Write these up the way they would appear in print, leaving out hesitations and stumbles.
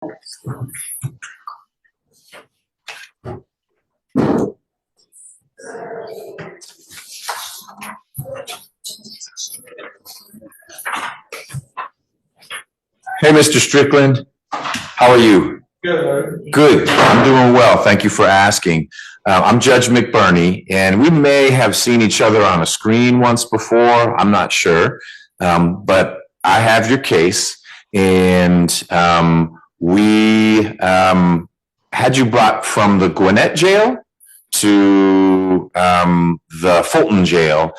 Hey, Mr. Strickland, how are you? Good. Good. I'm doing well. Thank you for asking. I'm Judge McBurney, and we may have seen each other on a screen once before. I'm not sure, but I have your case, and we had you brought from the Gwinnett jail to the Fulton jail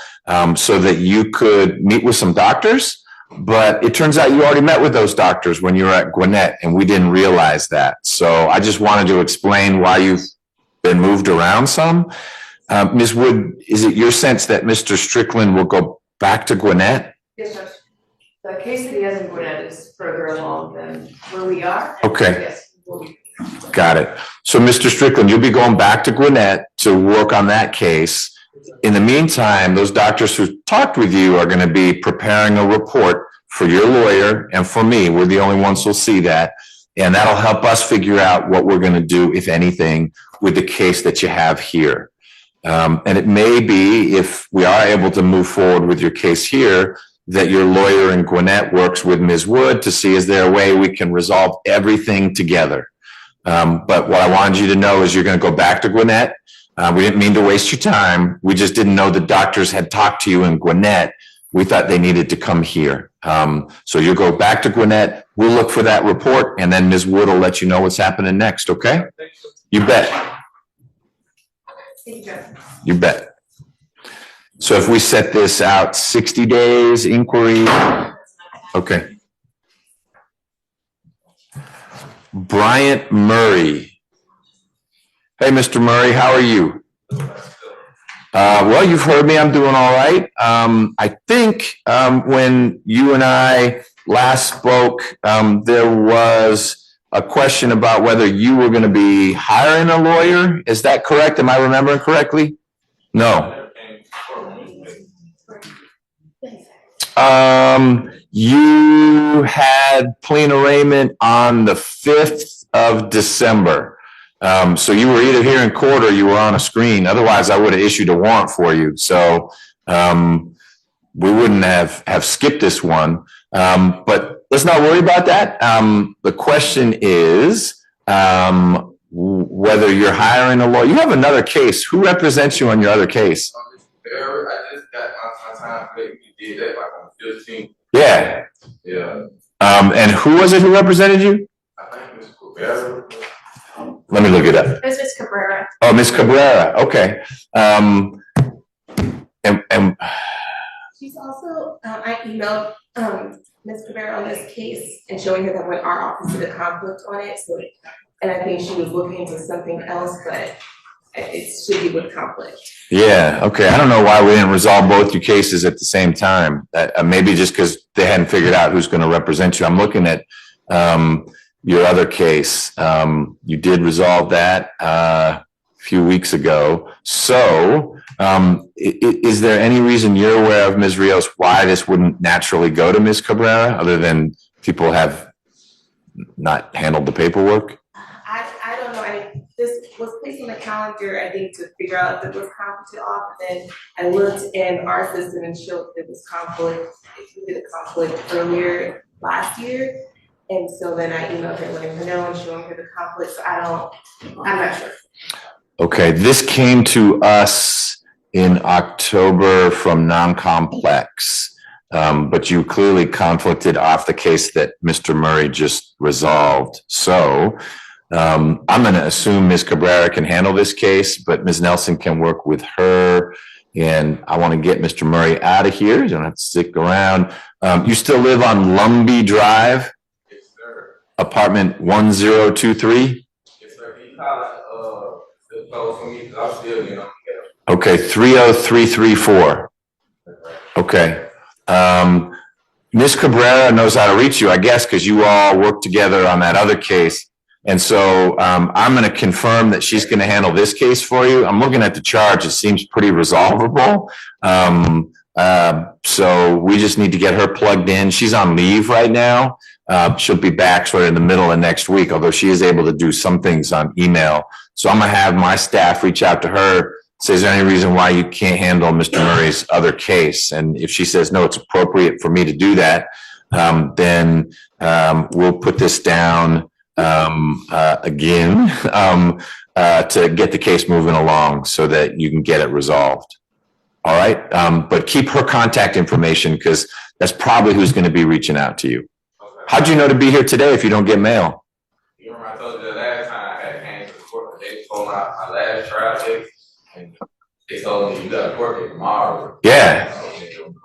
so that you could meet with some doctors. But it turns out you already met with those doctors when you were at Gwinnett, and we didn't realize that. So I just wanted to explain why you've been moved around some. Ms. Wood, is it your sense that Mr. Strickland will go back to Gwinnett? Yes, sir. The case that he has in Gwinnett is further along than where we are. Okay. Yes. Got it. So, Mr. Strickland, you'll be going back to Gwinnett to work on that case. In the meantime, those doctors who talked with you are going to be preparing a report for your lawyer and for me. We're the only ones who'll see that. And that'll help us figure out what we're going to do, if anything, with the case that you have here. And it may be, if we are able to move forward with your case here, that your lawyer in Gwinnett works with Ms. Wood to see, is there a way we can resolve everything together? But what I wanted you to know is you're going to go back to Gwinnett. We didn't mean to waste your time. We just didn't know the doctors had talked to you in Gwinnett. We thought they needed to come here. So you go back to Gwinnett. We'll look for that report, and then Ms. Wood will let you know what's happening next, okay? You bet. You bet. So if we set this out 60 days, inquiry, okay. Bryant Murray. Hey, Mr. Murray, how are you? Well, you've heard me. I'm doing all right. I think when you and I last spoke, there was a question about whether you were going to be hiring a lawyer. Is that correct? Am I remembering correctly? No. You had plea and arraignment on the 5th of December. So you were either here in court or you were on a screen. Otherwise, I would have issued a warrant for you. So we wouldn't have skipped this one. But let's not worry about that. The question is whether you're hiring a lawyer. You have another case. Who represents you on your other case? I just got my time. We did that like on the 15th. Yeah. Yeah. And who was it who represented you? I think Ms. Cabrera. Let me look it up. This is Cabrera. Oh, Miss Cabrera. Okay. And She's also, I emailed Ms. Cabrera on this case and showing her that when our office did a conflict on it. So, and I think she was looking into something else, but it should be with conflict. yeah. Okay. I don't know why we didn't resolve both your cases at the same time. That maybe just because they hadn't figured out who's going to represent you. I'm looking at your other case. You did resolve that a few weeks ago. So is there any reason you're aware of, Ms. Rios, why this wouldn't naturally go to Ms. Cabrera, other than people have not handled the paperwork? I don't know. This was placed on the calendar, I think, to figure out if it was conflicted off. And then I looked in our system and showed that there was conflict. We did a conflict earlier last year. And so then I emailed her, letting her know and showing her the conflict. So I'm not sure. Okay, this came to us in October from non-complex, but you clearly conflicted off the case that Mr. Murray just resolved. So I'm going to assume Ms. Cabrera can handle this case, but Ms. Nelson can work with her. And I want to get Mr. Murray out of here. You don't have to stick around. You still live on Lumbee Drive? Apartment 1023? Yes, sir. He called close for me because I'm still, Okay, 30334. Okay. Ms. Cabrera knows how to reach you, I guess, because you all worked together on that other case. And so I'm going to confirm that she's going to handle this case for you. I'm looking at the charge. It seems pretty resolvable. So we just need to get her plugged in. She's on leave right now. she'll be back sort of in the middle of next week, although she is able to do some things on email. So I'm gonna have my staff reach out to her, say, is there any reason why you can't handle Mr. Murray's other case? And if she says, no, it's appropriate for me to do that, then we'll put this down again to get the case moving along so that you can get it resolved. All right, but keep her contact information because that's probably who's going to be reaching out to you. Okay. How'd you know to be here today if you don't get mail? You remember I told you the last time I had came to the court, they told my last trial date, and they told me you got to court date tomorrow. Yeah. You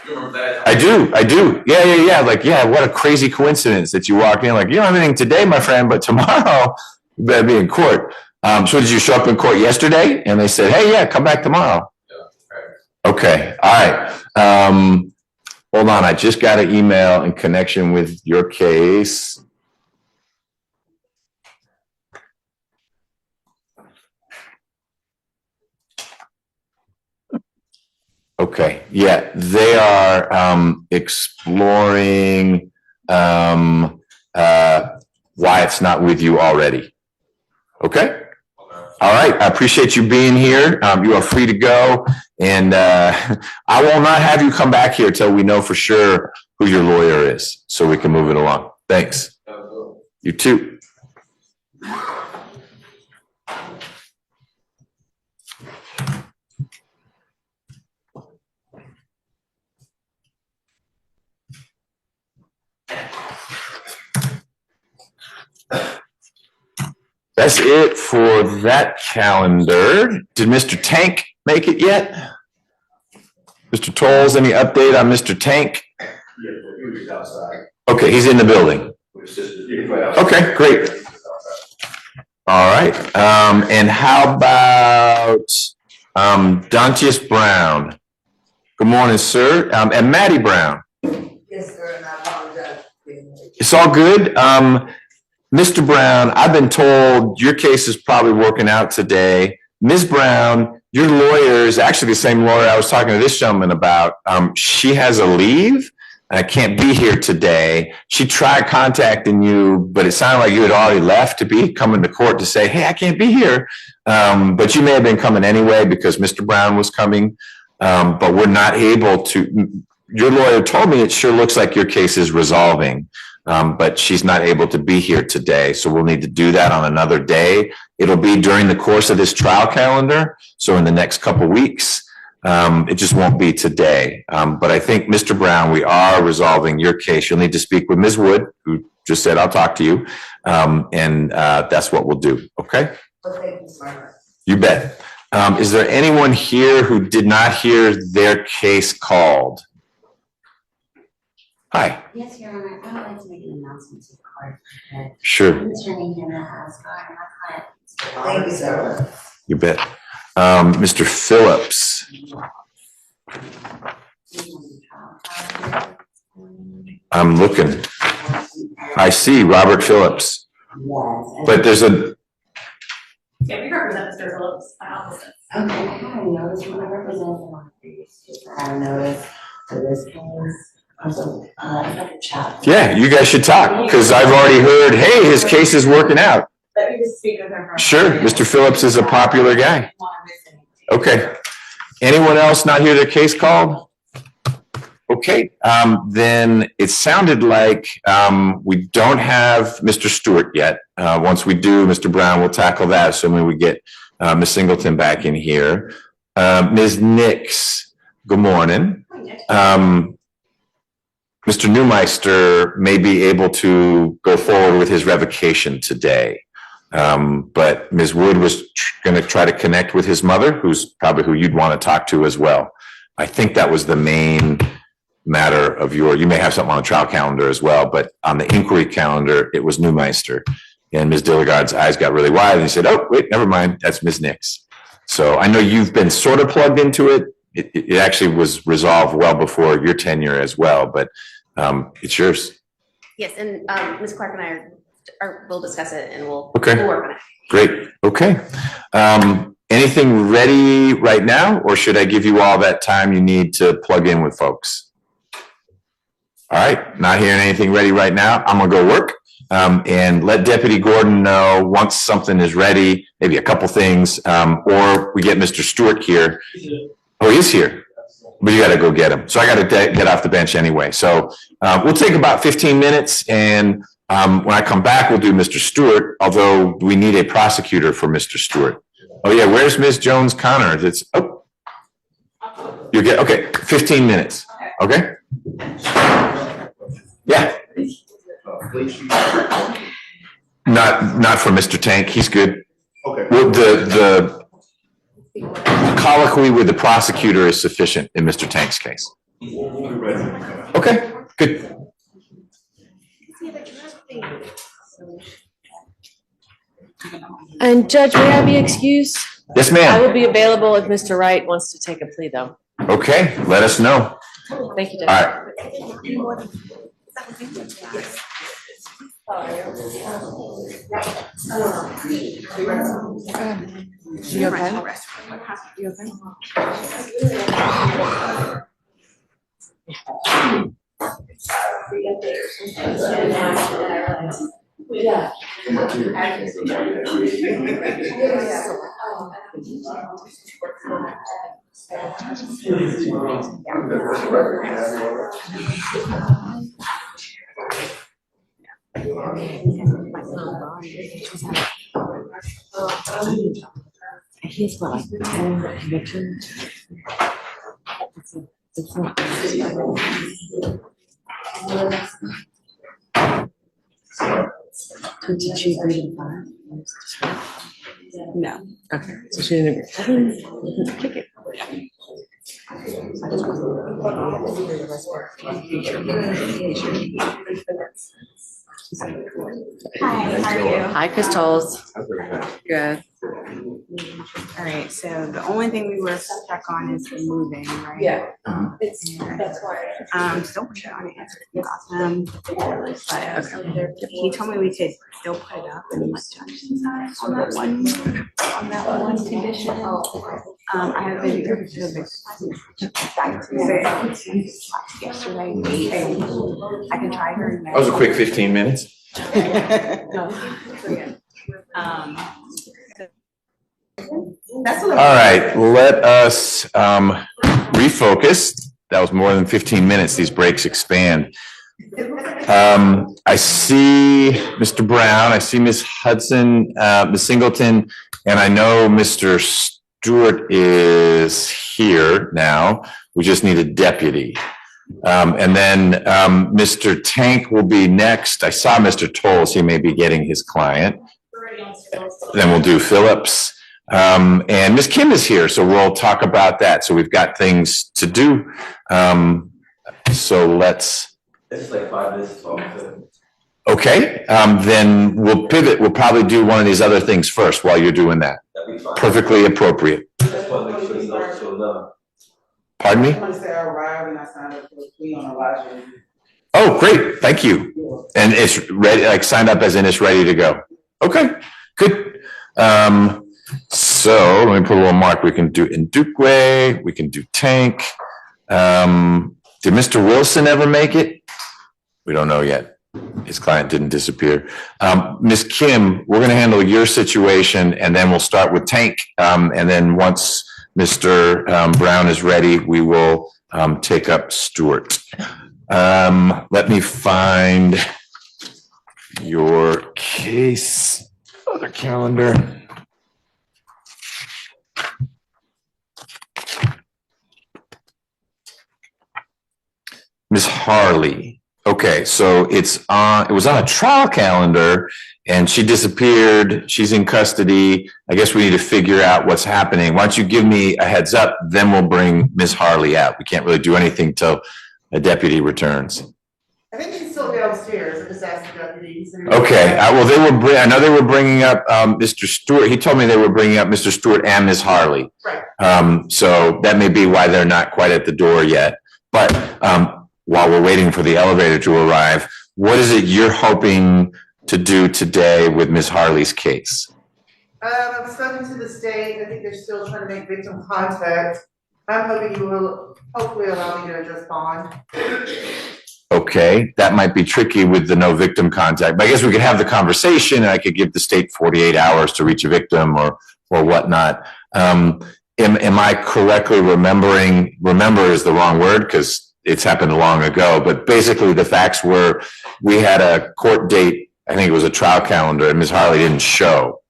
remember that? I do. Yeah. Like, yeah, what a crazy coincidence that you walked in. Like, you don't have anything today, my friend, but tomorrow you better be in court. So did you show up in court yesterday? And they said, hey, yeah, come back tomorrow. Yeah. Okay. All right. Hold on. I just got an email in connection with your case. Okay, yeah, they are exploring why it's not with you already. Okay? All right, I appreciate you being here. You are free to go. And I will not have you come back here till we know for sure who your lawyer is so we can move it along. Thanks. You too. That's it for that calendar. Did Mr. Tank make it yet? Mr. Tolles, any update on Mr. Tank? Yeah, he was outside. Okay, he's in the building. Okay, great. All right. And how about Dontius Brown? Good morning, sir. And Maddie Brown. Yes, sir, and I apologize. It's all good. Mr. Brown, I've been told your case is probably working out today. Ms. Brown, your lawyer is actually the same lawyer I was talking to this gentleman about. She has a leave and I can't be here today. She tried contacting you, but it sounded like you had already left to be coming to court to say, hey, I can't be here. But you may have been coming anyway because Mr. Brown was coming. But we're not able to. Your lawyer told me it sure looks like your case is resolving. But she's not able to be here today. So we'll need to do that on another day. It'll be during the course of this trial calendar. So in the next couple of weeks, it just won't be today. But I think, Mr. Brown, we are resolving your case. You'll need to speak with Ms. Wood, who just said, I'll talk to you. And that's what we'll do. Okay? Well, thank you so much. You bet. Is there anyone here who did not hear their case called? Hi. Yes, Your Honor, I would like to make an announcement to the court. Sure. I'm attorney Hannah Asgard, and my client. Thank you, sir. You bet. Mr. Phillips. I'm looking. I see Robert Phillips. Yes. But there's a. Yeah, we represent Mr. Phillips, my opposite. Okay, I had a notice when I represented on the previous case. I had a notice for this case. So, if I could chat. Yeah, you guys should talk because I've already heard, hey, his case is working out. Let me just speak with her. Sure, Mr. Phillips is a popular guy. Okay. Anyone else not hear their case called? Okay, then it sounded like we don't have Mr. Stewart yet. Once we do, Mr. Brown will tackle that, assuming we get Ms. Singleton back in here. Ms. Nix, good morning. Mr. Neumeister may be able to go forward with his revocation today. But Ms. Wood was going to try to connect with his mother, who's probably who you'd want to talk to as well. I think that was the main matter of you may have something on the trial calendar as well, but on the inquiry calendar, it was Neumeister. And Ms. Dilligard's eyes got really wide and he said, oh, wait, never mind. That's Ms. Nix. So I know you've been sort of plugged into it. It actually was resolved well before your tenure as well, but it's yours. Yes, and Ms. Clark and I we'll discuss it and we'll work on it. Great. Okay. Anything ready right now, or should I give you all that time you need to plug in with folks? All right, not hearing anything ready right now. I'm gonna go work. And let Deputy Gordon know once something is ready, maybe a couple things, or we get Mr. Stewart here. Oh, he's here, but you gotta go get him. So I gotta get off the bench anyway. So we'll take about 15 minutes, and when I come back, we'll do Mr. Stewart, although we need a prosecutor for Mr. Stewart. Oh yeah, where's Ms. Jones-Connor? It's, oh, you get, okay, 15 minutes, okay? Yeah. Not for Mr. Tank, he's good. Okay. Well, the colloquy with the prosecutor is sufficient in Mr. Tank's case. Okay, good. And Judge, may I be excused? Yes, I ma'am. will be available if Mr. Wright wants to take a plea, though. Okay, let us know. Thank you, All Judge. right. You okay? You okay? Yeah. He's like 10 convictions. Did she agree to the fire? No. Okay, so she didn't agree. Kick it. Hi, how are you? Hi, Crystals. Good. All right, so the only thing we were stuck on is the moving, right? Yeah. That's why. Still working on it. Awesome. But he told me we could still put it up and let judges decide on that one condition. I have been back to yesterday. I can try her. That was a quick 15 minutes. That's what All right, let us refocus. That was more than 15 minutes. These breaks expand. I see Mr. Brown, I see Ms. Hudson, Ms. Singleton, and I know Mr. Stewart is here now. We just need a deputy. And then Mr. Tank will be next. I saw Mr. Tolles, he may be getting his client. Then we'll do Phillips. And Ms. Kim is here, so we'll talk about that. So we've got things to do. So let's. It's like 5 minutes talk. Okay, then we'll pivot. We'll probably do one of these other things first while you're doing that. That'd be fine. Perfectly appropriate. Just want to make sure you know she'll know. Pardon me? I want to say I arrived and I signed up for a plea on Elijah. Oh, great. Thank you. And it's ready, like signed up as in it's ready to go. Okay, good. So let me put a little mark. We can do Ndukwe, we can do Tank. Did Mr. Wilson ever make it? We don't know yet. His client didn't disappear. Ms. Kim, we're going to handle your situation and then we'll start with Tank. And then once Mr. Brown is ready, we will take up Stewart. Let me find your case, other calendar. Ms. Harley. Okay, so it was on a trial calendar and she disappeared. She's in custody. I guess we need to figure out what's happening. Why don't you give me a heads up, then we'll bring Ms. Harley out. We can't really do anything till a deputy returns. I think she's still downstairs. I just asked the deputy. Okay, well, I know they were bringing up Mr. Stewart. He told me they were bringing up Mr. Stewart and Ms. Harley. Right. So that may be why they're not quite at the door yet. But while we're waiting for the elevator to arrive, what is it you're hoping to do today with Ms. Harley's case? I've spoken to the state. I think they're still trying to make victim contact. I'm hoping you will hopefully allow me to address bond. Okay, that might be tricky with the no victim contact, but I guess we could have the conversation and I could give the state 48 hours to reach a victim or whatnot. Am I correctly remembering, remember is the wrong word because it's happened long ago, but basically the facts were we had a court date, I think it was a trial calendar, and Ms. Harley didn't show.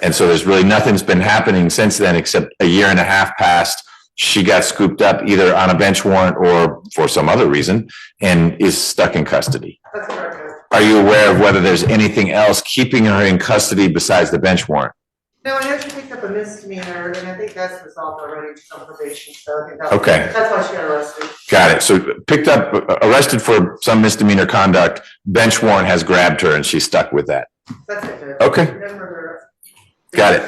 And so there's really nothing's been happening since then except a year and a half passed. She got scooped up either on a bench warrant or for some other reason and is stuck in custody. That's correct. Are you aware of whether there's anything else keeping her in custody besides the bench warrant? No, I know she picked up a misdemeanor, and I think that's resolved already to some probation, so I think that's. Okay. That's why she got arrested. Got it. So picked up, arrested for some misdemeanor conduct, bench warrant has grabbed her and she's stuck with that. That's it. Okay. Remember. Got it.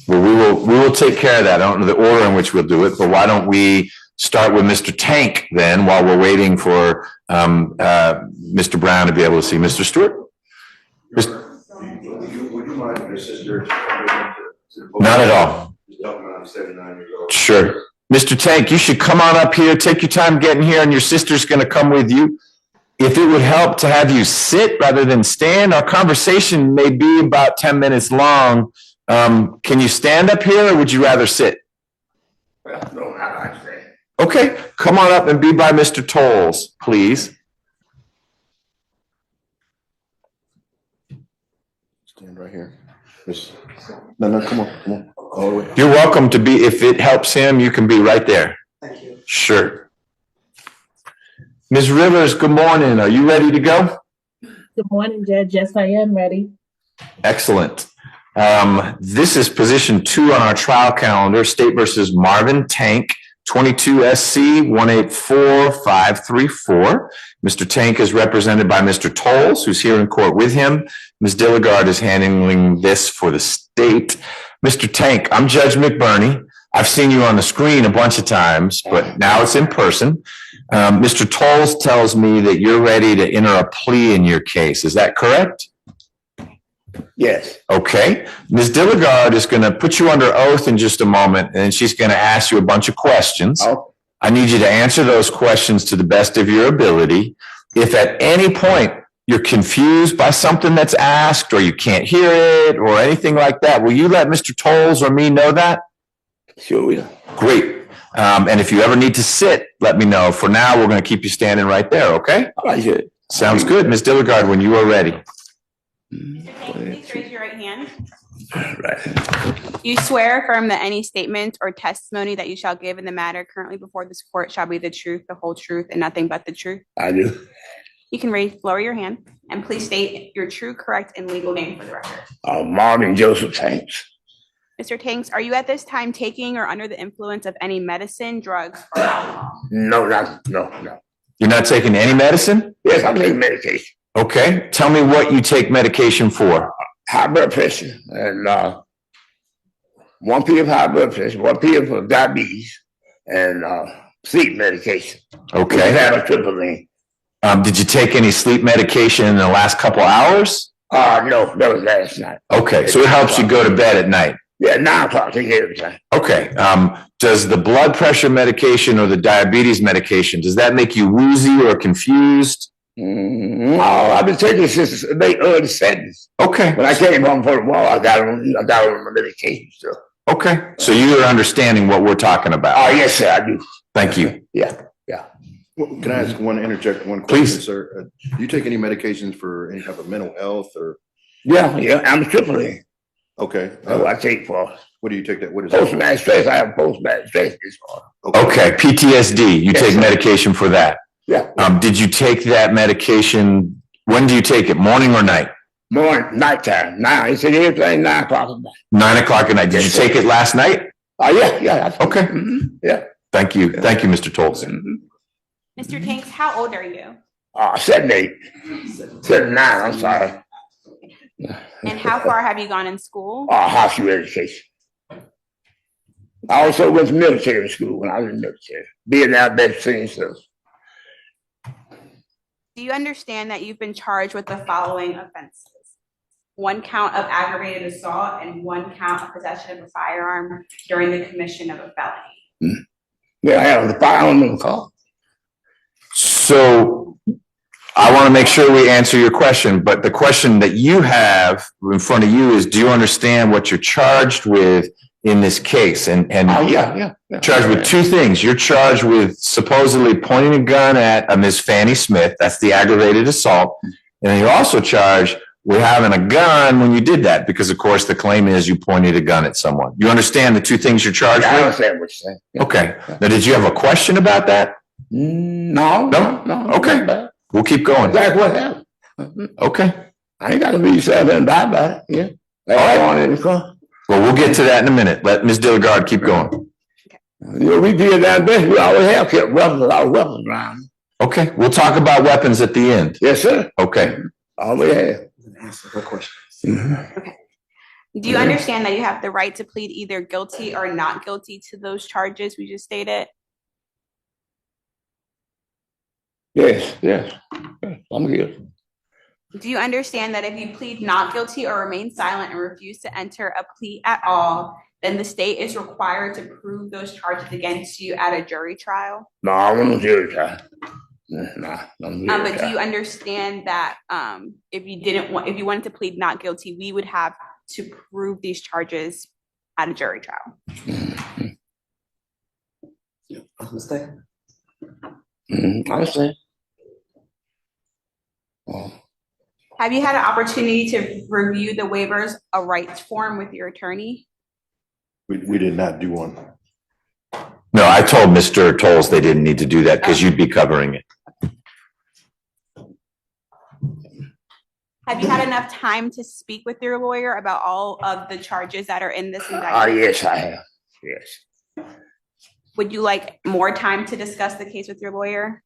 Well, we will take care of that. I don't know the order in which we'll do it, but why don't we start with Mr. Tank then while we're waiting for Mr. Brown to be able to see Mr. Stewart? Would you mind if your sister? Not at all. Just help me, I'm 79 years old. Sure. Mr. Tank, you should come on up here, take your time getting here, and your sister's gonna come with you. If it would help to have you sit rather than stand, our conversation may be about 10 minutes long. Can you stand up here or would you rather sit? Well, no, I like that. Okay, come on up and be by Mr. Tolles, please. Stand right here. No, come on. All the way. You're welcome to be, if it helps him, you can be right there. Thank you. Sure. Ms. Rivers, good morning. Are you ready to go? Good morning, Judge. Yes, I am ready. Excellent. This is position 2 on our trial calendar, State versus Marvin Tank, 22 SC 184534. Mr. Tank is represented by Mr. Tolles, who's here in court with him. Ms. Dilligard is handling this for the state. Mr. Tank, I'm Judge McBurney. I've seen you on the screen a bunch of times, but now it's in person. Mr. Tolles tells me that you're ready to enter a plea in your case. Is that correct? Yes. Okay. Ms. Dilligard is going to put you under oath in just a moment, and she's going to ask you a bunch of questions. Oh. I need you to answer those questions to the best of your ability. If at any point you're confused by something that's asked or you can't hear it or anything like that, will you let Mr. Tolles or me know that? Sure will. Great. And if you ever need to sit, let me know. For now, we're going to keep you standing right there, okay? All right, good. Sounds good. Ms. Dilligard, when you are ready. Mr. Tank, please raise your right hand. Right. You swear or affirm that any statement or testimony that you shall give in the matter currently before this court shall be the truth, the whole truth, and nothing but the truth? I do. You can lower your hand, and please state your true, correct, and legal name for the record. Marvin Joseph Tanks. Mr. Tanks, are you at this time taking or under the influence of any medicine, drugs, or alcohol? No. You're not taking any medicine? Yes, I'm taking medication. Okay. Tell me what you take medication for. High blood pressure and 1 p.m. high blood pressure, 1 p.m. for diabetes, and sleep medication. Okay. I have a triple thing. Did you take any sleep medication in the last couple hours? No, that was last night. Okay. So it helps you go to bed at night. Yeah, 9 o'clock, take it every time. Okay. Does the blood pressure medication or the diabetes medication, does that make you woozy or confused? No, I've been taking it since the late early 70s. Okay. When I came home for the wall, I got on my medication still. Okay. So you're understanding what we're talking about. Oh, yes, sir, I do. Thank you. Yeah. Well, can I ask interject one Please. question, sir? Do you take any medications for any type of mental health or? Yeah, I'm a triple thing. Okay. I take for What do you take that? What is that? post-traumatic stress. I have post-traumatic stress disorder. Okay. PTSD. You Yes, take sir. medication for that. Yeah. Did you take that medication? When do you take it? Morning or night? Morning, nighttime. Now, it's everything 9 o'clock at night. 9 o'clock at night. Did you Yes, sir. take it last night? Yeah. Okay. Yeah. Thank you. Thank you, Mr. Tolles. Mr. Tanks, how old are you? 78. 79, I'm sorry. And how far have you gone in school? Hospital education. I also went to military school when I was in the military. Being out there seeing stuff. Do you understand that you've been charged with the following offenses? 1 count of aggravated assault and 1 count of possession of a firearm during the commission of a felony. Yeah, I have the firearm in the car. So I want to make sure we answer your question, but the question that you have in front of you is, do you understand what you're charged with in this case? And Yeah. charged with two things. You're charged with supposedly pointing a gun at a Ms. Fanny Smith. That's the aggravated assault. And you're also charged with having a gun when you did that, because of course the claim is you pointed a gun at someone. You understand the two things you're charged I with? understand what you're saying. Yeah. Okay. Now, did you have a question about that? No. Okay. We'll keep going. That's what happened. Okay. I ain't got to be yourself and bye bye. Yeah. All right. Well, we'll get to that in a minute. Let Ms. Dilligard keep going. We did that best. We always have kept weapons, our weapons around. Okay. We'll talk about weapons at the end. Yes, sir. Okay. Always have. Answer her question. Okay. Do you understand that you have the right to plead either guilty or not guilty to those charges we just stated? Yes. I'm here. Do you understand that if you plead not guilty or remain silent and refuse to enter a plea at all, then the state is required to prove those charges against you at a jury trial? No, I want no jury trial. But do you understand that if you wanted to plead not guilty, we would have to prove these charges at a jury trial? I understand. I understand. Have you had an opportunity to review the waivers of rights form with your attorney? We did not do one. No, I told Mr. Tolles they didn't need to do that because you'd be covering it. Have you had enough time to speak with your lawyer about all of the charges that are in this indictment? Yes, I have. Yes. Would you like more time to discuss the case with your lawyer?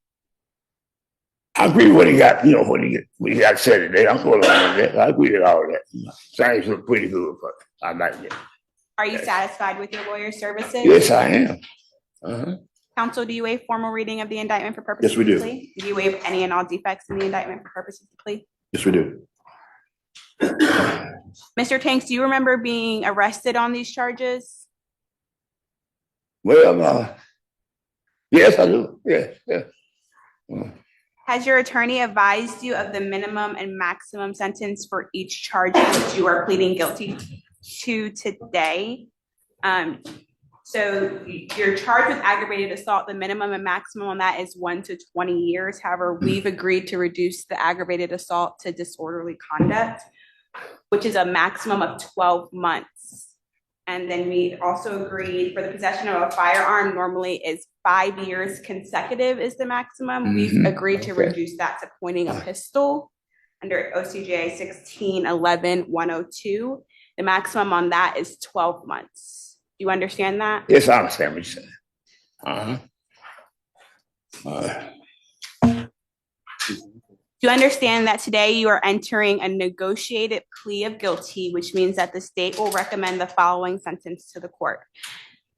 I agree with what he got, what he got said today. I'm going along with that. I agree with all of that. Sounds look pretty good, but I like it. Are you satisfied with your lawyer's services? Yes, I am. Counsel, do you waive formal reading of the indictment for purposes Yes, we of do. the plea? Do you waive any and all defects in the indictment for purposes of the plea? Yes, we do. Mr. Tanks, do you remember being arrested on these charges? Well, yes, I do. Yes. Has your attorney advised you of the minimum and maximum sentence for each charge which you are pleading guilty to today? So you're charged with aggravated assault. The minimum and maximum on that is 1 to 20 years. However, we've agreed to reduce the aggravated assault to disorderly conduct, which is a maximum of 12 months. And then we also agreed for the possession of a firearm normally is 5 years consecutive is the maximum. We've agreed to reduce that to pointing a pistol under OCGA 16-11-102. The maximum on that is 12 months. Do you understand that? Yes, I understand what you're saying. Do you understand that today you are entering a negotiated plea of guilty, which means that the state will recommend the following sentence to the court?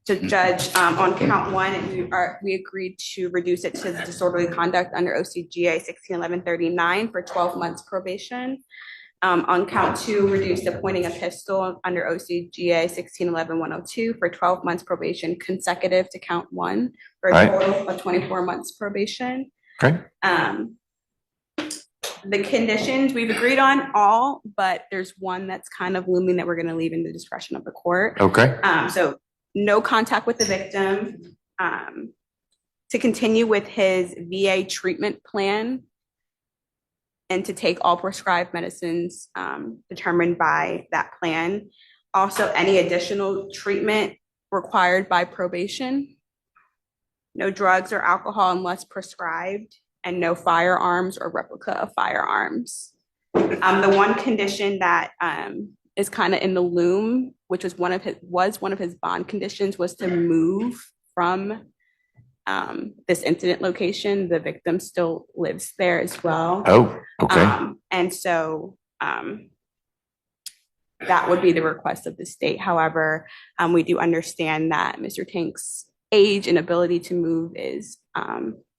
To judge on count 1, we agreed to reduce it to disorderly conduct under OCGA 16-11-39 for 12 months probation. On count 2, reduce the pointing a pistol under OCGA 16-11-102 for 12 months probation consecutive to count 1 for a total of 24 months probation. Okay. The conditions we've agreed on all, but there's one that's kind of looming that we're going to leave in the discretion of the court. Okay. So no contact with the victim, to continue with his VA treatment plan, and to take all prescribed medicines determined by that plan. Also, any additional treatment required by probation. No drugs or alcohol unless prescribed, and no firearms or replica of firearms. The one condition that is kind of in the loom, which was one of his bond conditions, was to move from this incident location. The victim still lives there as well. Oh, okay. And so that would be the request of the state. However, we do understand that Mr. Tank's age and ability to move is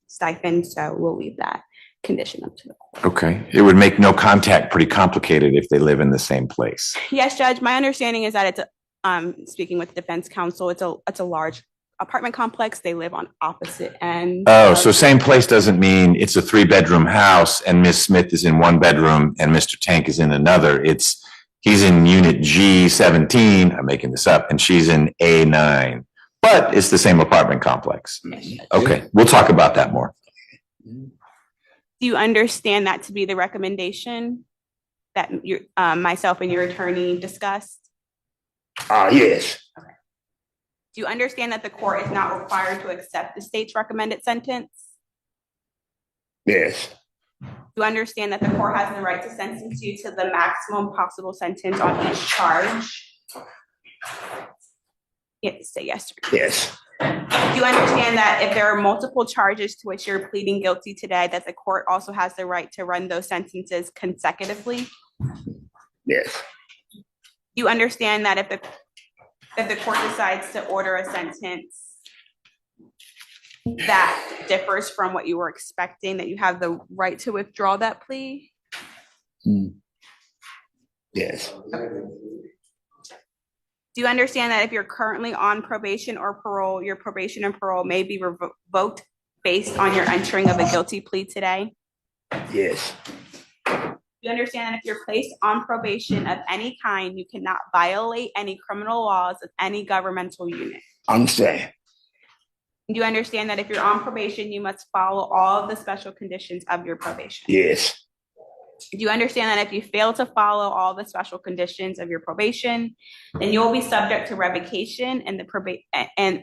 stipend, so we'll leave that condition up to the court. Okay. It would make no contact pretty complicated if they live in the same place. Yes, Judge. My understanding is that it's speaking with defense counsel. It's a large apartment complex. They live on opposite ends. Oh, so same place doesn't mean it's a 3-bedroom house and Miss Smith is in 1 bedroom and Mr. Tank is in another. He's in unit G17, I'm making this up, and she's in A9, but it's the same apartment complex. Okay, we'll talk about that more. Do you understand that to be the recommendation that myself and your attorney discussed? Yes. Okay. Do you understand that the court is not required to accept the state's recommended sentence? Yes. Do you understand that the court has the right to sentence you to the maximum possible sentence on each charge? You have to say yes or no. Yes. Do you understand that if there are multiple charges to which you're pleading guilty today, that the court also has the right to run those sentences consecutively? Yes. Do you understand that if the court decides to order a sentence that differs from what you were expecting, that you have the right to withdraw that plea? Yes. Do you understand that if you're currently on probation or parole, your probation and parole may be revoked based on your entering of a guilty plea today? Yes. Do you understand that if you're placed on probation of any kind, you cannot violate any criminal laws of any governmental unit? Understand. Do you understand that if you're on probation, you must follow all of the special conditions of your probation? Yes. Do you understand that if you fail to follow all the special conditions of your probation, then you'll be subject to revocation and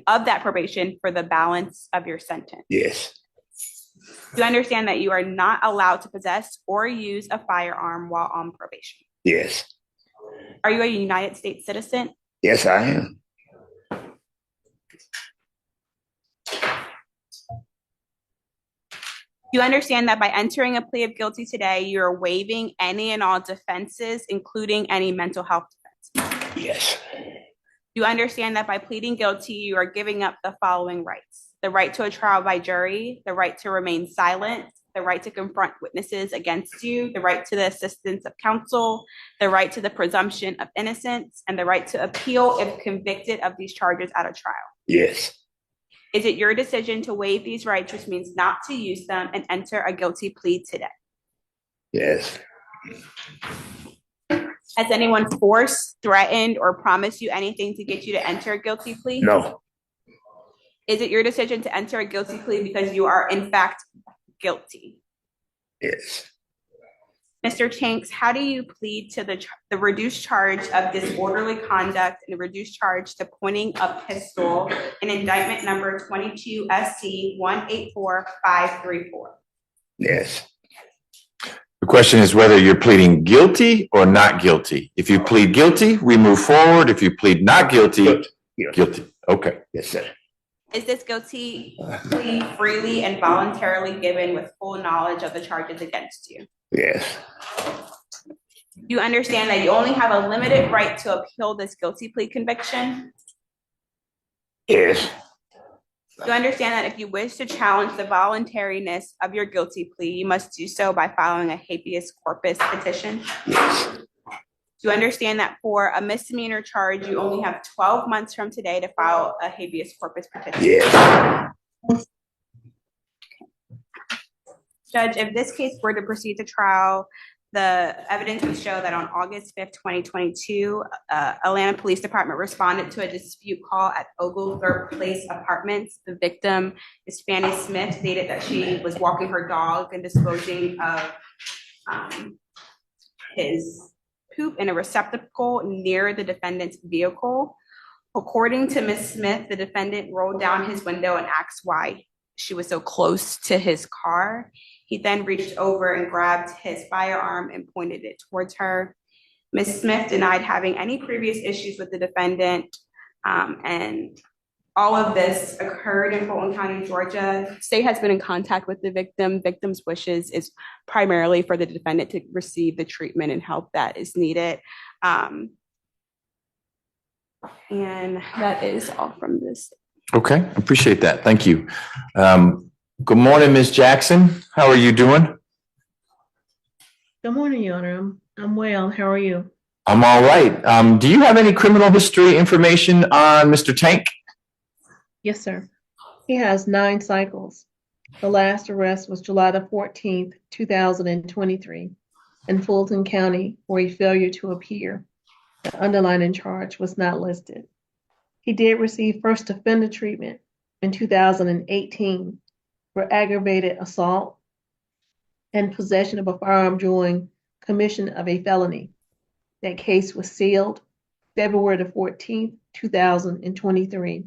of that probation for the balance of your sentence? Yes. Do you understand that you are not allowed to possess or use a firearm while on probation? Yes. Are you a United States citizen? Yes, I am. Do you understand that by entering a plea of guilty today, you're waiving any and all defenses, including any mental health defense? Yes. Do you understand that by pleading guilty, you are giving up the following rights: the right to a trial by jury, the right to remain silent, the right to confront witnesses against you, the right to the assistance of counsel, the right to the presumption of innocence, and the right to appeal if convicted of these charges at a trial? Yes. Is it your decision to waive these rights, which means not to use them, and enter a guilty plea today? Yes. Has anyone forced, threatened, or promised you anything to get you to enter a guilty plea? No. Is it your decision to enter a guilty plea because you are in fact guilty? Yes. Mr. Tanks, how do you plead to the reduced charge of disorderly conduct and the reduced charge to pointing a pistol in indictment number 22 SC 184534? Yes. The question is whether you're pleading guilty or not guilty. If you plead guilty, we move forward. If you plead not guilty, guilty. Okay. Yes, sir. Is this guilty plea freely and voluntarily given with full knowledge of the charges against you? Yes. You understand that you only have a limited right to appeal this guilty plea conviction? Yes. You understand that if you wish to challenge the voluntariness of your guilty plea, you must do so by filing a habeas corpus petition? Yes. Do you understand that for a misdemeanor charge, you only have 12 months from today to file a habeas corpus petition? Yes. Judge, if this case were to proceed to trial, the evidence would show that on August 5th, 2022, Atlanta Police Department responded to a dispute call at Oglethorpe Place Apartments. The victim is Fanny Smith, stated that she was walking her dog and disposing of his poop in a receptacle near the defendant's vehicle. According to Ms. Smith, the defendant rolled down his window and asked why she was so close to his car. He then reached over and grabbed his firearm and pointed it towards her. Ms. Smith denied having any previous issues with the defendant, and all of this occurred in Fulton County, Georgia. State has been in contact with the victim. Victim's wishes is primarily for the defendant to receive the treatment and help that is needed. And that is all from this. Okay, appreciate that. Thank you. Good morning, Ms. Jackson. How are you doing? Good morning, Your Honor. I'm well. How are you? I'm all right. Do you have any criminal history information on Mr. Tank? Yes, sir. He has 9 cycles. The last arrest was July the 14th, 2023, in Fulton County for a failure to appear. The underlying charge was not listed. He did receive first offender treatment in 2018 for aggravated assault and possession of a firearm during commission of a felony. That case was sealed February the 14th, 2023.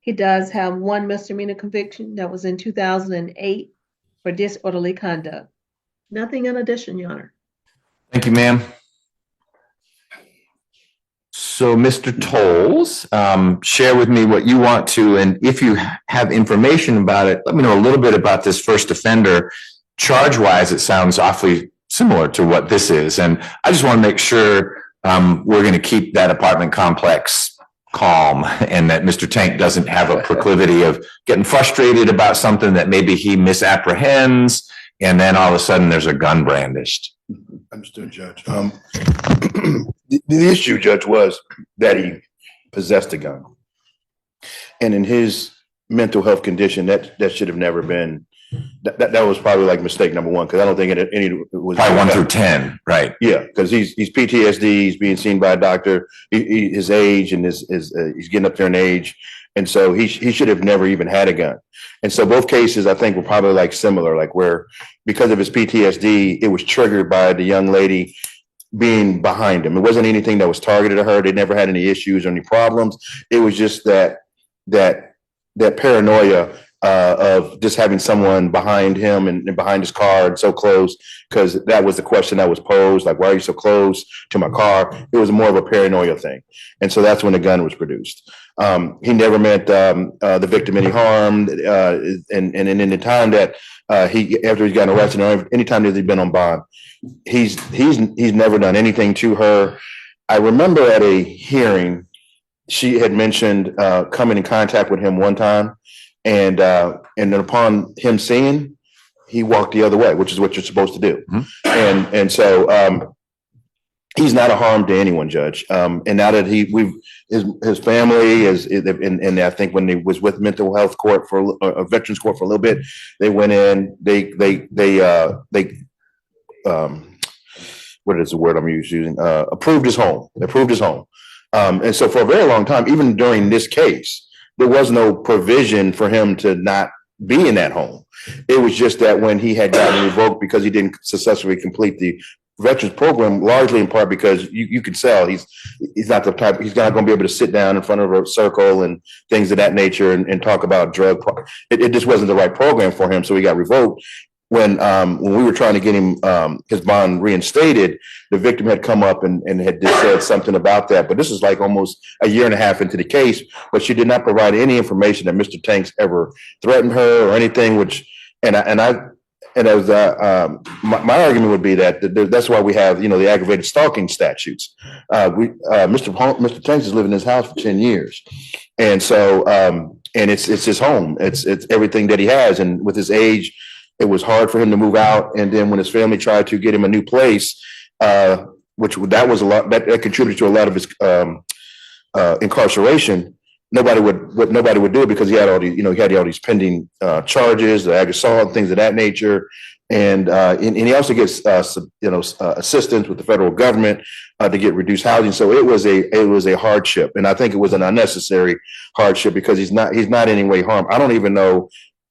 He does have 1 misdemeanor conviction that was in 2008 for disorderly conduct. Nothing in addition, Your Honor. Thank you, ma'am. So, Mr. Tolles, share with me what you want to, and if you have information about it, let me know a little bit about this first offender. Charge-wise, it sounds awfully similar to what this is, and I just want to make sure we're going to keep that apartment complex calm and that Mr. Tank doesn't have a proclivity of getting frustrated about something that maybe he misapprehends, and then all of a sudden there's a gun brandished. Understood, Judge. The issue, Judge, was that he possessed a gun. And in his mental health condition, that should have never been, that was probably like mistake number 1, because I don't think it was probably 1 through 10, right? Yeah, because he's PTSD, he's being seen by a doctor, his age, and he's getting up there in age. And so he should have never even had a gun. And so both cases, I think, were probably like similar, like where because of his PTSD, it was triggered by the young lady being behind him. It wasn't anything that was targeted at her. They never had any issues or any problems. It was just that paranoia of just having someone behind him and behind his car and so close, because that was the question that was posed, like, why are you so close to my car? It was more of a paranoia thing. And so that's when the gun was produced. He never meant the victim any harm. And in the time that after he's gotten arrested, or anytime that he's been on bond, he's never done anything to her. I remember at a hearing, she had mentioned coming in contact with him one time. And then upon him seeing, he walked the other way, which is what you're supposed to do. Mm-hmm. And so he's not a harm to anyone, Judge. And now that his family is, and I think when he was with mental health court for a veterans court for a little bit, they went in, they what is the word I'm using? Approved his home. They approved his home. And so for a very long time, even during this case, there was no provision for him to not be in that home. It was just that when he had gotten revoked because he didn't successfully complete the veterans program, largely in part because you could tell he's not the type, he's not going to be able to sit down in front of a circle and things of that nature and talk about drug. It just wasn't the right program for him. So he got revoked. When we were trying to get him his bond reinstated, the victim had come up and had just said something about that. But this is like almost a year and a half into the case, but she did not provide any information that Mr. Tanks ever threatened her or anything. My argument would be that that's why we have the aggravated stalking statutes. Mr. Tanks has lived in his house for 10 years, and so and it's his home. It's everything that he has, and with his age, it was hard for him to move out. And then when his family tried to get him a new place, which that was a lot that contributed to a lot of his incarceration. Nobody would do it because he had all these, he had all these pending charges, the assault, things of that nature, and he also gets assistance with the federal government to get reduced housing. So it was a hardship, and I think it was an unnecessary hardship because he's not in any way harmed. I don't even know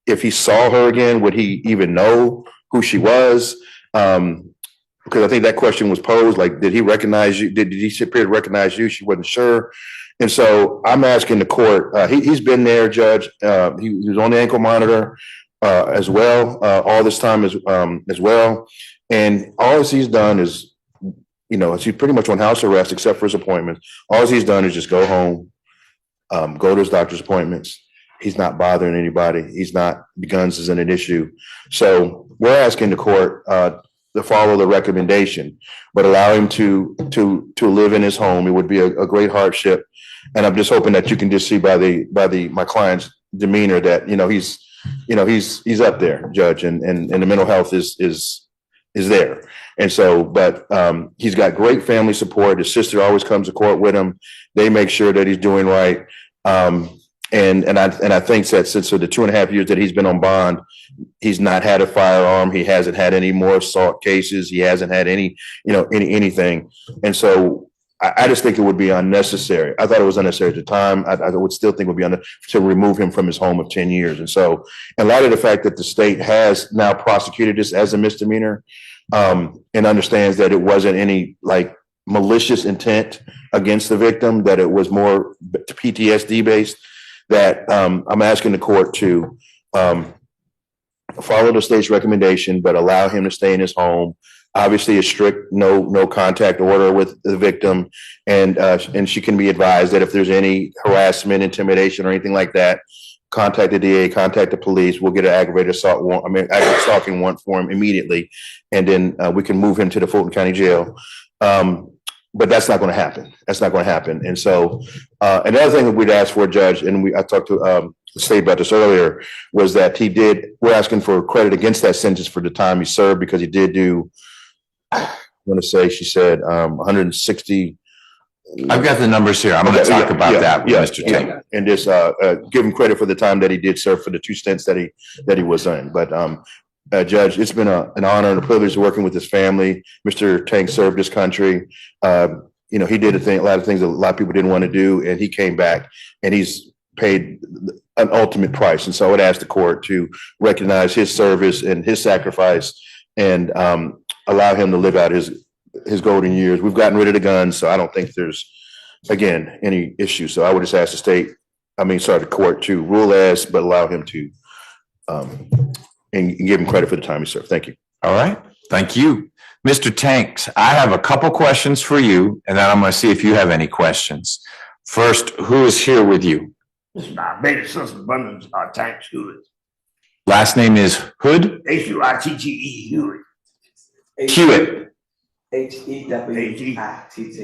if he saw her again, would he even know who she was? Because I think that question was posed, like, did he recognize you? Did he appear to recognize you? She wasn't sure. And so I'm asking the court, he's been there, Judge. He was on the ankle monitor as well, all this time as well. And all he's done is, he's pretty much on house arrest except for his appointments. All he's done is just go home, go to his doctor's appointments. He's not bothering anybody. Guns isn't an issue. So we're asking the court to follow the recommendation, but allow him to live in his home. It would be a great hardship. And I'm just hoping that you can just see by my client's demeanor that, he's up there, Judge, and the mental health is there. And so, but he's got great family support. His sister always comes to court with him. They make sure that he's doing right. And I think that since the 2.5 years that he's been on bond, he's not had a firearm. He hasn't had any more assault cases. He hasn't had any, anything. And so I just think it would be unnecessary. I thought it was unnecessary at the time. I would still think it would be unnecessary to remove him from his home of 10 years. And so in light of the fact that the state has now prosecuted this as a misdemeanor, and understands that it wasn't any like malicious intent against the victim, that it was more PTSD based, that I'm asking the court to follow the state's recommendation, but allow him to stay in his home. Obviously, a strict no contact order with the victim, and she can be advised that if there's any harassment, intimidation, or anything like that, contact the DA, contact the police. We'll get an aggravated assault warrant. Aggravated stalking warrant for him immediately, and then we can move him to the Fulton County Jail. But that's not going to happen. That's not going to happen. And so another thing that we'd ask for, Judge, and I talked to the state about this earlier, was that we're asking for credit against that sentence for the time he served, because he did do, I want to say, she said 160. I've got the numbers here. I'm going to talk about that with Mr. Tank. And just give him credit for the time that he did serve for the 2 stints that he was in. But Judge, it's been an honor and a privilege working with his family. Mr. Tank served this country. He did a lot of things that a lot of people didn't want to do, and he came back and he's paid an ultimate price. And so I would ask the court to recognize his service and his sacrifice, and allow him to live out his golden years. We've gotten rid of the guns, so I don't think there's, again, any issue. So I would just ask the court to rule as, but allow him to and give him credit for the time he served. Thank you. All right. Thank you. Mr. Tanks, I have a couple questions for you, and then I'm going to see if you have any questions. First, who is here with you? This is my baby sister, Bunny Tanks Hewitt. Last name is Hood? Huittge, Hewitt. Hewitt. H-E-W-I-T-T.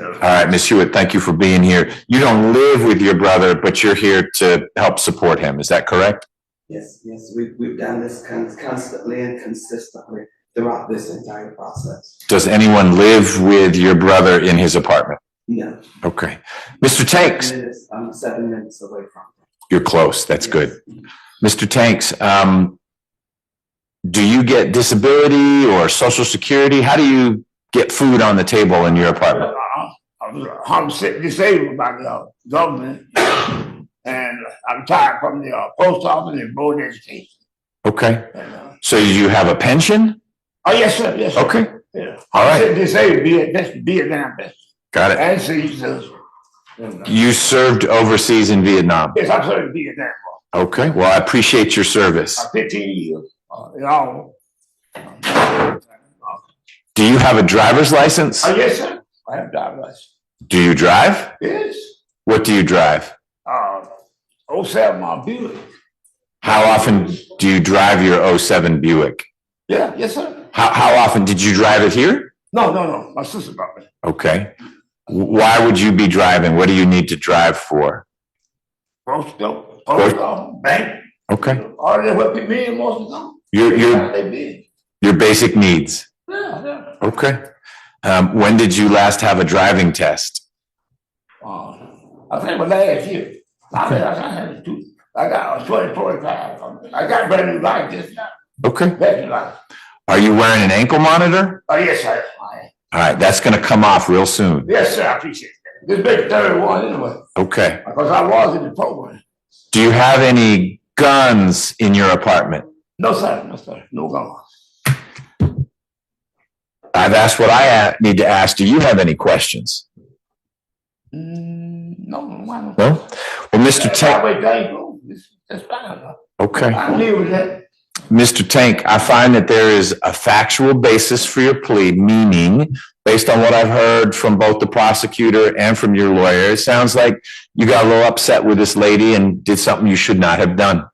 All right, Ms. Hewitt, thank you for being here. You don't live with your brother, but you're here to help support him. Is that correct? Yes, we've done this constantly and consistently throughout this entire process. Does anyone live with your brother in his apartment? No. Okay. Mr. Tanks. I'm 7 minutes away from him. You're close. That's good. Mr. Tanks, do you get disability or Social Security? How do you get food on the table in your apartment? I'm disabled by the government, and I'm retired from the post office and board education. Okay. So you have a pension? Oh, yes, sir. Yes, sir. Okay. Yeah. All right. Disabled, Vietnam best. Got it. And so you served overseas in Vietnam? Yes, I served in Vietnam. Okay. Well, I appreciate your service. 15 years. Do you have a driver's license? Oh, yes, sir. I have a driver's license. Do you drive? Yes. What do you drive? 07 Buick. How often do you drive your 07 Buick? Yeah, yes, sir. How often did you drive it here? No. My sister brought me. Okay. Why would you be driving? What do you need to drive for? Bank. Okay. All that what people mean most of the time. Your basic needs. Yeah. Okay. When did you last have a driving test? I think last year. I got 2045. I got brand new license now. Okay. Brand new license. Are you wearing an ankle monitor? Oh, yes, sir. All right, that's going to come off real soon. Yes, sir. I appreciate that. This big 31 anyway. Okay. Because I was in the program. Do you have any guns in your apartment? No, sir. No guns. I've asked what I need to ask. Do you have any questions? No. No? Well, Mr. Tank. That's fine. Okay. I live with that. Mr. Tank, I find that there is a factual basis for your plea, meaning, based on what I've heard from both the prosecutor and from your lawyer, it sounds like you got a little upset with this lady and did something you should not have done.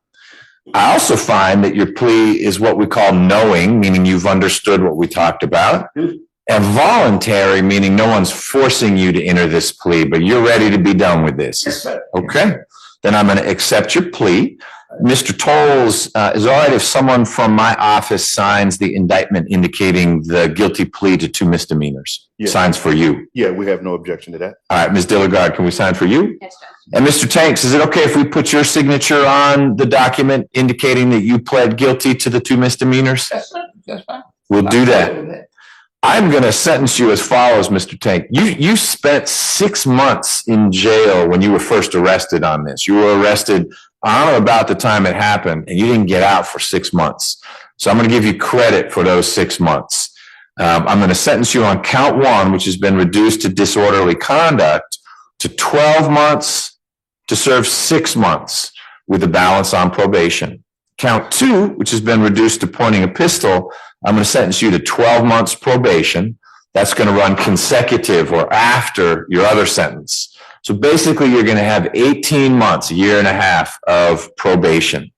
I also find that your plea is what we call knowing, meaning you've understood what we talked about, and voluntary, meaning no one's forcing you to enter this plea, but you're ready to be done with this. Yes, sir. Okay. Then I'm going to accept your plea. Mr. Tolles, is it all right if someone from my office signs the indictment indicating the guilty plea to 2 misdemeanors? Yeah. Signs for you. Yeah, we have no objection to that. All right, Ms. Dilligard, can we sign for you? Yes, Judge. And Mr. Tanks, is it okay if we put your signature on the document indicating that you pled guilty to the 2 misdemeanors? That's fine. We'll do that. I'm going to sentence you as follows, Mr. Tank. You spent 6 months in jail when you were first arrested on this. You were arrested on or about the time it happened, and you didn't get out for 6 months. So I'm going to give you credit for those 6 months. I'm going to sentence you on count 1, which has been reduced to disorderly conduct, to 12 months to serve 6 months with the balance on probation. Count 2, which has been reduced to pointing a pistol, I'm going to sentence you to 12 months probation. That's going to run consecutive or after your other sentence. So basically, you're going to have 18 months, a year and a half of probation.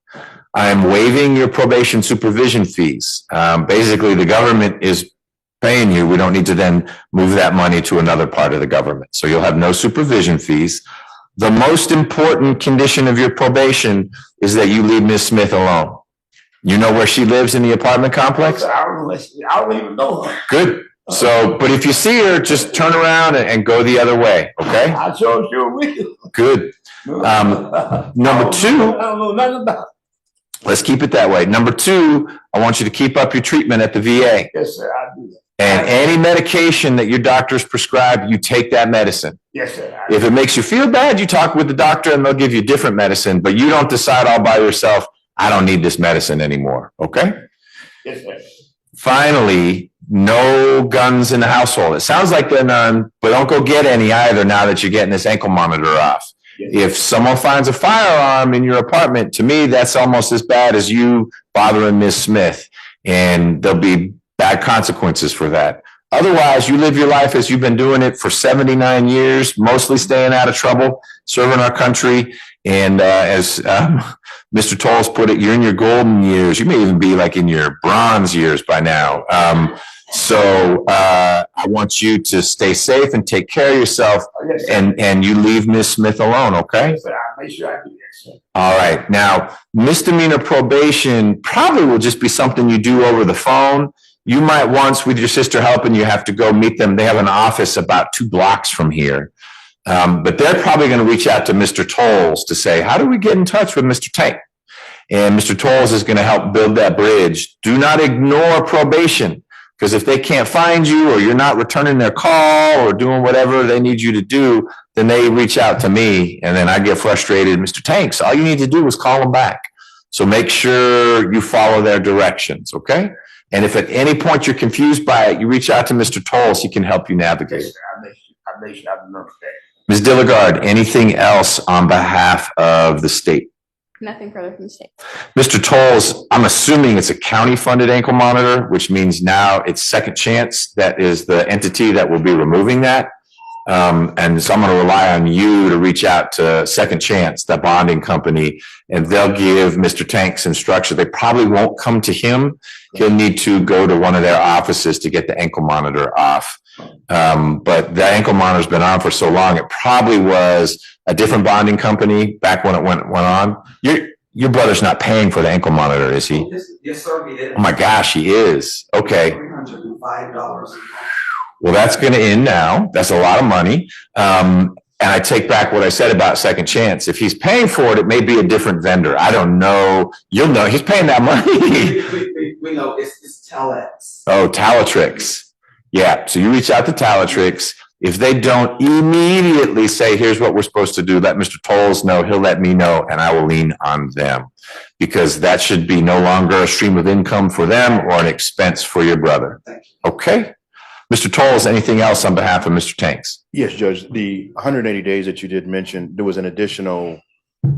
I am waiving your probation supervision fees. Basically, the government is paying you. We don't need to then move that money to another part of the government. So you'll have no supervision fees. The most important condition of your probation is that you leave Ms. Smith alone. You know where she lives in the apartment complex? I don't even know her. Good. So, but if you see her, just turn around and go the other way, okay? I sure with you. Good. Number 2, I don't know nothing about it. let's keep it that way. Number 2, I want you to keep up your treatment at the VA. Yes, sir, I do that. And any medication that your doctors prescribe, you take that medicine. Yes, sir. If it makes you feel bad, you talk with the doctor and they'll give you different medicine, but you don't decide all by yourself, I don't need this medicine anymore, okay? Yes, sir. Finally, no guns in the household. It sounds like they're none, but don't go get any either now that you're getting this ankle monitor off. If someone finds a firearm in your apartment, to me, that's almost as bad as you bothering Ms. Smith. And there'll be bad consequences for that. Otherwise, you live your life as you've been doing it for 79 years, mostly staying out of trouble, serving our country. And as Mr. Tolles put it, you're in your golden years. You may even be like in your bronze years by now. So I want you to stay safe and take care of yourself, and you leave Ms. Smith alone, okay? Yes, sir. I'll make sure I do that, sir. All right. Now, misdemeanor probation probably will just be something you do over the phone. You might once, with your sister helping you, have to go meet them. They have an office about 2 blocks from here. But they're probably going to reach out to Mr. Tolles to say, how do we get in touch with Mr. Tank? And Mr. Tolles is going to help build that bridge. Do not ignore probation, because if they can't find you or you're not returning their call or doing whatever they need you to do, then they reach out to me and then I get frustrated. Mr. Tanks, all you need to do is call them back. So make sure you follow their directions, okay? And if at any point you're confused by it, you reach out to Mr. Tolles. He can help you navigate. Yes, sir. I'll make sure I remember that. Ms. Dilligard, anything else on behalf of the state? Nothing further from the state. Mr. Tolles, I'm assuming it's a county-funded ankle monitor, which means now it's Second Chance. That is the entity that will be removing that. And so I'm going to rely on you to reach out to Second Chance, the bonding company, and they'll give Mr. Tanks instruction. They probably won't come to him. He'll need to go to one of their offices to get the ankle monitor off. But the ankle monitor's been on for so long, it probably was a different bonding company back when it went on. Your brother's not paying for the ankle monitor, is he? Yes, sir, we did. Oh my gosh, he is. Okay. $305. Well, that's going to end now. That's a lot of money. And I take back what I said about Second Chance. If he's paying for it, it may be a different vendor. I don't know. You'll know he's paying that money. We know it's Telex. Oh, Talatrix. Yeah. So you reach out to Talatrix. If they don't immediately say, here's what we're supposed to do, let Mr. Tolles know, he'll let me know, and I will lean on them, because that should be no longer a stream of income for them or an expense for your brother. Okay? Mr. Tolles, anything else on behalf of Mr. Tanks? Yes, Judge. The 180 days that you did mention, there was an additional,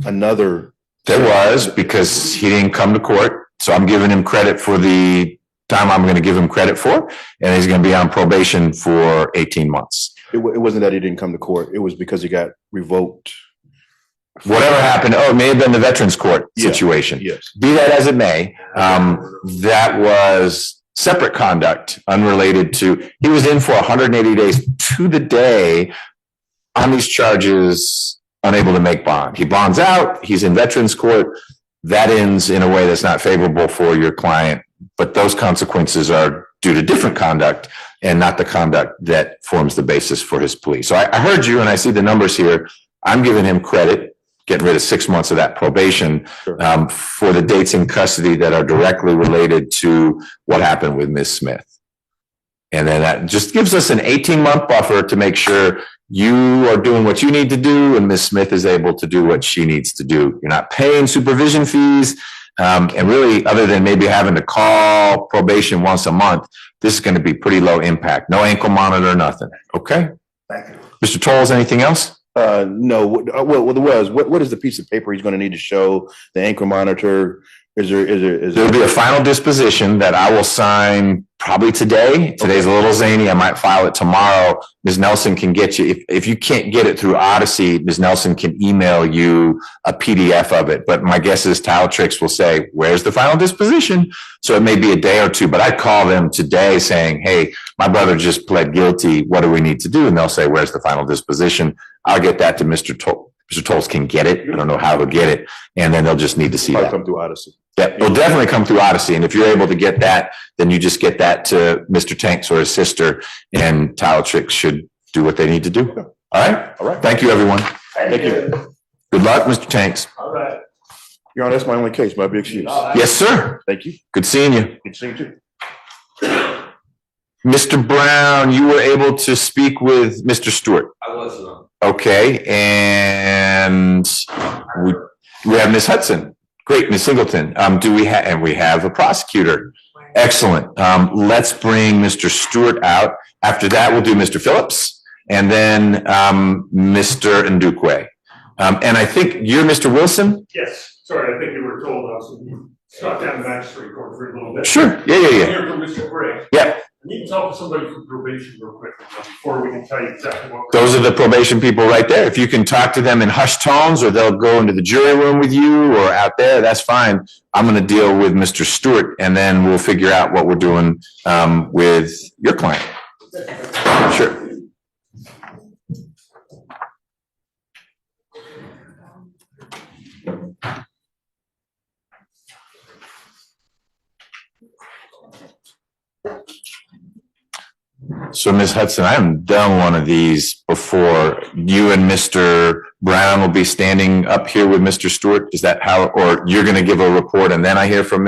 another. There was, because he didn't come to court. So I'm giving him credit for the time I'm going to give him credit for, and he's going to be on probation for 18 months. It wasn't that he didn't come to court. It was because he got revoked. Whatever happened, it may have been the Veterans Court situation. Yes. Be that as it may, that was separate conduct, unrelated to, he was in for 180 days to the day on these charges, unable to make bond. He bonds out, he's in Veterans Court. that ends in a way that's not favorable for your client, but those consequences are due to different conduct and not the conduct that forms the basis for his plea. So I heard you and I see the numbers here. I'm giving him credit, getting rid of 6 months of that probation for the dates in custody that are directly related to what happened with Ms. Smith. And then that just gives us an 18-month buffer to make sure you are doing what you need to do and Ms. Smith is able to do what she needs to do. You're not paying supervision fees. And really, other than maybe having to call probation once a month, this is going to be pretty low impact. No ankle monitor, nothing. Okay? Thank you. Mr. Tolles, anything else? No. Well, there was. What is the piece of paper he's going to need to show? The ankle monitor? There'll be a final disposition that I will sign probably today. Today's a little zany. I might file it tomorrow. Ms. Nelson can get you, if you can't get it through Odyssey, Ms. Nelson can email you a PDF of it. But my guess is Trix will say, where's the final disposition? So it may be a day or two, but I'd call them today saying, hey, my brother just pled guilty. What do we need to do? And they'll say, where's the final disposition? I'll get that to Mr. Tolles. Mr. Tolles can get it. I don't know how he'll get it. And then they'll just need to see that. Come through Odyssey. Yeah, it'll definitely come through Odyssey. And if you're able to get that, then you just get that to Mr. Tanks or his sister, and Trix should do what they need to do. All right? All right. Thank you, everyone. Thank you. Good luck, Mr. Tanks. All right. Your Honor, that's my only case, my big excuse. Yes, sir. Thank you. Good seeing you. Good seeing you too. Mr. Brown, you were able to speak with Mr. Stewart. I was, Okay, and we have Ms. Hudson. Great, Ms. Singleton. And we have a prosecutor. Excellent. Let's bring Mr. Stewart out. After that, we'll do Mr. Phillips and then Mr. Ndukwe. And I think you're Mr. Wilson? Yes, sorry, I think you were told I was stuck down the magistrate court for a little bit. Sure, yeah. Here from Mr. Gray. Yeah. I need to talk to somebody from probation real quick before we can tell you exactly what. Those are the probation people right there. If you can talk to them in hushed tones, or they'll go into the jury room with you or out there, that's fine. I'm going to deal with Mr. Stewart, and then we'll figure out what we're doing with your client. Sure. So, Ms. Hudson, I haven't done one of these before. You and Mr. Brown will be standing up here with Mr. Stewart. Is that how, or you're going to give a report and then I hear from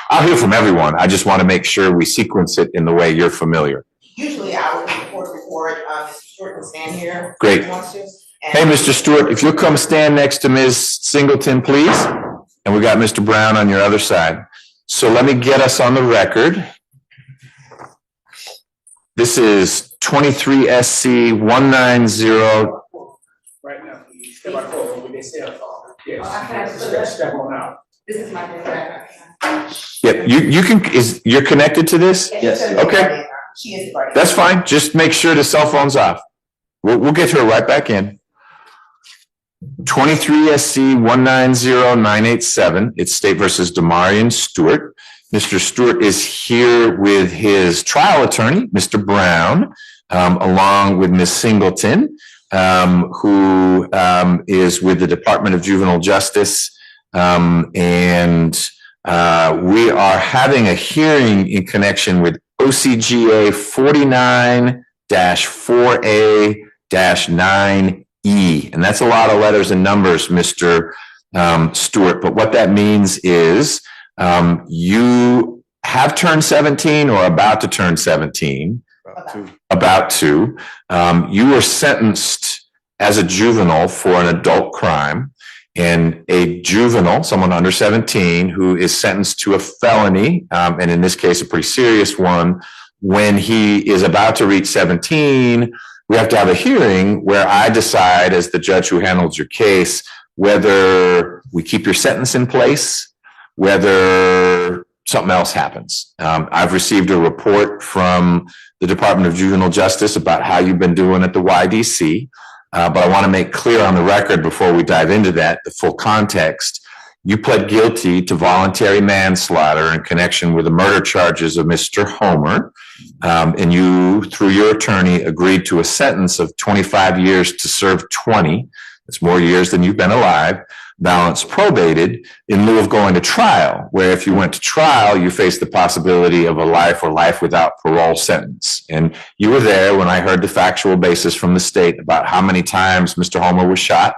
I'll hear from everyone. I just want to make sure we sequence it in the way you're familiar. Usually I would report, Mr. Stewart can stand here. Great. Hey, Mr. Stewart, if you'll come stand next to Ms. Singleton, please. And we got Mr. Brown on your other side. So let me get us on the record. This is 23 SC 190. Right now, please step out forward. We can stay up. Yes. Step on out. This is my friend. Yep, you can, you're connected to this? Yes. Okay. She is the guardian. That's fine. Just make sure the cell phone's off. We'll get her right back in. 23 SC 190987. It's State versus Demarion Stewart. Mr. Stewart is here with his trial attorney, Mr. Brown, along with Ms. Singleton, who is with the Department of Juvenile Justice. And we are having a hearing in connection with OCGA 49-4A-9E. And that's a lot of letters and numbers, Mr. Stewart. But what that means is you have turned 17 or about to turn 17. About to. You were sentenced as a juvenile for an adult crime. And a juvenile, someone under 17, who is sentenced to a felony, and in this case, a pretty serious one, when he is about to reach 17, we have to have a hearing where I decide, as the judge who handles your case, whether we keep your sentence in place, whether something else happens. I've received a report from the Department of Juvenile Justice about how you've been doing at the YDC. But I want to make clear on the record before we dive into that, the full context. You pled guilty to voluntary manslaughter in connection with the murder charges of Mr. Homer. And you, through your attorney, agreed to a sentence of 25 years to serve 20. It's more years than you've been alive, balance probated in lieu of going to trial, where if you went to trial, you face the possibility of a life or life without parole sentence. And you were there when I heard the factual basis from the state about how many times Mr. Homer was shot.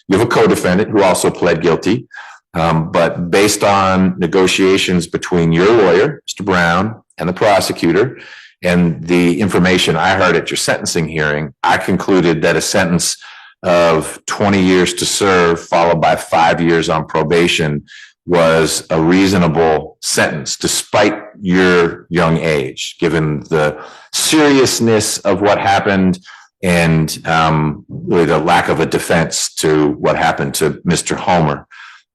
You have a co-defendant who also pled guilty. But based on negotiations between your lawyer, Mr. Brown, and the prosecutor, and the information I heard at your sentencing hearing, I concluded that a sentence of 20 years to serve, followed by 5 years on probation, was a reasonable sentence, despite your young age, given the seriousness of what happened and really the lack of a defense to what happened to Mr. Homer.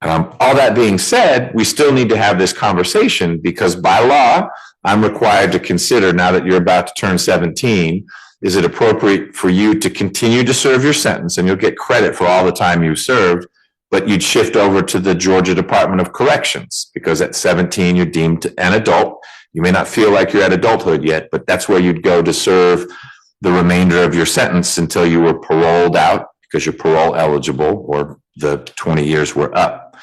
All that being said, we still need to have this conversation because by law, I'm required to consider, now that you're about to turn 17, is it appropriate for you to continue to serve your sentence, and you'll get credit for all the time you served, but you'd shift over to the Georgia Department of Corrections because at 17, you're deemed an adult. You may not feel like you're at adulthood yet, but that's where you'd go to serve the remainder of your sentence until you were paroled out because you're parole eligible or the 20 years were up.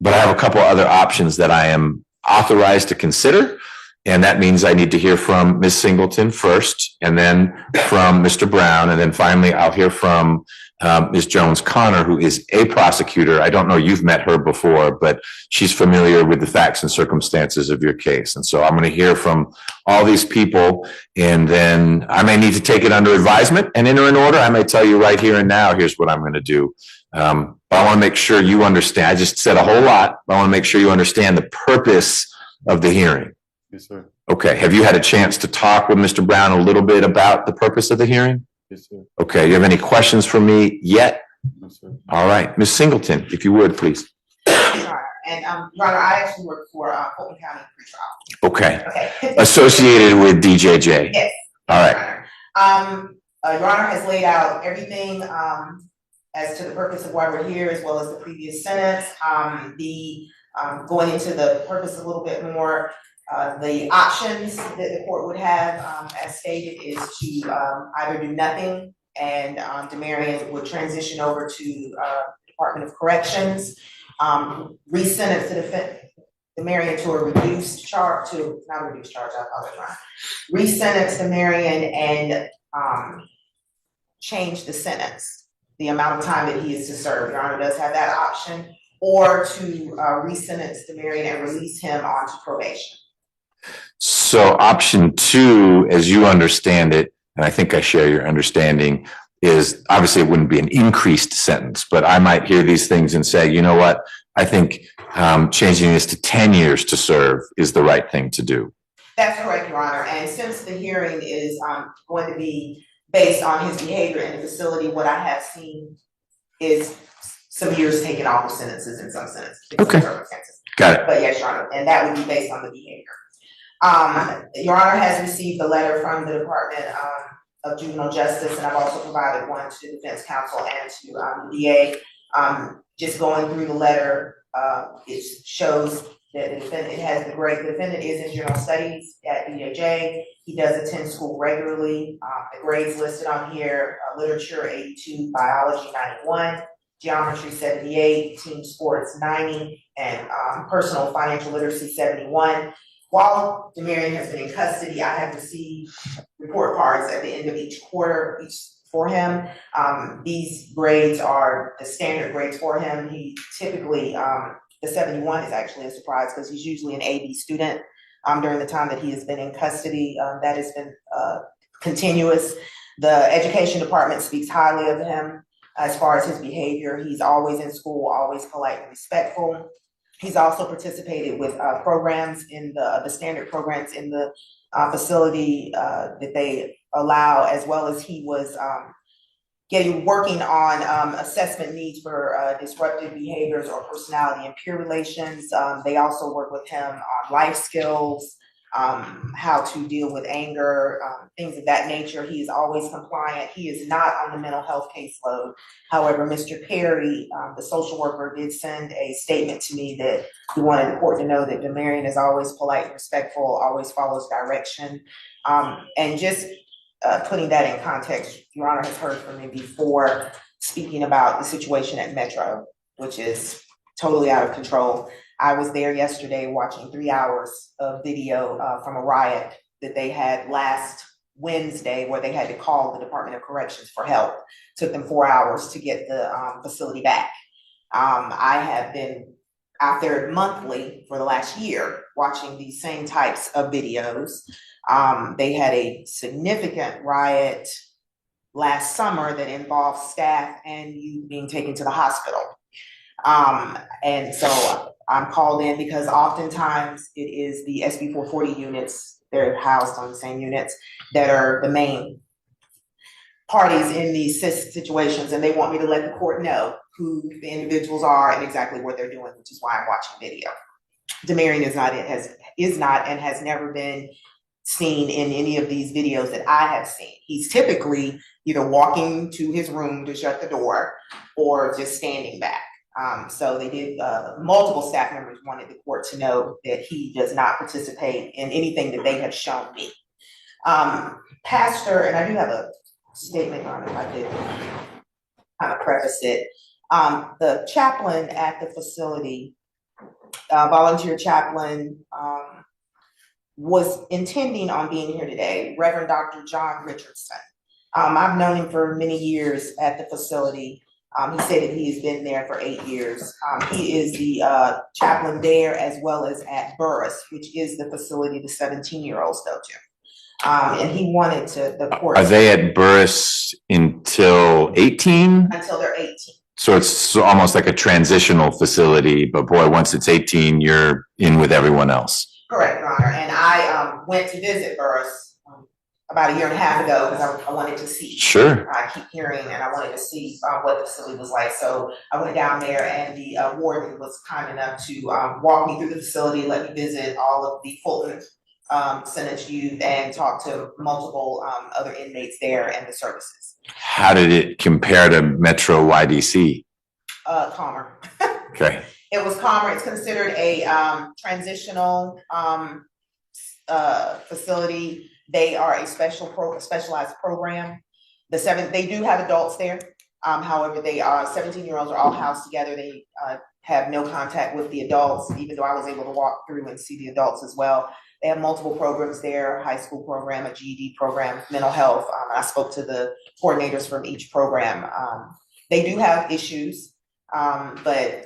But I have a couple other options that I am authorized to consider. And that means I need to hear from Ms. Singleton first, and then from Mr. Brown, and then finally I'll hear from Ms. Jones-Connor, who is a prosecutor. I don't know, you've met her before, but she's familiar with the facts and circumstances of your case. And so I'm going to hear from all these people, and then I may need to take it under advisement and enter an order. I may tell you right here and now, here's what I'm going to do. But I want to make sure you understand. I just said a whole lot, but I want to make sure you understand the purpose of the hearing. Yes, sir. Okay. Have you had a chance to talk with Mr. Brown a little bit about the purpose of the hearing? Yes, sir. Okay. You have any questions for me yet? No, sir. All right. Ms. Singleton, if you would, please. And, Your Honor, I actually work for, Fulton County pretrial. Okay. Okay. Associated with DJJ. Yes. All right. Your Honor has laid out everything, as to the purpose of why we're here, as well as the previous sentence. Going into the purpose a little bit more, the options that the court would have, as stated, is to either do nothing and DeMarion would transition over to Department of Corrections, re-sentence DeMarion to a reduced charge, not a reduced charge, I apologize. Re-sentence DeMarion and change the sentence, the amount of time that he is to serve. Your Honor does have that option, or to re-sentence DeMarion and release him onto probation. So option 2, as you understand it, and I think I share your understanding, is obviously it wouldn't be an increased sentence, but I might hear these things and say, you know what, I think changing this to 10 years to serve is the right thing to do. That's correct, Your Honor. And since the hearing is going to be based on his behavior in the facility, what I have seen is some years taken off of sentences in some sentences. Okay. Got it. But yes, Your Honor, and that would be based on the behavior. Your Honor has received a letter from the Department of Juvenile Justice, and I've also provided one to the Defense Counsel and to the DA. Just going through the letter, it shows that the defendant is in general studies at DJJ. He does attend school regularly. The grades listed on here, literature 82, biology 91, geometry 78, team sports 90, and personal financial literacy 71. While DeMarion has been in custody, I have received report cards at the end of each quarter for him. These grades are the standard grades for him. He typically, the 71 is actually a surprise because he's usually an AB student during the time that he has been in custody. That has been continuous. The education department speaks highly of him as far as his behavior. He's always in school, always polite and respectful. He's also participated with programs in the standard programs in the facility that they allow, as well as he was working on assessment needs for disruptive behaviors or personality and peer relations. They also work with him on life skills, how to deal with anger, things of that nature. He is always compliant. He is not on the mental health caseload. However, Mr. Perry, the social worker, did send a statement to me that he wanted the court to know that DeMarion is always polite and respectful, always follows direction. And just putting that in context, Your Honor has heard from me before, speaking about the situation at Metro, which is totally out of control. I was there yesterday watching 3 hours of video from a riot that they had last Wednesday, where they had to call the Department of Corrections for help. Took them 4 hours to get the facility back. I have been out there monthly for the last year watching these same types of videos. They had a significant riot last summer that involved staff and youth being taken to the hospital. And so I'm called in because oftentimes it is the SB 440 units, they're housed on the same units, that are the main parties in these situations, and they want me to let the court know who the individuals are and exactly what they're doing, which is why I'm watching video. Demarion is not and has never been seen in any of these videos that I have seen. He's typically either walking to his room to shut the door or just standing back. So they did, multiple staff members wanted the court to know that he does not participate in anything that they have shown me. Pastor, and I do have a statement on it, I did kind of preface it. The chaplain at the facility, volunteer chaplain, was intending on being here today, Reverend Dr. John Richardson. I've known him for many years at the facility. He said that he has been there for 8 years. He is the chaplain there as well as at Burris, which is the facility the 17-year-olds go to. And he wanted the court. Are they at Burris until 18? Until they're 18. So it's almost like a transitional facility, but boy, once it's 18, you're in with everyone else. Correct, Your Honor. And I went to visit Burris about 1.5 years ago because I wanted to see. Sure. I keep hearing and I wanted to see what the facility was like. So I went down there and the warden was kind enough to walk me through the facility, let me visit all of the Fulton Senate youth and talk to multiple other inmates there and the services. How did it compare to Metro YDC? Calmer. Okay. It was calmer. It's considered a transitional facility. They are a specialized program. They do have adults there. However, they are 17-year-olds are all housed together. They have no contact with the adults, even though I was able to walk through and see the adults as well. They have multiple programs there, high school program, a GED program, mental health. I spoke to the coordinators from each program. They do have issues, but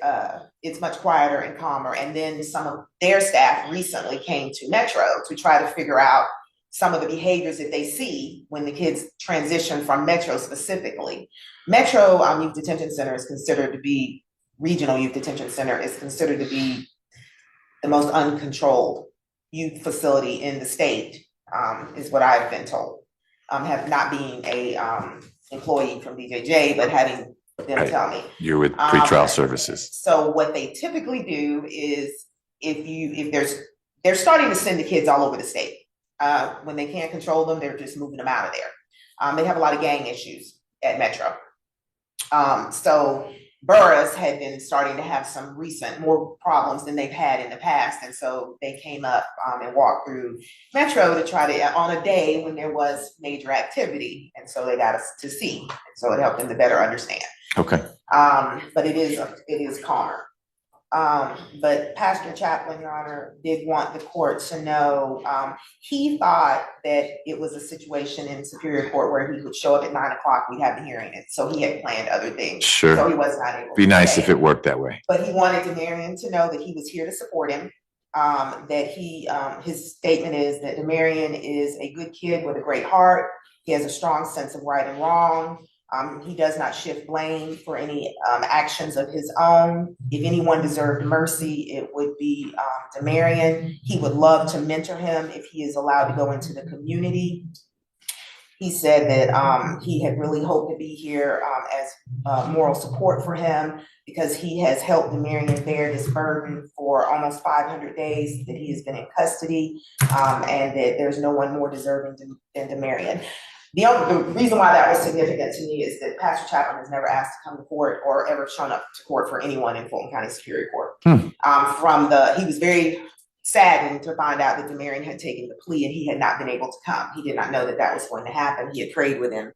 it's much quieter and calmer. And then some of their staff recently came to Metro to try to figure out some of the behaviors that they see when the kids transition from Metro specifically. Metro Youth Detention Center is considered to be, Regional Youth Detention Center is considered to be the most uncontrolled youth facility in the state, is what I've been told. Have not being a employee from DJJ, but having them tell me. You're with pretrial services. So what they typically do is they're starting to send the kids all over the state. When they can't control them, they're just moving them out of there. They have a lot of gang issues at Metro. So Burris had been starting to have some more problems than they've had in the past. And so they came up and walked through Metro to try to, on a day when there was major activity. And so they got us to see. And so it helped them to better understand. Okay. But it is calmer. But Pastor Chaplain, Your Honor, did want the court to know, he thought that it was a situation in Superior Court where he would show up at 9 o'clock, we'd have the hearing, and so he had planned other things. Sure. So he was not able to be nice stay. if it worked that way. But he wanted Demarion to know that he was here to support him, that his statement is that Demarion is a good kid with a great heart. He has a strong sense of right and wrong. He does not shift blame for any actions of his own. If anyone deserved mercy, it would be Demarion. He would love to mentor him if he is allowed to go into the community. He said that he had really hoped to be here as moral support for him because he has helped Demarion bear this burden for almost 500 days that he has been in custody, and that there's no one more deserving than Demarion. The reason why that was significant to me is that Pastor Chaplain has never asked to come to court or ever shown up to court for anyone in Fulton County Superior Court. He was very saddened to find out that Demarion had taken the plea and he had not been able to come. He did not know that that was going to happen. He had prayed with him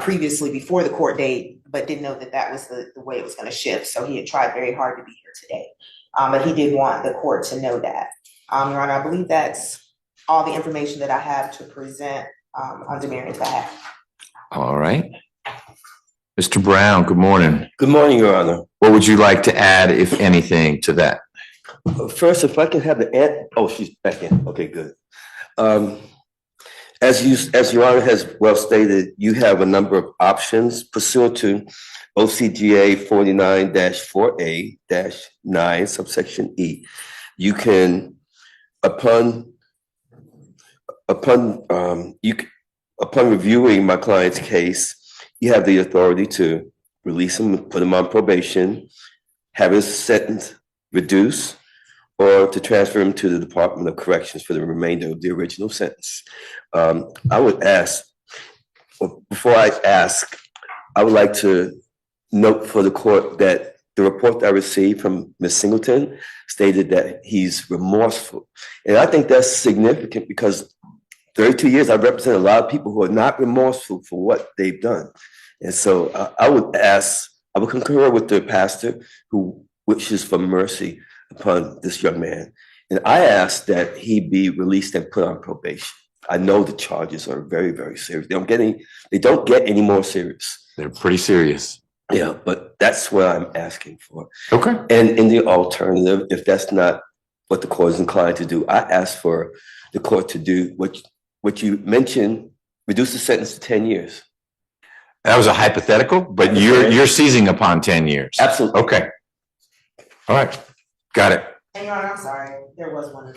previously before the court date, but didn't know that that was the way it was gonna shift. So he had tried very hard to be here today. But he did want the court to know that. Your Honor, I believe that's all the information that I have to present on Demarion's behalf. All right. Mr. Brown, good morning. Good morning, Your Honor. What would you like to add, if anything, to that? First, if I can have she's back in. Okay, good. As Your Honor has well stated, you have a number of options pursuant to OCGA 49-4A-9 subsection E. You can, upon reviewing my client's case, you have the authority to release him, put him on probation, have his sentence reduced, or to transfer him to the Department of Corrections for the remainder of the original sentence. I would ask, before I ask, I would like to note for the court that the report that I received from Ms. Singleton stated that he's remorseful. And I think that's significant because 32 years, I've represented a lot of people who are not remorseful for what they've done. And so I would concur with the pastor who wishes for mercy upon this young man. And I ask that he be released and put on probation. I know the charges are very, very serious. They don't get any more serious. They're pretty serious. Yeah, but that's what I'm asking for. Okay. And in the alternative, if that's not what the court is inclined to do, I ask for the court to do what you mentioned, reduce the sentence to 10 years. That was a hypothetical, but you're seizing upon 10 years. Absolutely. Okay. All right. Got it. And Your Honor, I'm sorry, there was one.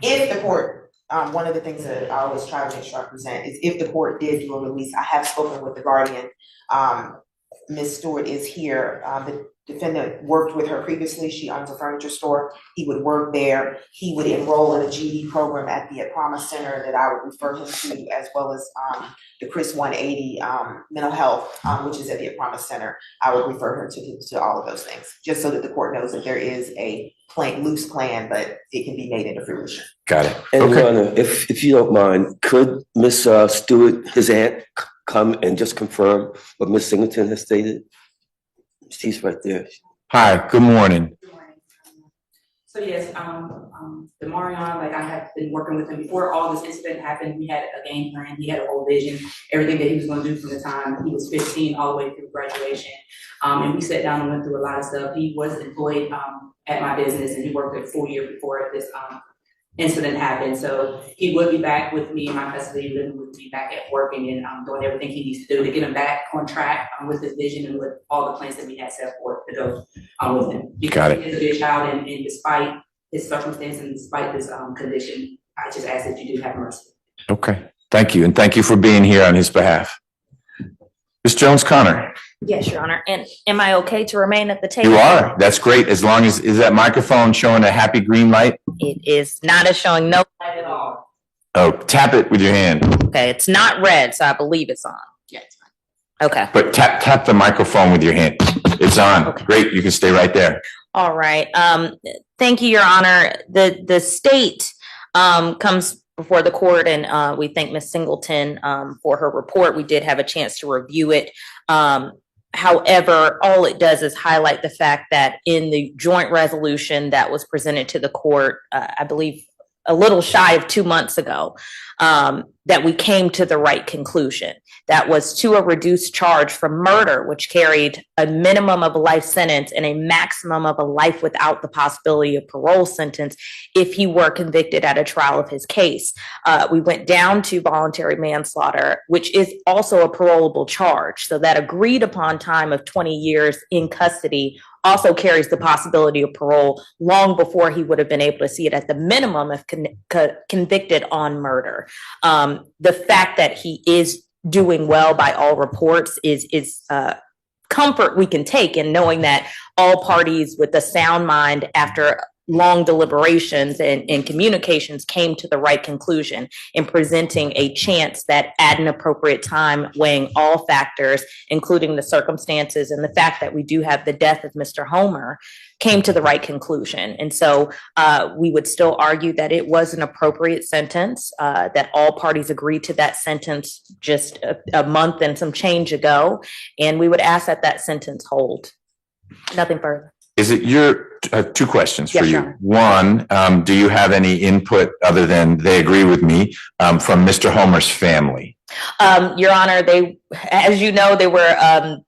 If the court, one of the things that I always try to make sure I present is if the court did do a release, I have spoken with the guardian. Ms. Stewart is here. The defendant worked with her previously. She owns a furniture store. He would work there. He would enroll in a GD program at the Promise Center that I would refer him to, as well as the Chris 180 mental health, which is at the Promise Center. I would refer her to all of those things, just so that the court knows that there is a loose plan, but it can be made into fruition. Got it. And Okay. Your Honor, if you don't mind, could Ms. Stewart, his aunt, come and just confirm what Ms. Singleton has stated? She's right there. Hi, good morning. So yes, Demarion, like I have been working with him before all this incident happened. We had a game plan, he had a whole vision, everything that he was gonna do from the time he was 15 all the way through graduation. And we sat down and went through a lot of stuff. He was employed at my business and he worked a full year before this incident happened. So he would be back with me in my custody, living with me back at working and doing everything he needs to do to get him back on track with his vision and with all the plans that we had set forth to go with him. Got it. He is a good child and despite his circumstance and despite this condition, I just ask that you do have mercy. Okay. Thank you. And thank you for being here on his behalf. Ms. Jones-Connor. Yes, Your Honor. And am I okay to remain at the table? You are. That's great. As long as, is that microphone showing a happy green light? It is not as showing no light at all. Oh, tap it with your hand. Okay, it's not red, so I believe it's on. Yes. Okay. But tap the microphone with your hand. It's on. Okay. Great. You can stay right there. All right. Thank you, Your Honor. The state comes before the court and we thank Ms. Singleton for her report. We did have a chance to review it. However, all it does is highlight the fact that in the joint resolution that was presented to the court, I believe a little shy of 2 months ago, that we came to the right conclusion. That was to a reduced charge for murder, which carried a minimum of a life sentence and a maximum of a life without the possibility of parole sentence if he were convicted at a trial of his case. We went down to voluntary manslaughter, which is also a parolable charge. So that agreed upon time of 20 years in custody also carries the possibility of parole long before he would have been able to see it at the minimum if convicted on murder. The fact that he is doing well by all reports is comfort we can take in knowing that all parties with a sound mind after long deliberations and communications came to the right conclusion in presenting a chance that at an appropriate time, weighing all factors, including the circumstances and the fact that we do have the death of Mr. Homer, came to the right conclusion. And so we would still argue that it was an appropriate sentence, that all parties agreed to that sentence just a month and some change ago. And we would ask that that sentence hold. Nothing further. Is it your, two questions for Yes, you. Your One, do you have any input other than they agree with me from Mr. Homer's family? Your Honor, they, as you know, they were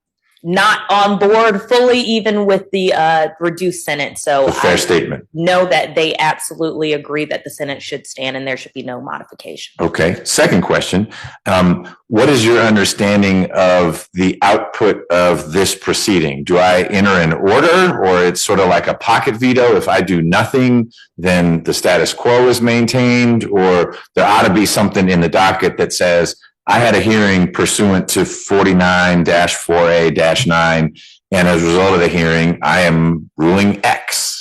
not on board fully even with the reduced sentence. So A fair statement. know that they absolutely agree that the sentence should stand and there should be no modification. Okay. Second question. What is your understanding of the output of this proceeding? Do I enter an order, or it's sort of like a pocket veto? If I do nothing, then the status quo is maintained, or there ought to be something in the docket that says, I had a hearing pursuant to 49-4A-9, and as a result of the hearing, I am ruling X.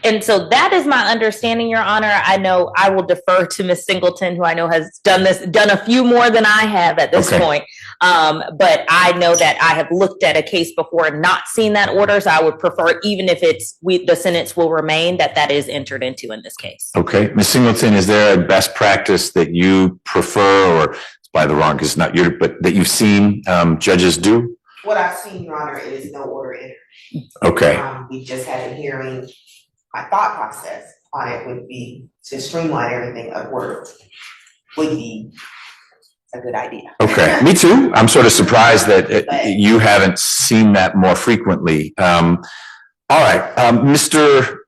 And so that is my understanding, Your Honor. I know I will defer to Ms. Singleton, who I know has done a few more than I have at this point. But I know that I have looked at a case before and not seen that order. So I would prefer, even if the sentence will remain, that is entered into in this case. Okay. Ms. Singleton, is there a best practice that you prefer, or it's by the wrong, because it's not your, but that you've seen judges do? What I've seen, Your Honor, is no order entered. Okay. We just had a hearing. My thought process on it would be to streamline everything. An order would be a good idea. Okay, me too. I'm sort of surprised that you haven't seen that more frequently. All right, Mr.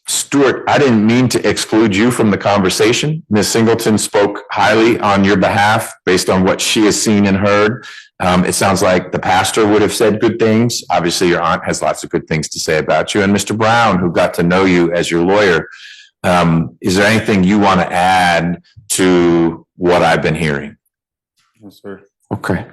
Stewart, I didn't mean to exclude you from the conversation. Ms. Singleton spoke highly on your behalf based on what she has seen and heard. It sounds like the pastor would have said good things. Obviously, your aunt has lots of good things to say about you. And Mr. Brown, who got to know you as your lawyer, is there anything you want to add to what I've been hearing? No, sir. Okay.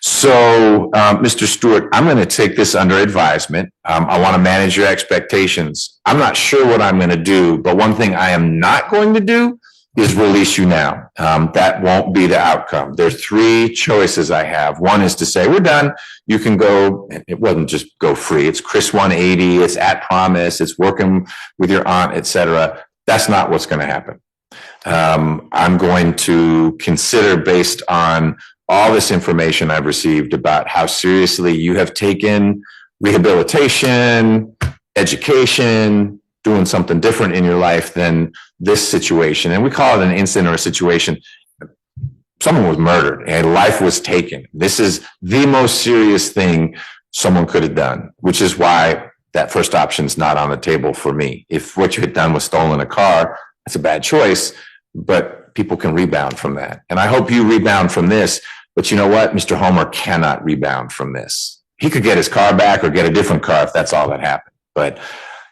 So, Mr. Stewart, I'm going to take this under advisement. I want to manage your expectations. I'm not sure what I'm going to do, but one thing I am not going to do is release you now. That won't be the outcome. There's three choices I have. One is to say, we're done. You can go. It wasn't just go free. It's Chris 180. It's at promise. It's working with your aunt, etc. That's not what's going to happen. I'm going to consider, based on all this information I've received about how seriously you have taken rehabilitation, education, doing something different in your life than this situation. And we call it an incident or a situation. Someone was murdered and life was taken. This is the most serious thing someone could have done, which is why that first option is not on the table for me. If what you had done was stolen a car, that's a bad choice, but people can rebound from that. And I hope you rebound from this. But you know what? Mr. Homer cannot rebound from this. He could get his car back or get a different car if that's all that happened. But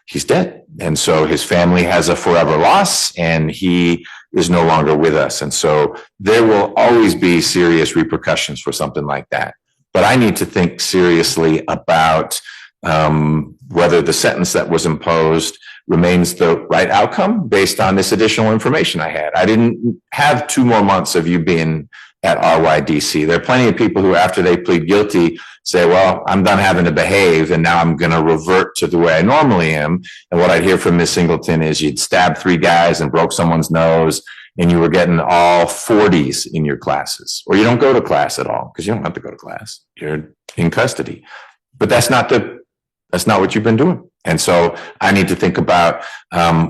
he's dead. And so his family has a forever loss, and he is no longer with us. And so there will always be serious repercussions for something like that. But I need to think seriously about whether the sentence that was imposed remains the right outcome based on this additional information I had. I didn't have 2 more months of you being at RYDC. There are plenty of people who, after they plead guilty, say, well, I'm done having to behave, and now I'm going to revert to the way I normally am. And what I'd hear from Ms. Singleton is you'd stabbed 3 guys and broke someone's nose, and you were getting all 40s in your classes. Or you don't go to class at all, because you don't have to go to class. You're in custody. But that's not what you've been doing. And so I need to think about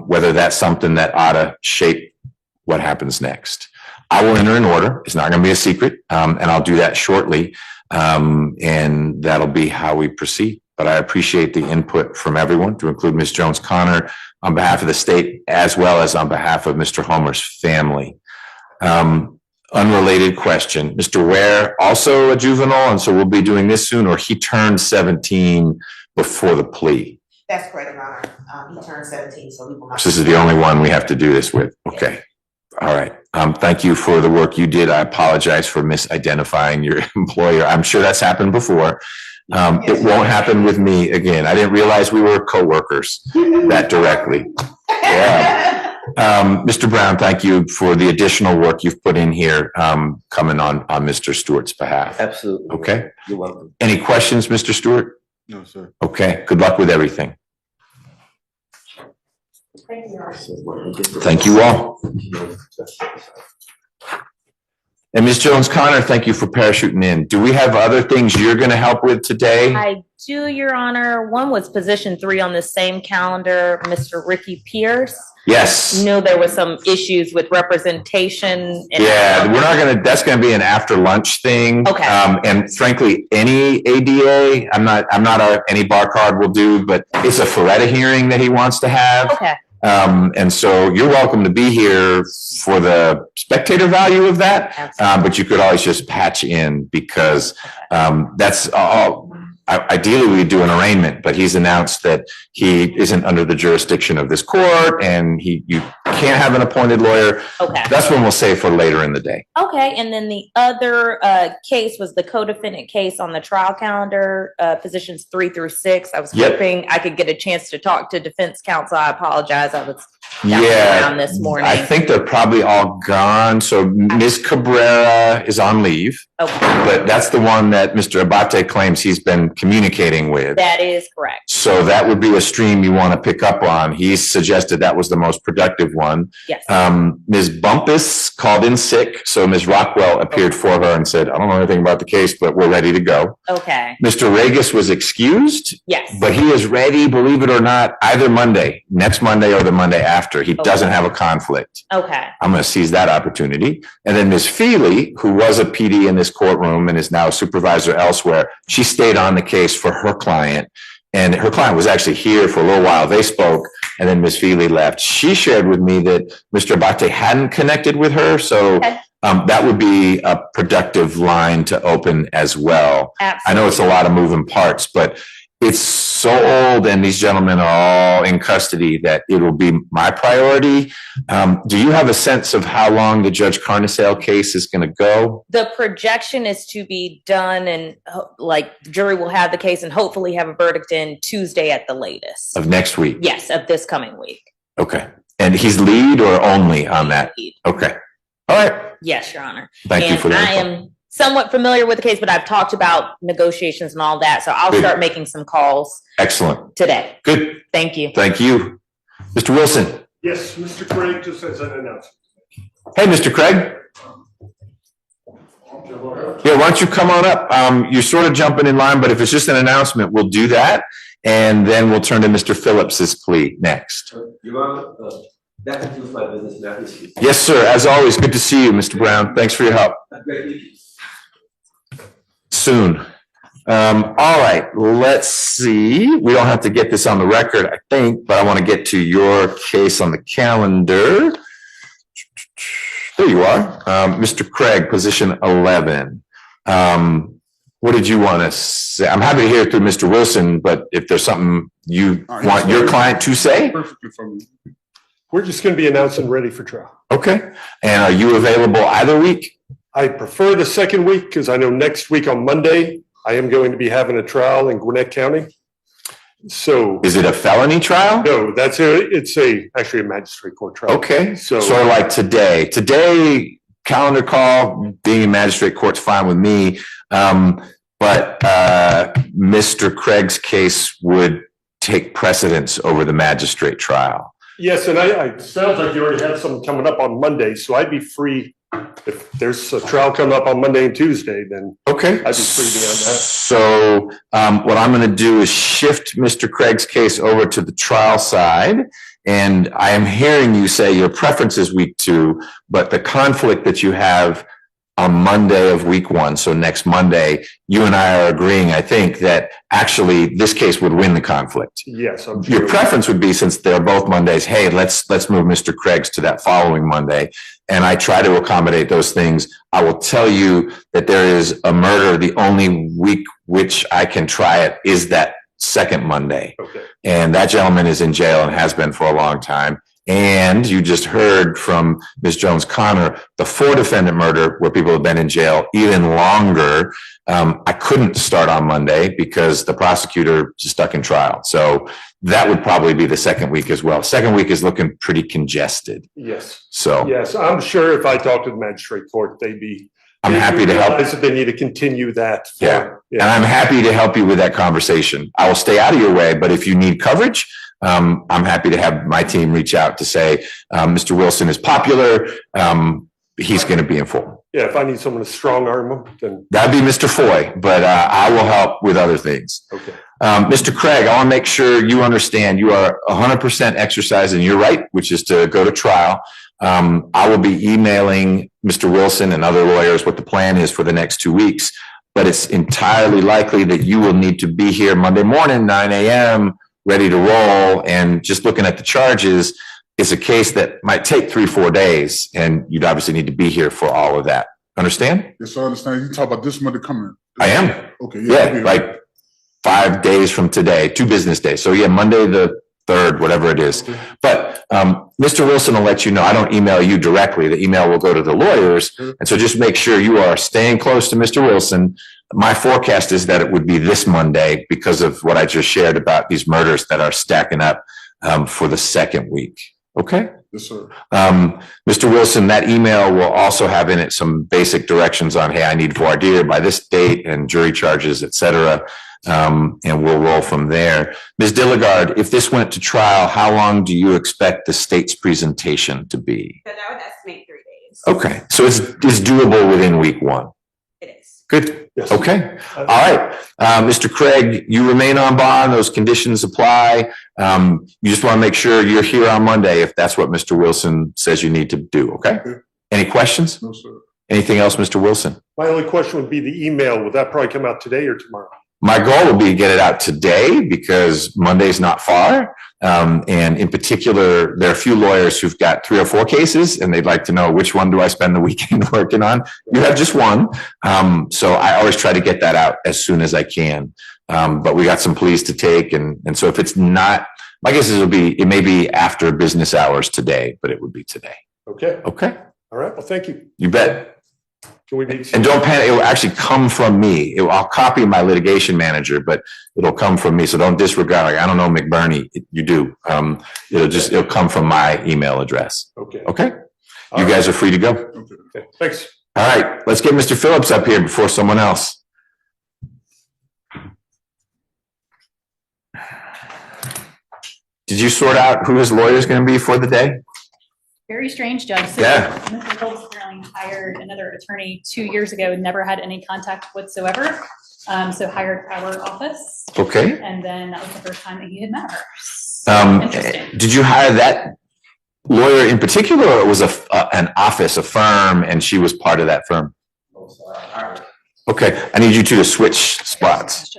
whether that's something that ought to shape what happens next. I will enter an order. It's not going to be a secret, and I'll do that shortly, and that'll be how we proceed. But I appreciate the input from everyone, to include Ms. Jones-Connor, on behalf of the state, as well as on behalf of Mr. Homer's family. Unrelated question. Mr. Ware, also a juvenile, and so we'll be doing this soon, or he turned 17 before the plea? That's correct, Your Honor. He turned 17, so we will not. So this is the only one we have to do this with. Okay. All right. Thank you for the work you did. I apologize for misidentifying your employer. I'm sure that's happened before. It won't happen with me again. I didn't realize we were coworkers that directly. Yeah. Mr. Brown, thank you for the additional work you've put in here, coming on Mr. Stewart's behalf. Absolutely. Okay. You're welcome. Any questions, Mr. Stewart? No, sir. Okay. Good luck with everything. Thank you all. And Ms. Jones-Connor, thank you for parachuting in. Do we have other things you're going to help with today? I do, Your Honor. One was position 3 on the same calendar, Mr. Ricky Pierce. Yes. Knew there was some issues with representation. Yeah, we're not gonna, that's gonna be an after lunch thing. Okay. And frankly, any ADA, any bar card will do, but it's a Feretta hearing that he wants to have. Okay. And so you're welcome to be here for the spectator value of that. But you could always just patch in because, that's all. Ideally, we do an arraignment, but he's announced that he isn't under the jurisdiction of this court and you can't have an appointed lawyer. Okay. That's when we'll say for later in the day. Okay, and then the other case was the co-defendant case on the trial calendar, positions 3 through 6. I was hoping I could get a chance to talk to defense counsel. I apologize. I was around this morning. I think they're probably all gone. So Ms. Cabrera is on leave. Okay. But that's the one that Mr. Abate claims he's been communicating with. That is correct. So that would be a stream you want to pick up on. He suggested that was the most productive one. Yes. Ms. Bumpus called in sick, so Ms. Rockwell appeared for her and said, I don't know anything about the case, but we're ready to go. Okay. Mr. Regis was excused. Yes. But he is ready, believe it or not, either Monday, next Monday or the Monday after. He doesn't have a conflict. Okay. I'm going to seize that opportunity. And then Ms. Feely, who was a PD in this courtroom and is now a supervisor elsewhere, she stayed on the case for her client. And her client was actually here for a little while. They spoke, and then Ms. Feely left. She shared with me that Mr. Abate hadn't connected with her. So that would be a productive line to open as well. Absolutely. I know it's a lot of moving parts, but it's so old and these gentlemen are all in custody that it will be my priority. Do you have a sense of how long the Judge Carnesale case is going to go? The projection is to be done and like the jury will have the case and hopefully have a verdict in Tuesday at the latest. Of next week? Yes, of this coming week. Okay. And he's lead or only on that? Lead. Okay. All right. Yes, Your Honor. Thank you for that. I am somewhat familiar with the case, but I've talked about negotiations and all that. So I'll start making some calls. Excellent. Today. Good. Thank you. Thank you. Mr. Wilson. Yes, Mr. Craig just has an announcement. Hey, Mr. Craig. Yeah, why don't you come on up? You're sort of jumping in line, but if it's just an announcement, we'll do that. And then we'll turn to Mr. Phillips's plea next. Your Honor, that concludes my business matters. Yes, sir. As always, good to see you, Mr. Brown. Thanks for your help. Soon. All right, let's see. We don't have to get this on the record, I think, but I want to get to your case on the calendar. There you are. Mr. Craig, position 11. What did you want to say? I'm happy to hear it through Mr. Wilson, but if there's something you want your client to say? Perfectly from you. We're just going to be announcing ready for trial. Okay. And are you available either week? I prefer the second week because I know next week on Monday, I am going to be having a trial in Gwinnett County. So. Is it a felony trial? No, it's actually a magistrate court trial. Okay. So sort of like today. Today, calendar call, being in magistrate court's fine with me. But Mr. Craig's case would take precedence over the magistrate trial. Yes, and I sounds like you already have something coming up on Monday, so I'd be free. If there's a trial coming up on Monday and Tuesday, then okay, I'd be free beyond that. So what I'm going to do is shift Mr. Craig's case over to the trial side. And I am hearing you say your preference is week 2, but the conflict that you have on Monday of week 1, so next Monday, you and I are agreeing, I think, that actually this case would win the conflict. Yes, I'm sure. Your preference would be, since they're both Mondays, hey, let's move Mr. Craig's to that following Monday. And I try to accommodate those things. I will tell you that there is a murder. The only week which I can try it is that second Monday. Okay. And that gentleman is in jail and has been for a long time. And you just heard from Ms. Jones-Connor, the 4 defendant murder where people have been in jail even longer. I couldn't start on Monday because the prosecutor is stuck in trial. So that would probably be the second week as well. Second week is looking pretty congested. Yes. So yes, I'm sure if I talked to the magistrate court, I'm happy to help. If they need to continue that. Yeah. And I'm happy to help you with that conversation. I will stay out of your way, but if you need coverage, I'm happy to have my team reach out to say, Mr. Wilson is popular. He's going to be informed. Yeah, if I need someone to strong arm him, then. That'd be Mr. Foy, but I will help with other things. Okay. Mr. Craig, I want to make sure you understand you are 100% exercising your right, which is to go to trial. I will be emailing Mr. Wilson and other lawyers what the plan is for the next 2 weeks, but it's entirely likely that you will need to be here Monday morning, 9 a.m., ready to roll. And just looking at the charges, it's a case that might take 3-4 days, and you'd obviously need to be here for all of that. Understand? Yes, I understand. You talk about this Monday coming. I am. Okay. Yeah, like 5 days from today, 2 business days. So yeah, Monday the 3rd, whatever it is. But Mr. Wilson will let you know. I don't email you directly. The email will go to the lawyers. And so just make sure you are staying close to Mr. Wilson. My forecast is that it would be this Monday because of what I just shared about these murders that are stacking up for the second week. Okay? Yes, sir. Mr. Wilson, that email will also have in it some basic directions on, hey, I need voir dire by this date and jury charges, et cetera. And we'll roll from there. Ms. Dilligard, if this went to trial, how long do you expect the state's presentation to be? Because I would estimate 3 days. Okay, so it's doable within week 1. It is. Good. Yes. Okay. All right. Mr. Craig, you remain on bond. Those conditions apply. You just want to make sure you're here on Monday if that's what Mr. Wilson says you need to do. Okay. Any questions? No, sir. Anything else, Mr. Wilson? My only question would be the email. Would that probably come out today or tomorrow? My goal would be to get it out today because Monday's not far. And in particular, there are a few lawyers who've got 3 or 4 cases and they'd like to know which one do I spend the weekend working on. You have just one. So I always try to get that out as soon as I can. But we got some pleas to take. And so if it's not, my guess is it may be after business hours today, but it would be today. Okay. Okay. All right. Well, thank you. You bet. Can we be? And don't panic. It will actually come from me. I'll copy my litigation manager, but it'll come from me. So don't disregard. Like, I don't know McBurney. You do. It'll come from my email address. Okay. Okay. You guys are free to go. Okay. Thanks. All right. Let's get Mr. Phillips up here before someone else. Did you sort out who his lawyer is going to be for the day? Very strange, Judge. So Yeah. Mr. Phillips apparently hired another attorney 2 years ago, never had any contact whatsoever. So hired our office. Okay. And then that was the first time that he had met her. So interesting. Did you hire that lawyer in particular, or it was an office, a firm, and she was part of that firm? Okay. I need you two to switch spots.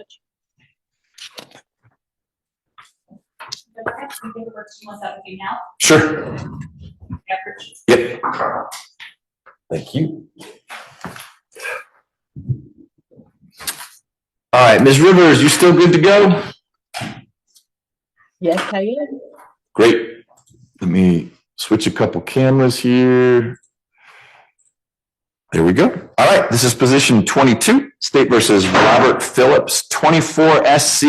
Sure. Yep. Thank you. All right, Ms. Rivers, you still good to go? Yes, I am. Great. Let me switch a couple cameras here. There we go. All right, this is position 22, State versus Robert Phillips, 24 SC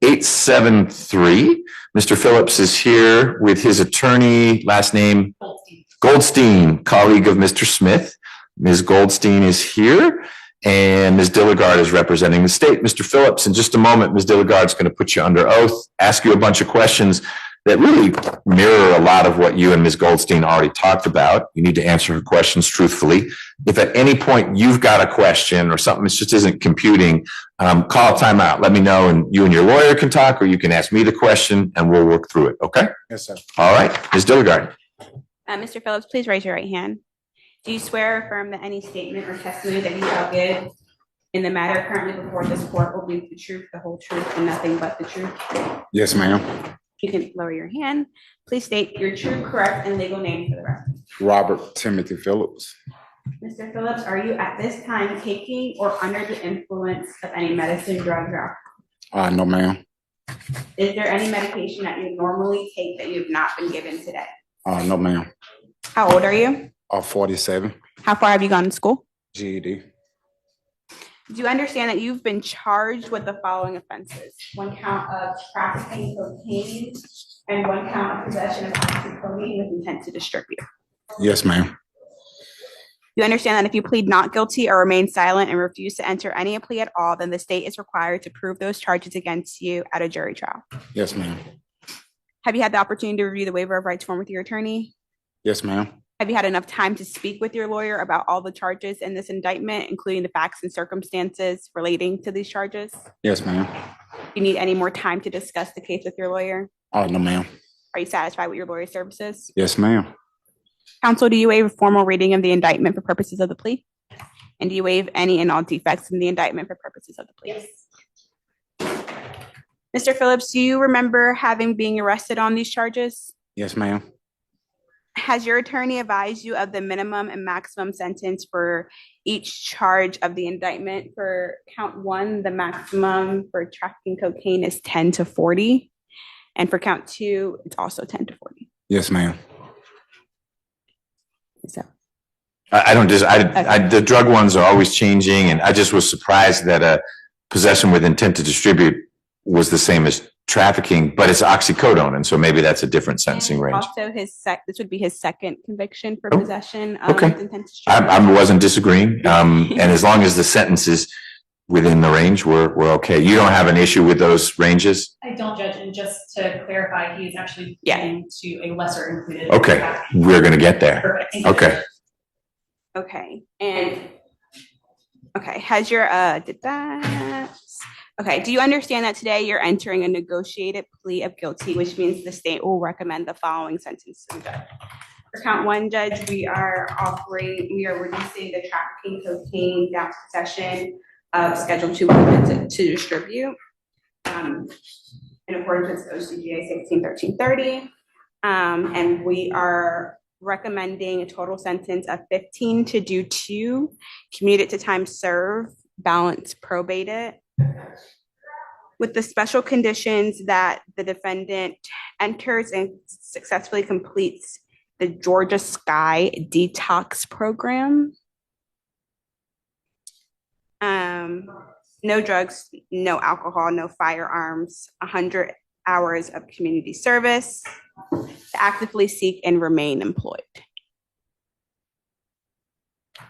003-873. Mr. Phillips is here with his attorney, last name Goldstein, colleague of Mr. Smith. Ms. Goldstein is here, and Ms. Dilligard is representing the state. Mr. Phillips, in just a moment, Ms. Dilligard is going to put you under oath, ask you a bunch of questions that really mirror a lot of what you and Ms. Goldstein already talked about. You need to answer her questions truthfully. If at any point you've got a question or something that just isn't computing, call timeout. Let me know, and you and your lawyer can talk, or you can ask me the question and we'll work through it. Okay? Yes, sir. All right. Ms. Dilligard. Mr. Phillips, please raise your right hand. Do you swear or affirm that any statement or testimony that you shall give in the matter currently before this court will be the truth, the whole truth, and nothing but the truth? Yes, ma'am. You can lower your hand. Please state your true, correct, and legal name for the record. Robert Timothy Phillips. Mr. Phillips, are you at this time taking or under the influence of any medicine, drugs, or alcohol? No, ma'am. Is there any medication that you normally take that you have not been given today? No, ma'am. How old are you? 47. How far have you gone to school? GED. Do you understand that you've been charged with the following offenses? 1 count of trafficking cocaine and 1 count of possession of cocaine with intent to distribute. Yes, ma'am. You understand that if you plead not guilty or remain silent and refuse to enter any plea at all, then the state is required to prove those charges against you at a jury trial. Yes, ma'am. Have you had the opportunity to review the waiver of rights form with your attorney? Yes, ma'am. Have you had enough time to speak with your lawyer about all the charges in this indictment, including the facts and circumstances relating to these charges? Yes, ma'am. Do you need any more time to discuss the case with your lawyer? Oh, no, ma'am. Are you satisfied with your lawyer's services? Yes, ma'am. Counsel, do you waive a formal reading of the indictment for purposes of the plea? And do you waive any and all defects in the indictment for purposes of the plea? Yes. Mr. Phillips, do you remember being arrested on these charges? Yes, ma'am. Has your attorney advised you of the minimum and maximum sentence for each charge of the indictment? For count 1, the maximum for trafficking cocaine is 10 to 40. And for count 2, it's also 10 to 40. Yes, ma'am. So the drug ones are always changing, and I just was surprised that possession with intent to distribute was the same as trafficking, but it's oxycodone, and so maybe that's a different sentencing range. Also, this would be his second conviction for possession of Okay. intent to distribute. I wasn't disagreeing, and as long as the sentence is within the range, we're okay. You don't have an issue with those ranges? I don't judge, and just to clarify, he is actually pleading to a lesser included. Okay, we're gonna get there. Perfect. Okay. Okay, and has your do you understand that today you're entering a negotiated plea of guilty, which means the state will recommend the following sentence to the judge? For count 1, Judge, we are reducing the trafficking cocaine down to possession of Schedule 2 to distribute, in accordance with OCGA 161330, and we are recommending a total sentence of 15 to do 2, commuted to time served, balance probated, with the special conditions that the defendant enters and successfully completes the Georgia Sky detox program. No drugs, no alcohol, no firearms, 100 hours of community service, to actively seek and remain employed.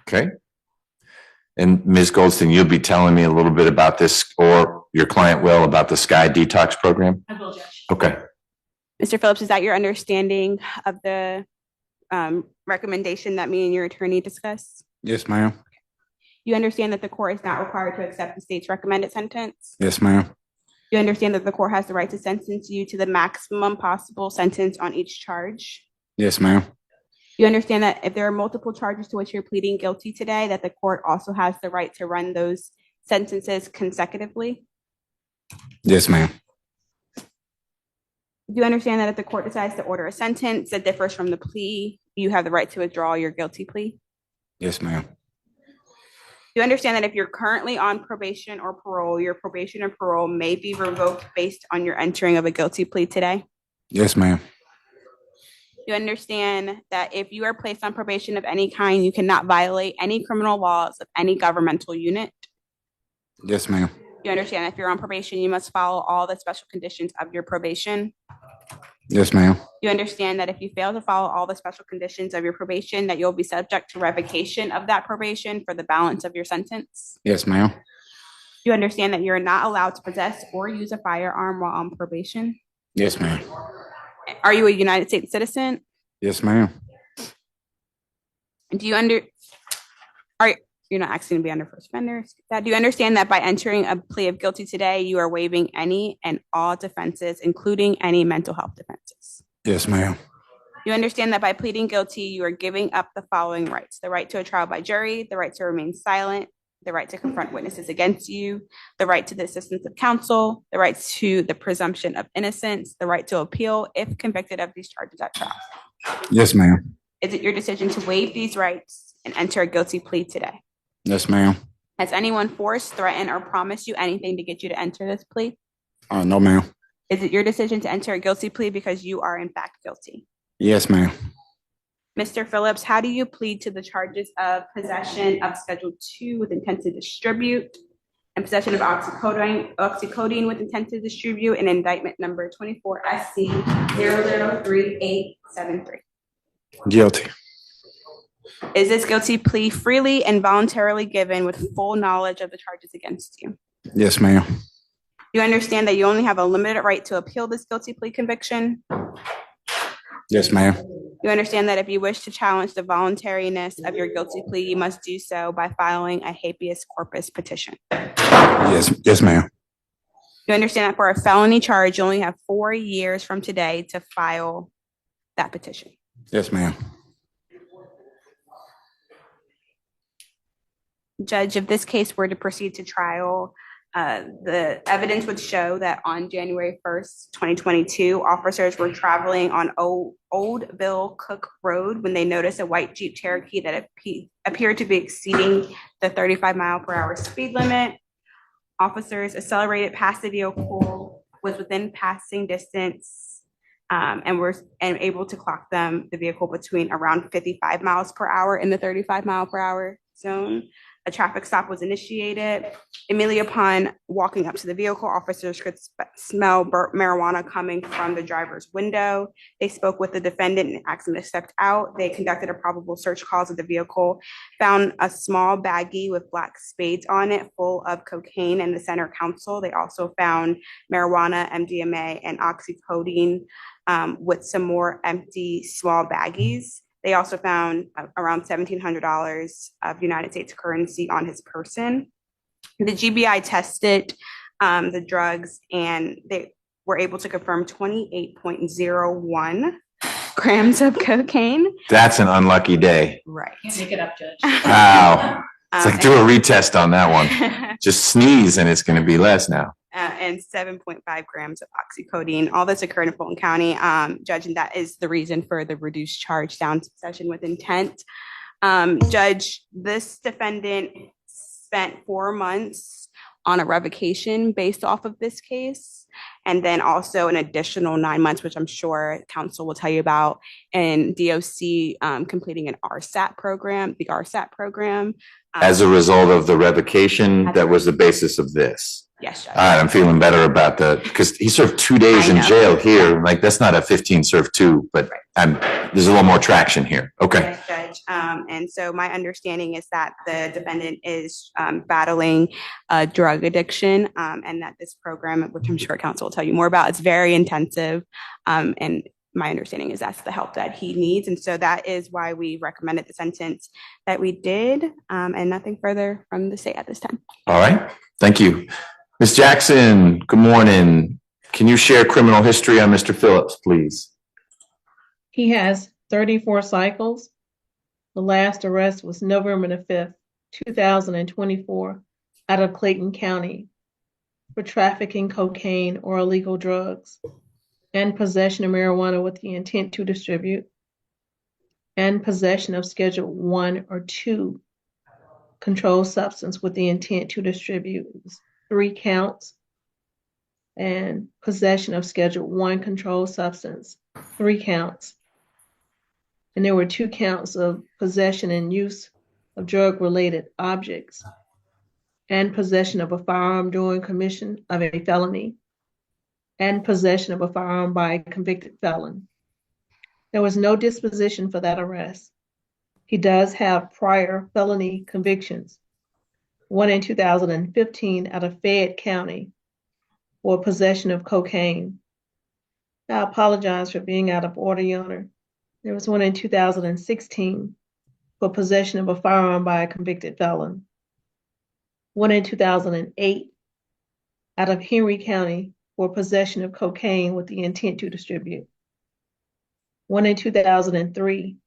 Okay. And Ms. Goldstein, you'll be telling me a little bit about this, or your client will, about the Sky Detox program? I will, Judge. Okay. Mr. Phillips, is that your understanding of the recommendation that me and your attorney discussed? Yes, ma'am. You understand that the court is not required to accept the state's recommended sentence? Yes, ma'am. You understand that the court has the right to sentence you to the maximum possible sentence on each charge? Yes, ma'am. You understand that if there are multiple charges to which you're pleading guilty today, that the court also has the right to run those sentences consecutively? Yes, ma'am. Do you understand that if the court decides to order a sentence that differs from the plea, you have the right to withdraw your guilty plea? Yes, ma'am. Do you understand that if you're currently on probation or parole, your probation or parole may be revoked based on your entering of a guilty plea today? Yes, ma'am. You understand that if you are placed on probation of any kind, you cannot violate any criminal laws of any governmental unit? Yes, ma'am. You understand if you're on probation, you must follow all the special conditions of your probation? Yes, ma'am. You understand that if you fail to follow all the special conditions of your probation, that you'll be subject to revocation of that probation for the balance of your sentence? Yes, ma'am. You understand that you're not allowed to possess or use a firearm while on probation? Yes, ma'am. Are you a United States citizen? Yes, ma'am. Do you you're not asking to be under first offenders? Do you understand that by entering a plea of guilty today, you are waiving any and all defenses, including any mental health defenses? Yes, ma'am. You understand that by pleading guilty, you are giving up the following rights: the right to a trial by jury, the right to remain silent, the right to confront witnesses against you, the right to the assistance of counsel, the right to the presumption of innocence, the right to appeal if convicted of these charges at trial. Yes, ma'am. Is it your decision to waive these rights and enter a guilty plea today? Yes, ma'am. Has anyone forced, threatened, or promised you anything to get you to enter this plea? No, ma'am. Is it your decision to enter a guilty plea because you are in fact guilty? Yes, ma'am. Mr. Phillips, how do you plead to the charges of possession of Schedule 2 with intent to distribute, and possession of oxycodone with intent to distribute, and indictment number 24 SC 003873. Guilty. Is this guilty plea freely and voluntarily given with full knowledge of the charges against you? Yes, ma'am. You understand that you only have a limited right to appeal this guilty plea conviction? Yes, ma'am. You understand that if you wish to challenge the voluntariness of your guilty plea, you must do so by filing a habeas corpus petition. Yes, ma'am. You understand that for a felony charge, you only have 4 years from today to file that petition. Yes, ma'am. Judge, if this case were to proceed to trial, the evidence would show that on January 1st, 2022, officers were traveling on Oldville Cook Road when they noticed a white Jeep Cherokee that appeared to be exceeding the 35-mile-per-hour speed limit. Officers accelerated past the vehicle, was within passing distance, and were able to clock the vehicle between around 55 miles per hour in the 35-mile-per-hour zone. A traffic stop was initiated. Immediately upon walking up to the vehicle, officers could smell marijuana coming from the driver's window. They spoke with the defendant and asked him to step out. They conducted a probable search cause of the vehicle, found a small baggie with black spades on it full of cocaine in the center console. They also found marijuana, MDMA, and oxycodone with some more empty small baggies. They also found around $1,700 of United States currency on his person. The GBI tested the drugs and they were able to confirm 28.01 grams of cocaine. That's an unlucky day. Right. Can't make it up, Judge. Wow. It's like do a retest on that one. Just sneeze and it's going to be less now. And 7.5 grams of oxycodone. All this occurred in Fulton County, Judge, and that is the reason for the reduced charge down to possession with intent. Judge, this defendant spent 4 months on a revocation based off of this case, and then also an additional 9 months, which I'm sure counsel will tell you about, in DOC completing an RSAT program, the RSAT program. As a result of the revocation, that was the basis of this. Yes, Judge. All right, I'm feeling better about that because he served 2 days in jail here. Like that's not a 15 serve 2, but there's a little more traction here. Okay. Yes, Judge. And so my understanding is that the defendant is battling drug addiction, and that this program, which I'm sure counsel will tell you more about, it's very intensive. And my understanding is that's the help that he needs. And so that is why we recommended the sentence that we did, and nothing further from the state at this time. All right. Thank you. Ms. Jackson, good morning. Can you share criminal history on Mr. Phillips, please? He has 34 cycles. The last arrest was November the 5th, 2024, out of Clayton County for trafficking cocaine or illegal drugs, and possession of marijuana with the intent to distribute, and possession of Schedule 1 or 2 controlled substance with the intent to distribute. 3 counts, and possession of Schedule 1 controlled substance, 3 counts. And there were 2 counts of possession and use of drug-related objects, and possession of a firearm during commission of a felony, and possession of a firearm by a convicted felon. There was no disposition for that arrest. He does have prior felony convictions. 1 in 2015 out of Fayette County for possession of cocaine. I apologize for being out of order, Your Honor. There was 1 in 2016 for possession of a firearm by a convicted felon. 1 in 2008 out of Henry County for possession of cocaine with the intent to distribute. 1 in 2003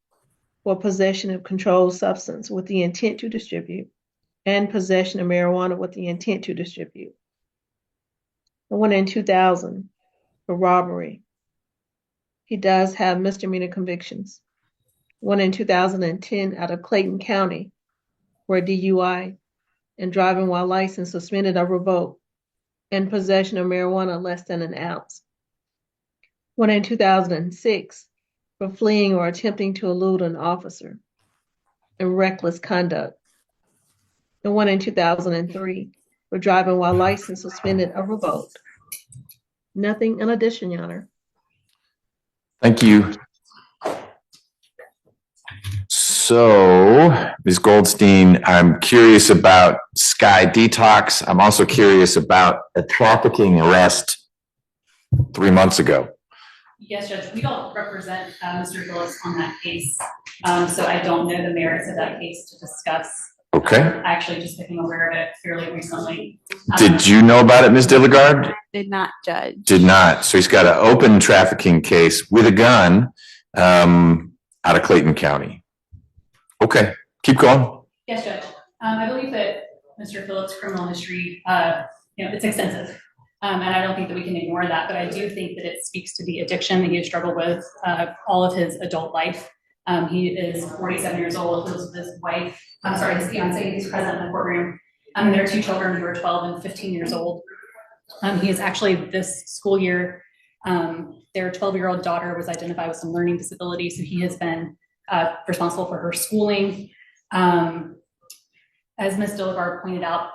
for possession of controlled substance with the intent to distribute, and possession of marijuana with the intent to distribute. 1 in 2000 for robbery. He does have misdemeanor convictions. 1 in 2010 out of Clayton County for DUI and driving while license suspended or revoked, and possession of marijuana less than an ounce. 1 in 2006 for fleeing or attempting to elude an officer and reckless conduct. And 1 in 2003 for driving while license suspended or revoked. Nothing in addition, Your Honor. Thank you. So, Ms. Goldstein, I'm curious about Sky Detox. I'm also curious about a trafficking arrest 3 months ago. Yes, Judge, we don't represent Mr. Phillips on that case, so I don't know the merits of that case to discuss. Okay. I actually just became aware of it fairly recently. Did you know about it, Ms. Dilligard? Did not, Judge. Did not. So he's got an open trafficking case with a gun out of Clayton County. Okay, keep going. Yes, Judge. I believe that Mr. Phillips' criminal history, it's extensive. And I don't think that we can ignore that, but I do think that it speaks to the addiction that he has struggled with all of his adult life. He is 47 years old, lives with his wife, his fiance, he's present in the courtroom. There are 2 children who are 12 and 15 years old. He is actually this school year, their 12-year-old daughter was identified with some learning disability, so he has been responsible for her schooling. As Ms. Dilligard pointed out,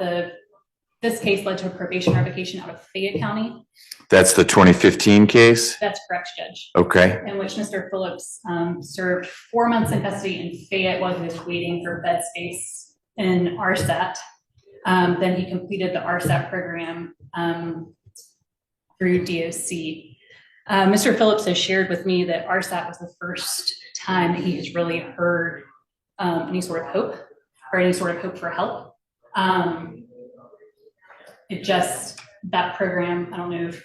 this case led to a probation revocation out of Fayette County. That's the 2015 case? That's correct, Judge. Okay. In which Mr. Phillips served 4 months in custody in Fayette while he was waiting for bed space in RSAT. Then he completed the RSAT program through DOC. Mr. Phillips has shared with me that RSAT was the first time that he has really heard any sort of hope or any sort of hope for help. That program, I don't know if,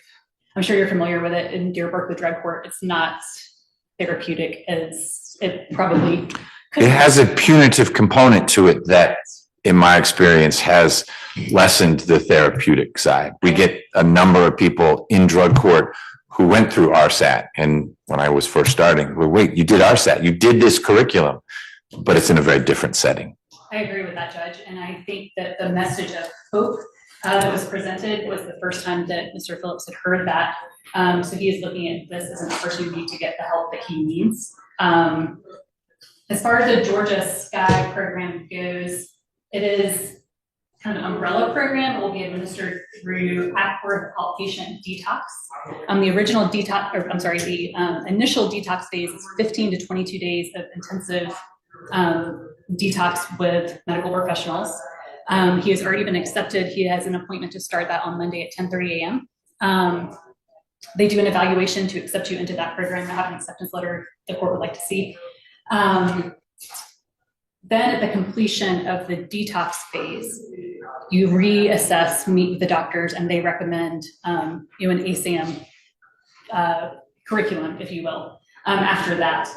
I'm sure you're familiar with it in Dearborn with drug court. It's not therapeutic as it probably could. It has a punitive component to it that, in my experience, has lessened the therapeutic side. We get a number of people in drug court who went through RSAT. And when I was first starting, well, wait, you did RSAT, you did this curriculum, but it's in a very different setting. I agree with that, Judge. And I think that the message of hope that was presented was the first time that Mr. Phillips had heard that. So he is looking at this as an opportunity to get the help that he needs. As far as the Georgia Sky program goes, it is kind of an umbrella program. It will be administered through Acworth Outpatient Detox. The original detox, the initial detox phase is 15 to 22 days of intensive detox with medical professionals. He has already been accepted. He has an appointment to start that on Monday at 10:30 a.m. They do an evaluation to accept you into that program. I have an acceptance letter the court would like to see. Then at the completion of the detox phase, you reassess, meet with the doctors, and they recommend an ASAM curriculum, if you will. After that,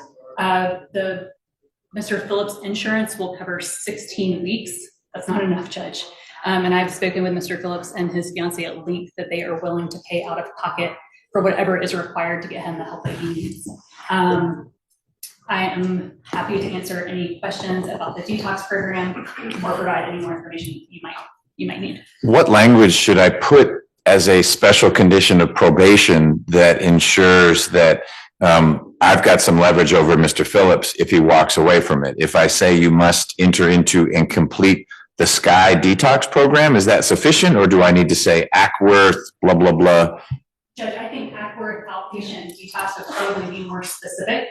Mr. Phillips' insurance will cover 16 weeks. That's not enough, Judge. And I've spoken with Mr. Phillips and his fiancée at length that they are willing to pay out of pocket for whatever is required to get him the help that he needs. I am happy to answer any questions about the detox program or provide any more information you might need. What language should I put as a special condition of probation that ensures that I've got some leverage over Mr. Phillips if he walks away from it? If I say you must enter into and complete the Sky Detox program, is that sufficient, or do I need to say Acworth, blah, blah, blah? Judge, I think Acworth Outpatient Detox would probably be more specific,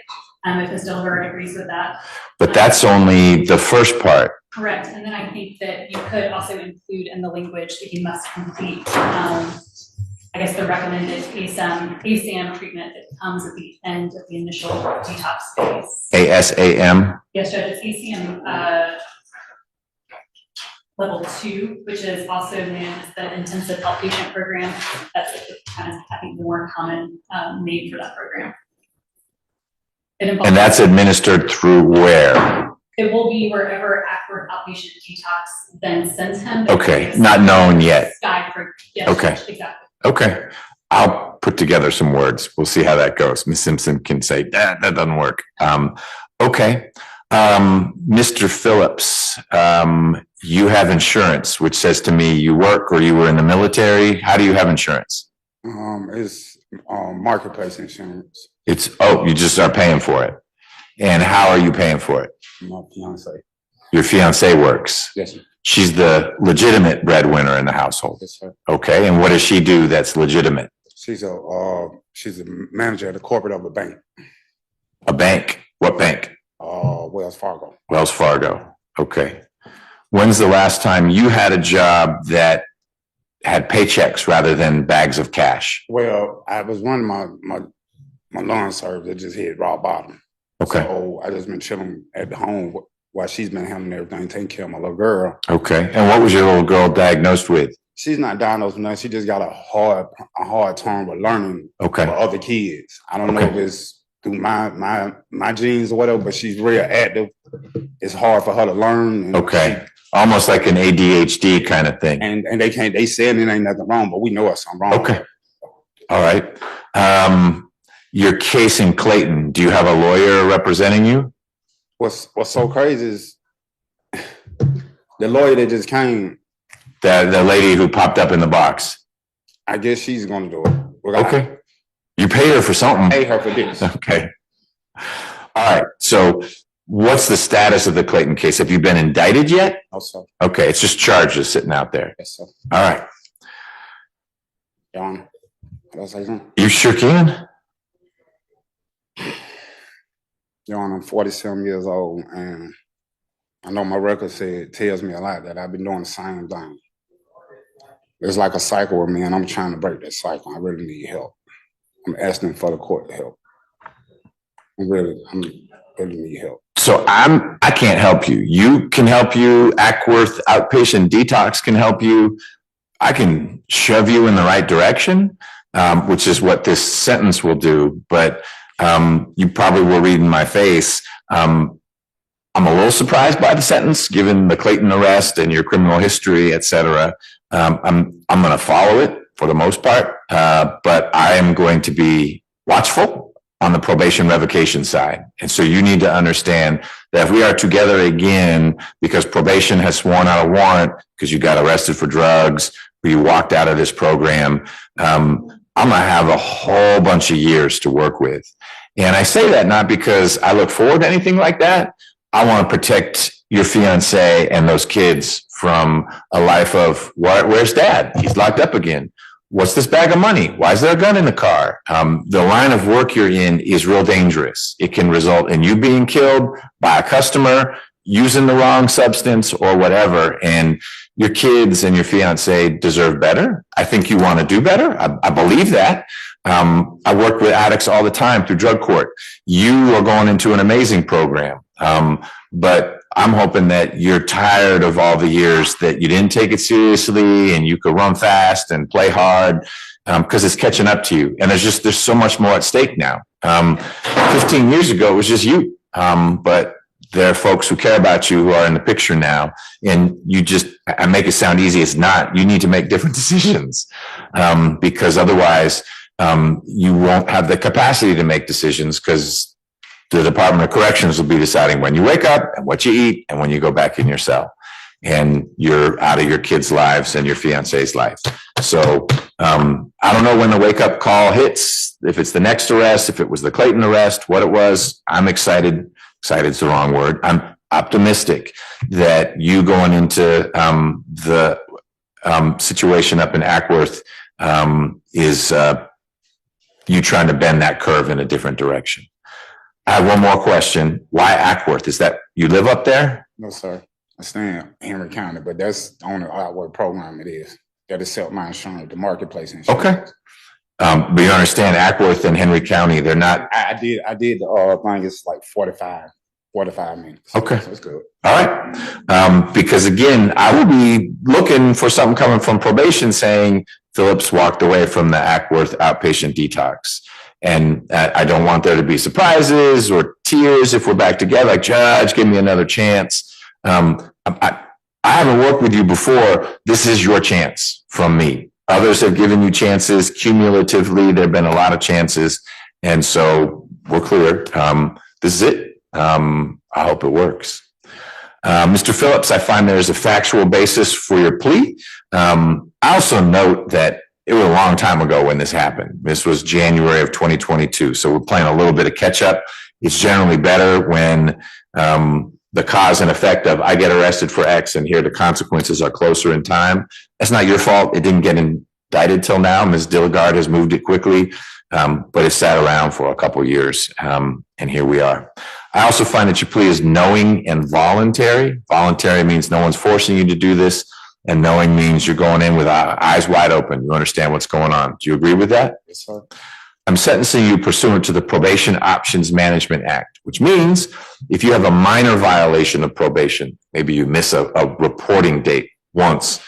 if Ms. Dilligard agrees with that. But that's only the first part. Correct, and then I think that you could also include in the language that you must complete, the recommended ASAM treatment that comes at the end of the initial detox phase. ASAM? Yes, Judge, it's ASAM level 2, which is also known as the intensive outpatient program. That's kind of, I think, the more common name for that program. And that's administered through where? It will be wherever Acworth Outpatient Detox then sends him. Okay, not known yet. Sky program. Yes, okay. Exactly. Okay. I'll put together some words. We'll see how that goes. Ms. Simpson can say that doesn't work. Okay. Mr. Phillips, you have insurance, which says to me you work or you were in the military. How do you have insurance? It's marketplace insurance. You just are paying for it. And how are you paying for it? My fiance. Your fiance works. Yes, sir. She's the legitimate breadwinner in the household. Yes, sir. Okay, and what does she do that's legitimate? She's a manager at the corporate of a bank. A bank? What bank? Wells Fargo. Wells Fargo. Okay. When's the last time you had a job that had paychecks rather than bags of cash? Well, I was running my lawn service that just hit rock bottom. Okay. So I just been chilling at home while she's been handling everything, taking care of my little girl. Okay. And what was your little girl diagnosed with? She's not diagnosed with nothing. She just got a hard time with learning Okay. for other kids. I don't know if it's through my genes or whatever, but she's real active. It's hard for her to learn. And Okay. Almost like an ADHD kind of thing. And they said it ain't nothing wrong, but we know it's something wrong. Okay. All right. Your case in Clayton, do you have a lawyer representing you? What's so crazy is the lawyer that just came. The lady who popped up in the box. I guess she's gonna do it. Okay. You paid her for something. Pay her for this. Okay. All right. So what's the status of the Clayton case? Have you been indicted yet? No, sir. Okay. It's just charges sitting out there. Yes, sir. All right. Your Honor, can I say something? You sure can. Your Honor, I'm 47 years old, and I know my record tells me a lot that I've been doing the same thing. It's like a cycle with me, and I'm trying to break that cycle. I really need help. I'm asking for the court to help. I really need help. So I can't help you. You can help you. Ackworth Outpatient Detox can help you. I can shove you in the right direction, which is what this sentence will do. But you probably will read in my face. I'm a little surprised by the sentence, given the Clayton arrest and your criminal history, et cetera. I'm going to follow it for the most part, but I am going to be watchful on the probation revocation side. And so you need to understand that if we are together again, because probation has sworn out a warrant because you got arrested for drugs, or you walked out of this program, I'm going to have a whole bunch of years to work with. And I say that not because I look forward to anything like that. I want to protect your fiance and those kids from a life of, where's dad? He's locked up again. What's this bag of money? Why is there a gun in the car? The line of work you're in is real dangerous. It can result in you being killed by a customer using the wrong substance or whatever. And your kids and your fiance deserve better. I think you want to do better. I believe that. I work with addicts all the time through drug court. You are going into an amazing program. But I'm hoping that you're tired of all the years that you didn't take it seriously and you could run fast and play hard, because it's catching up to you. And there's so much more at stake now. 15 years ago, it was just you. But there are folks who care about you who are in the picture now. And I make it sound easy. It's not. You need to make different decisions, because otherwise you won't have the capacity to make decisions, because the Department of Corrections will be deciding when you wake up and what you eat and when you go back in your cell, and you're out of your kids' lives and your fiance's life. So I don't know when the wake up call hits, if it's the next arrest, if it was the Clayton arrest, what it was. I'm excited. Excited's the wrong word. I'm optimistic that you going into the situation up in Ackworth is you trying to bend that curve in a different direction. I have one more question. Why Ackworth? Is that you live up there? No, sir. I stay in Henry County, but that's the only outward program it is. That is self my insurance, the marketplace insurance. Okay. But you understand Ackworth and Henry County, they're not. I did the thing. It's like 45 minutes. Okay. So it's good. All right. Because again, I will be looking for something coming from probation saying Phillips walked away from the Ackworth outpatient detox. And I don't want there to be surprises or tears if we're back together. Like, Judge, give me another chance. I haven't worked with you before. This is your chance from me. Others have given you chances cumulatively. There have been a lot of chances. And so we're clear. This is it. I hope it works. Mr. Phillips, I find there's a factual basis for your plea. I also note that it was a long time ago when this happened. This was January of 2022. So we're playing a little bit of catch up. It's generally better when the cause and effect of I get arrested for X and here the consequences are closer in time. That's not your fault. It didn't get indicted till now. Ms. Dilligard has moved it quickly, but it sat around for a couple of years, and here we are. I also find that your plea is knowing and voluntary. Voluntary means no one's forcing you to do this, and knowing means you're going in with eyes wide open. You understand what's going on. Do you agree with that? Yes, sir. I'm sentencing you pursuant to the Probation Options Management Act, which means if you have a minor violation of probation, maybe you miss a reporting date once,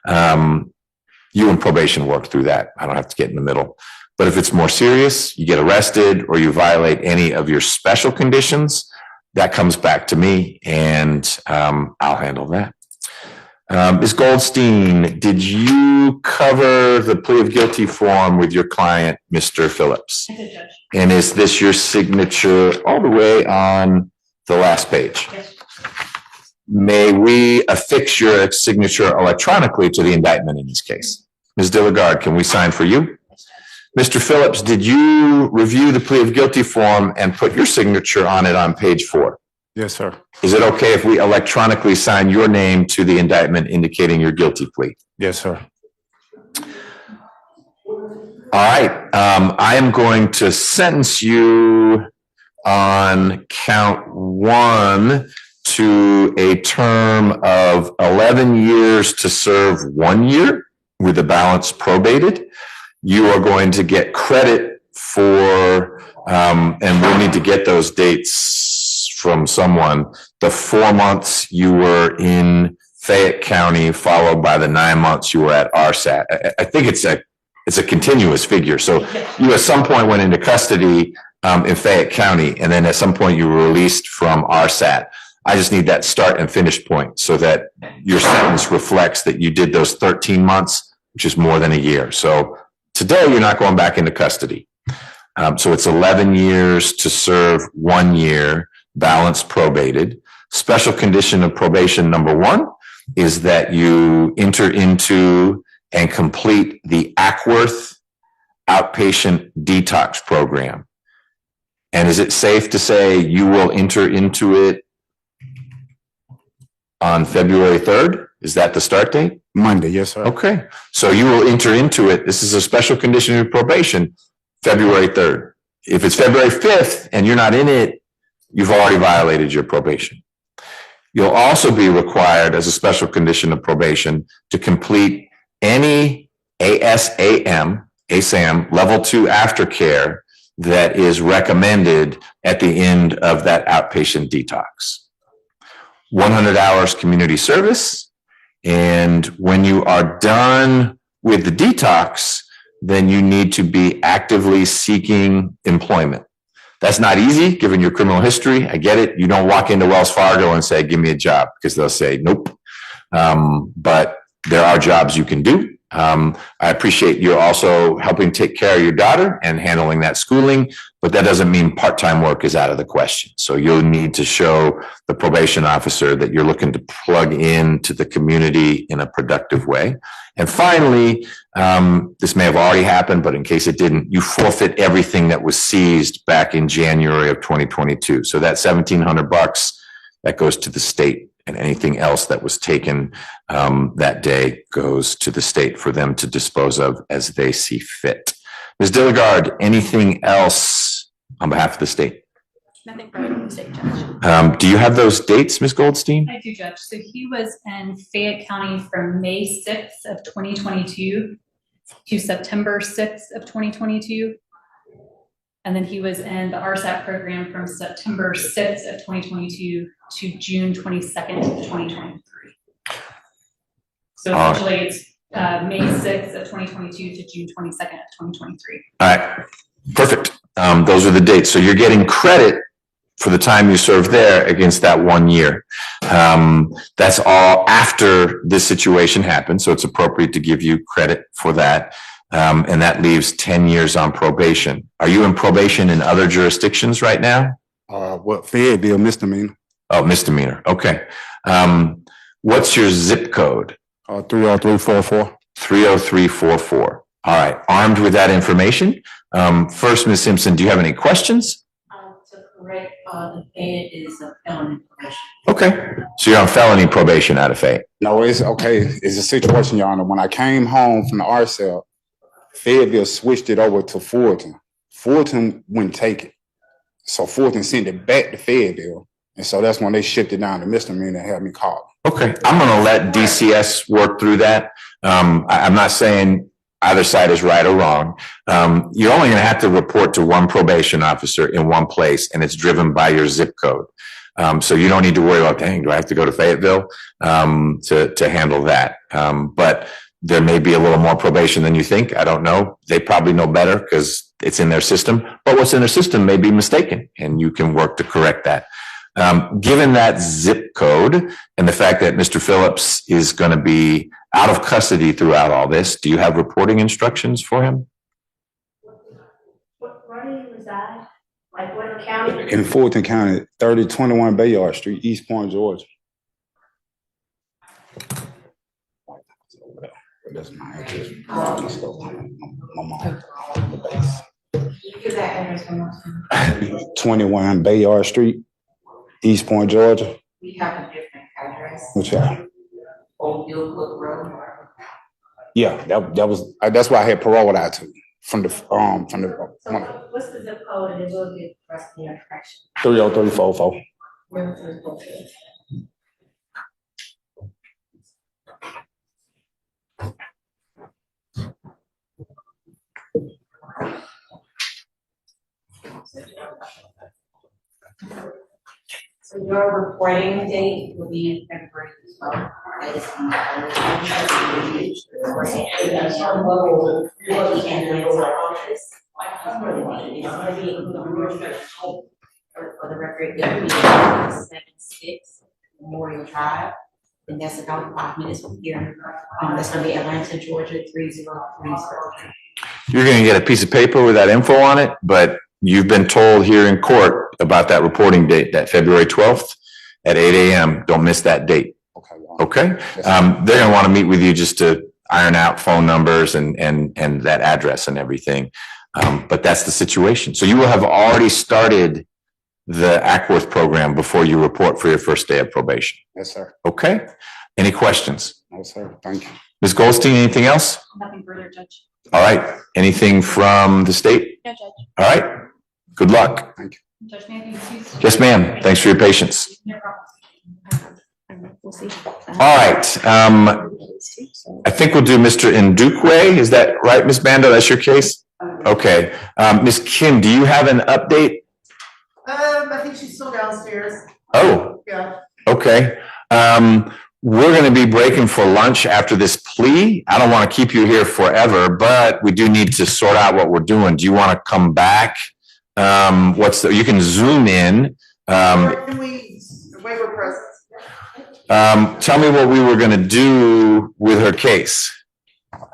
you and probation work through that. I don't have to get in the middle. But if it's more serious, you get arrested or you violate any of your special conditions, that comes back to me and I'll handle that. Ms. Goldstein, did you cover the plea of guilty form with your client, Mr. Phillips? I did, Judge. And is this your signature all the way on the last page? Yes. May we affix your signature electronically to the indictment in this case? Ms. Dilligard, can we sign for you? Mr. Phillips, did you review the plea of guilty form and put your signature on it on page 4? Yes, sir. Is it okay if we electronically sign your name to the indictment indicating your guilty plea? Yes, sir. All right. I am going to sentence you on count 1 to a term of 11 years to serve 1 year with the balance probated. You are going to get credit for, and we'll need to get those dates from someone, the 4 months you were in Fayette County, followed by the 9 months you were at RSAT. I think it's a continuous figure. So you at some point went into custody in Fayette County, and then at some point you were released from RSAT. I just need that start and finish point so that your sentence reflects that you did those 13 months, which is more than a year. So today you're not going back into custody. So it's 11 years to serve 1 year, balance probated. Special condition of probation number 1 is that you enter into and complete the Ackworth outpatient detox program. And is it safe to say you will enter into it on February 3rd? Is that the start date? Monday, yes, sir. Okay. So you will enter into it. This is a special condition of probation, February 3rd. If it's February 5th and you're not in it, you've already violated your probation. You'll also be required as a special condition of probation to complete any ASAM level 2 aftercare that is recommended at the end of that outpatient detox. 100 hours community service. And when you are done with the detox, then you need to be actively seeking employment. That's not easy given your criminal history. I get it. You don't walk into Wells Fargo and say, give me a job, because they'll say, nope. But there are jobs you can do. I appreciate you also helping take care of your daughter and handling that schooling, but that doesn't mean part-time work is out of the question. So you'll need to show the probation officer that you're looking to plug into the community in a productive way. And finally, this may have already happened, but in case it didn't, you forfeit everything that was seized back in January of 2022. So that $1,700, that goes to the state. And anything else that was taken that day goes to the state for them to dispose of as they see fit. Ms. Dilligard, anything else on behalf of the state? Nothing from the state, Judge. Do you have those dates, Ms. Goldstein? I do, Judge. So he was in Fayette County from May 6th of 2022 to September 6th of 2022. And then he was in the RSAT program from September 6th of 2022 to June 22nd of 2023. So essentially it's May 6th of 2022 to June 22nd of 2023. All right, perfect. Those are the dates. So you're getting credit for the time you served there against that 1 year. That's all after this situation happened. So it's appropriate to give you credit for that. And that leaves 10 years on probation. Are you in probation in other jurisdictions right now? What Fayetteville misdemeanor. Oh, misdemeanor. Okay. What's your zip code? 30344. 30344. All right. Armed with that information. First, Ms. Simpson, do you have any questions? To correct, the Fed is a felony probation. Okay, so you're on felony probation out of Fayette. No, it's okay. It's a situation, Your Honor. When I came home from the RCL, Fayetteville switched it over to Fulton. Fulton wouldn't take it. So Fulton sent it back to Fayetteville. And so that's when they shipped it down to misdemeanor and had me caught. Okay, I'm gonna let DCS work through that. I'm not saying either side is right or wrong. You're only gonna have to report to one probation officer in one place, and it's driven by your zip code. So you don't need to worry about, dang, do I have to go to Fayetteville to handle that? But there may be a little more probation than you think. I don't know. They probably know better because it's in their system. But what's in their system may be mistaken, and you can work to correct that. Given that zip code and the fact that Mr. Phillips is going to be out of custody throughout all this, do you have reporting instructions for him? Where do you reside? Like what county? In Fulton County, 3021 Bayard Street, East Point, Georgia. That's my address. Let's go. My mom. Give that address one more time. 21 Bayard Street, East Point, Georgia. We have a different address. Which one? Old Gilbrook Road. Yeah, that was that's why I had paroled out to from the So what's the zip code and it will get pressed in your correction? 30344. So your reporting date will be in February 12th. That is on for the record, it will be 76 Memorial Drive, and that's about 5 minutes from here. That's gonna be Atlanta, Georgia, 30303. You're going to get a piece of paper with that info on it, but you've been told here in court about that reporting date, that February 12th at 8 a.m. Don't miss that date. Okay? They're going to want to meet with you just to iron out phone numbers and that address and everything. But that's the situation. So you will have already started the Ackworth program before you report for your first day of probation. Yes, sir. Okay? Any questions? No, sir. Thank you. Ms. Goldstein, anything else? Nothing further, Judge. All right. Anything from the state? No, Judge. All right. Good luck. Thank you. Judge Matthews, please. Yes, ma'am. Thanks for your patience. No problem. We'll see. All right. I think we'll do Mr. Ndukwe. Is that right, Ms. Bando? That's your case? Okay. Ms. Kim, do you have an update? I think she's still downstairs. Oh, Yeah. okay. We're going to be breaking for lunch after this plea. I don't want to keep you here forever, but we do need to sort out what we're doing. Do you want to come back? You can zoom in. Or can we waive her presence? Tell me what we were going to do with her case.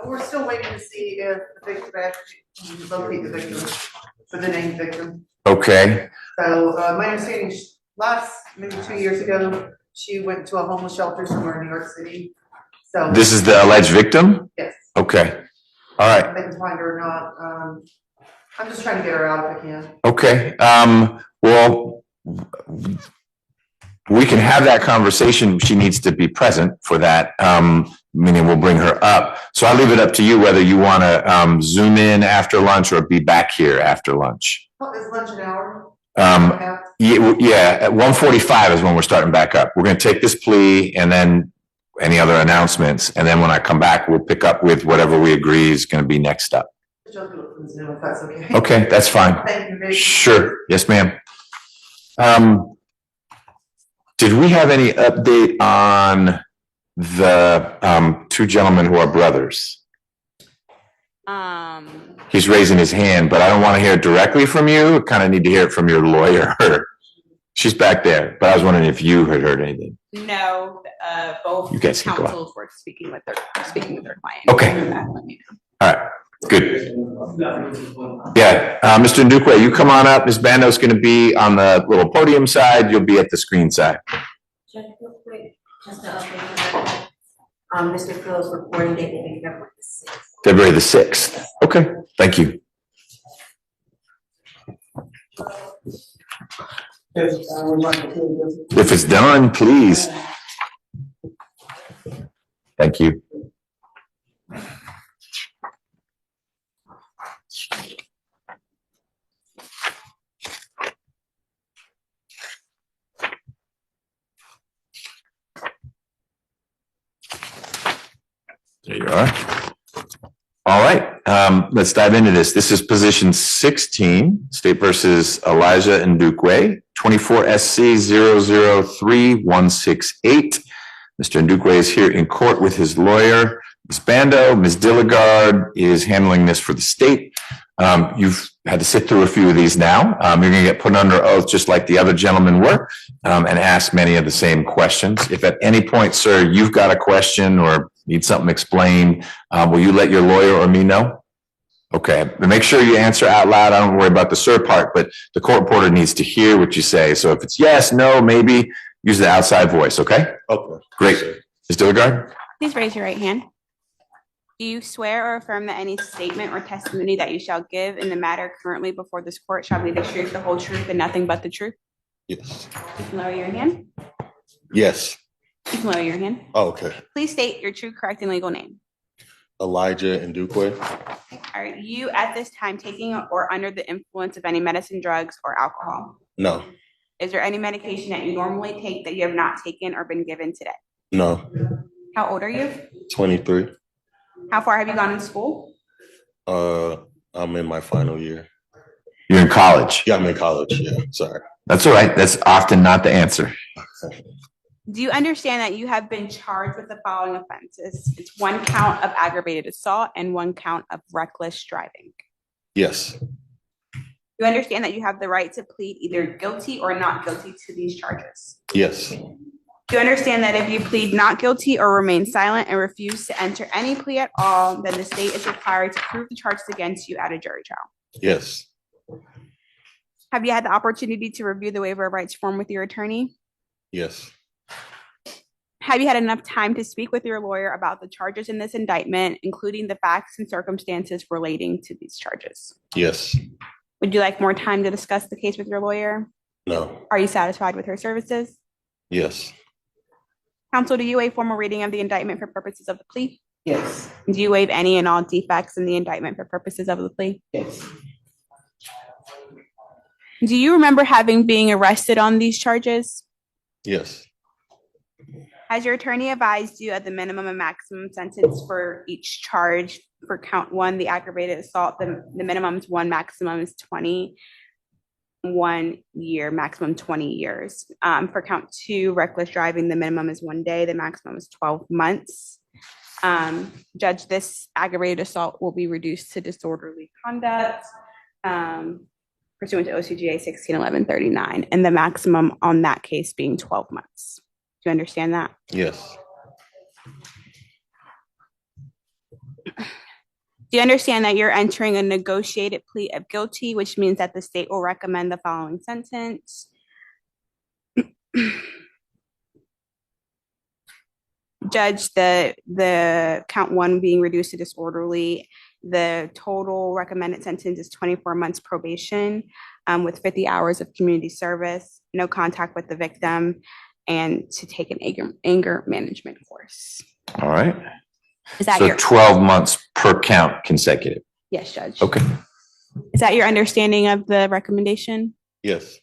We're still waiting to see if the victim actually locate the victim, for the named victim. Okay. So, my understanding, maybe 2 years ago, she went to a homeless shelter somewhere in New York City. So. This is the alleged victim? Yes. Okay. All right. If they can find her or not, I'm just trying to get her out if I can. Okay. Well, we can have that conversation. She needs to be present for that. Meaning we'll bring her up. So I'll leave it up to you whether you want to zoom in after lunch or be back here after lunch. Oh, is lunch an hour? Yeah, at 1:45 is when we're starting back up. We're going to take this plea and then any other announcements. And then when I come back, we'll pick up with whatever we agree is going to be next up. If that's okay. Okay, that's fine. Thank you very much. Sure. Yes, ma'am. Did we have any update on the two gentlemen who are brothers? He's raising his hand, but I don't want to hear it directly from you. I kind of need to hear it from your lawyer. She's back there, but I was wondering if you had heard anything. No, both You guys can go on. counsels were speaking with their client. Okay. All right, good. Yeah, Mr. Ndukwe, you come on up. Ms. Bando's going to be on the little podium side. You'll be at the screen side. Judge, real quick, just to update you, Mr. Phillips reporting date will be February the 6th. February the 6th. Okay, thank you. If it's done, please. Thank you. There you are. All right, let's dive into this. This is position 16, State versus Elijah and Ndukwe, 24 SC 003168. Mr. Ndukwe is here in court with his lawyer, Ms. Bando. Ms. Dilligard is handling this for the state. You've had to sit through a few of these now. You're going to get put under oath just like the other gentlemen were, and ask many of the same questions. If at any point, sir, you've got a question or need something explained, will you let your lawyer or me know? Okay, but make sure you answer out loud. I don't worry about the sir part, but the court reporter needs to hear what you say. So if it's yes, no, maybe, use the outside voice, okay? Okay. Great. Ms. Dilligard? Please raise your right hand. Do you swear or affirm that any statement or testimony that you shall give in the matter currently before this court shall be the truth, the whole truth, and nothing but the truth? Yes. You can lower your hand. Yes. You can lower your hand. Oh, okay. Please state your true, correct, and legal name. Elijah and Ndukwe. Are you at this time taking or under the influence of any medicine, drugs, or alcohol? No. Is there any medication that you normally take that you have not taken or been given today? No. How old are you? 23. How far have you gone in school? I'm in my final year. You're in college? Yeah, I'm in college. Yeah, sorry. That's all right. That's often not the answer. Do you understand that you have been charged with the following offenses? It's 1 count of aggravated assault and 1 count of reckless driving. Yes. You understand that you have the right to plead either guilty or not guilty to these charges. Yes. Do you understand that if you plead not guilty or remain silent and refuse to enter any plea at all, then the state is required to prove the charges against you at a jury trial? Yes. Have you had the opportunity to review the waiver of rights form with your attorney? Yes. Have you had enough time to speak with your lawyer about the charges in this indictment, including the facts and circumstances relating to these charges? Yes. Would you like more time to discuss the case with your lawyer? No. Are you satisfied with her services? Yes. Counsel, do you waive formal reading of the indictment for purposes of the plea? Yes. Do you waive any and all defects in the indictment for purposes of the plea? Yes. Do you remember being arrested on these charges? Yes. Has your attorney advised you of the minimum and maximum sentence for each charge? For count 1, the aggravated assault, the minimum is 1, maximum is 21 year, maximum 20 years. For count 2, reckless driving, the minimum is 1 day, the maximum is 12 months. Judge, this aggravated assault will be reduced to disorderly conduct pursuant to OCGA 161139, and the maximum on that case being 12 months. Do you understand that? Yes. Do you understand that you're entering a negotiated plea of guilty, which means that the state will recommend the following sentence? Judge, the count 1 being reduced to disorderly, the total recommended sentence is 24 months probation with 50 hours of community service, no contact with the victim, and to take an anger management course. All right. Is that so 12 months per count consecutive? Yes, Judge. Okay. Is that your understanding of the recommendation? Yes.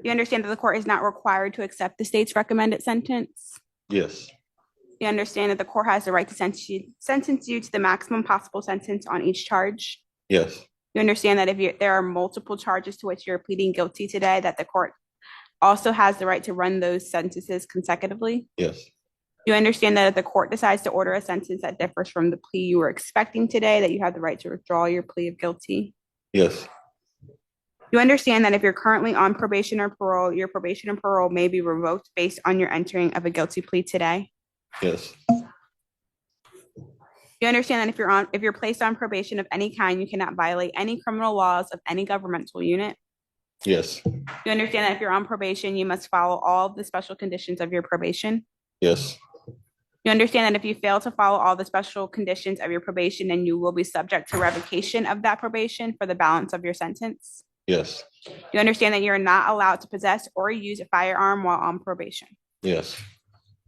You understand that the court is not required to accept the state's recommended sentence? Yes. You understand that the court has the right to sentence you to the maximum possible sentence on each charge? Yes. You understand that if there are multiple charges to which you're pleading guilty today, that the court also has the right to run those sentences consecutively? Yes. You understand that if the court decides to order a sentence that differs from the plea you were expecting today, that you have the right to withdraw your plea of guilty? Yes. You understand that if you're currently on probation or parole, your probation or parole may be revoked based on your entering of a guilty plea today? Yes. You understand that if you're placed on probation of any kind, you cannot violate any criminal laws of any governmental unit? Yes. You understand that if you're on probation, you must follow all the special conditions of your probation? Yes. You understand that if you fail to follow all the special conditions of your probation, then you will be subject to revocation of that probation for the balance of your sentence? Yes. You understand that you're not allowed to possess or use a firearm while on probation. Yes.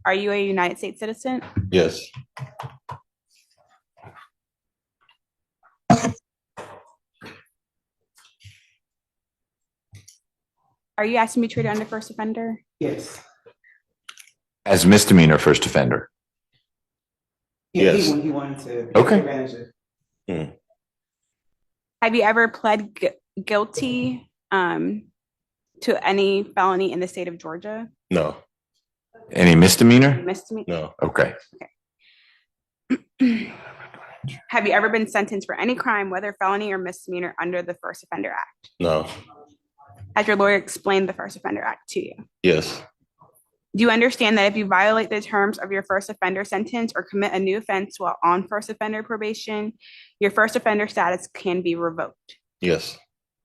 Are you a United States citizen? Yes. Are you asking me to treat under first offender? Yes. As misdemeanor first offender. Yeah, Yes. he wanted to. Okay. Take advantage of. Have you ever pled guilty to any felony in the state of Georgia? No. Any misdemeanor? Misdemeanor? No. Okay. Have you ever been sentenced for any crime, whether felony or misdemeanor, under the First Offender Act? No. Has your lawyer explained the First Offender Act to you? Yes. Do you understand that if you violate the terms of your first offender sentence or commit a new offense while on first offender probation, your first offender status can be revoked? Yes.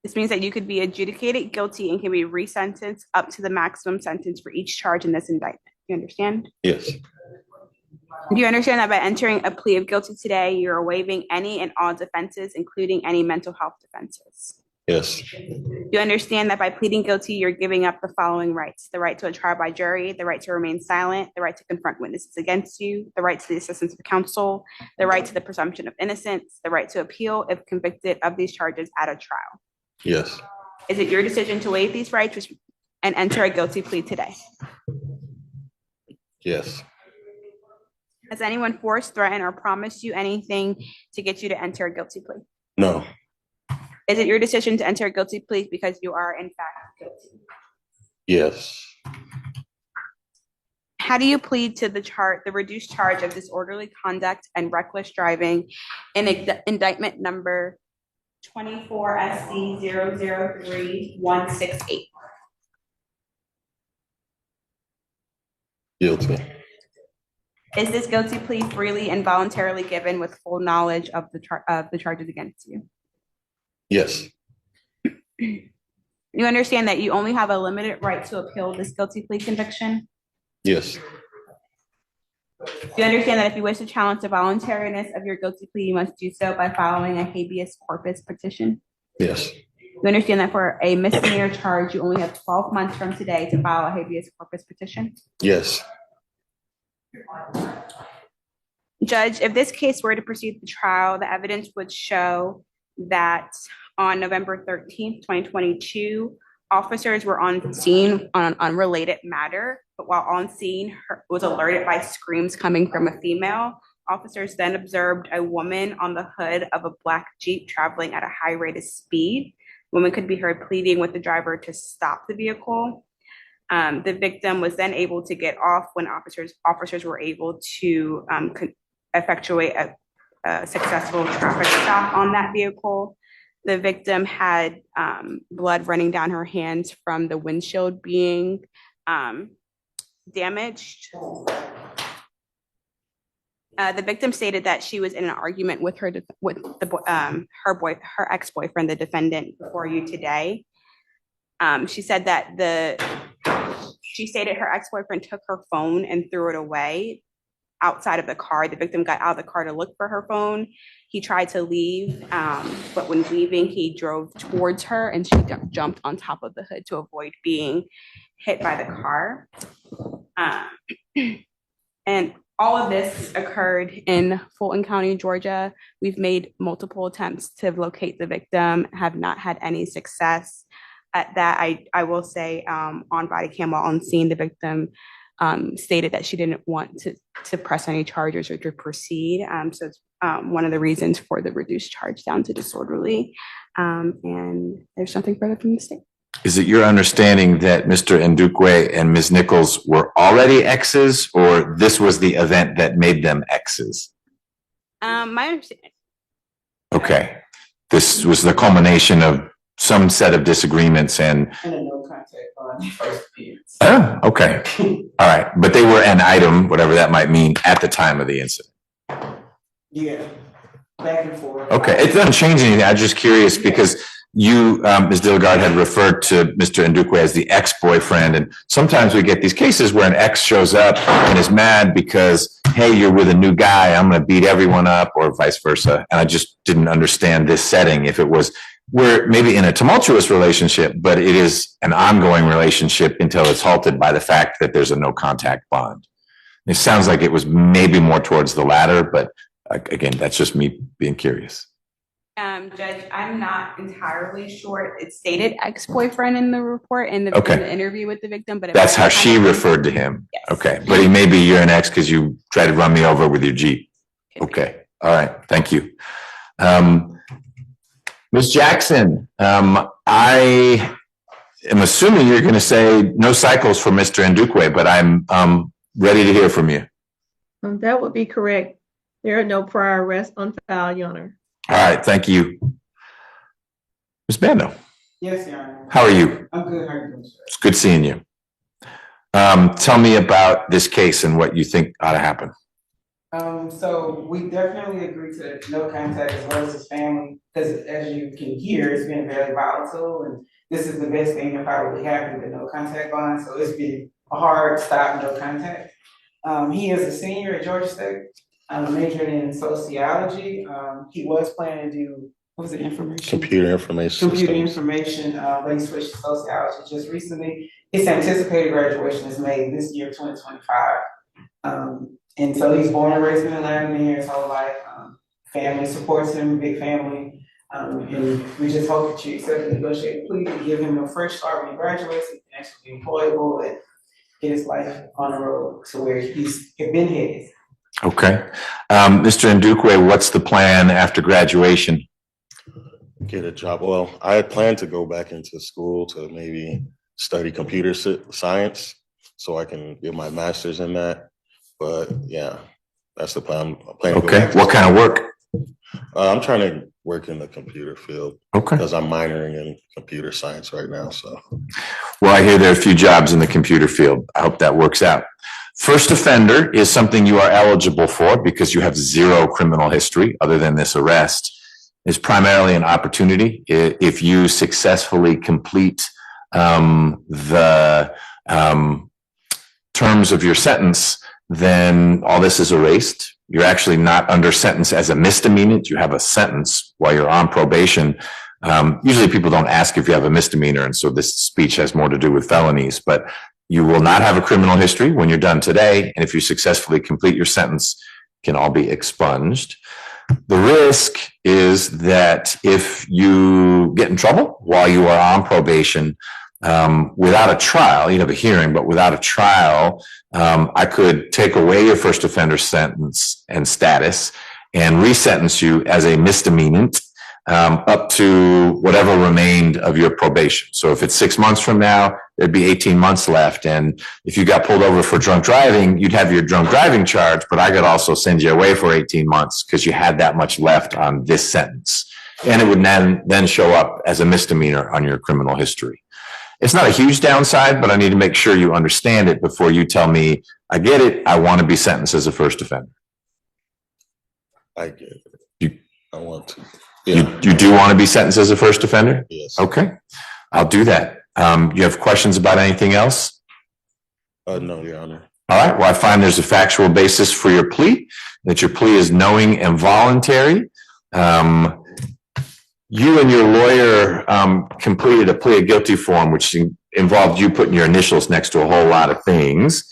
This means that you could be adjudicated guilty and can be resentenced up to the maximum sentence for each charge in this indictment. You understand? Yes. Do you understand that by entering a plea of guilty today, you're waiving any and all defenses, including any mental health defenses? Yes. Do you understand that by pleading guilty, you're giving up the following rights: the right to a trial by jury, the right to remain silent, the right to confront witnesses against you, the right to the assistance of counsel, the right to the presumption of innocence, the right to appeal if convicted of these charges at a trial? Yes. Is it your decision to waive these rights and enter a guilty plea today? Yes. Has anyone forced, threatened, or promised you anything to get you to enter a guilty plea? No. Is it your decision to enter a guilty plea because you are in fact guilty? Yes. How do you plead to the reduced charge of disorderly conduct and reckless driving in indictment number 24 SC 003168? Guilty. Is this guilty plea freely and voluntarily given with full knowledge of the charges against you? Yes. You understand that you only have a limited right to appeal this guilty plea conviction? Yes. Do you understand that if you wish to challenge the voluntariness of your guilty plea, you must do so by filing a habeas corpus petition? Yes. You understand that for a misdemeanor charge, you only have 12 months from today to file a habeas corpus petition? Yes. Judge, if this case were to proceed to trial, the evidence would show that on November 13th, 2022, officers were on scene on an unrelated matter, but while on scene, was alerted by screams coming from a female. Officers then observed a woman on the hood of a black Jeep traveling at a high rate of speed. The woman could be heard pleading with the driver to stop the vehicle. The victim was then able to get off when officers were able to effectuate a successful traffic stop on that vehicle. The victim had blood running down her hands from the windshield being damaged. The victim stated that she was in an argument with her ex-boyfriend, the defendant, before you today. She said that she stated her ex-boyfriend took her phone and threw it away outside of the car. The victim got out of the car to look for her phone. He tried to leave, but when leaving, he drove towards her and she jumped on top of the hood to avoid being hit by the car. And all of this occurred in Fulton County, Georgia. We've made multiple attempts to locate the victim, have not had any success at that. I will say on body cam while on scene, the victim stated that she didn't want to press any charges or to proceed. So it's one of the reasons for the reduced charge down to disorderly. And there's something further from the state. Is it your understanding that Mr. Ndukwe and Ms. Nichols were already exes, or this was the event that made them exes? My understanding. Okay. This was the culmination of some set of disagreements and. And a no contact on first appearance. Oh, okay. All right. But they were an item, whatever that might mean, at the time of the incident. Yeah, back and forth. Okay. It doesn't change anything. I'm just curious because you, Ms. Dilgard, had referred to Mr. Ndukwe as the ex-boyfriend. And sometimes we get these cases where an ex shows up and is mad because, hey, you're with a new guy, I'm going to beat everyone up, or vice versa. And I just didn't understand this setting. If it was we're maybe in a tumultuous relationship, but it is an ongoing relationship until it's halted by the fact that there's a no contact bond. It sounds like it was maybe more towards the latter, but again, that's just me being curious. Judge, I'm not entirely sure. It stated ex-boyfriend in the report and in Okay. the interview with the victim, but That's how she referred to him. Yes. Okay, but he maybe you're an ex because you tried to run me over with your Jeep. Okay, all right, thank you. Ms. Jackson, I am assuming you're going to say no cycles for Mr. Ndukwe, but I'm ready to hear from you. That would be correct. There are no prior arrests on file, Your Honor. All right, thank you. Ms. Bando, Yes, Your Honor. how are you? I'm good. How are you doing, sir? It's good seeing you. Tell me about this case and what you think ought to happen. So we definitely agree to no contact as well as his family, because as you can hear, it's been very volatile, and this is the best thing that probably happened, the no contact bond. So it's been a hard stop, no contact. He is a senior at Georgia State, majored in sociology. He was planning to do, what was it, information? Computer information. Computer systems. information, but he switched to sociology just recently. His anticipated graduation is May this year, 2025. And so he's born and raised in Atlanta, been here his whole life. Family supports him, big family. And we just hope that you accept the negotiated plea to give him a fresh start when he graduates, he can actually be employable and get his life on the road to where he's been headed. Okay. Mr. Ndukwe, what's the plan after graduation? Get a job. Well, I had planned to go back into school to maybe study computer science so I can get my master's in that. But yeah, that's the plan. I'm planning to go Okay. back to What kind of work? I'm trying to work in the computer field. Okay. Because I'm minoring in computer science right now. So. Well, I hear there are a few jobs in the computer field. I hope that works out. First offender is something you are eligible for because you have zero criminal history other than this arrest. It's primarily an opportunity. If you successfully complete the terms of your sentence, then all this is erased. You're actually not under sentence as a misdemeanor. You have a sentence while you're on probation. Usually people don't ask if you have a misdemeanor, and so this speech has more to do with felonies, but you will not have a criminal history when you're done today, and if you successfully complete your sentence, it can all be expunged. The risk is that if you get in trouble while you are on probation, without a trial, you have a hearing, but without a trial, I could take away your first offender sentence and status and resentence you as a misdemeanant up to whatever remained of your probation. So if it's 6 months from now, there'd be 18 months left. And if you got pulled over for drunk driving, you'd have your drunk driving charge, but I could also send you away for 18 months because you had that much left on this sentence. And it would then show up as a misdemeanor on your criminal history. It's not a huge downside, but I need to make sure you understand it before you tell me, I get it, I want to be sentenced as a first offender. I get it. I want to. You do want to be sentenced as a first offender? Yes. Okay, I'll do that. You have questions about anything else? No, Your Honor. All right, well, I find there's a factual basis for your plea, that your plea is knowing and voluntary. You and your lawyer completed a plea of guilty form, which involved you putting your initials next to a whole lot of things.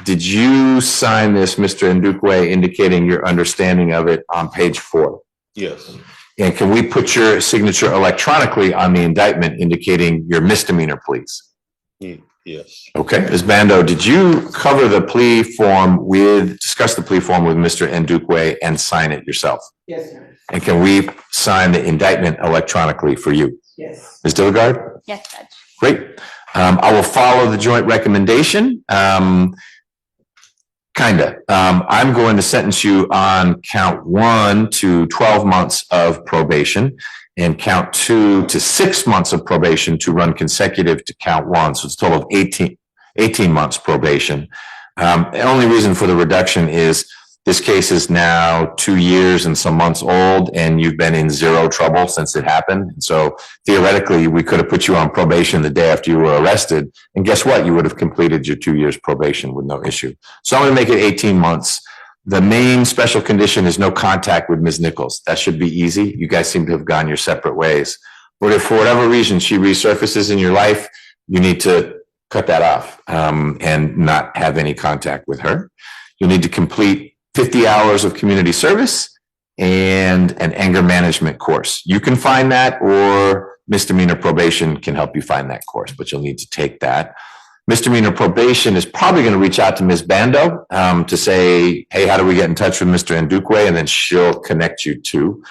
Did you sign this, Mr. Ndukwe, indicating your understanding of it on page 4? Yes. And can we put your signature electronically on the indictment indicating your misdemeanor pleas? Yes. Okay. Ms. Bando, did you cover the plea form discuss the plea form with Mr. Ndukwe and sign it yourself? Yes, sir. And can we sign the indictment electronically for you? Yes. Ms. Dilligard? Yes, Judge. Great. I will follow the joint recommendation. I'm going to sentence you on count 1 to 12 months of probation and count 2 to 6 months of probation to run consecutive to count 1. So it's a total of 18 months probation. The only reason for the reduction is this case is now 2 years and some months old, and you've been in zero trouble since it happened. And so theoretically, we could have put you on probation the day after you were arrested. And guess what? You would have completed your 2 years probation with no issue. So I'm going to make it 18 months. The main special condition is no contact with Ms. Nichols. That should be easy. You guys seem to have gone your separate ways. But if for whatever reason she resurfaces in your life, you need to cut that off and not have any contact with her. You'll need to complete 50 hours of community service and an anger management course. You can find that, or misdemeanor probation can help you find that course, but you'll need to take that. Misdemeanor probation is probably going to reach out to Ms. Bando to say, hey, how do we get in touch with Mr. Ndukwe? And then she'll connect you to.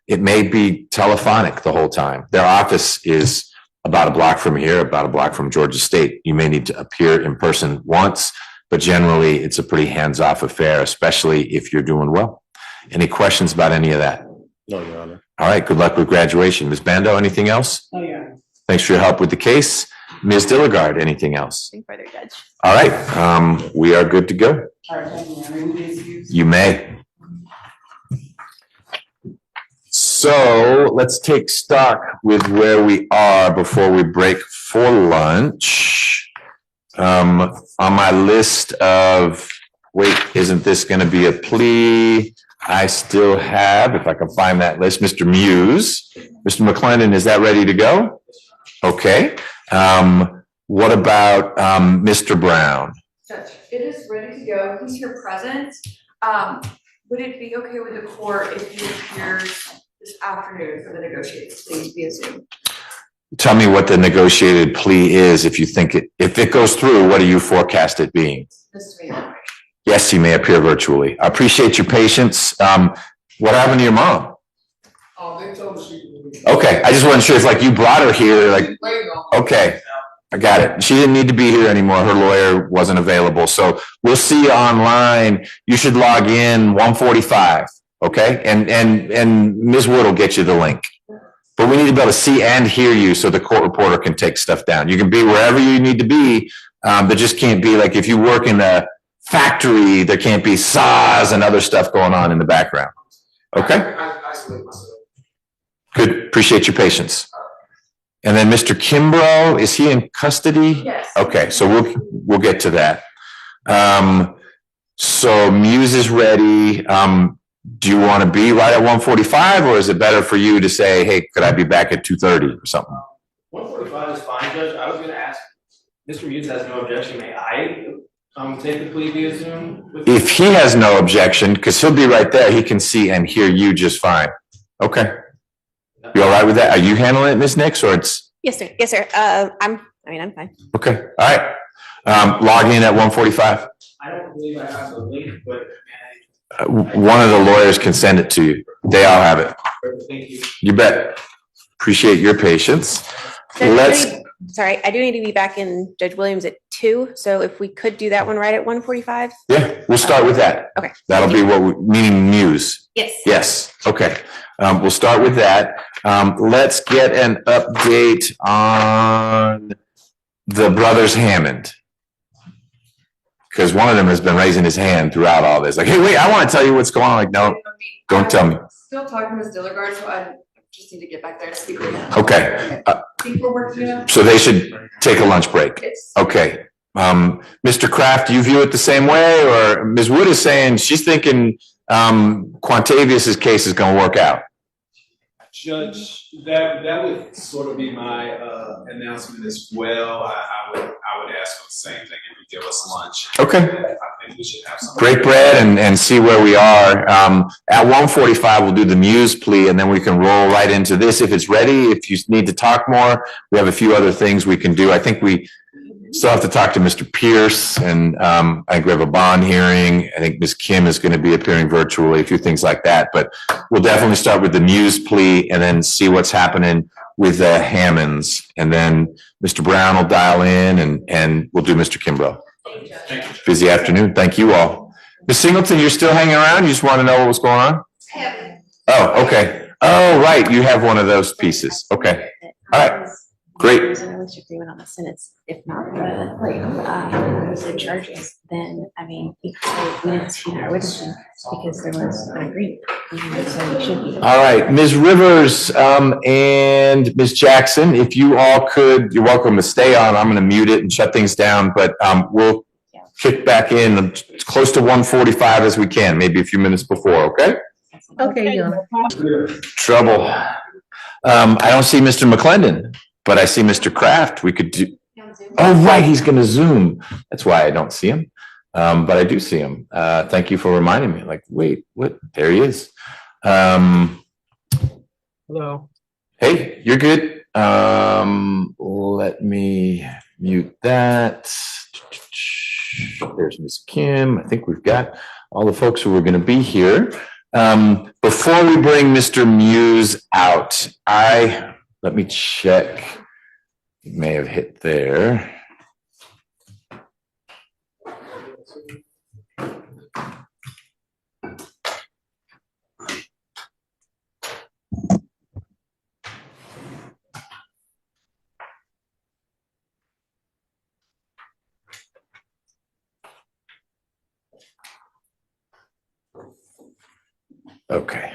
It may be telephonic the whole time. Their office is about a block from here, about a block from Georgia State. You may need to appear in person once, but generally it's a pretty hands-off affair, especially if you're doing well. Any questions about any of that? No, Your Honor. All right, good luck with graduation. Ms. Bando, anything else? Oh, yeah. Thanks for your help with the case. Ms. Dilligard, anything else? Nothing further, Judge. All right, we are good to go. All right, thank you. Remove the excuse. You may. So let's take stock with where we are before we break for lunch. On my list of, wait, isn't this going to be a plea? I still have, if I can find that list, Mr. Muse. Mr. McClendon, is that ready to go? Okay. What about Mr. Brown? Judge, it is ready to go. He's here present. Would it be okay with the court if he appears this afternoon for the negotiated plea via Zoom? Tell me what the negotiated plea is. If you think if it goes through, what do you forecast it being? Yes, he may appear virtually. I appreciate your patience. What happened to your mom? They told me she. Okay, I just wasn't sure if like you brought her here, like, okay, I got it. She didn't need to be here anymore. Her lawyer wasn't available. So we'll see you online. You should log in 1:45, okay? And Ms. Wood will get you the link. But we need to be able to see and hear you so the court reporter can take stuff down. You can be wherever you need to be. There just can't be like if you work in the factory, there can't be saws and other stuff going on in the background. Okay? I isolate myself. Good. Appreciate your patience. And then Mr. Kimbrough, is he in custody? Yes. Okay, so we'll get to that. So Muse is ready. Do you want to be right at 1:45, or is it better for you to say, hey, could I be back at 2:30 or something? 1:45 is fine, Judge. I was gonna ask, Mr. Muse has no objection. May I take the plea via Zoom? If he has no objection, because he'll be right there, he can see and hear you just fine. Okay. You all right with that? Are you handling it, Ms. Nix, or it's? Yes, sir. Yes, sir. I'm fine. Okay, all right. Log in at 1:45. I don't believe I have the link, but One of the lawyers can send it to you. They all have it. thank you. You bet. Appreciate your patience. Judge, sorry, I do need to be back in Judge Williams at 2. So if we could do that one right at 1:45. Yeah, we'll start with that. Okay. That'll be what meaning Muse. Yes. Yes. Okay. We'll start with that. Let's get an update on the brothers Hammond. Because one of them has been raising his hand throughout all this. Like, hey, wait, I want to tell you what's going on. Like, no, don't tell me. Still talking to Ms. Dilligard, so I just need to get back there and speak with them. Okay. I think we're working it out. So they should take a lunch break. Okay. Mr. Kraft, do you view it the same way? Or Ms. Wood is saying she's thinking Quantavius's case is going to work out. Judge, that would sort of be my announcement as well. I would ask for the same thing if you give us lunch. Okay. I think we should have some. Break bread and see where we are. At 1:45, we'll do the Muse plea, and then we can roll right into this if it's ready. If you need to talk more, we have a few other things we can do. I think we still have to talk to Mr. Pierce, and I think we have a bond hearing. I think Ms. Kim is going to be appearing virtually, a few things like that. But we'll definitely start with the Muse plea and then see what's happening with the Hammonds. And then Mr. Brown will dial in, and we'll do Mr. Kimbrough. Busy afternoon. Thank you all. Ms. Singleton, you're still hanging around? You just want to know what was going on? Oh, okay. Oh, right. You have one of those pieces. Okay. All right. Great. There's an illicit agreement on the sentence. If not the charges, then I mean, we didn't see our witnessing because there was an agreement. So we should be. All right, Ms. Rivers and Ms. Jackson, if you all could, you're welcome to stay on. I'm going to mute it and shut things down, but we'll kick back in as close to 1:45 as we can, maybe a few minutes before, okay? Okay, Your Honor. Trouble. I don't see Mr. McClendon, but I see Mr. Kraft. We could do, oh, right, he's gonna Zoom. That's why I don't see him. But I do see him. Thank you for reminding me, like, wait, what? There he is. Hello. Hey, you're good. Let me mute that. There's Miss Kim. I think we've got all the folks who are going to be here. Before we bring Mr. Muse out, let me check. It may have hit there. Okay.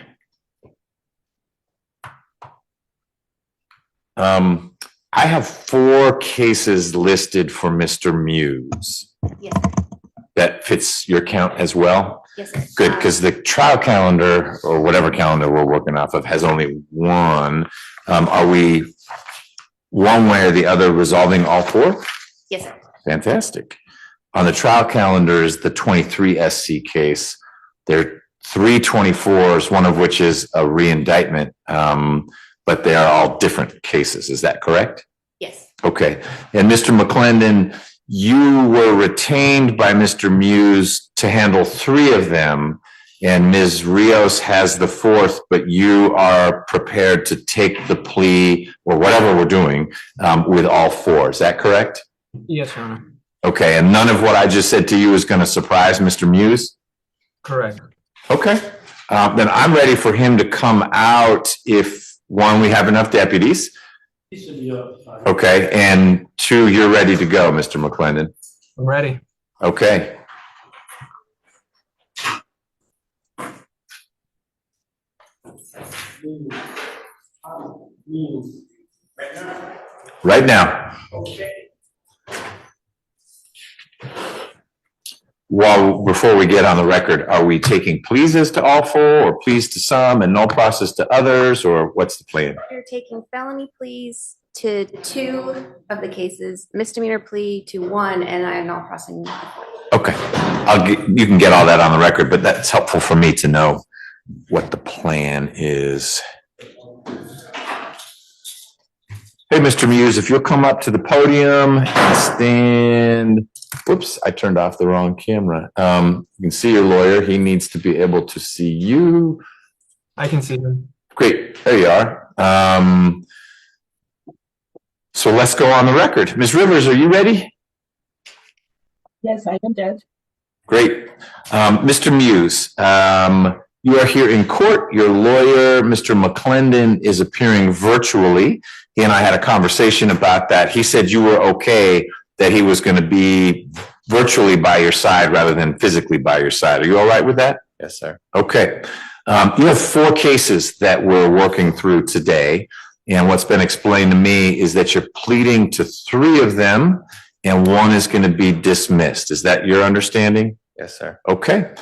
I have 4 cases listed for Mr. Muse. Yes. That fits your count as well? Yes, sir. Good, because the trial calendar, or whatever calendar we're working off of, has only 1. Are we one way or the other resolving all 4? Yes, sir. Fantastic. On the trial calendar is the 23 SC case. There are 3 24s, one of which is a re-indictment, but they are all different cases. Is that correct? Yes. Okay. And Mr. McClendon, you were retained by Mr. Muse to handle 3 of them, and Ms. Rios has the 4th, but you are prepared to take the plea or whatever we're doing with all 4. Is that correct? Yes, Your Honor. Okay. And none of what I just said to you is going to surprise Mr. Muse? Correct. Okay. Then I'm ready for him to come out if, 1, we have enough deputies. He should be up. Okay. And 2, you're ready to go, Mr. McClendon. I'm ready. Okay. Right now. Okay. Well, before we get on the record, are we taking pleases to all 4 or pleas to some and no process to others, or what's the plan? You're taking felony pleas to 2 of the cases, misdemeanor plea to 1, and I am not crossing. Okay. You can get all that on the record, but that's helpful for me to know what the plan is. Hey, Mr. Muse, if you'll come up to the podium and stand. Whoops, I turned off the wrong camera. You can see your lawyer. He needs to be able to see you. I can see him. Great, there you are. So let's go on the record. Ms. Rivers, are you ready? Yes, I am, Judge. Great. Mr. Muse, you are here in court. Your lawyer, Mr. McClendon, is appearing virtually. He and I had a conversation about that. He said you were okay, that he was going to be virtually by your side rather than physically by your side. Are you all right with that? Yes, sir. Okay. You have 4 cases that we're working through today. And what's been explained to me is that you're pleading to 3 of them and 1 is going to be dismissed. Is that your understanding? Yes, sir. Okay.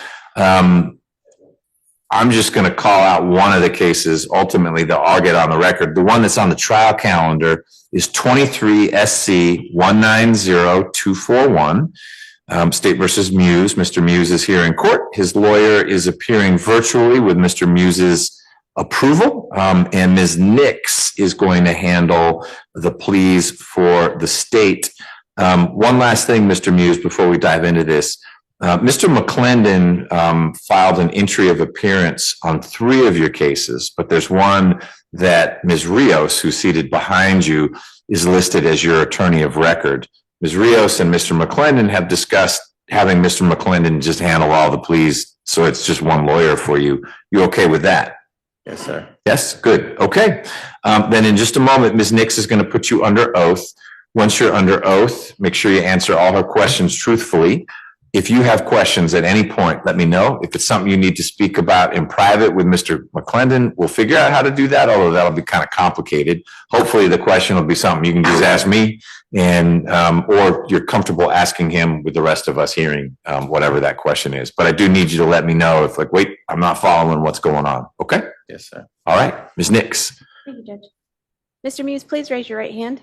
I'm just going to call out one of the cases. Ultimately, they'll all get on the record. The one that's on the trial calendar is 23 SC 190241, State versus Muse. Mr. Muse is here in court. His lawyer is appearing virtually with Mr. Muse's approval, and Ms. Nix is going to handle the pleas for the state. One last thing, Mr. Muse, before we dive into this. Mr. McClendon filed an entry of appearance on 3 of your cases, but there's one that Ms. Rios, who's seated behind you, is listed as your attorney of record. Ms. Rios and Mr. McClendon have discussed having Mr. McClendon just handle all the pleas, so it's just one lawyer for you. You okay with that? Yes, sir. Yes, good. Okay. Then in just a moment, Ms. Nix is going to put you under oath. Once you're under oath, make sure you answer all her questions truthfully. If you have questions at any point, let me know. If it's something you need to speak about in private with Mr. McClendon, we'll figure out how to do that, although that'll be kind of complicated. Hopefully the question will be something you can just ask me and, or you're comfortable asking him with the rest of us hearing, whatever that question is. But I do need you to let me know if like, wait, I'm not following what's going on. Okay? Yes, sir. All right, Ms. Nix. Thank you, Judge. Mr. Muse, please raise your right hand.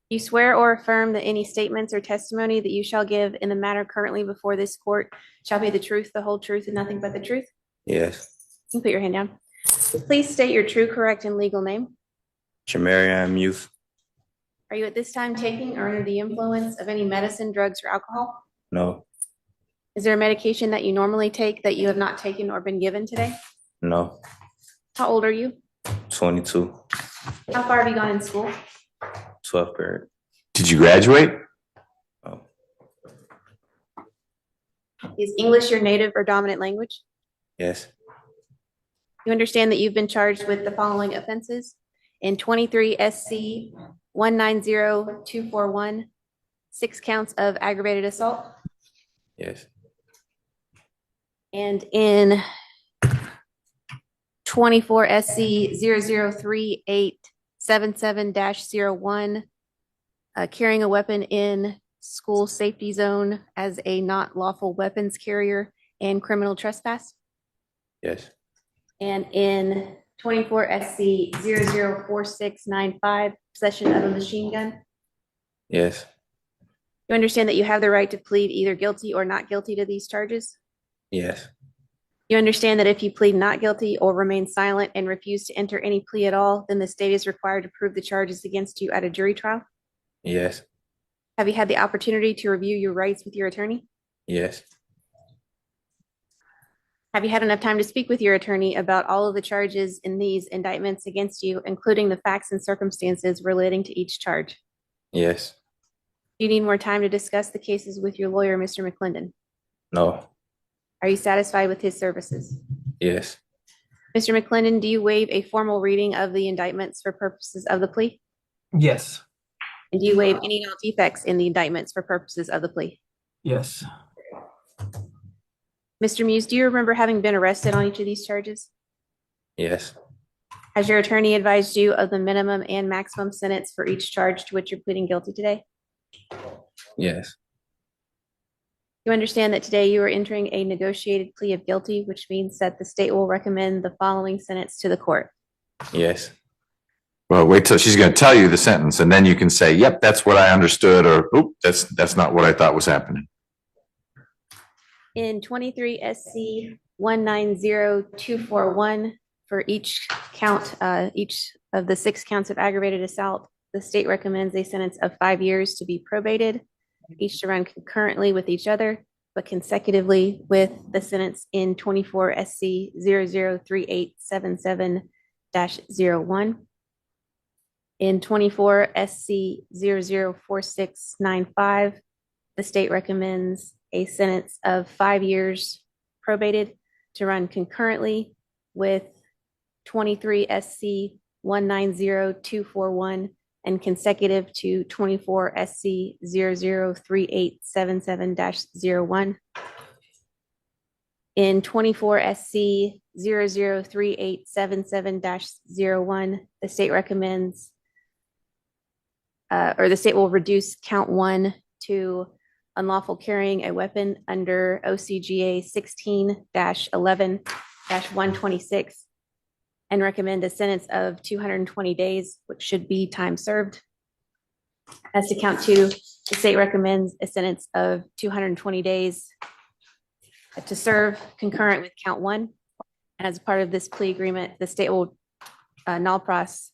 You swear or affirm that any statements or testimony that you shall give in the matter currently before this court shall be the truth, the whole truth, and nothing but the truth? Yes. You can put your hand down. Please state your true, correct, and legal name. Chamarion Muse. Are you at this time taking or under the influence of any medicine, drugs, or alcohol? No. Is there a medication that you normally take that you have not taken or been given today? No. How old are you? 22. How far have you gone in school? 12th grade. Did you graduate? Is English your native or dominant language? Yes. You understand that you've been charged with the following offenses in 23 SC 190241, 6 counts of aggravated assault, Yes. and in 24 SC 003877-01, carrying a weapon in school safety zone as a not lawful weapons carrier and criminal trespass. Yes. And in 24 SC 004695, possession of a machine gun. Yes. You understand that you have the right to plead either guilty or not guilty to these charges? Yes. You understand that if you plead not guilty or remain silent and refuse to enter any plea at all, then the state is required to prove the charges against you at a jury trial? Yes. Have you had the opportunity to review your rights with your attorney? Yes. Have you had enough time to speak with your attorney about all of the charges in these indictments against you, including the facts and circumstances relating to each charge? Yes. Do you need more time to discuss the cases with your lawyer, Mr. McClendon? No. Are you satisfied with his services? Yes. Mr. McClendon, do you waive a formal reading of the indictments for purposes of the plea? Yes. And do you waive any null defects in the indictments for purposes of the plea? Yes. Mr. Muse, do you remember having been arrested on each of these charges? Yes. Has your attorney advised you of the minimum and maximum sentence for each charge to which you're pleading guilty today? Yes. You understand that today you are entering a negotiated plea of guilty, which means that the state will recommend the following sentence to the court. Yes. Well, wait till she's going to tell you the sentence and then you can say, yep, that's what I understood, or, oop, that's not what I thought was happening. In 23 SC 190241, for each count, each of the 6 counts of aggravated assault, the state recommends a sentence of 5 years to be probated, each to run concurrently with each other, but consecutively with the sentence in 24 SC 003877-01. In 24 SC 004695, the state recommends a sentence of 5 years probated to run concurrently with 23 SC 190241 and consecutive to 24 SC 003877-01. In 24 SC 003877-01, the state recommends, or the state will reduce count 1 to unlawful carrying a weapon under OCGA 16-11-126 and recommend a sentence of 220 days, which should be time served. As to count 2, the state recommends a sentence of 220 days to serve concurrent with count 1. And as part of this plea agreement, the state will null pros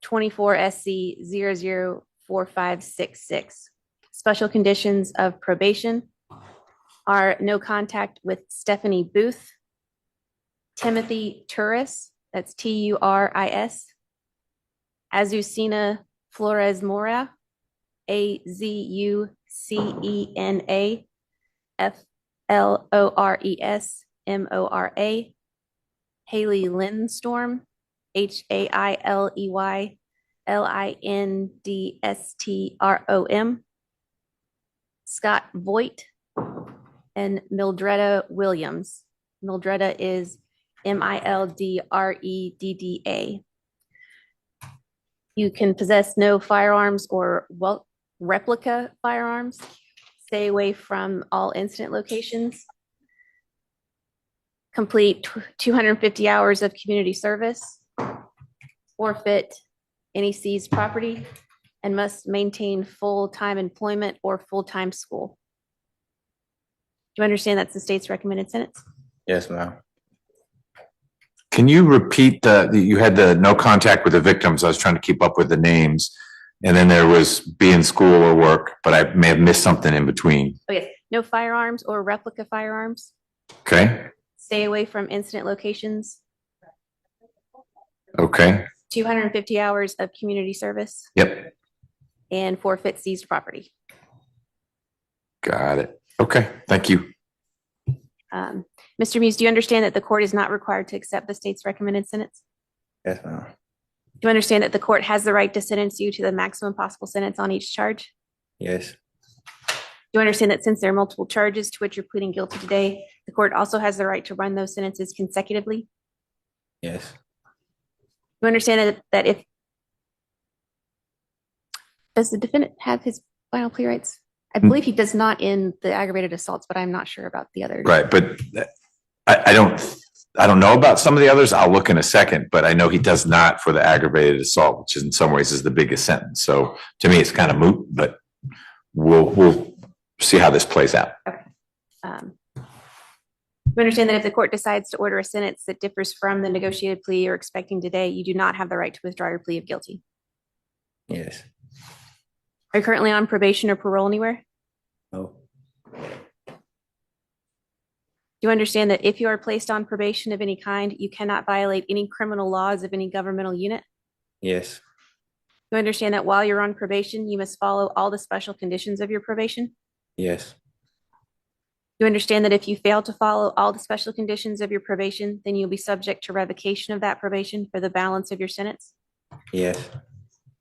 24 SC 004566. Special conditions of probation are no contact with Stephanie Booth, Timothy Turris, that's Turis, Azucena Flores Mora, Azucena Flores Mora, Haley Lindstorm, Hailey Lindstrom, Scott Voigt, and Mildreda Williams. Mildreda is Mildredda. You can possess no firearms or replica firearms. Stay away from all incident locations. Complete 250 hours of community service. Forfeit any seized property and must maintain full-time employment or full-time school. Do you understand that's the state's recommended sentence? Yes, ma'am. Can you repeat you had the no contact with the victims? I was trying to keep up with the names. And then there was be in school or work, but I may have missed something in between. Oh, yes. No firearms or replica firearms. Okay. Stay away from incident locations. Okay. 250 hours of community service. Yep. And forfeit seized property. Got it. Okay. Thank you. Mr. Muse, do you understand that the court is not required to accept the state's recommended sentence? Yes, ma'am. Do you understand that the court has the right to sentence you to the maximum possible sentence on each charge? Yes. Do you understand that since there are multiple charges to which you're pleading guilty today, the court also has the right to run those sentences consecutively? Yes. You understand that if, does the defendant have his final plea rights? I believe he does not in the aggravated assaults, but I'm not sure about the others. Right. But I don't know about some of the others. I'll look in a second, but I know he does not for the aggravated assault, which in some ways is the biggest sentence. So to me, it's kind of moot, but we'll see how this plays out. Okay. You understand that if the court decides to order a sentence that differs from the negotiated plea you're expecting today, you do not have the right to withdraw your plea of guilty. Yes. Are you currently on probation or parole anywhere? No. Do you understand that if you are placed on probation of any kind, you cannot violate any criminal laws of any governmental unit? Yes. You understand that while you're on probation, you must follow all the special conditions of your probation? Yes. You understand that if you fail to follow all the special conditions of your probation, then you'll be subject to revocation of that probation for the balance of your sentence? Yes.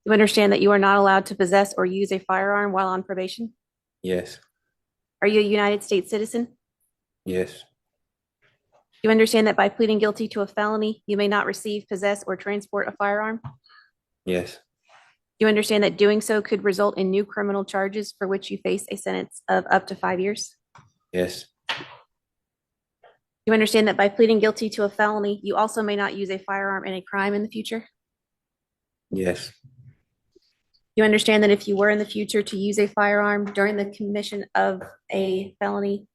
You understand that you are not allowed to possess or use a firearm while on probation? Yes. Are you a United States citizen? Yes. You understand that by pleading guilty to a felony, you may not receive, possess, or transport a firearm? Yes. You understand that doing so could result in new criminal charges for which you face a sentence of up to 5 years? Yes. You understand that by pleading guilty to a felony, you also may not use a firearm in a crime in the future? Yes. You understand that if you were in the future to use a firearm during the commission of a felony,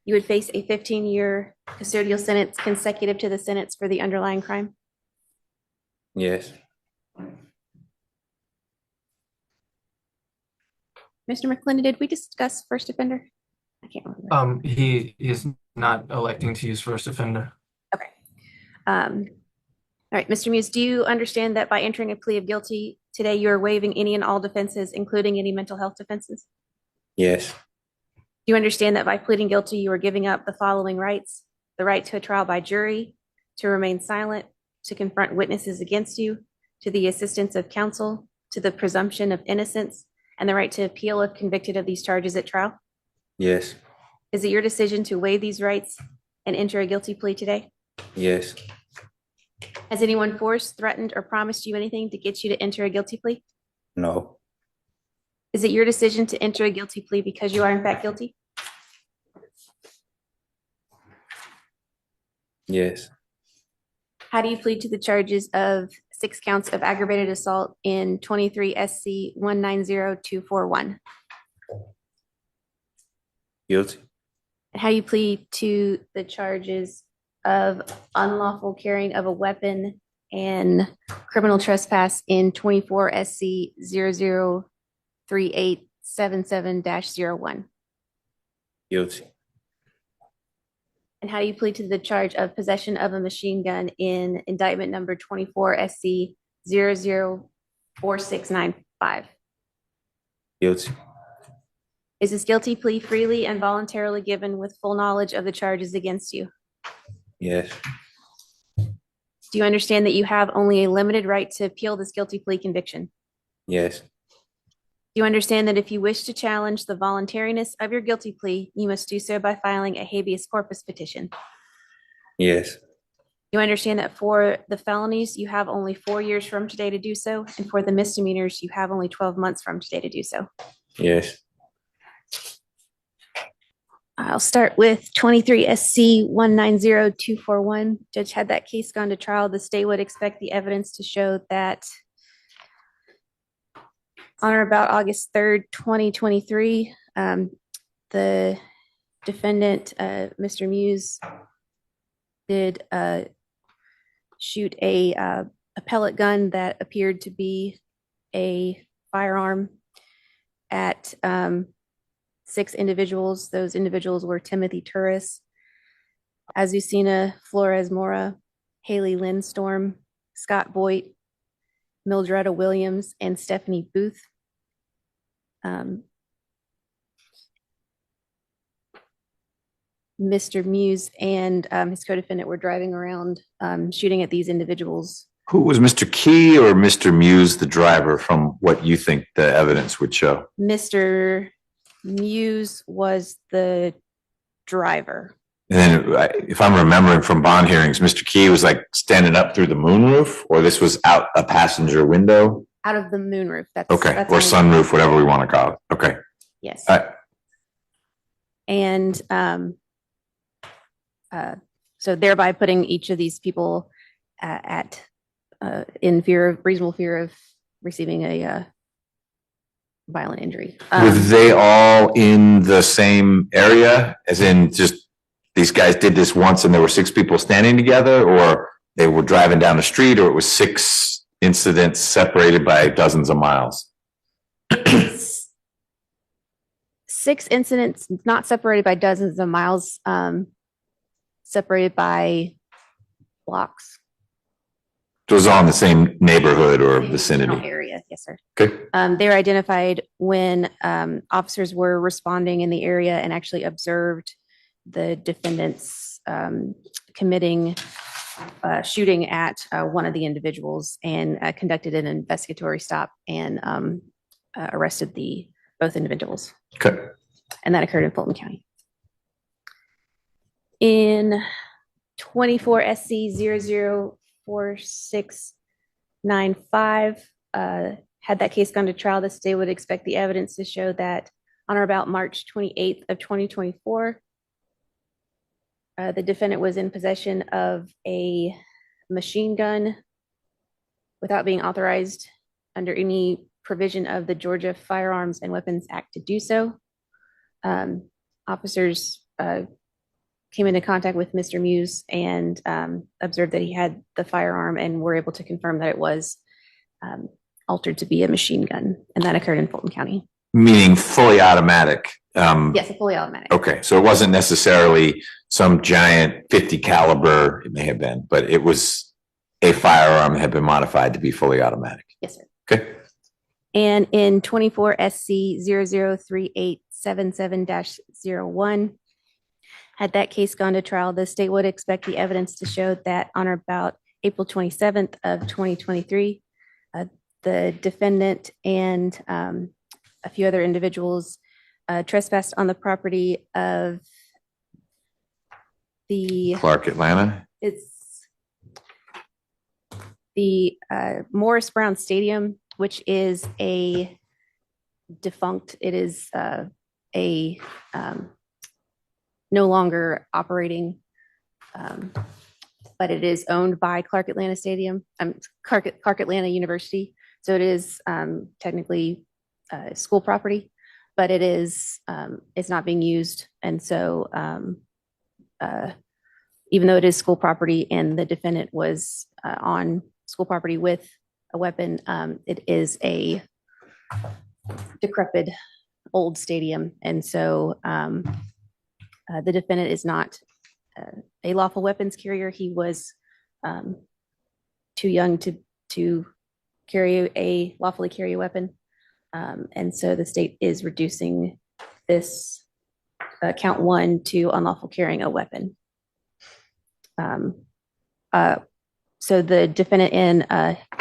you would face a 15-year custodial sentence consecutive to the sentence for the underlying crime? Yes. Mr. McClendon, did we discuss first offender? I can't remember. He is not electing to use first offender. Okay. All right, Mr. Muse, do you understand that by entering a plea of guilty today, you are waiving any and all defenses, including any mental health defenses? Yes. Do you understand that by pleading guilty, you are giving up the following rights: the right to a trial by jury, to remain silent, to confront witnesses against you, to the assistance of counsel, to the presumption of innocence, and the right to appeal if convicted of these charges at trial? Yes. Is it your decision to waive these rights and enter a guilty plea today? Yes. Has anyone forced, threatened, or promised you anything to get you to enter a guilty plea? No. Is it your decision to enter a guilty plea because you are in fact guilty? Yes. How do you plead to the charges of 6 counts of aggravated assault in 23 SC 190241? Guilty. And how do you plead to the charges of unlawful carrying of a weapon and criminal trespass in 24 SC 003877-01? Guilty. And how do you plead to the charge of possession of a machine gun in indictment number 24 SC 004695? Guilty. Is this guilty plea freely and voluntarily given with full knowledge of the charges against you? Yes. Do you understand that you have only a limited right to appeal this guilty plea conviction? Yes. Do you understand that if you wish to challenge the voluntariness of your guilty plea, you must do so by filing a habeas corpus petition? Yes. You understand that for the felonies, you have only 4 years from today to do so, and for the misdemeanors, you have only 12 months from today to do so. Yes. I'll start with 23 SC 190241. Judge, had that case gone to trial, the state would expect the evidence to show that on or about August 3rd, 2023, the defendant, Mr. Muse, did shoot a pellet gun that appeared to be a firearm at 6 individuals. Those individuals were Timothy Turris, Azucena Flores Mora, Haley Lindstorm, Scott Boyd, Mildretta Williams, and Stephanie Booth. Mr. Muse and his co-defendant were driving around shooting at these individuals. Who was Mr. Key or Mr. Muse, the driver, from what you think the evidence would show? Mr. Muse was the driver. And then, if I'm remembering from bond hearings, Mr. Key was like standing up through the moonroof, or this was out a passenger window? Out of the moonroof. Okay, or sunroof, whatever we want to call it. Okay. Yes. All right. And so thereby putting each of these people in reasonable fear of receiving a violent injury. Were they all in the same area, as in just these guys did this once and there were 6 people standing together, or they were driving down the street, or it was 6 incidents separated by dozens of miles? 6 incidents, not separated by dozens of miles, separated by blocks. It was all in the same neighborhood or vicinity? Area, yes, sir. Okay. They were identified when officers were responding in the area and actually observed the defendants committing shooting at one of the individuals, and conducted an investigatory stop and arrested both individuals. Okay. And that occurred in Fulton County. In 24 SC 004695, had that case gone to trial, the state would expect the evidence to show that on or about March 28th of 2024, the defendant was in possession of a machine gun without being authorized under any provision of the Georgia Firearms and Weapons Act to do so. Officers came into contact with Mr. Muse and observed that he had the firearm, and were able to confirm that it was altered to be a machine gun, and that occurred in Fulton County. Meaning fully automatic? Yes, a fully automatic. Okay, so it wasn't necessarily some giant 50 caliber, it may have been, but it was a firearm that had been modified to be fully automatic. Yes, sir. Okay. And in 24 SC 003877-01, had that case gone to trial, the state would expect the evidence to show that on or about April 27th of 2023, the defendant and a few other individuals trespassed on the property of the Clark, Atlanta? It's the Morris Brown Stadium, which is a defunct, it is no longer operating, but it is owned by Clark Atlanta Atlanta University. So it is technically school property, but it is it's not being used. And so even though it is school property and the defendant was on school property with a weapon, it is a decrepit old stadium. And so the defendant is not a lawful weapons carrier. He was too young to lawfully carry a weapon. And so the state is reducing this count 1 to unlawful carrying a weapon. So the defendant and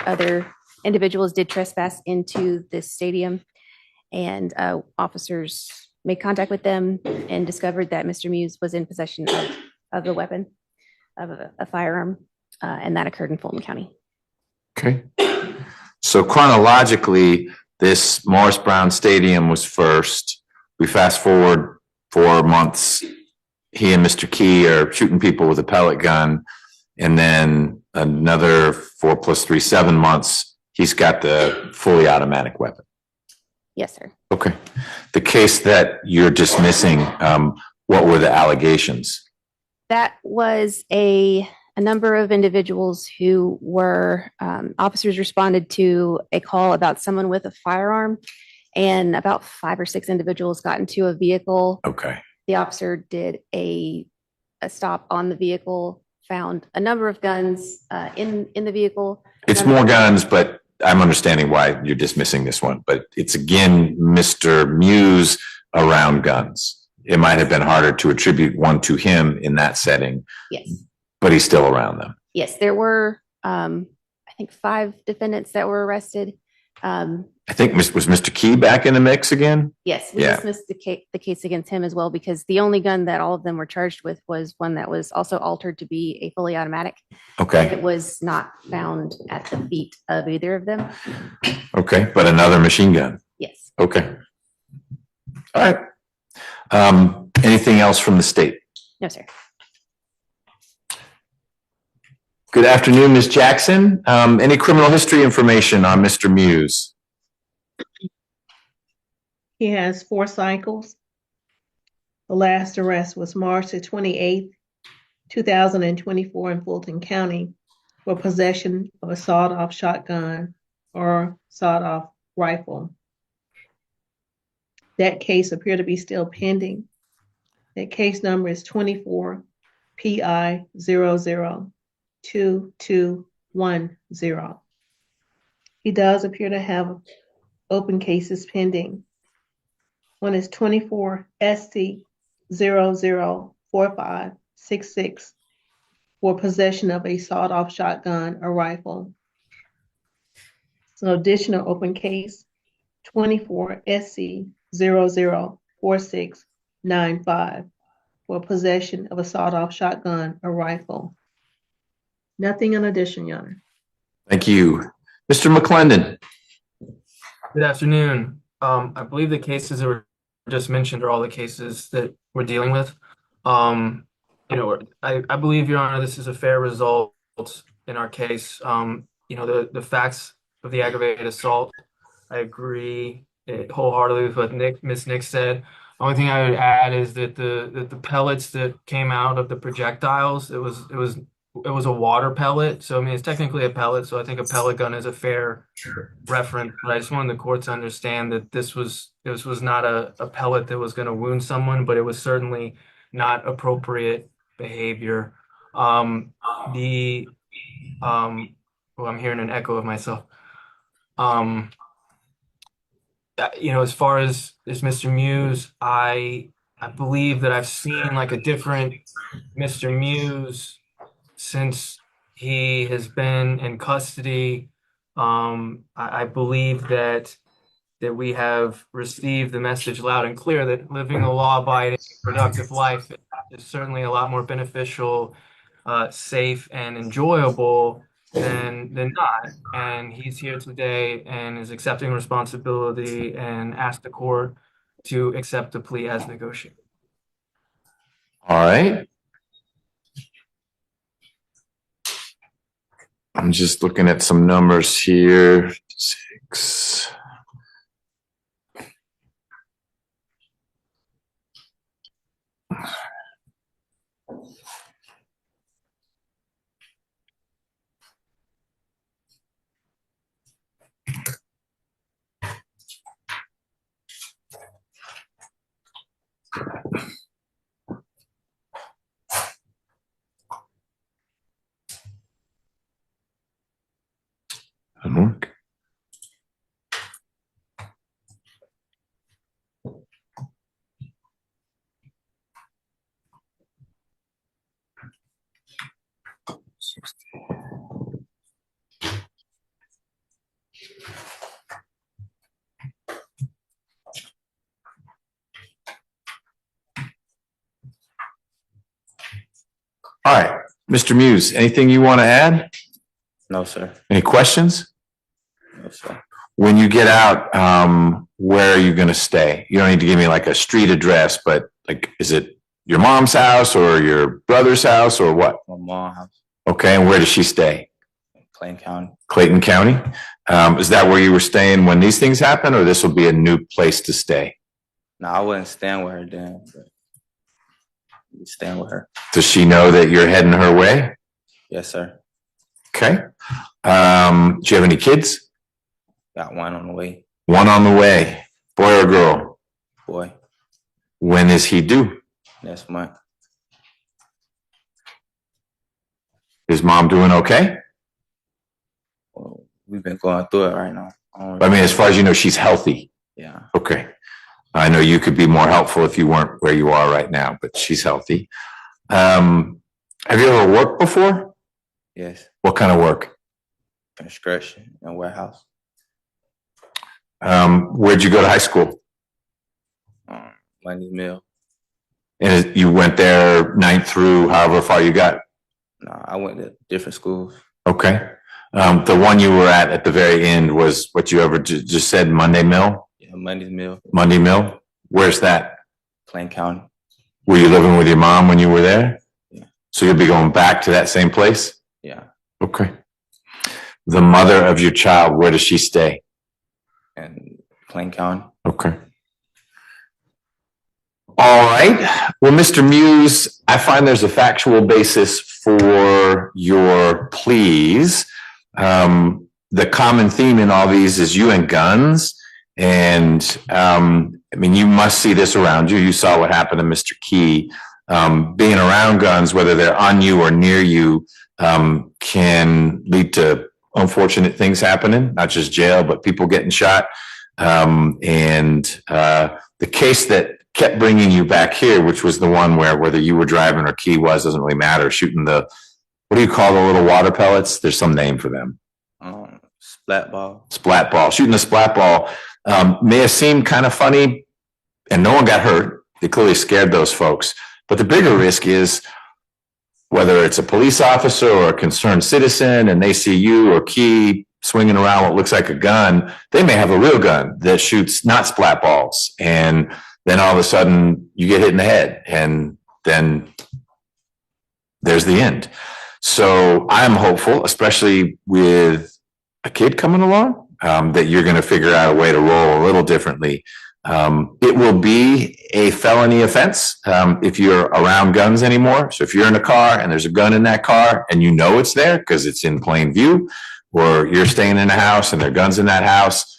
other individuals did trespass into this stadium, And officers made contact with them and discovered that Mr. Muse was in possession of the weapon, of a firearm, and that occurred in Fulton County. Okay. So chronologically, this Morris Brown Stadium was first. We fast forward 4 months. He and Mr. Key are shooting people with a pellet gun. And then another 4 + 3, 7 months, he's got the fully automatic weapon. Yes, sir. Okay. The case that you're dismissing, what were the allegations? That was a number of individuals who were, officers responded to a call about someone with a firearm, and about 5 or 6 individuals got into a vehicle. Okay. The officer did a stop on the vehicle, found a number of guns in the vehicle. It's more guns, but I'm understanding why you're dismissing this one. But it's again, Mr. Muse around guns. It might have been harder to attribute one to him in that setting. Yes. But he's still around them. Yes, there were, I think, 5 defendants that were arrested. I think was Mr. Key back in the mix again? Yes, we dismissed the case against him as well, because the only gun that all of them were charged with was one that was also altered to be a fully automatic. Okay. It was not found at the feet of either of them. Okay, but another machine gun? Yes. Okay. All right. Anything else from the state? No, sir. Good afternoon, Ms. Jackson. Any criminal history information on Mr. Muse? He has 4 cycles. The last arrest was March the 28th, 2024 in Fulton County for possession of a sawed-off shotgun or sawed-off rifle. That case appeared to be still pending. That case number is 24 PI 002210. He does appear to have open cases pending. One is 24 SC 004566 for possession of a sawed-off shotgun or rifle. So additional open case 24 SC 004695 for possession of a sawed-off shotgun or rifle. Nothing in addition, Your Honor. Thank you. Mr. McClendon. Good afternoon. I believe the cases that were just mentioned are all the cases that we're dealing with. I believe, Your Honor, this is a fair result in our case. The facts of the aggravated assault, I agree wholeheartedly with what Ms. Nick said. The only thing I would add is that the pellets that came out of the projectiles, it was a water pellet. So I mean, it's technically a pellet. So I think a pellet gun is a fair reference. But I just wanted the court to understand that this was not a pellet that was going to wound someone, but it was certainly not appropriate behavior. I'm hearing an echo of myself. As far as Mr. Muse, I believe that I've seen like a different Mr. Muse since he has been in custody. I believe that we have received the message loud and clear that living a law-abiding, productive life is certainly a lot more beneficial, safe, and enjoyable than not. And he's here today and is accepting responsibility and asked the court to accept the plea as negotiated. All right. I'm just looking at some numbers here. 6. Mr. Muse, anything you want to add? No, sir. Any questions? No, sir. When you get out, where are you going to stay? You don't need to give me like a street address, but like, is it your mom's house or your brother's house or what? My mom's house, Okay, and where does she stay? Clayton County. Clayton County? Is that where you were staying when these things happened, or this will be a new place to stay? No, I wasn't staying with her then, but I'm staying with her. Does she know that you're heading her way? Yes, sir. Okay. Do you have any kids? Got one on the way. One on the way. Boy or girl? Boy, When is he due? next month. Is mom doing okay? Well, we've been going through it right now. I mean, as far as you know, she's healthy. Yeah. Okay. I know you could be more helpful if you weren't where you are right now, but she's healthy. Have you ever worked before? Yes. What kind of work? Construction and warehouse. Where'd you go to high school? Money's Mill. And you went there 9th through however far you got? No, I went to different schools. Okay. The one you were at the very end was what you ever just said, Monday Mill? Yeah, Money's Mill. Monday Mill? Where's that? Clayton County. Were you living with your mom when you were there? Yeah. So you'll be going back to that same place? Yeah. Okay. The mother of your child, where does she stay? And Clayton County. Okay. All right. Well, Mr. Muse, I find there's a factual basis for your pleas. The common theme in all these is you and guns. And I mean, you must see this around you. You saw what happened to Mr. Key. Being around guns, whether they're on you or near you, can lead to unfortunate things happening, not just jail, but people getting shot. The case that kept bringing you back here, which was the one where whether you were driving or Key was, doesn't really matter, shooting the, what do you call the little water pellets? There's some name for them. Splat ball. Splat ball. Shooting a splat ball may have seemed kind of funny, and no one got hurt. It clearly scared those folks. But the bigger risk is whether it's a police officer or a concerned citizen and they see you or Key swinging around what looks like a gun, they may have a real gun that shoots not splat balls. And then all of a sudden you get hit in the head, and then there's the end. So I'm hopeful, especially with a kid coming along, that you're going to figure out a way to roll a little differently. It will be a felony offense if you're around guns anymore. So if you're in a car and there's a gun in that car and you know it's there because it's in plain view, or you're staying in a house and there are guns in that house,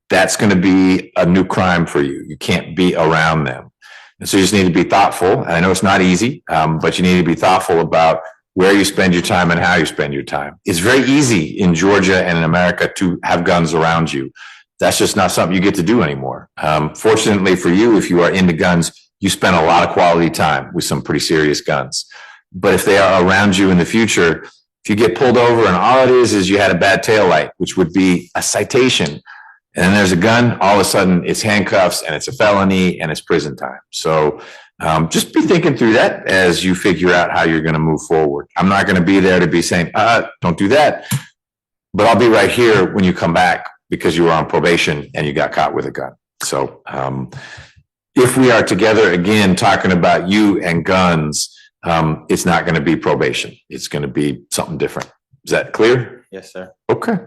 that's going to be a new crime for you. You can't be around them. And so you just need to be thoughtful. And I know it's not easy, but you need to be thoughtful about where you spend your time and how you spend your time. It's very easy in Georgia and in America to have guns around you. That's just not something you get to do anymore. Fortunately for you, if you are into guns, you spend a lot of quality time with some pretty serious guns. But if they are around you in the future, if you get pulled over and all it is you had a bad taillight, which would be a citation, and then there's a gun, all of a sudden it's handcuffs and it's a felony and it's prison time. So just be thinking through that as you figure out how you're going to move forward. I'm not going to be there to be saying, don't do that. But I'll be right here when you come back because you were on probation and you got caught with a gun. So if we are together again talking about you and guns, it's not going to be probation. It's going to be something different. Is that clear? Yes, sir. Okay.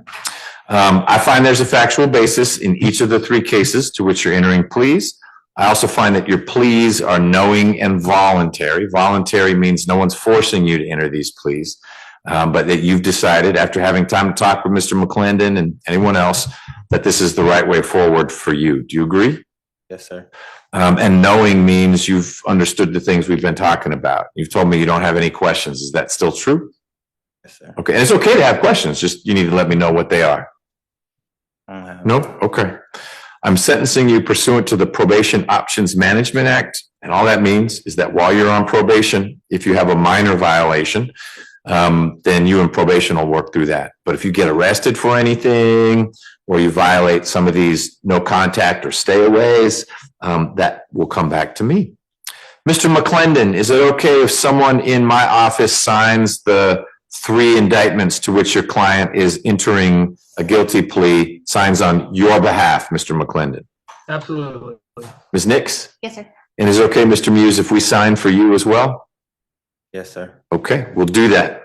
I find there's a factual basis in each of the 3 cases to which you're entering pleas. I also find that your pleas are knowing and voluntary. Voluntary means no one's forcing you to enter these pleas, but that you've decided after having time to talk with Mr. McClendon and anyone else that this is the right way forward for you. Do you agree? Yes, sir. And knowing means you've understood the things we've been talking about. You've told me you don't have any questions. Is that still true? Yes, sir. Okay. And it's okay to have questions. Just you need to let me know what they are. Nope. Okay. I'm sentencing you pursuant to the Probation Options Management Act. And all that means is that while you're on probation, if you have a minor violation, then you and probation will work through that. But if you get arrested for anything, or you violate some of these no contact or stayaways, that will come back to me. Mr. McClendon, is it okay if someone in my office signs the 3 indictments to which your client is entering a guilty plea, signs on your behalf, Mr. McClendon? Absolutely. Ms. Nix? Yes, sir. And is it okay, Mr. Muse, if we sign for you as well? Yes, sir. Okay, we'll do that.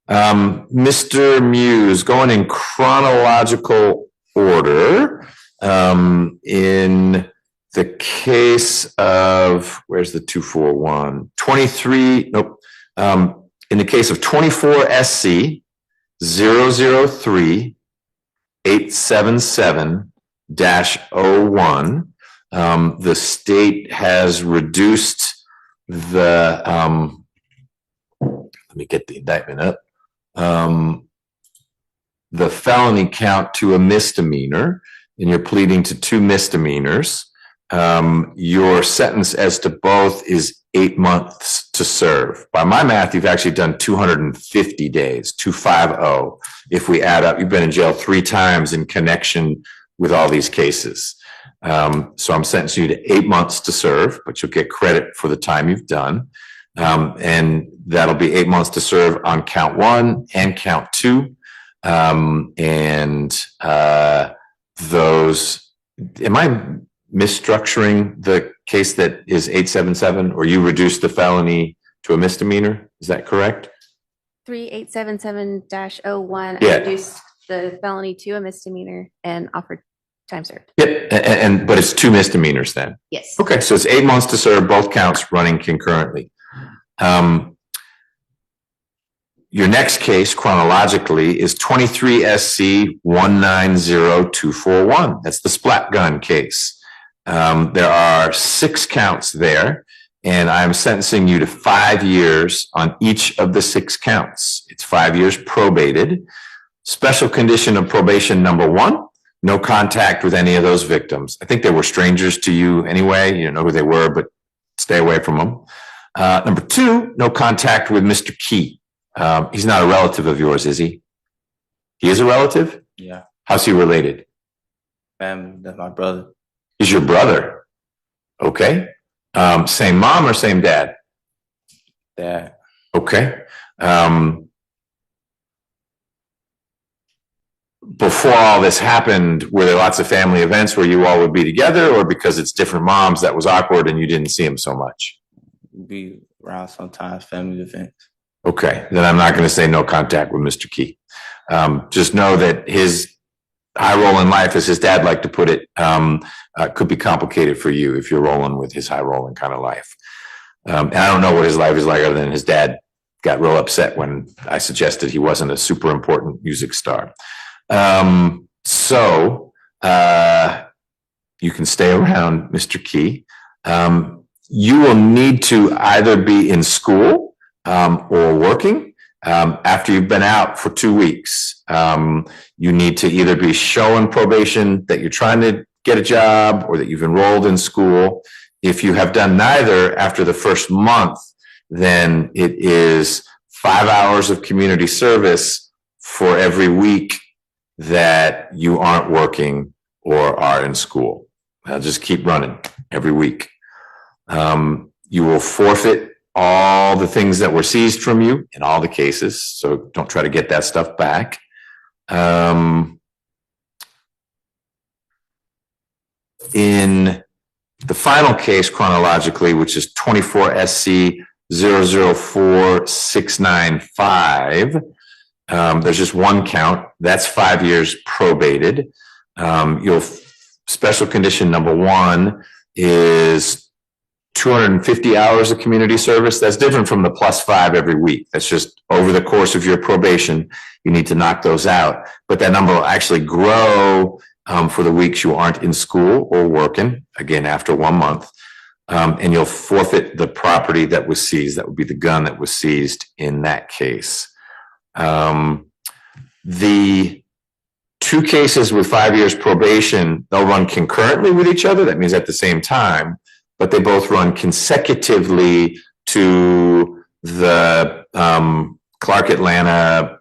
Mr. Muse, going in chronological order, in the case of, where's the 241? 23, nope. In the case of 24 SC 003 877-01, the state has reduced the, let me get the indictment up. The felony count to a misdemeanor, and you're pleading to 2 misdemeanors. Your sentence as to both is 8 months to serve. By my math, you've actually done 250 days, 250. If we add up, you've been in jail 3 times in connection with all these cases. So I'm sentencing you to 8 months to serve, but you'll get credit for the time you've done. And that'll be 8 months to serve on count 1 and count 2. Those, am I misstructuring the case that is 877, or you reduced the felony to a misdemeanor? Is that correct? 3877-01, Yeah. I reduced the felony to a misdemeanor and offered time served. Yep, but it's 2 misdemeanors then? Yes. Okay, so it's 8 months to serve, both counts running concurrently. Your next case chronologically is 23 SC 190241. That's the splat gun case. There are 6 counts there, and I'm sentencing you to 5 years on each of the 6 counts. It's 5 years probated. Special condition of probation number 1, no contact with any of those victims. I think they were strangers to you anyway. You don't know who they were, but stay away from them. Number 2, no contact with Mr. Key. He's not a relative of yours, is he? He is a relative? Yeah. How's he related? Family, that's my brother. He's your brother. Okay. Same mom or same dad? Dad. Okay. Before all this happened, were there lots of family events where you all would be together, or because it's different moms that was awkward and you didn't see him so much? Be around sometimes, family events. Okay, then I'm not going to say no contact with Mr. Key. Just know that his high roll in life, as his dad liked to put it, could be complicated for you if you're rolling with his high rolling kind of life. And I don't know what his life is like, other than his dad got real upset when I suggested he wasn't a super important music star. So you can stay around Mr. Key. You will need to either be in school or working after you've been out for 2 weeks. You need to either be showing probation that you're trying to get a job or that you've enrolled in school. If you have done neither after the first month, then it is 5 hours of community service for every week that you aren't working or are in school. I'll just keep running every week. You will forfeit all the things that were seized from you in all the cases, so don't try to get that stuff back. In the final case chronologically, which is 24 SC 004695, there's just 1 count. That's 5 years probated. Your special condition number 1 is 250 hours of community service. That's different from the +5 every week. That's just over the course of your probation, you need to knock those out. But that number will actually grow for the weeks you aren't in school or working, again, after 1 month. And you'll forfeit the property that was seized. That would be the gun that was seized in that case. The 2 cases with 5 years probation, they'll run concurrently with each other. That means at the same time, but they both run consecutively to the Clark Atlanta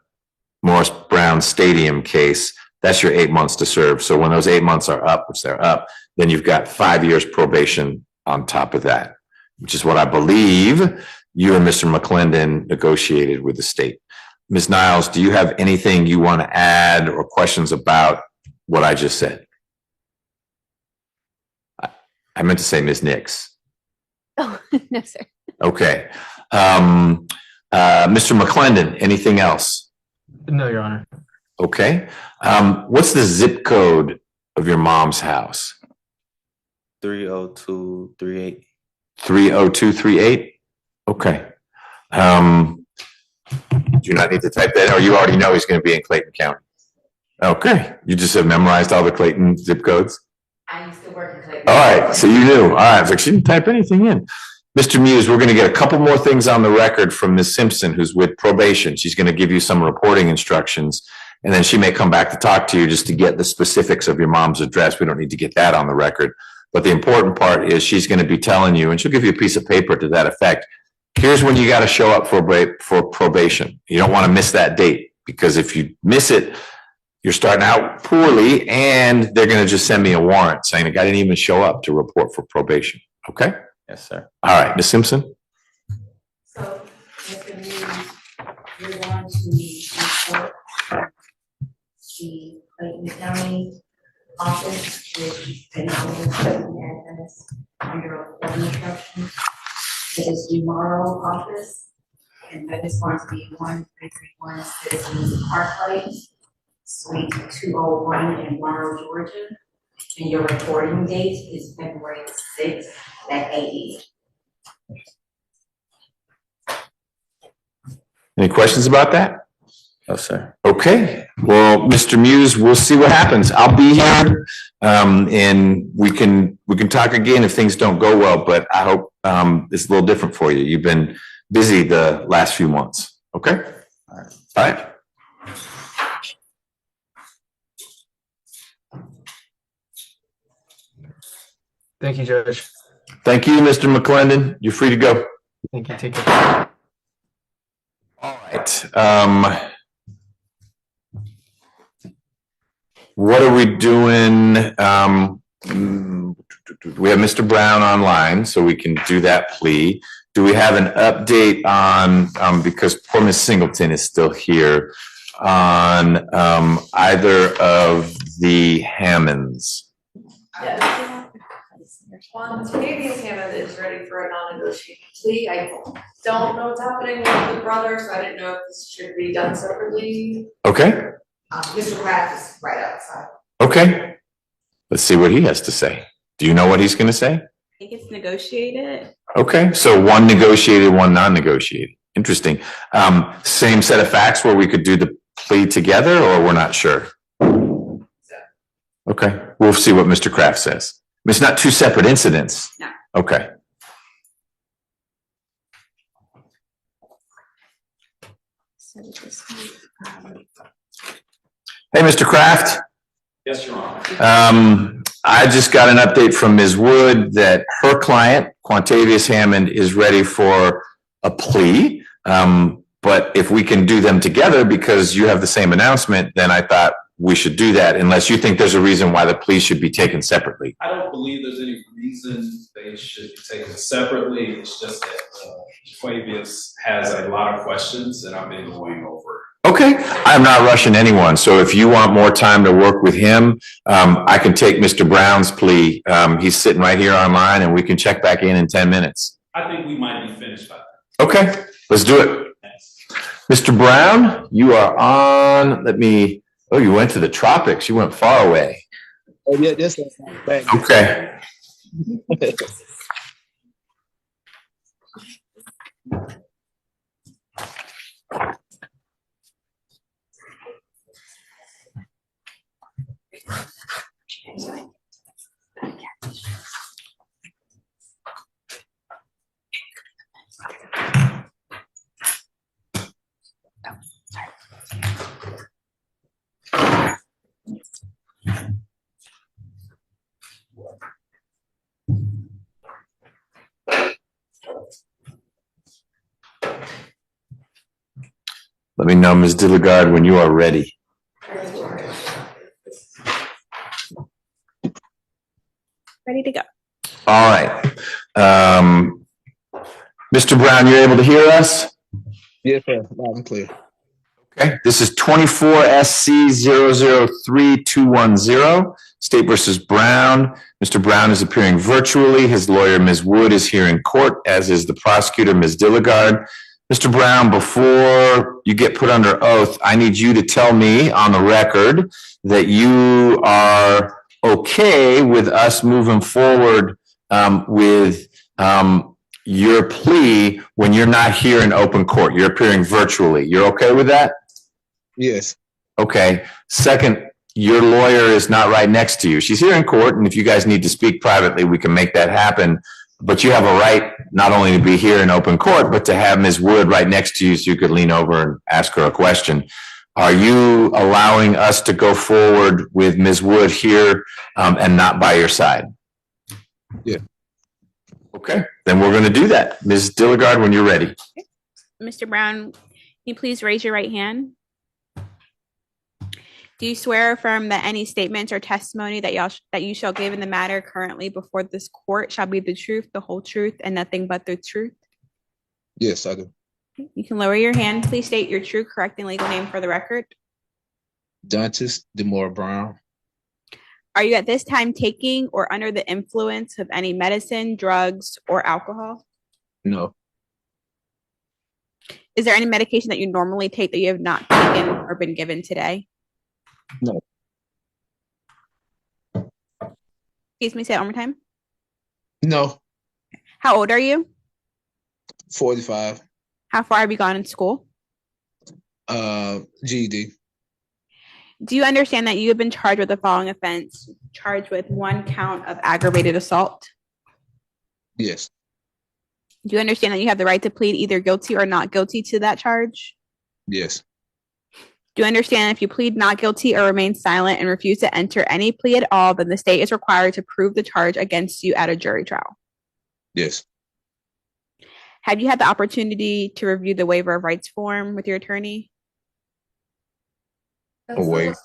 Morris Brown Stadium case. That's your 8 months to serve. So when those 8 months are up, which they're up, then you've got 5 years probation on top of that. which is what I believe you and Mr. McClendon negotiated with the state. Ms. Niles, do you have anything you want to add or questions about what I just said? I meant to say Ms. Nix. Oh, no, sir. Okay. Mr. McClendon, anything else? No, Your Honor. Okay. What's the zip code of your mom's house? 30238. 30238? Okay. Do you not need to type that, or you already know he's going to be in Clayton County? Okay. You just have memorized all the Clayton zip codes? I used to work in Clayton. All right, so you knew. All right, I was like, she didn't type anything in. Mr. Muse, we're going to get a couple more things on the record from Ms. Simpson, who's with probation. She's going to give you some reporting instructions, and then she may come back to talk to you just to get the specifics of your mom's address. We don't need to get that on the record. But the important part is she's going to be telling you, and she'll give you a piece of paper to that effect. Here's when you got to show up for probation. You don't want to miss that date, because if you miss it, you're starting out poorly, and they're going to just send me a warrant saying the guy didn't even show up to report for probation. Okay? Yes, sir. All right, Ms. Simpson? So, Mr. Muse, you're going to report the Clayton County office, which is under reporting instructions. It is the Morrow office, and that is going to be 1331 Citizens Parkway, Suite 201 in Morrow, Georgia. And your reporting date is February 6th at 8 a.m. Any questions about that? No, sir. Okay, well, Mr. Muse, we'll see what happens. I'll be here, and we can talk again if things don't go well, but I hope it's a little different for you. You've been busy the last few months. Okay? All right. Thank you, Judge. Thank you, Mr. McClendon. You're free to go. Thank you. Take care. All right. What are we doing? We have Mr. Brown online, so we can do that plea. Do we have an update on, because poor Ms. Singleton is still here, on either of the Hammonds? Yes. Canadian Hammond is ready for a non-negotiated plea. I don't know what's happening with the brother, so I didn't know if this should be done separately. Okay. Mr. Kraft is right outside. Okay. Let's see what he has to say. Do you know what he's going to say? I think it's negotiated. Okay, so one negotiated, one non-negotiated. Interesting. Same set of facts where we could do the plea together, or we're not sure? Okay, we'll see what Mr. Kraft says. It's not two separate incidents? No. Okay. Hey, Mr. Kraft. Yes, Your Honor. I just got an update from Ms. Wood that her client, Quantavious Hammond, is ready for a plea. But if we can do them together because you have the same announcement, then I thought we should do that, unless you think there's a reason why the plea should be taken separately. I don't believe there's any reason they should be taken separately. It's just that Quavius has a lot of questions and I've been going over. Okay, I'm not rushing anyone. So if you want more time to work with him, I can take Mr. Brown's plea. He's sitting right here online and we can check back in 10 minutes. I think we might be finished by then. Okay, let's do it. Mr. Brown, you are on. Oh, you went to the tropics. You went far away. Oh, yeah, this is Okay. Let me know, Ms. Dilligard, when you are ready. Ready to go. All right. Mr. Brown, you're able to hear us? Yes, sir. Loud and clear. Okay, this is 24 SC 003210, State versus Brown. Mr. Brown is appearing virtually. His lawyer, Ms. Wood, is here in court, as is the prosecutor, Ms. Dilligard. Mr. Brown, before you get put under oath, I need you to tell me on the record that you are okay with us moving forward with your plea when you're not here in open court. You're appearing virtually. You're okay with that? Yes. Okay. Second, your lawyer is not right next to you. She's here in court, and if you guys need to speak privately, we can make that happen. But you have a right not only to be here in open court, but to have Ms. Wood right next to you so you could lean over and ask her a question. Are you allowing us to go forward with Ms. Wood here and not by your side? Yeah. Okay, then we're going to do that. Ms. Dilligard, when you're ready. Mr. Brown, can you please raise your right hand? Do you swear or affirm that any statements or testimony that you shall give in the matter currently before this court shall be the truth, the whole truth, and nothing but the truth? Yes, I do. You can lower your hand. Please state your true, correct, and legal name for the record. Dantis Demore Brown. Are you at this time taking or under the influence of any medicine, drugs, or alcohol? No. Is there any medication that you normally take that you have not taken or been given today? No. Excuse me, say it one more time. No. How old are you? 45. How far have you gone in school? GED. Do you understand that you have been charged with the following offense? Charged with 1 count of aggravated assault? Yes. Do you understand that you have the right to plead either guilty or not guilty to that charge? Yes. Do you understand if you plead not guilty or remain silent and refuse to enter any plea at all, then the state is required to prove the charge against you at a jury trial? Yes. Have you had the opportunity to review the waiver of rights form with your attorney? That's the Wait. list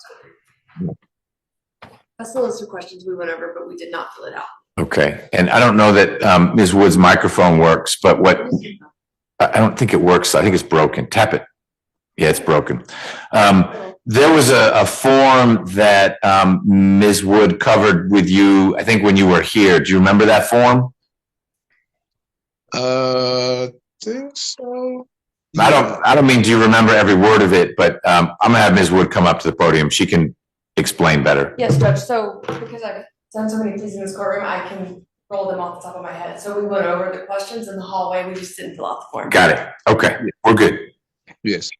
That's the list of questions we went over, but we did not fill it out. Okay, and I don't know that Ms. Wood's microphone works, but I don't think it works. I think it's broken. Tap it. Yeah, it's broken. There was a form that Ms. Wood covered with you, I think when you were here. Do you remember that form? Think so. I don't mean do you remember every word of it, but I'm gonna have Ms. Wood come up to the podium. She can explain better. Yes, Judge, so because I've done so many pleas in this courtroom, I can roll them off the top of my head. So we went over the questions in the hallway, we just didn't fill out the form. Got it. Okay, we're good. Yes.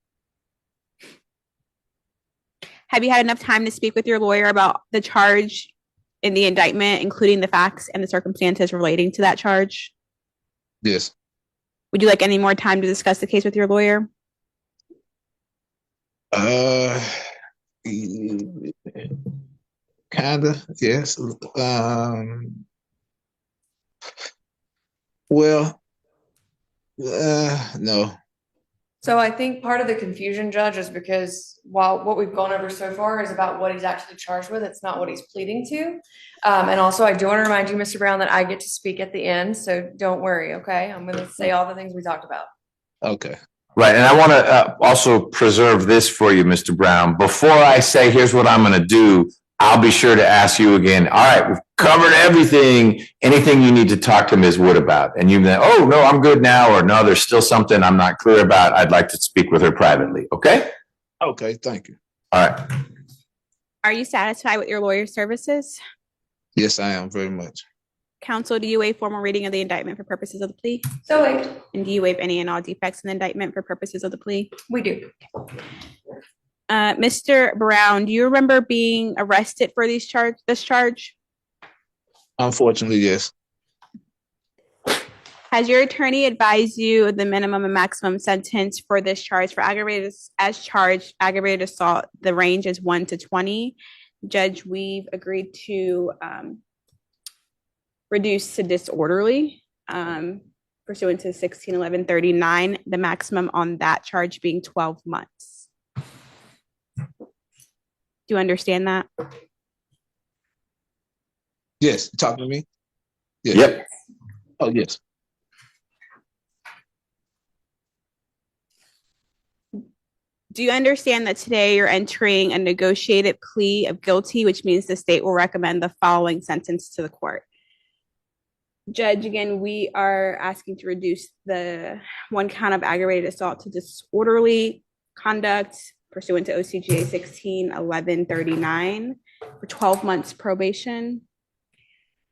Have you had enough time to speak with your lawyer about the charge in the indictment, including the facts and the circumstances relating to that charge? Yes. Would you like any more time to discuss the case with your lawyer? Kinda, yes. Well, no. So I think part of the confusion, Judge, is because while what we've gone over so far is about what he's actually charged with, it's not what he's pleading to. And also, I do want to remind you, Mr. Brown, that I get to speak at the end, so don't worry, okay? I'm going to say all the things we talked about. Okay. Right, and I want to also preserve this for you, Mr. Brown. Before I say, here's what I'm going to do, I'll be sure to ask you again. All right, we've covered everything. Anything you need to talk to Ms. Wood about? And you can, oh, no, I'm good now, or no, there's still something I'm not clear about. I'd like to speak with her privately, okay? Okay, thank you. All right. Are you satisfied with your lawyer's services? Yes, I am very much. Counsel, do you waive formal reading of the indictment for purposes of the plea? So waived. And do you waive any and all defects in the indictment for purposes of the plea? We do. Mr. Brown, do you remember being arrested for this charge? Unfortunately, yes. Has your attorney advised you of the minimum and maximum sentence for this charge for aggravated assault? The range is 1 to 20. Judge, we've agreed to reduce to disorderly pursuant to 161139, the maximum on that charge being 12 months. Do you understand that? Yes, talking to me? Yes. Yep. Oh, yes. Do you understand that today you're entering a negotiated plea of guilty, which means the state will recommend the following sentence to the court? Judge, again, we are asking to reduce the one count of aggravated assault to disorderly conduct pursuant to OCGA 16-1139 for 12 months probation,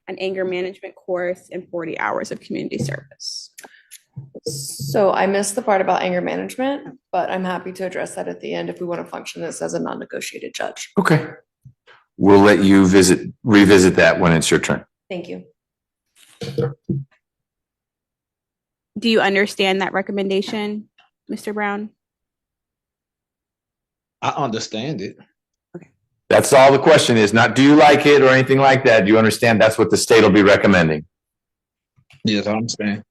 an anger management course, and 40 hours of community service. So I missed the part about anger management, but I'm happy to address that at the end if we want to function this as a non-negotiated judge. Okay. We'll let you revisit that when it's your turn. Thank you. Do you understand that recommendation, Mr. Brown? I understand it. That's all the question is, not do you like it or anything like that. Do you understand that's what the state will be recommending? Yes, I understand.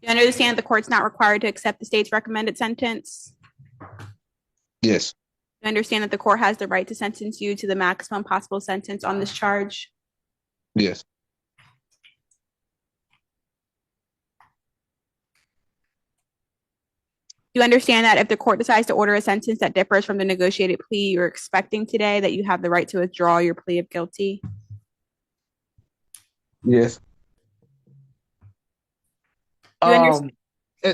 Do you understand the court's not required to accept the state's recommended sentence? Yes. Do you understand that the court has the right to sentence you to the maximum possible sentence on this charge? Yes. Do you understand that if the court decides to order a sentence that differs from the negotiated plea you're expecting today, that you have the right to withdraw your plea of guilty? Yes.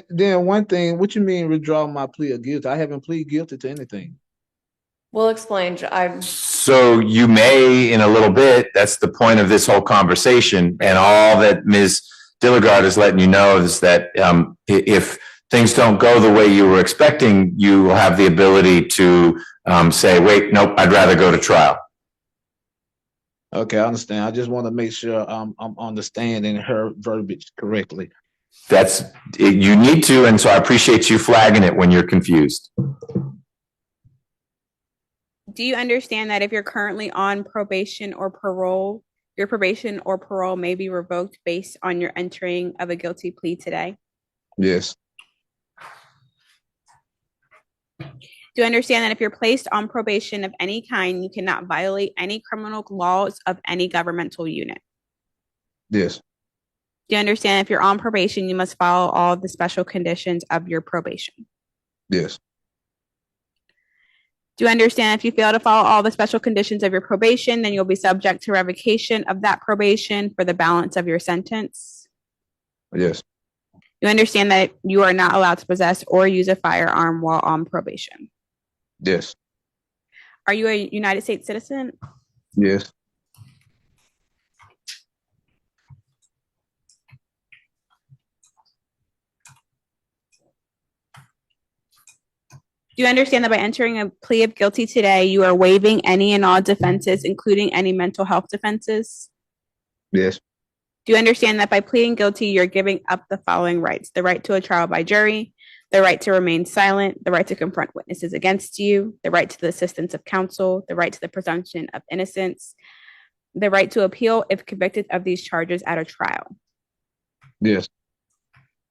Then one thing, what you mean withdraw my plea of guilty? I haven't pleaded guilty to anything. We'll explain. So you may, in a little bit, that's the point of this whole conversation. And all that Ms. Dilligard is letting you know is that if things don't go the way you were expecting, you will have the ability to say, wait, nope, I'd rather go to trial. Okay, I understand. I just want to make sure I'm understanding her verbiage correctly. You need to, and so I appreciate you flagging it when you're confused. Do you understand that if you're currently on probation or parole, your probation or parole may be revoked based on your entering of a guilty plea today? Yes. Do you understand that if you're placed on probation of any kind, you cannot violate any criminal laws of any governmental unit? Yes. Do you understand if you're on probation, you must follow all the special conditions of your probation? Yes. Do you understand if you fail to follow all the special conditions of your probation, then you'll be subject to revocation of that probation for the balance of your sentence? Yes. You understand that you are not allowed to possess or use a firearm while on probation? Yes. Are you a United States citizen? Yes. Do you understand that by entering a plea of guilty today, you are waiving any and all defenses, including any mental health defenses? Yes. Do you understand that by pleading guilty, you're giving up the following rights: the right to a trial by jury, the right to remain silent, the right to confront witnesses against you, the right to the assistance of counsel, the right to the presumption of innocence, the right to appeal if convicted of these charges at a trial? Yes.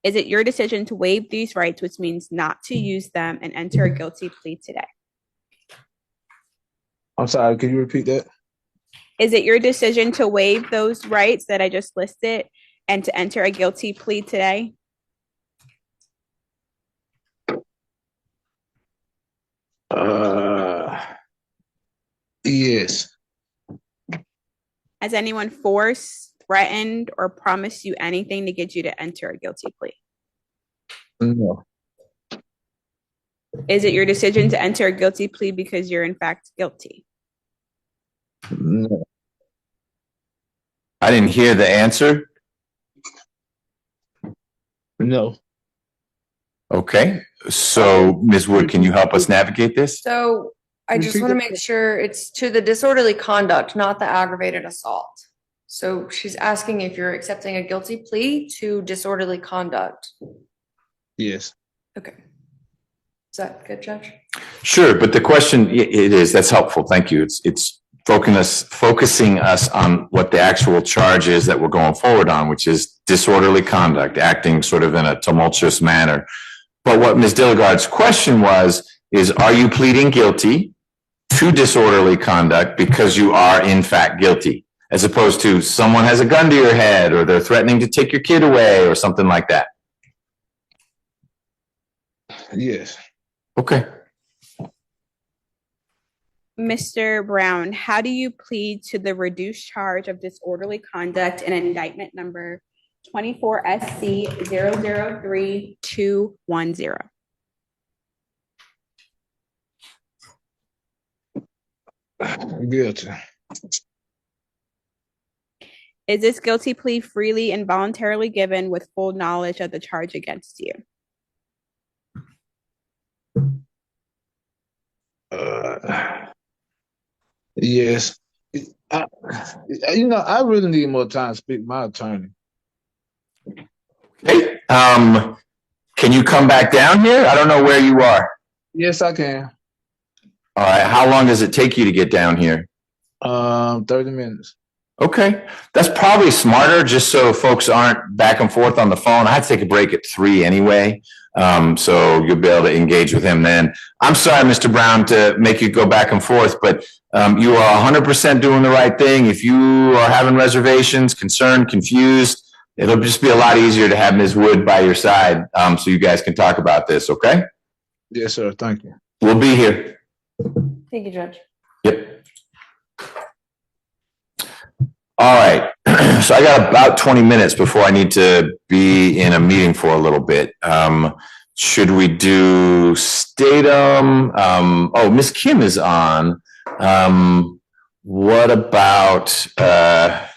Is it your decision to waive these rights, which means not to use them, and enter a guilty plea today? I'm sorry, can you repeat that? Is it your decision to waive those rights that I just listed and to enter a guilty plea today? Yes. Has anyone forced, threatened, or promised you anything to get you to enter a guilty plea? No. Is it your decision to enter a guilty plea because you're in fact guilty? No. I didn't hear the answer. No. Okay. So, Ms. Wood, can you help us navigate this? So I just want to make sure it's to the disorderly conduct, not the aggravated assault. So she's asking if you're accepting a guilty plea to disorderly conduct. Yes. Okay. Is that good, Judge? Sure, but the question, it is, that's helpful. Thank you. It's focusing us on what the actual charge is that we're going forward on, which is disorderly conduct, acting sort of in a tumultuous manner. But what Ms. Dilligard's question is, are you pleading guilty to disorderly conduct because you are in fact guilty, as opposed to someone has a gun to your head or they're threatening to take your kid away or something like that? Yes. Okay. Mr. Brown, how do you plead to the reduced charge of disorderly conduct in indictment number 24 SC 003210? Guilty. Is this guilty plea freely and voluntarily given with full knowledge of the charge against you? Yes. I really need more time to speak to my attorney. Hey, can you come back down here? I don't know where you are. Yes, I can. All right. How long does it take you to get down here? 30 minutes. Okay. That's probably smarter, just so folks aren't back and forth on the phone. I had to take a break at 3 anyway. So you'll be able to engage with him then. I'm sorry, Mr. Brown, to make you go back and forth, but you are 100% doing the right thing. If you are having reservations, concerned, confused, it'll just be a lot easier to have Ms. Wood by your side, so you guys can talk about this, okay? Yes, sir. Thank you. We'll be here. Thank you, Judge. Yep. All right. So I got about 20 minutes before I need to be in a meeting for a little bit. Should we do Statham? Oh, Miss Kim is on. What about that?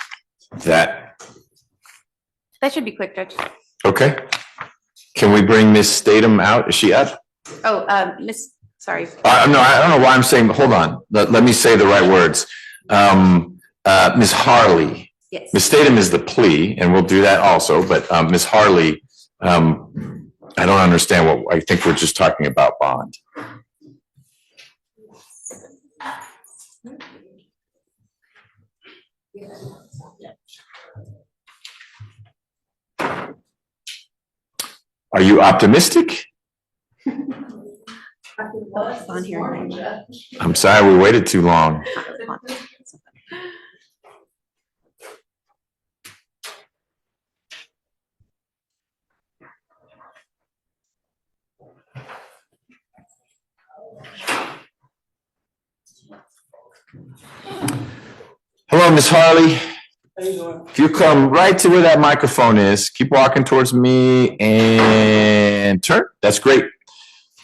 That should be quick, Judge. Okay. Can we bring Miss Statham out? Is she up? Oh, sorry. No, I don't know why I'm saying, hold on. Let me say the right words. Ms. Harley. Yes. Ms. Statham is the plea, and we'll do that also, but Ms. Harley, I don't understand I think we're just talking about bond. Are you optimistic? On here. I'm sorry we waited too long. Hello, Miss Harley. How you doing? If you come right to where that microphone is, keep walking towards me and turn. That's great.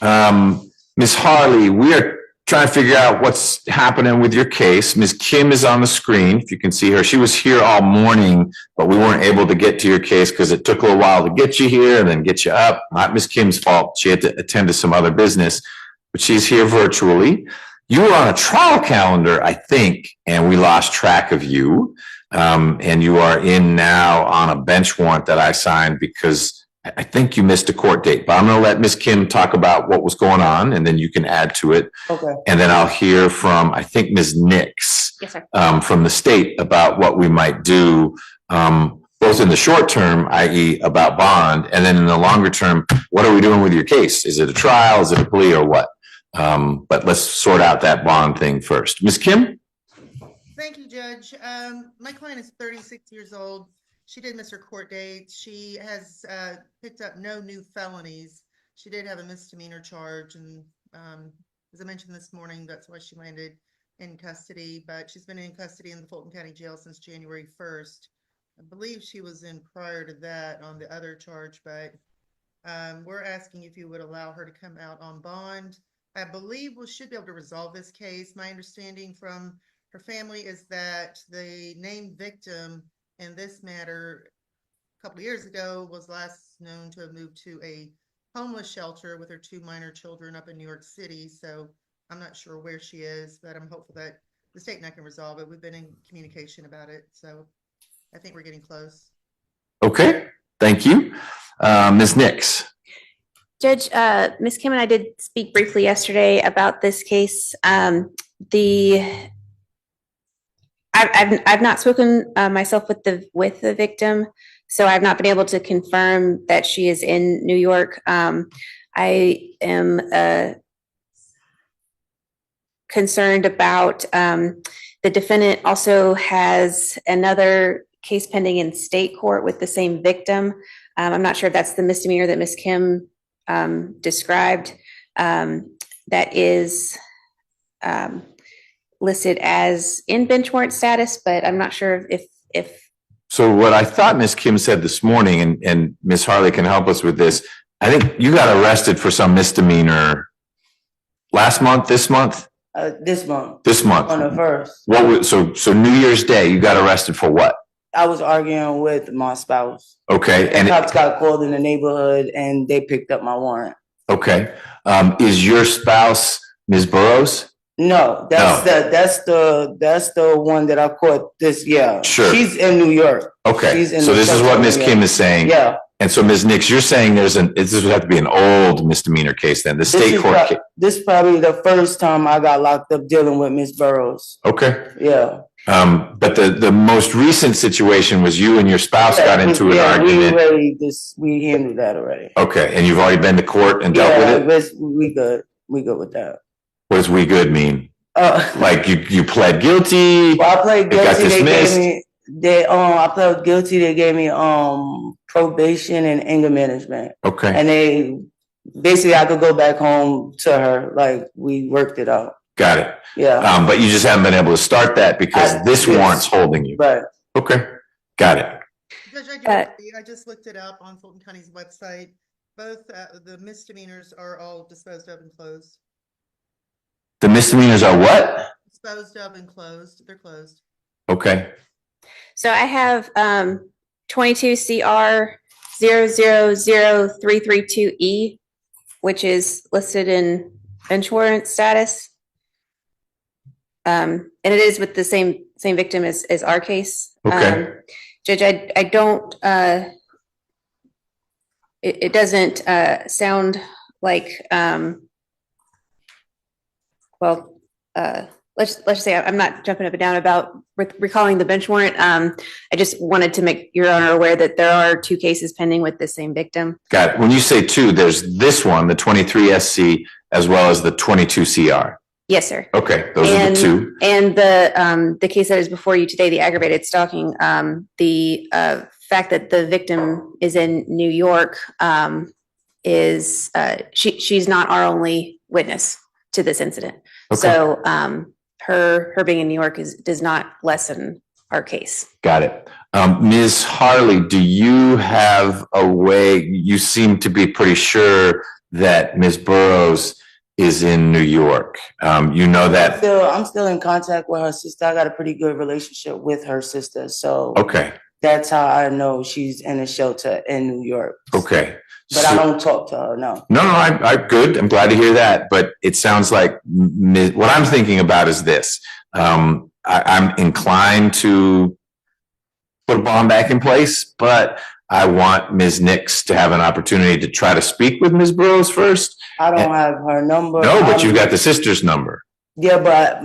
Miss Harley, we are trying to figure out what's happening with your case. Ms. Kim is on the screen, if you can see her. She was here all morning, but we weren't able to get to your case because it took a little while to get you here and then get you up. Not Ms. Kim's fault. She had to attend to some other business, but she's here virtually. You were on a trial calendar, I think, and we lost track of you. And you are in now on a bench warrant that I signed because I think you missed a court date. But I'm going to let Ms. Kim talk about what was going on, and then you can add to it. Okay. And then I'll hear from, I think, Ms. Nix, Yes, sir. From the state about what we might do, both in the short term, i.e. about bond, and then in the longer term, what are we doing with your case? Is it a trial? Is it a plea or what? But let's sort out that bond thing first. Ms. Kim? Thank you, Judge. My client is 36 years old. She did miss her court date. She has picked up no new felonies. She did have a misdemeanor charge, and as I mentioned this morning, that's why she landed in custody, but she's been in custody in the Fulton County Jail since January 1st. I believe she was in prior to that on the other charge, but we're asking if you would allow her to come out on bond. I believe we should be able to resolve this case. My understanding from her family is that the named victim in this matter a couple of years ago was last known to have moved to a homeless shelter with her 2 minor children up in New York City. So I'm not sure where she is, but I'm hopeful that the state and I can resolve it. We've been in communication about it. So I think we're getting close. Okay, thank you. Ms. Nix. Judge, Ms. Kim and I did speak briefly yesterday about this case. I've not spoken myself with the victim, so I've not been able to confirm that she is in New York. I am concerned about the defendant also has another case pending in state court with the same victim. I'm not sure if that's the misdemeanor that Ms. Kim described. That is listed as in bench warrant status, but I'm not sure if So what I thought Ms. Kim said this morning, and Ms. Harley can help us with this, I think you got arrested for some misdemeanor last month, this month? This month. This month. On the first. What was, so New Year's Day, you got arrested for what? I was arguing with my spouse. Okay, The and cops got called in the neighborhood and they picked up my warrant. okay, is your spouse Ms. Burrows? No, that's the one that I caught this year. Sure. She's in New York. Okay, She's in so this is what Ms. Kim is saying. Yeah. And so Ms. Nix, you're saying this would have to be an old misdemeanor case then, the state court case? This is probably the first time I got locked up dealing with Miss Burrows. Okay. Yeah. But the most recent situation was you and your spouse got into an argument. We handled that already. Okay, and you've already been to court and dealt with it? We good. We good with that. What does "we good" mean? Like you pled guilty? Well, I pled it got guilty. dismissed? I pled guilty. They gave me probation and anger management. Okay. And they basically I could go back home to her. Like we worked it out. Got it. Yeah. But you just haven't been able to start that because this warrant's holding you. Right. Okay. Got it. Judge, I just looked it up on Fulton County's website. Both the misdemeanors are all disposed of and closed. The misdemeanors are what? Disposed of and closed. They're closed. Okay. so I have 22 CR 000332E, which is listed in bench warrant status. And it is with the same victim as our case. Okay. Judge, I don't it doesn't sound like let's just say I'm not jumping up and down about recalling the bench warrant. I just wanted to make Your Honor aware that there are 2 cases pending with the same victim. Got it. When you say 2, there's this one, the 23 SC, as well as the 22 CR. Yes, sir. Okay, those are the 2. And the case that is before you today, the aggravated stalking, the fact that the victim is in New York is she's not our only witness to this incident. Okay. So her being in New York does not lessen our case. Got it. Ms. Harley, do you have a way, you seem to be pretty sure that Ms. Burrows is in New York. You know that? I'm still in contact with her sister. I got a pretty good relationship with her sister. So Okay. that's how I know she's in a shelter in New York. Okay. But I don't talk to her, no. No, I'm good. I'm glad to hear that. But it sounds like what I'm thinking about is this. I'm inclined to put a bond back in place, but I want Ms. Nix to have an opportunity to try to speak with Ms. Burrows first. I don't have her number. No, but you got the sister's number. Yeah, but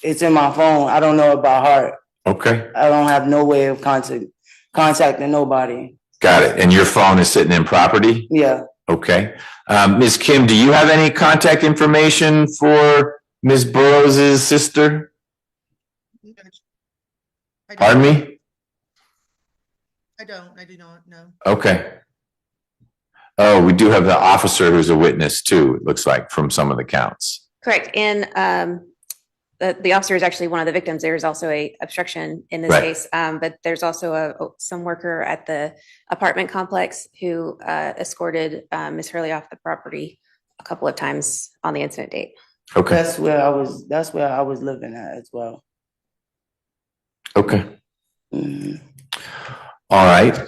it's in my phone. I don't know about her. Okay. I don't have no way of contacting nobody. Got it. And your phone is sitting in property? Yeah. Okay. Ms. Kim, do you have any contact information for Ms. Burrows' sister? Pardon me? I do not, no. Okay. Oh, we do have the officer who's a witness too, it looks like, from some of the counts. Correct. And the officer is actually one of the victims. There is also a obstruction in this Right. case, but there's also some worker at the apartment complex who escorted Ms. Hurley off the property a couple of times on the incident date. Okay. That's where I was living at as well. Okay. Mhm. All right.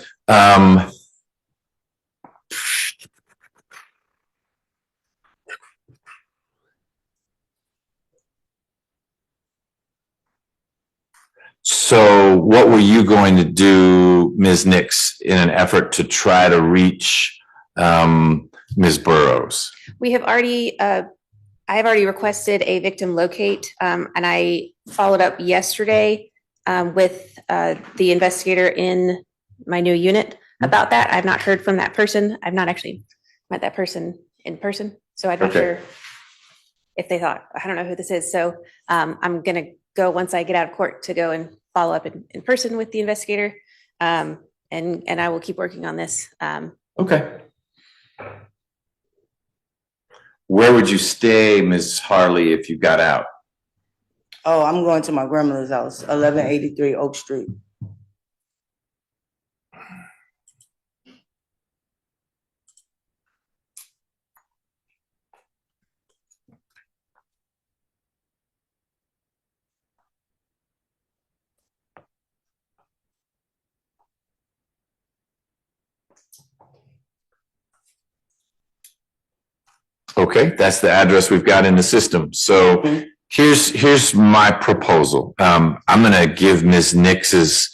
So what were you going to do, Ms. Nix, in an effort to try to reach Ms. Burrows? We have already, I have already requested a victim locate, and I followed up yesterday with the investigator in my new unit about that. I've not heard from that person. I've not actually met that person in person, so I'm not sure if they thought, I don't know who this is. So I'm going to go once I get out of court to go and follow up in person with the investigator, and I will keep working on this. Okay. Where would you stay, Ms. Harley, if you got out? Oh, I'm going to my grandmother's house, 1183 Oak Street. Okay, that's the address we've got in the system. So here's my proposal. I'm gonna give Ms. Nix's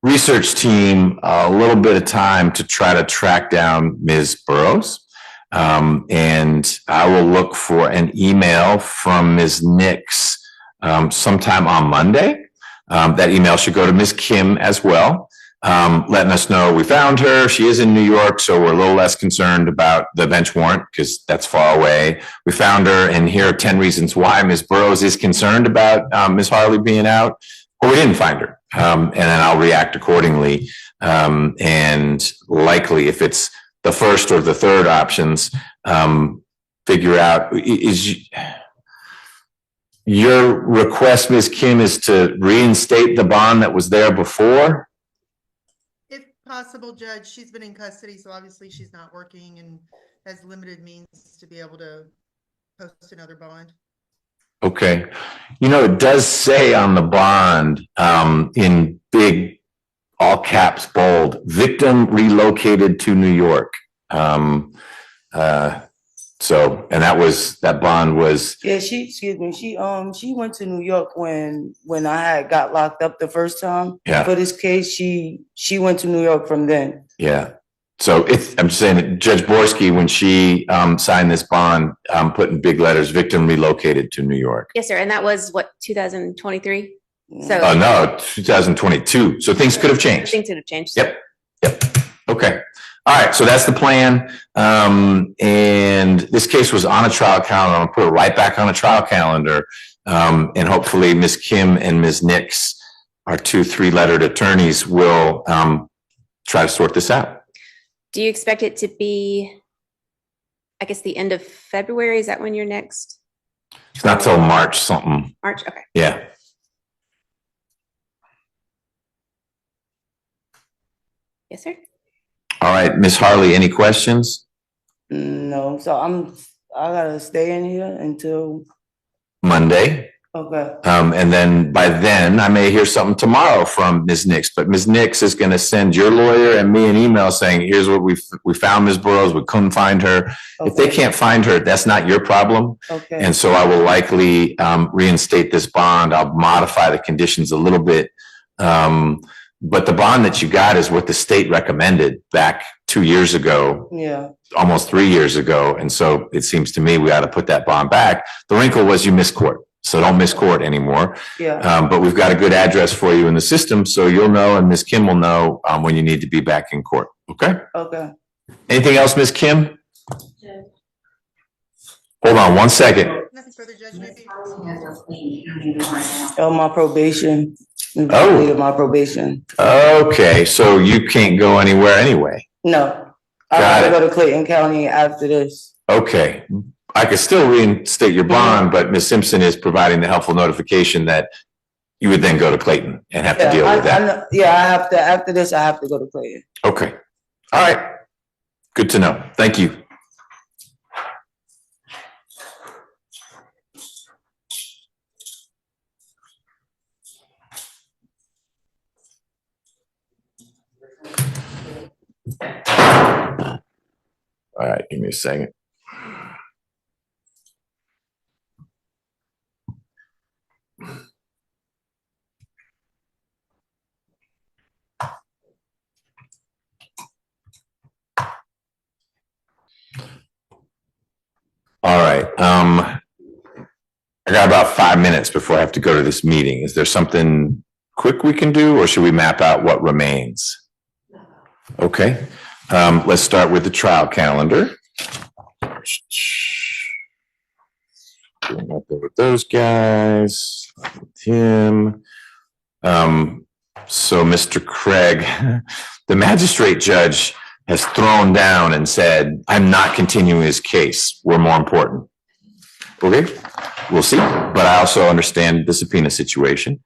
research team a little bit of time to try to track down Ms. Burrows. And I will look for an email from Ms. Nix sometime on Monday. That email should go to Ms. Kim as well, letting us know we found her. She is in New York, so we're a little less concerned about the bench warrant because that's far away. We found her, and here are 10 reasons why Ms. Burrows is concerned about Ms. Harley being out, or we didn't find her. And then I'll react accordingly. And likely, if it's the first or the third options, figure out your request, Ms. Kim, is to reinstate the bond that was there before? If possible, Judge, she's been in custody, so obviously she's not working and has limited means to be able to post another bond. Okay. You know, it does say on the bond, in big, all caps, bold, victim relocated to New York. So, and that bond was. Yeah, excuse me, she went to New York when I had got locked up the first time. Yeah. For this case, she went to New York from then. Yeah. So I'm saying that Judge Borski, when she signed this bond, put in big letters, victim relocated to New York. Yes, sir. And that was what, 2023? So. No, 2022. So things could have changed. Things could have changed. Yep. Okay. All right. So that's the plan. And this case was on a trial calendar. I'm gonna put it right back on a trial calendar. And hopefully Ms. Kim and Ms. Nix, our 2 3-lettered attorneys, will try to sort this out. Do you expect it to be, I guess, the end of February? Is that when you're next? It's not till March something. March, okay. Yeah. Yes, sir. All right, Ms. Harley, any questions? No, so I gotta stay in here until Monday. Okay. And then by then I may hear something tomorrow from Ms. Nix, but Ms. Nix is going to send your lawyer and me an email saying, here's what we found Ms. Burrows. We couldn't find her. Okay. If they can't find her, that's not your problem. Okay. And so I will likely reinstate this bond. I'll modify the conditions a little bit. But the bond that you got is what the state recommended back 2 years ago. Yeah. Almost 3 years ago. And so it seems to me we ought to put that bond back. The wrinkle was you missed court. So don't miss court anymore. Yeah. But we've got a good address for you in the system, so you'll know, and Ms. Kim will know when you need to be back in court. Okay? Okay. Anything else, Ms. Kim? Hold on 1 second. Oh, my probation. Oh. My probation. Okay, so you can't go anywhere anyway. No. I Got gotta it. go to Clayton County after this. Okay. I could still reinstate your bond, but Ms. Simpson is providing the helpful notification that you would then go to Clayton and have to deal with that. I have to, after this, I have to go to Clayton. Okay. All right. Good to know. Thank you. All right, give me a second. All right. I got about 5 minutes before I have to go to this meeting. Is there something quick we can do, or should we map out what remains? Okay. Let's start with the trial calendar. Going up with those guys, with him. So Mr. Craig, the magistrate judge has thrown down and said, I'm not continuing his case. We're more important. Okay. we'll see. But I also understand the subpoena situation.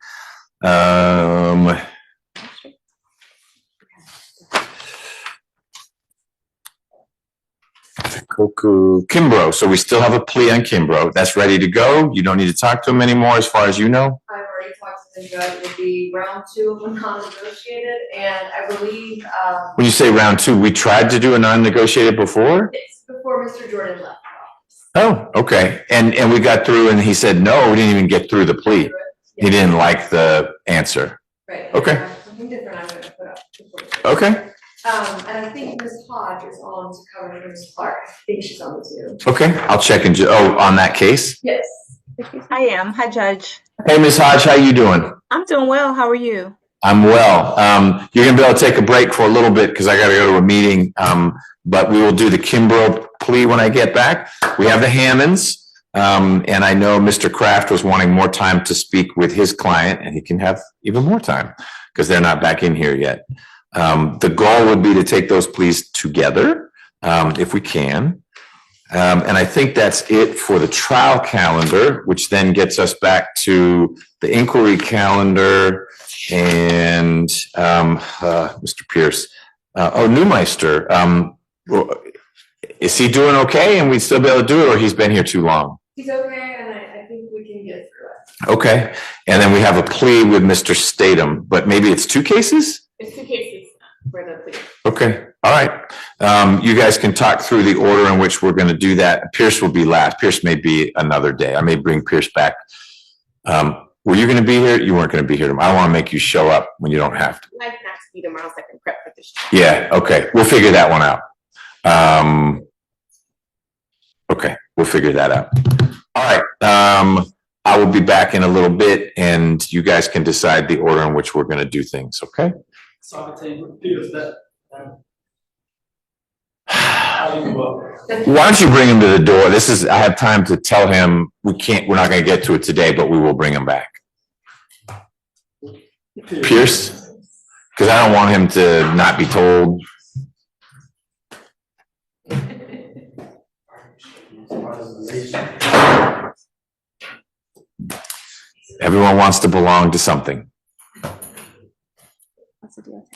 Kimbrough. So we still have a plea on Kimbrough. That's ready to go. You don't need to talk to him anymore, as far as you know. I've already talked to the judge. It would be round 2 of a non-negotiated, and I believe, When you say round 2, we tried to do a non-negotiated before? it's before Mr. Jordan left. Oh, okay. And we got through and he said, no, we didn't even get through the plea. He didn't like the answer. Right. Okay. Something different I'm gonna put up. Okay. And I think Ms. Hodge is on to cover for Ms. Clark. I think she's on the Zoom. Okay. I'll check and on that case. Yes. I am. Hi, Judge. Hey, Ms. Hodge, how you doing? I'm doing well. How are you? I'm well. You're gonna be able to take a break for a little bit because I gotta go to a meeting. But we will do the Kimbrough plea when I get back. We have the Hammonds. And I know Mr. Kraft was wanting more time to speak with his client, and he can have even more time because they're not back in here yet. The goal would be to take those pleas together, if we can. And I think that's it for the trial calendar, which then gets us back to the inquiry calendar and Mr. Pierce. Newmeister, is he doing okay and we'd still be able to do it, or he's been here too long? He's okay, and I think we can get through it. Okay. And then we have a plea with Mr. Statham, but maybe it's 2 cases? It's 2 cases for the plea. Okay. All right. You guys can talk through the order in which we're going to do that. Pierce will be last. Pierce may be another day. I may bring Pierce back. Were you going to be here? You weren't going to be here tomorrow. I don't want to make you show up when you don't have to. I can actually be tomorrow so I can prep for this. Yeah. Okay. We'll figure that one out. Okay. We'll figure that out. All right. I will be back in a little bit and you guys can decide the order in which we're going to do things. Okay. So I'll tell you what feels that. Why don't you bring him to the door? I have time to tell him we're not going to get to it today, but we will bring him back. Pierce? Because I don't want him to not be told. Everyone wants to belong to something. What's the deal?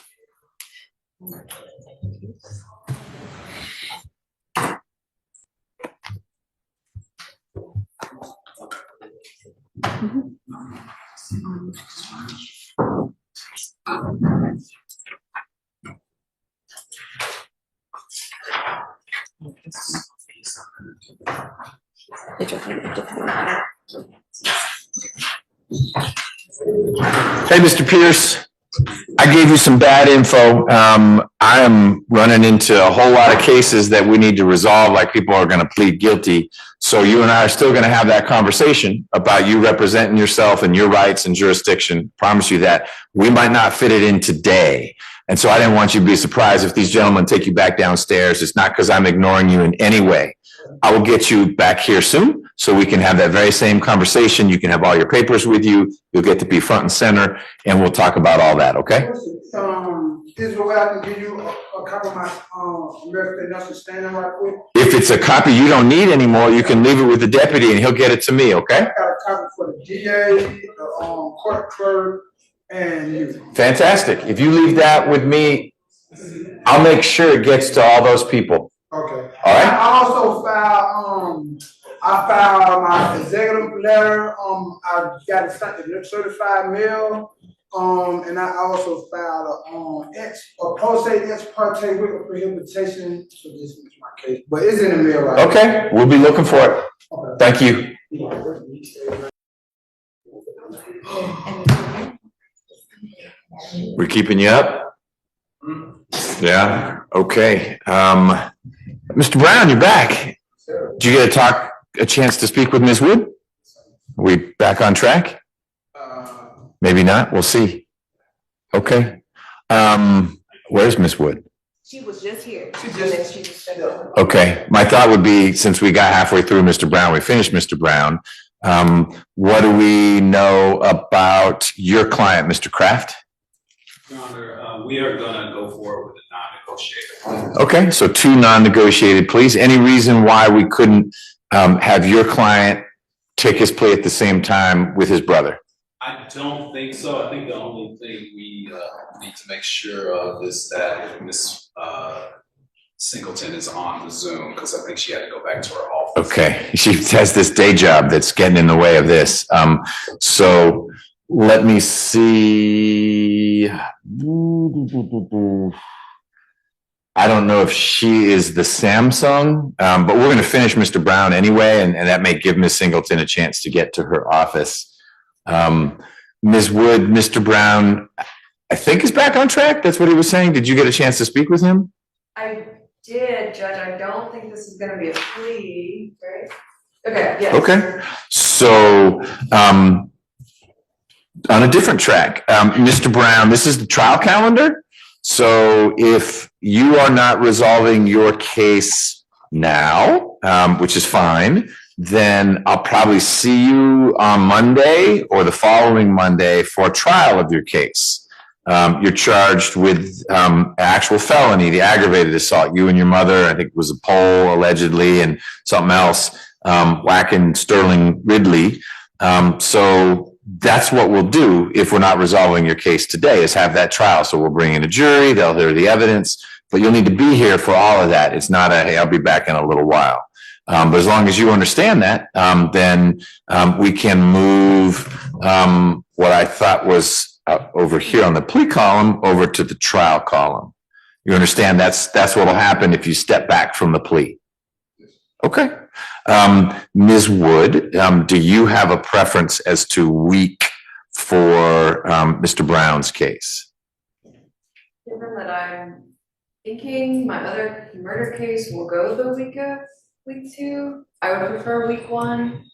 Hey, Mr. Pierce, I gave you some bad info. I am running into a whole lot of cases that we need to resolve, like people are going to plead guilty. So you and I are still going to have that conversation about you representing yourself and your rights and jurisdiction. Promise you that. We might not fit it in today. And so I didn't want you to be surprised if these gentlemen take you back downstairs. It's not because I'm ignoring you in any way. I will get you back here soon so we can have that very same conversation. You can have all your papers with you. You'll get to be front and center and we'll talk about all that, okay? Is there a way I can give you a copy of my American National Standing right quick? If it's a copy you don't need anymore, you can leave it with the deputy and he'll get it to me, okay? I got a copy for the DA, the court clerk, and you. Fantastic. If you leave that with me, I'll make sure it gets to all those people. Okay. All right. I also filed, my executive letter. I got it certified mail. And I also filed a pro se ex parte with prohibition. So this is my case, but it's in the mail right now. Okay. We'll be looking for it. Okay. Thank you. We're keeping you up? Yeah. Okay. Mr. Brown, you're back. Did you get a chance to speak with Ms. Wood? Are we back on track? Maybe not. We'll see. Okay. Where's Ms. Wood? She was just here. Okay. My thought would be, since we got halfway through Mr. Brown, we finished Mr. Brown. What do we know about your client, Mr. Kraft? Your Honor, we are gonna go forward with a non-negotiated. Okay, so 2 non-negotiated pleas. Any reason why we couldn't have your client take his plea at the same time with his brother? I don't think so. I think the only thing we need to make sure of is that Miss Singleton is on the Zoom, because I think she had to go back to her office. Okay, she has this day job that's getting in the way of this. So let me see. I don't know if she is the Samsung, but we're going to finish Mr. Brown anyway, and that may give Miss Singleton a chance to get to her office. Ms. Wood, Mr. Brown, I think is back on track. That's what he was saying. Did you get a chance to speak with him? I did, Judge. I don't think this is gonna be a plea, right? Okay, yes. Okay. So, on a different track, Mr. Brown, this is the trial calendar. So if you are not resolving your case now, which is fine, then I'll probably see you on Monday or the following Monday for trial of your case. You're charged with actual felony, the aggravated assault. You and your mother, I think it was a pole allegedly, and something else, whacking Sterling Ridley. So that's what we'll do if we're not resolving your case today, is have that trial. So we'll bring in a jury, they'll hear the evidence, but you'll need to be here for all of that. It's not a, hey, I'll be back in a little while. But as long as you understand that, then we can move what I thought was over here on the plea column over to the trial column. You understand that's what will happen if you step back from the plea. Okay. Ms. Wood, do you have a preference as to week for Mr. Brown's case? Given that I'm thinking my other murder case will go the week 2, I would prefer week 1.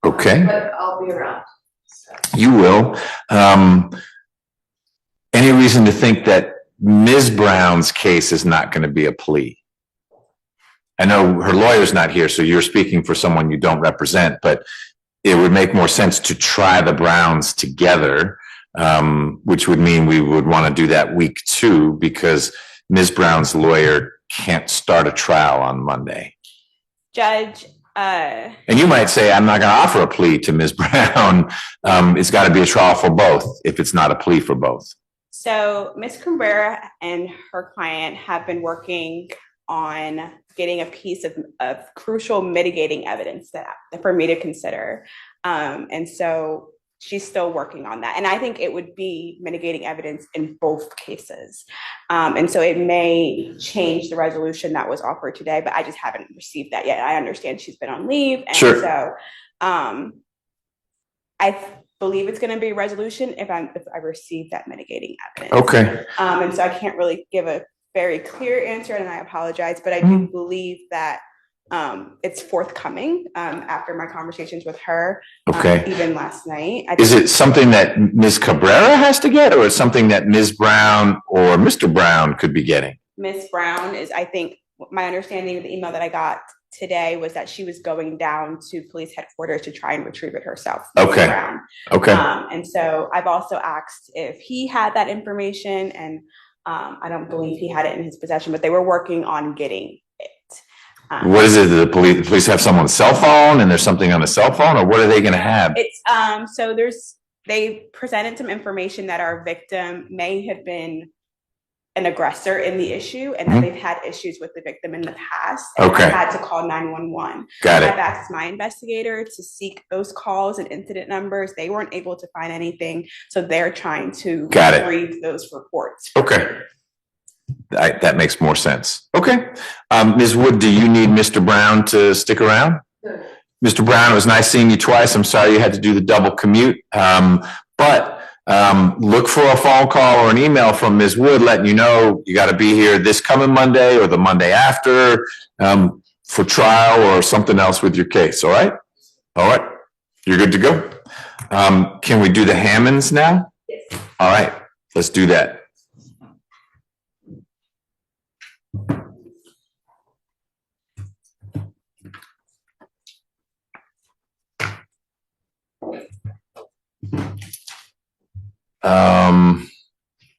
Okay. But I'll be around. So. You will. Any reason to think that Ms. Brown's case is not going to be a plea? I know her lawyer's not here, so you're speaking for someone you don't represent, but it would make more sense to try the Browns together, which would mean we would want to do that week 2 because Ms. Brown's lawyer can't start a trial on Monday. Judge, and you might say, I'm not going to offer a plea to Ms. Brown. It's got to be a trial for both if it's not a plea for both. So Ms. Cabrera and her client have been working on getting a piece of crucial mitigating evidence that for me to consider. And so she's still working on that. And I think it would be mitigating evidence in both cases. And so it may change the resolution that was offered today, but I just haven't received that yet. I understand she's been on leave. And sure. So I believe it's going to be a resolution if I receive that mitigating evidence. Okay. And so I can't really give a very clear answer, and I apologize, but I do believe that it's forthcoming after my conversations with her. Okay. Even last night. Is it something that Ms. Cabrera has to get, or is something that Ms. Brown or Mr. Brown could be getting? Ms. Brown is, I think, my understanding of the email that I got today was that she was going down to police headquarters to try and retrieve it herself. Okay. Brown. Okay. And so I've also asked if he had that information, and I don't believe he had it in his possession, but they were working on getting it. What is it? The police have someone's cell phone, and there's something on the cell phone, or what are they going to have? It's so they presented some information that our victim may have been an aggressor in the issue, and that they've had issues with the victim in the past. And Okay. I had to call 911. Got it. I've asked my investigator to seek those calls and incident numbers. They weren't able to find anything, so they're trying to Got it. retrieve those reports. Okay. That makes more sense. Okay. Ms. Wood, do you need Mr. Brown to stick around? Sure. Mr. Brown, it was nice seeing you twice. I'm sorry you had to do the double commute. But look for a phone call or an email from Ms. Wood letting you know you got to be here this coming Monday or the Monday after for trial or something else with your case. All right? All right. You're good to go. Can we do the Hammonds now? Yes. All right. Let's do that.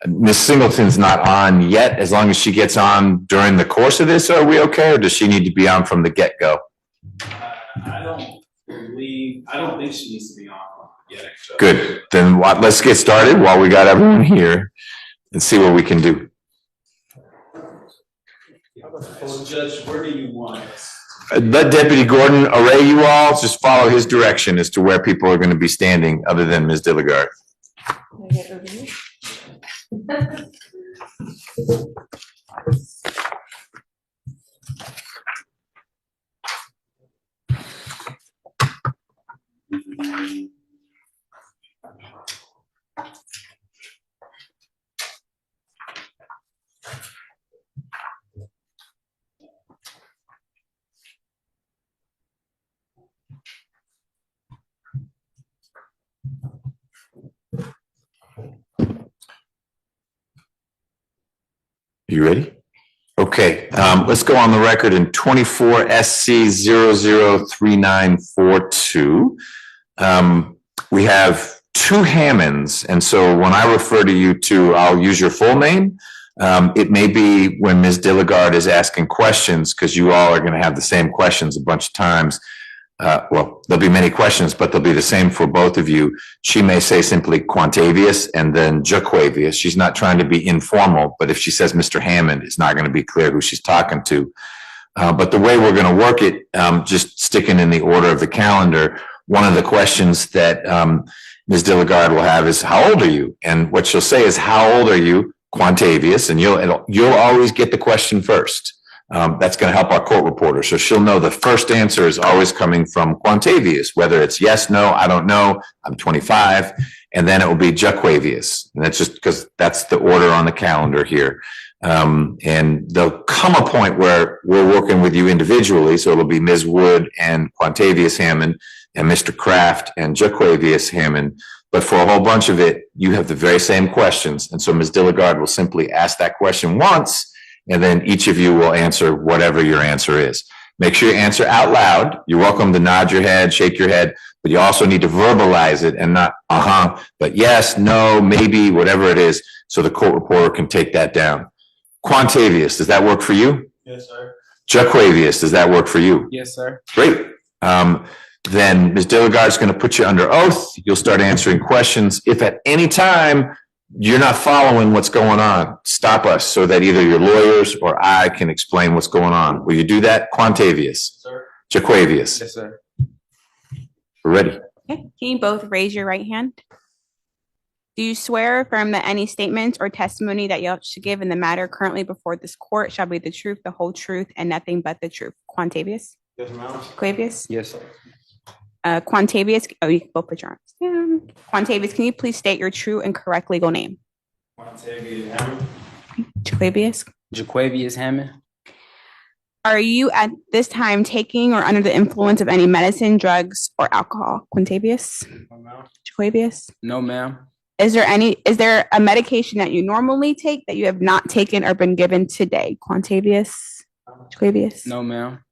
Miss Singleton's not on yet. As long as she gets on during the course of this, are we okay? Or does she need to be on from the get-go? I don't I don't think she needs to be on yet. Judge. Good. Then let's get started while we got everyone here and see what we can do. Judge, where do you want us? Let Deputy Gordon array you all. Just follow his direction as to where people are going to be standing other than Ms. Dilligard. You ready? Okay, let's go on the record in 24 SC 003942. We have two Hammonds, and so when I refer to you two, I'll use your full name. It may be when Ms. Dilligard is asking questions, because you all are going to have the same questions a bunch of times. Well, there'll be many questions, but they'll be the same for both of you. She may say simply Quantavious and then Jaquavious. She's not trying to be informal, but if she says Mr. Hammond, it's not going to be clear who she's talking to. But the way we're going to work it, just sticking in the order of the calendar, one of the questions that Ms. Dilligard will have is, how old are you? And what she'll say is, how old are you, Quantavious? And you'll always get the question first. That's going to help our court reporter. So she'll know the first answer is always coming from Quantavious, whether it's yes, no, I don't know, I'm 25, and then it will be Jaquavious. And that's just because that's the order on the calendar here. And there'll come a point where we're working with you individually. So it'll be Ms. Wood and Quantavious Hammond and Mr. Kraft and Jaquavious Hammond. But for a whole bunch of it, you have the very same questions. And so Ms. Dilligard will simply ask that question once, and then each of you will answer whatever your answer is. Make sure you answer out loud. You're welcome to nod your head, shake your head, but you also need to verbalize it and not but yes, no, maybe, whatever it is, so the court reporter can take that down. Quantavious, does that work for you? Yes, sir. Jaquavious, does that work for you? Yes, sir. Great. Then Ms. Dilligard is going to put you under oath. You'll start answering questions. If at any time you're not following what's going on, stop us so that either your lawyers or I can explain what's going on. Will you do that? Quantavious. Sir. Jaquavious. Yes, sir. We're ready. Okay, can you both raise your right hand? Do you swear or affirm that any statements or testimony that you should give in the matter currently before this court shall be the truth, the whole truth, and nothing but the truth? Quantavious? Yes, ma'am. Jaquavious? Yes, sir. Quantavious, you can both put your arms down. Quantavious, can you please state your true and correct legal name? Quantavious Hammond. Jaquavious? Jaquavious Hammond. Are you at this time taking or under the influence of any medicine, drugs, or alcohol? Quantavious? No, ma'am. Jaquavious? No, ma'am. Is there a medication that you normally take that you have not taken or been given today? Quantavious? Jaquavious? No, ma'am.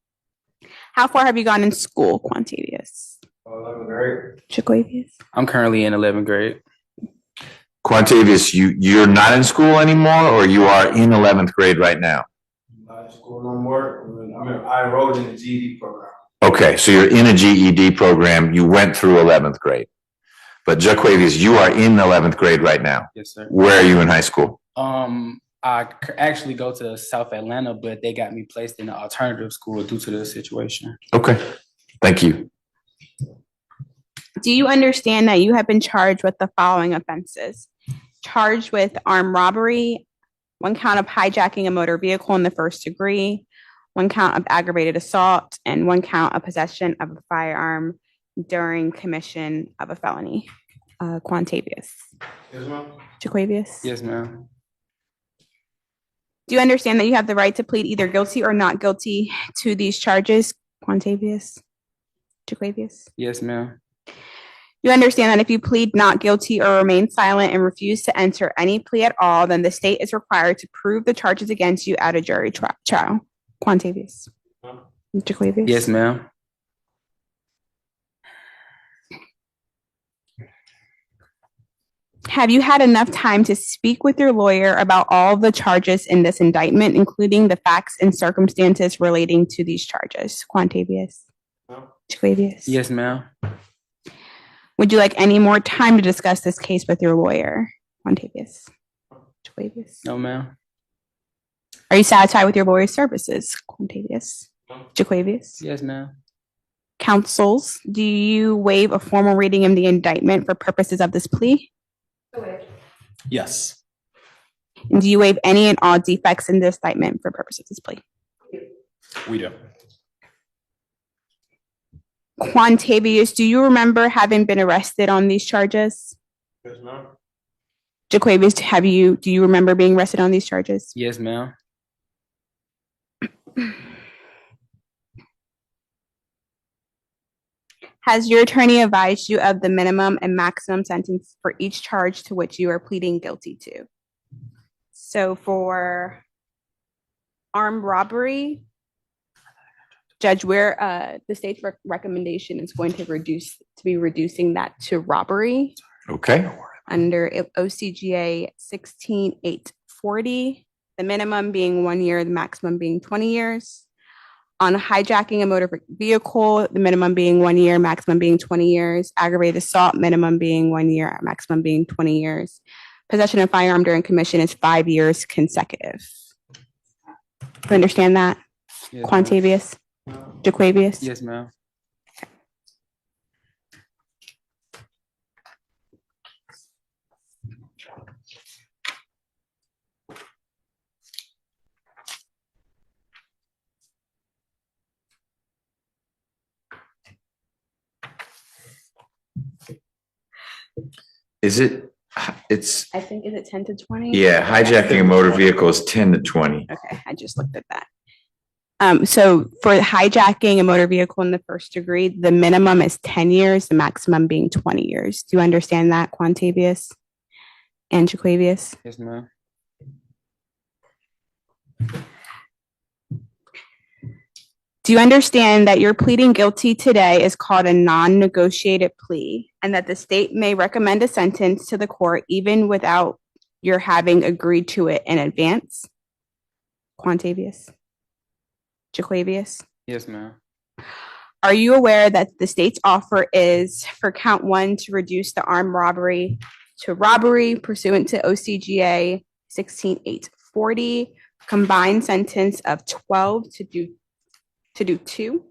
How far have you gone in school, Quantavious? 11th grade. Jaquavious? I'm currently in 11th grade. Quantavious, you're not in school anymore, or you are in 11th grade right now? I'm not in school no more. I enrolled in the GED program. Okay, so you're in a GED program. You went through 11th grade. But Jaquavious, you are in 11th grade right now. Yes, sir. Where are you in high school? I actually go to South Atlanta, but they got me placed in an alternative school due to the situation. Okay, thank you. Do you understand that you have been charged with the following offenses? Charged with armed robbery, 1 count of hijacking a motor vehicle in the first degree, 1 count of aggravated assault, and 1 count of possession of a firearm during commission of a felony. Quantavious? Yes, ma'am. Jaquavious? Yes, ma'am. Do you understand that you have the right to plead either guilty or not guilty to these charges? Quantavious? Jaquavious? Yes, ma'am. You understand that if you plead not guilty or remain silent and refuse to enter any plea at all, then the state is required to prove the charges against you at a jury trial. Quantavious? Jaquavious? Yes, ma'am. Have you had enough time to speak with your lawyer about all the charges in this indictment, including the facts and circumstances relating to these charges? Quantavious? Jaquavius? Yes, ma'am. Would you like any more time to discuss this case with your lawyer, Quantavius? Jaquavius? No, ma'am. Are you satisfied with your lawyer's services, Quantavius? Jaquavius? Yes, ma'am. Counsels, do you waive a formal reading of the indictment for purposes of this plea? Yes. And do you waive any and all defects in this indictment for purposes of this plea? We do. Quantavius, do you remember having been arrested on these charges? Yes, ma'am. Jaquavius, do you remember being arrested on these charges? Yes, ma'am. Has your attorney advised you of the minimum and maximum sentence for each charge to which you are pleading guilty to? So for armed robbery, Judge, the state's recommendation is going to be reducing that to robbery Okay. under OCGA 16840, the minimum being 1 year, the maximum being 20 years. On hijacking a motor vehicle, the minimum being 1 year, maximum being 20 years. Aggravated assault, minimum being 1 year, maximum being 20 years. Possession of firearm during commission is 5 years consecutive. You understand that, Yes, Quantavius? Jaquavius? Yes, ma'am. It's, I think, is it 10 to 20? yeah, hijacking a motor vehicle is 10 to 20. Okay, I just looked at that. So for hijacking a motor vehicle in the first degree, the minimum is 10 years, the maximum being 20 years. Do you understand that, Quantavius and Jaquavius? Yes, ma'am. Do you understand that your pleading guilty today is called a non-negotiated plea and that the state may recommend a sentence to the court even without your having agreed to it in advance? Quantavius? Jaquavius? Yes, ma'am. Are you aware that the state's offer is for count 1 to reduce the armed robbery to robbery pursuant to OCGA 16840, combined sentence of 12 to do 2,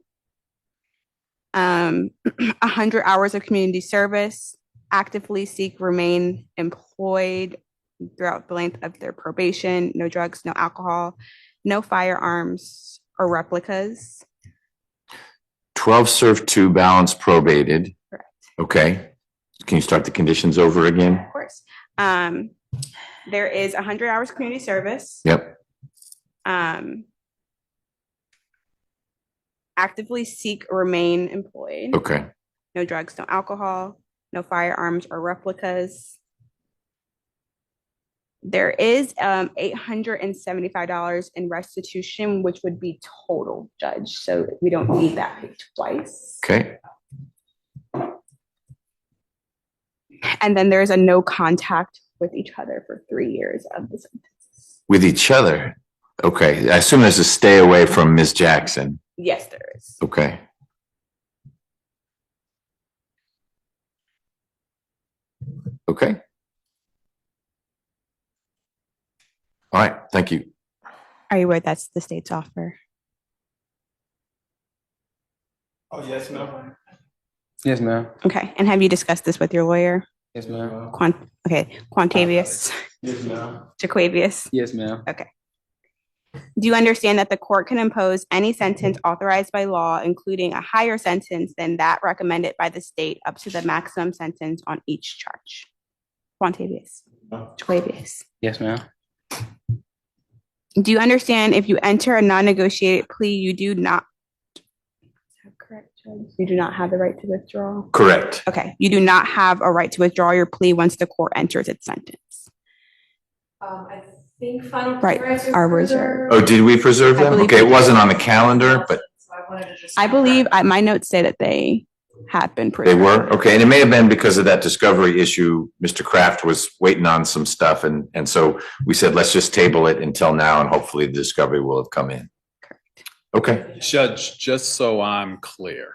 100 hours of community service, actively seek remain employed throughout the length of their probation, no drugs, no alcohol, no firearms or replicas. 12 served 2, balance probated. Correct. Okay. Can you start the conditions over again? Of course. There is 100 hours community service. Yep. Actively seek or remain employed. Okay. No drugs, no alcohol, no firearms or replicas. There is $875 in restitution, which would be total, Judge. So we don't need that paid twice. Okay. And then there's a no contact with each other for 3 years of the sentence. With each other. Okay. I assume there's a stay away from Ms. Jackson. Yes, there is. Okay. Okay. All right. Thank you. Are you aware that's the state's offer? Oh, yes, ma'am. Yes, ma'am. Okay. And have you discussed this with your lawyer? Yes, ma'am. Quantavius? Yes, ma'am. Jaquavius? Yes, ma'am. Okay. Do you understand that the court can impose any sentence authorized by law, including a higher sentence than that recommended by the state, up to the maximum sentence on each charge? Quantavius? Jaquavius? Yes, ma'am. Do you understand if you enter a non-negotiated plea, you do not, is that correct, Judge? You do not have the right to withdraw? Correct. Okay. You do not have a right to withdraw your plea once the court enters its sentence. I think final Right, rights are reserved. Oh, did we preserve I them? believe Okay. It we wasn't on the calendar, but I believe my notes say that they have been they preserved. were. Okay. And it may have been because of that discovery issue. Mr. Kraft was waiting on some stuff. And so we said, let's just table it until now. And hopefully the discovery will have come in. Correct. Okay. Judge, just so I'm clear,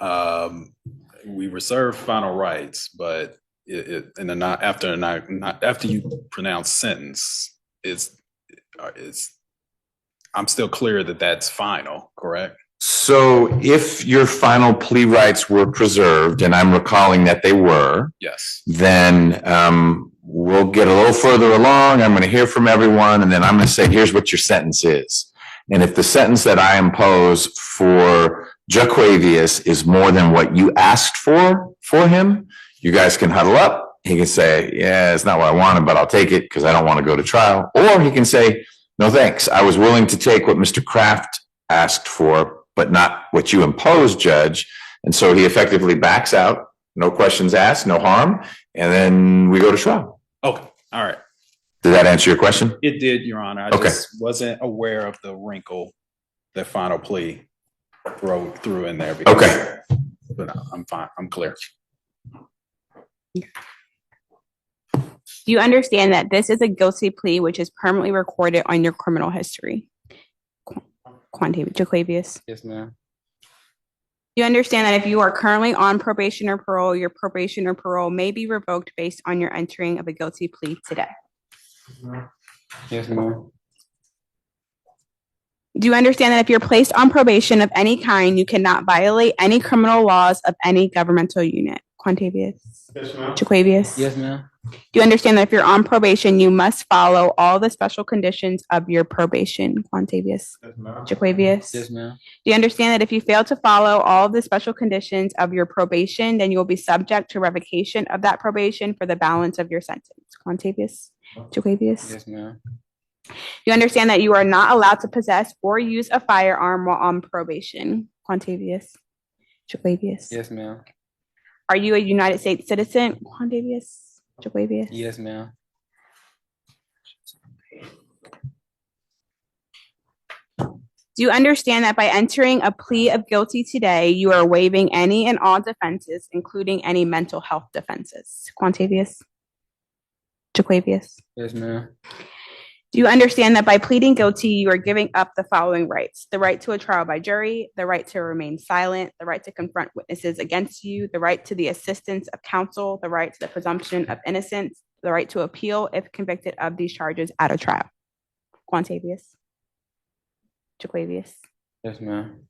We reserve final rights, but after you pronounce sentence, I'm still clear that that's final, correct? So if your final plea rights were preserved, and I'm recalling that they were, Yes. then we'll get a little further along. I'm going to hear from everyone, and then I'm going to say, here's what your sentence is. And if the sentence that I impose for Jaquavius is more than what you asked for him, you guys can huddle up. He can say, yeah, it's not what I wanted, but I'll take it because I don't want to go to trial. Or he can say, no, thanks. I was willing to take what Mr. Kraft asked for, but not what you imposed, Judge. And so he effectively backs out, no questions asked, no harm, and then we go to trial. Okay, all right. Did that answer your question? It did, Your Honor. I just wasn't aware of the wrinkle that final plea threw in there. Okay. But I'm fine. I'm clear. Do you understand that this is a guilty plea which is permanently recorded on your criminal history? Jaquavius. Yes, ma'am. You understand that if you are currently on probation or parole, your probation or parole may be revoked based on your entering of a guilty plea today. Yes, ma'am. Do you understand that if you're placed on probation of any kind, you cannot violate any criminal laws of any governmental unit? Quantavius. Yes, ma'am. Jaquavius. Yes, ma'am. Do you understand that if you're on probation, you must follow all the special conditions of your probation? Quantavius. Yes, ma'am. Jaquavius. Yes, ma'am. Do you understand that if you fail to follow all the special conditions of your probation, then you will be subject to revocation of that probation for the balance of your sentence? Quantavius. Jaquavius. Yes, ma'am. You understand that you are not allowed to possess or use a firearm while on probation? Quantavius. Jaquavius. Yes, ma'am. Are you a United States citizen? Quantavius. Jaquavius. Yes, ma'am. Do you understand that by entering a plea of guilty today, you are waiving any and all defenses, including any mental health defenses? Quantavius. Jaquavius. Yes, ma'am. Do you understand that by pleading guilty, you are giving up the following rights: the right to a trial by jury, the right to remain silent, the right to confront witnesses against you, the right to the assistance of counsel, the right to the presumption of innocence, the right to appeal if convicted of these charges at a trial? Quantavius. Jaquavius. Yes, ma'am.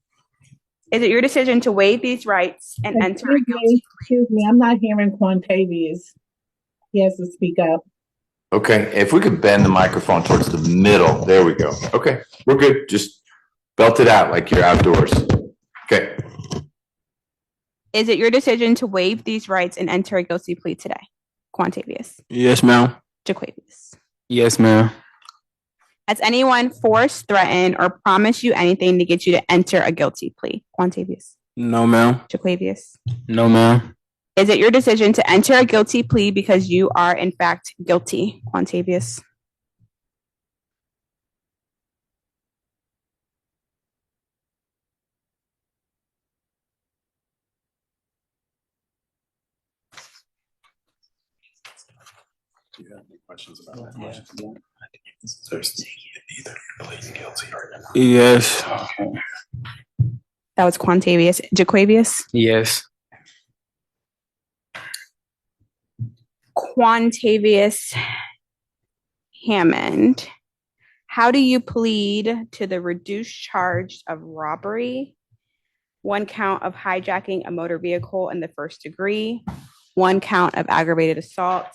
Is it your decision to waive these rights and enter a guilty? Excuse me, I'm not hearing Quantavius. He has to speak up. Okay, if we could bend the microphone towards the middle, there we go. Okay, we're good. Just belt it out like you're outdoors. Okay. Is it your decision to waive these rights and enter a guilty plea today? Quantavius. Yes, ma'am. Jaquavius. Yes, ma'am. Has anyone forced, threatened, or promised you anything to get you to enter a guilty plea? Quantavius. No, ma'am. Jaquavius. No, ma'am. Is it your decision to enter a guilty plea because you are in fact guilty? Quantavius. Do you have any questions about that motion? There's either pleading guilty or not. Yes. Okay. That was Quantavius. Jaquavius. Yes. Quantavius Hammond, how do you plead to the reduced charge of robbery, 1 count of hijacking a motor vehicle in the first degree, 1 count of aggravated assault,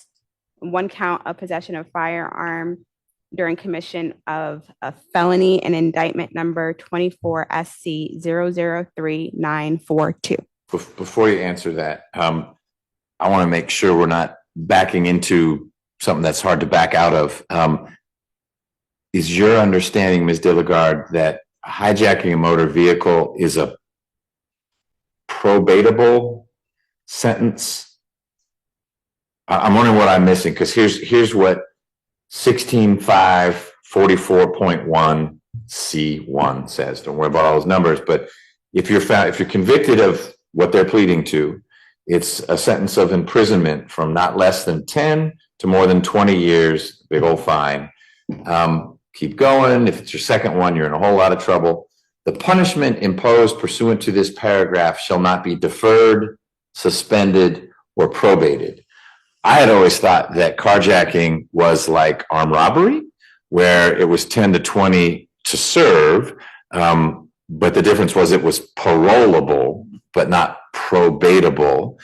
1 count of possession of firearm during commission of a felony and indictment number 24 SC 003942? Before you answer that, I want to make sure we're not backing into something that's hard to back out of. Is your understanding, Ms. Dilligard, that hijacking a motor vehicle is a probatable sentence? I'm wondering what I'm missing, because here's what 16.544.1 C1 says. Don't worry about all those numbers, but if you're convicted of what they're pleading to, it's a sentence of imprisonment from not less than 10 to more than 20 years, big old fine. Keep going. If it's your second one, you're in a whole lot of trouble. The punishment imposed pursuant to this paragraph shall not be deferred, suspended, or probated. I had always thought that carjacking was like armed robbery, where it was 10 to 20 to serve. But the difference was it was parolable, but not probatable.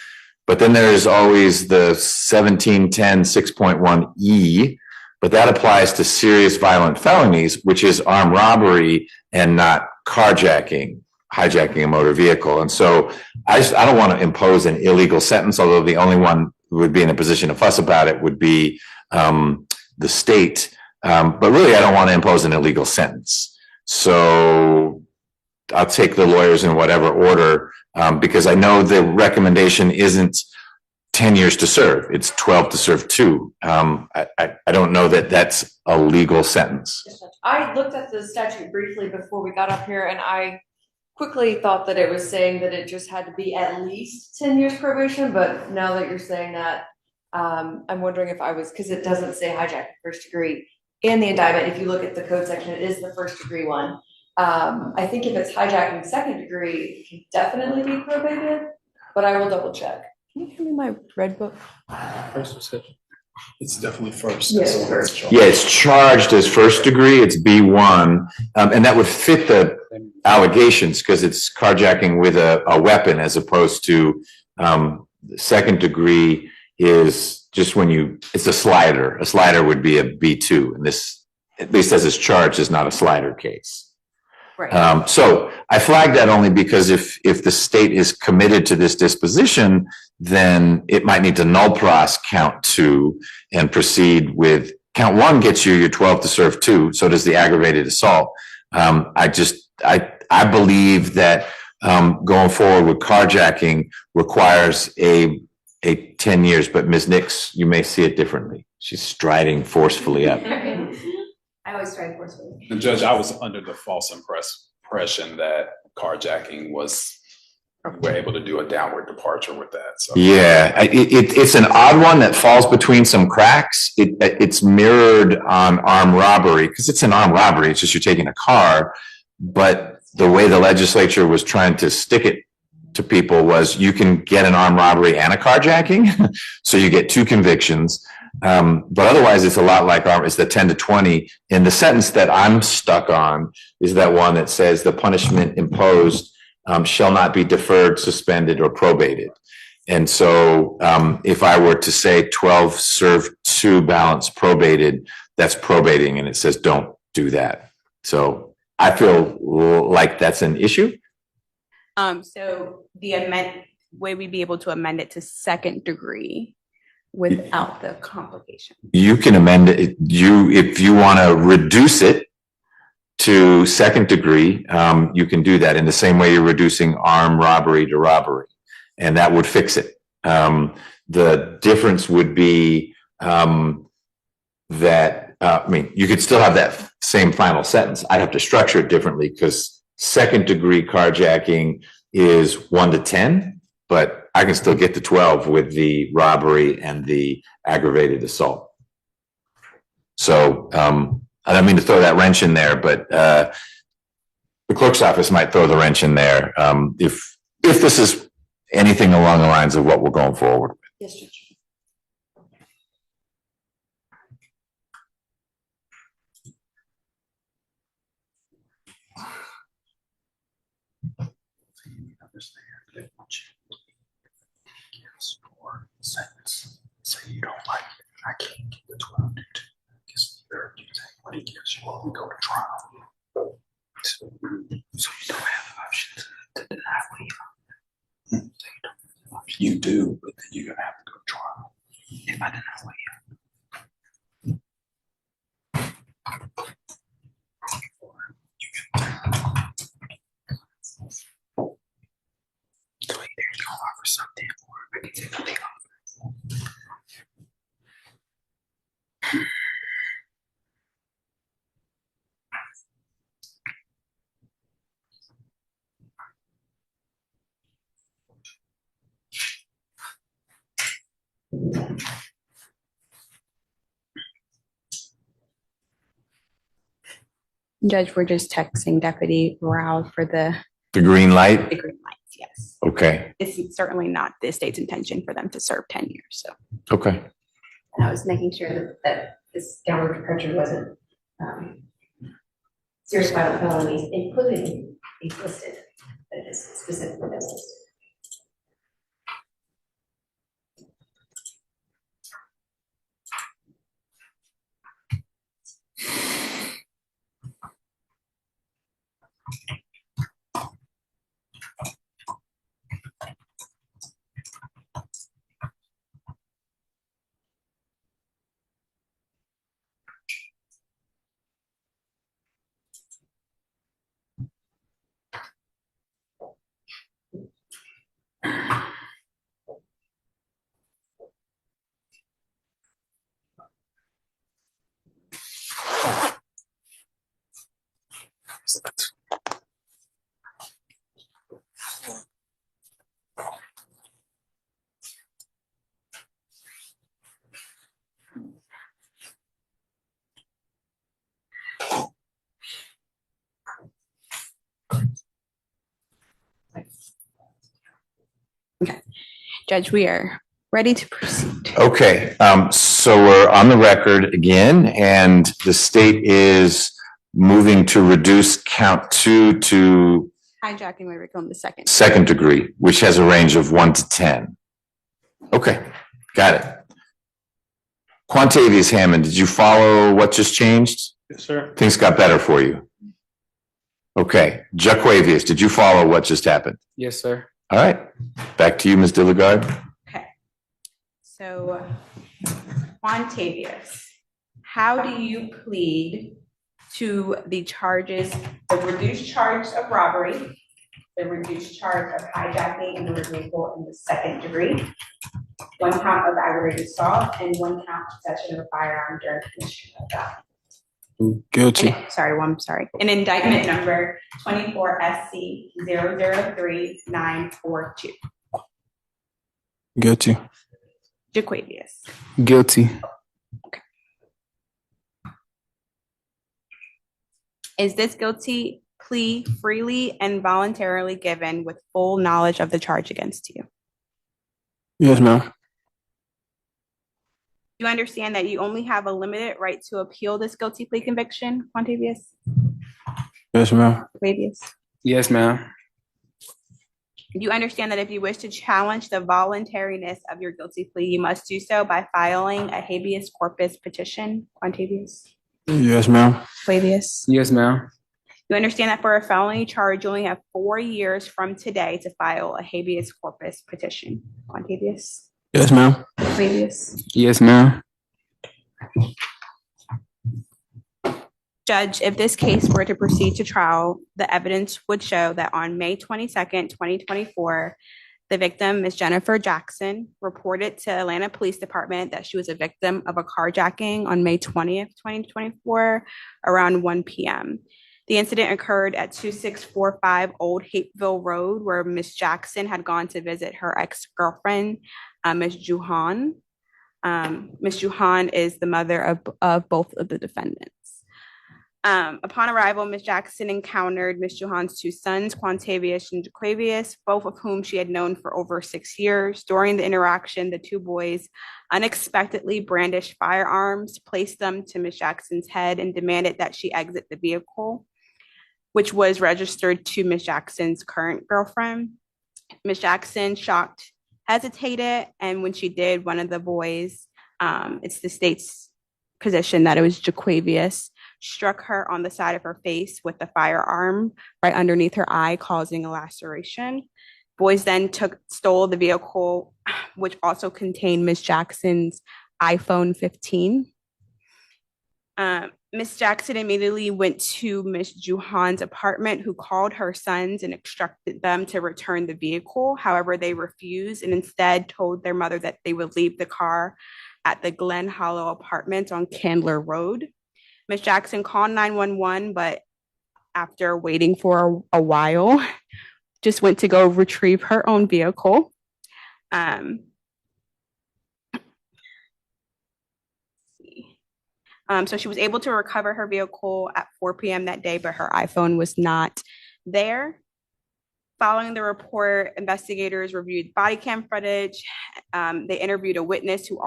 But then there's always the 1710 6.1E, but that applies to serious violent felonies, which is armed robbery and not carjacking, hijacking a motor vehicle. And so I don't want to impose an illegal sentence, although the only one who would be in a position to fuss about it would be the state. But really, I don't want to impose an illegal sentence. So I'll take the lawyers in whatever order, because I know the recommendation isn't 10 years to serve. It's 12 to serve 2. I don't know that that's a legal sentence. I looked at the statute briefly before we got up here, and I quickly thought that it was saying that it just had to be at least 10 years probation, but now that you're saying that, I'm wondering if I was, because it doesn't say hijacking first degree in the indictment. If you look at the code section, it is the first degree one. I think if it's hijacking second degree, it can definitely be probated, but I will double check. Can you give me my red book? It's definitely first. Yes, first. Yeah, it's charged as first degree. It's B1, and that would fit the allegations because it's carjacking with a weapon, as opposed to second degree is just when it's a slider. A slider would be a B2, and this, at least as it's charged, is not a slider case. Right. So I flagged that only because if the state is committed to this disposition, then it might need to null pros count 2 and proceed with count 1 gets you your 12 to serve 2. So does the aggravated assault. I believe that going forward with carjacking requires a 10 years, but Ms. Nix, you may see it differently. She's striding forcefully up. I always strike forcefully. And Judge, I was under the false impression that carjacking we're able to do a downward departure with that. So Yeah, it's an odd one that falls between some cracks. It's mirrored on armed robbery because it's an armed robbery. It's just you're taking a car, but the way the legislature was trying to stick it to people was you can get an armed robbery and a carjacking, so you get 2 convictions. But otherwise, it's a lot like it's the 10 to 20. And the sentence that I'm stuck on is that one that says the punishment imposed shall not be deferred, suspended, or probated. And so if I were to say 12 serve 2 balance probated, that's probating, and it says don't do that. So I feel like that's an issue. So way we'd be able to amend it to second degree without the complication. You can amend it. If you want to reduce it to second degree, you can do that in the same way you're reducing armed robbery to robbery, and that would fix it. The difference would be that you could still have that same final sentence. I'd have to structure it differently because second degree carjacking is 1 to 10, but I can still get to 12 with the robbery and the aggravated assault. So I don't mean to throw that wrench in there, but the clerk's office might throw the wrench in there if this is anything along the lines of what we're going forward with. Yes, Judge. Say you don't like it, I can't give the 12 to 2. Because you take what he gives you when we go to trial. So you don't have options to deny waiver. You do, but then you're gonna have to go to trial if I deny waiver. So either you're gonna offer something or I can take a legal offer. Judge, we're just texting Deputy Rao for the green light? the green lights, yes. Okay, It's certainly not the state's intention for them to serve 10 years, so. okay. And I was making sure that this downward departure wasn't, serious violent felonies, including these listed, that is specifically those listed. Okay, Judge, we are ready to proceed. Okay, so we're on the record again, and the state is moving to reduce count 2 to Hijacking may become the second. second degree, which has a range of 1 to 10. Okay, got it. Quantavious Hammond, did you follow what just changed? Yes, sir. Things got better for you. Okay, Jaquavius, did you follow what just happened? Yes, sir. All right, back to you, Ms. Dilligard. Okay. So, Quantavious, how do you plead to the charges, the reduced charge of robbery, the reduced charge of hijacking and motor vehicle in the second degree, 1 count of aggravated assault, and 1 count of possession of a firearm during commission of that? Guilty. I'm sorry. An indictment number 24 SC 003942. Guilty. Jaquavious. Guilty. Is this guilty plea freely and voluntarily given with full knowledge of the charge against you? Yes, ma'am. Do you understand that you only have a limited right to appeal this guilty plea conviction, Quantavious? Yes, ma'am. Jaquavious? Yes, ma'am. Do you understand that if you wish to challenge the voluntariness of your guilty plea, you must do so by filing a habeas corpus petition, Quantavious? Yes, ma'am. Jaquavious? Yes, ma'am. You understand that for a felony charge, you only have 4 years from today to file a habeas corpus petition, Quantavious? Yes, ma'am. Jaquavious? Yes, ma'am. Judge, if this case were to proceed to trial, the evidence would show that on May 22nd, 2024, the victim, Ms. Jennifer Jackson, reported to Atlanta Police Department that she was a victim of a carjacking on May 20th, 2024, around 1 p.m. The incident occurred at 2645 Old Hapeville Road, where Ms. Jackson had gone to visit her ex-girlfriend, Ms. Juhan. Ms. Juhan is the mother of both of the defendants. Upon arrival, Ms. Jackson encountered Ms. Juhan's 2 sons, Quantavious and Jaquavious, both of whom she had known for over 6 years. During the interaction, the 2 boys unexpectedly brandished firearms, placed them to Ms. Jackson's head, and demanded that she exit the vehicle, which was registered to Ms. Jackson's current girlfriend. Ms. Jackson, shocked, hesitated, and when she did, one of the boys, it's the state's position that it was Jaquavious, struck her on the side of her face with the firearm right underneath her eye, causing a laceration. Boys then stole the vehicle, which also contained Ms. Jackson's iPhone 15. Ms. Jackson immediately went to Ms. Juhan's apartment, who called her sons and instructed them to return the vehicle. However, they refused and instead told their mother that they would leave the car at the Glen Hollow apartment on Candler Road. Ms. Jackson called 911, but after waiting for a while, just went to go retrieve her own vehicle. So she was able to recover her vehicle at 4 p.m. that day, but her iPhone was not there. Following the report, investigators reviewed body cam footage. They interviewed a witness who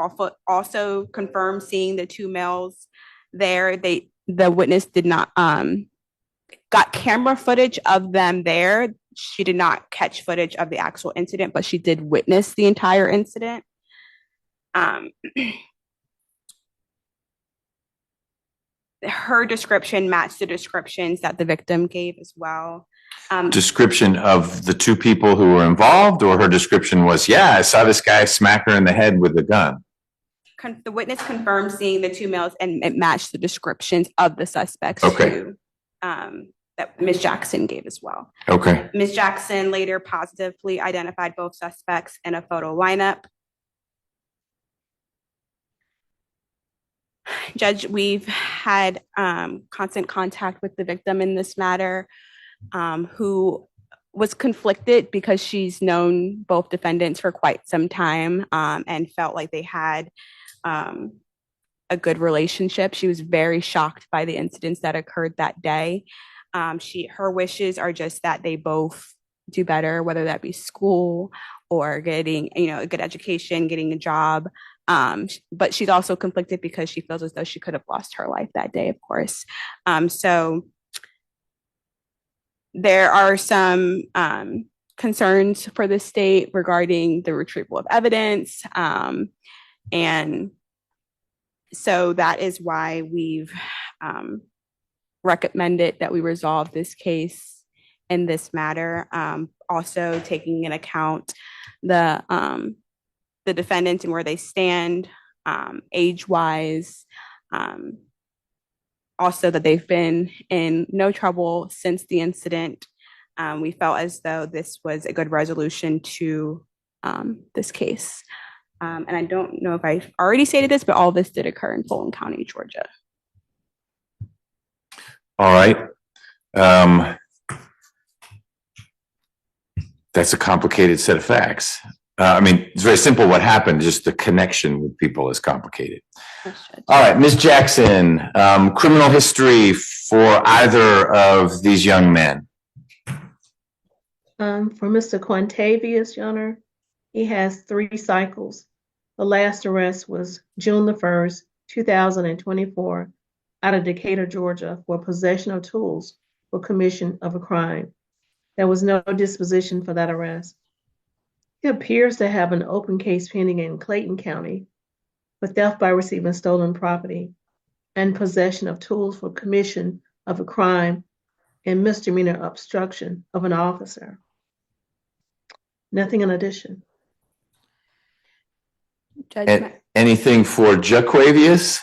also confirmed seeing the two males there. The witness did not got camera footage of them there. She did not catch footage of the actual incident, but she did witness the entire incident. Her description matched the descriptions that the victim gave as well. Description of the two people who were involved, or her description was, yeah, I saw this guy smack her in the head with a gun. The witness confirmed seeing the two males, and it matched the descriptions of the suspects too, that Ms. Jackson gave as well. Okay. Ms. Jackson later positively identified both suspects in a photo lineup. Judge, we've had constant contact with the victim in this matter, who was conflicted because she's known both defendants for quite some time, and felt like they had a good relationship. She was very shocked by the incidents that occurred that day. Her wishes are just that they both do better, whether that be school or getting, a good education, getting a job. But she's also conflicted because she feels as though she could have lost her life that day, of course. So there are some concerns for the state regarding the retrieval of evidence. And so that is why we've recommended that we resolve this case in this matter. Also taking into account the defendants and where they stand, age-wise. Also that they've been in no trouble since the incident. We felt as though this was a good resolution to this case. And I don't know if I've already stated this, but all this did occur in Fulton County, Georgia. All right. That's a complicated set of facts. It's very simple what happened, just the connection with people is complicated. All right, Ms. Jackson, criminal history for either of these young men. For Mr. Quintavious, Your Honor, he has 3 cycles. The last arrest was June the 1st, 2024, out of Decatur, Georgia, for possession of tools for commission of a crime. There was no disposition for that arrest. He appears to have an open case pending in Clayton County for theft by receiving stolen property and possession of tools for commission of a crime and misdemeanor obstruction of an officer. Nothing in addition. Anything for Jaquavius?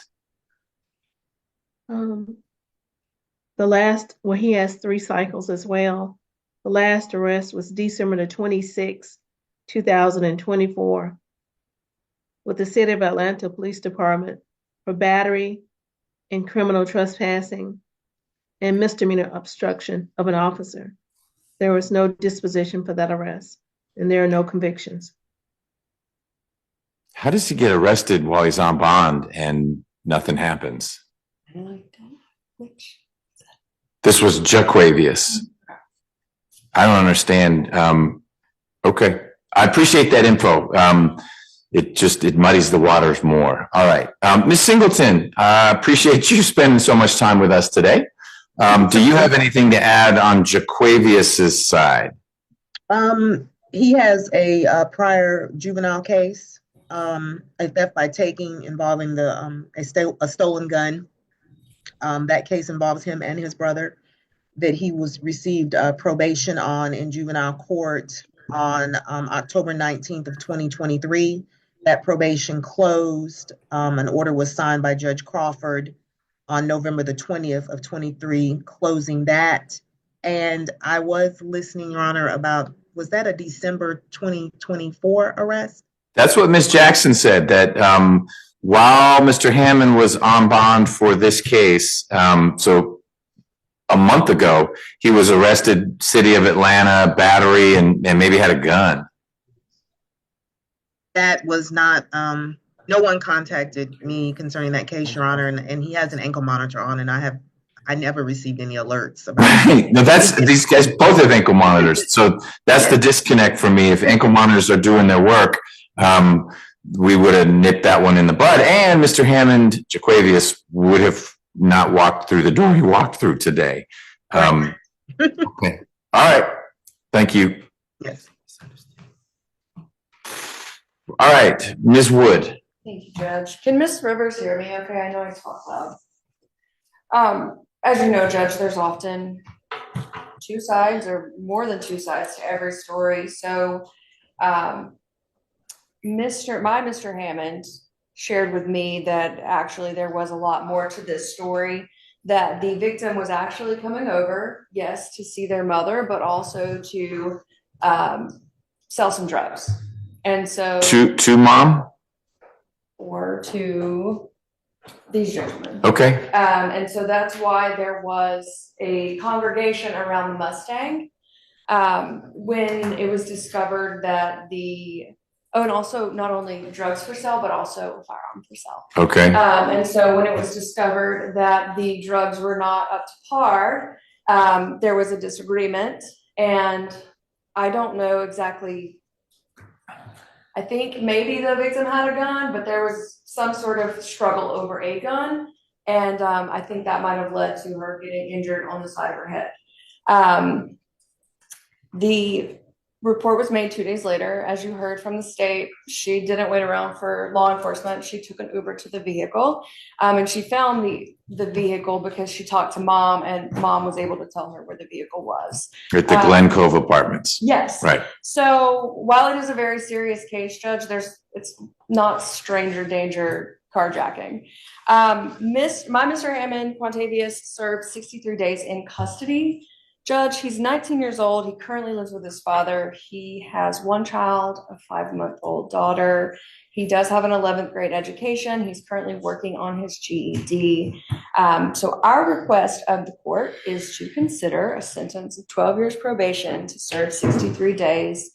He has 3 cycles as well. The last arrest was December the 26th, 2024, with the City of Atlanta Police Department for battery and criminal trespassing and misdemeanor obstruction of an officer. There was no disposition for that arrest, and there are no convictions. How does he get arrested while he's on bond and nothing happens? This was Jaquavius. I don't understand. Okay. I appreciate that info. It muddies the waters more. All right. Ms. Singleton, I appreciate you spending so much time with us today. Do you have anything to add on Jaquavius's side? He has a prior juvenile case, a theft by taking involving a stolen gun. That case involves him and his brother that he received probation on in juvenile court on October 19th of 2023. That probation closed. An order was signed by Judge Crawford on November the 20th of 23, closing that. And I was listening, Your Honor, about, was that a December 2024 arrest? That's what Ms. Jackson said, that while Mr. Hammond was on bond for this case, so a month ago, he was arrested, City of Atlanta, battery, and maybe had a gun. That was not No one contacted me concerning that case, Your Honor, and he has an ankle monitor on, and I never received any alerts about it. No, these guys both have ankle monitors. So that's the disconnect for me. If ankle monitors are doing their work, we would have nipped that one in the bud. And Mr. Hammond, Jaquavius, would have not walked through the door he walked through today. Okay. All right. Thank you. Yes. All right, Ms. Wood. Thank you, Judge. Can Ms. Rivers hear me? Okay, I know I talk loud. As you know, Judge, there's often two sides or more than two sides to every story. So, Mr. Hammond shared with me that actually there was a lot more to this story, that the victim was actually coming over, yes, to see their mother, but also to sell some drugs. And so to mom or to these gentlemen. Okay. And so that's why there was a congregation around the Mustang when it was discovered that and also not only drugs for sale, but also firearm for sale. Okay. And so when it was discovered that the drugs were not up to par, there was a disagreement, and I don't know exactly. I think maybe the victim had a gun, but there was some sort of struggle over a gun. And I think that might have led to her getting injured on the side of her head. The report was made 2 days later. As you heard from the state, she didn't wait around for law enforcement. She took an Uber to the vehicle, and she found the vehicle because she talked to mom, and mom was able to tell her where the vehicle was. At the Glen Cove Apartments. Yes. Right. So while it is a very serious case, Judge, it's not stranger danger carjacking. My Mr. Hammond Quantavius served 63 days in custody. Judge, he's 19 years old. He currently lives with his father. He has one child, a 5-month-old daughter. He does have an 11th grade education. He's currently working on his GED. So our request of the court is to consider a sentence of 12 years probation to serve 63 days.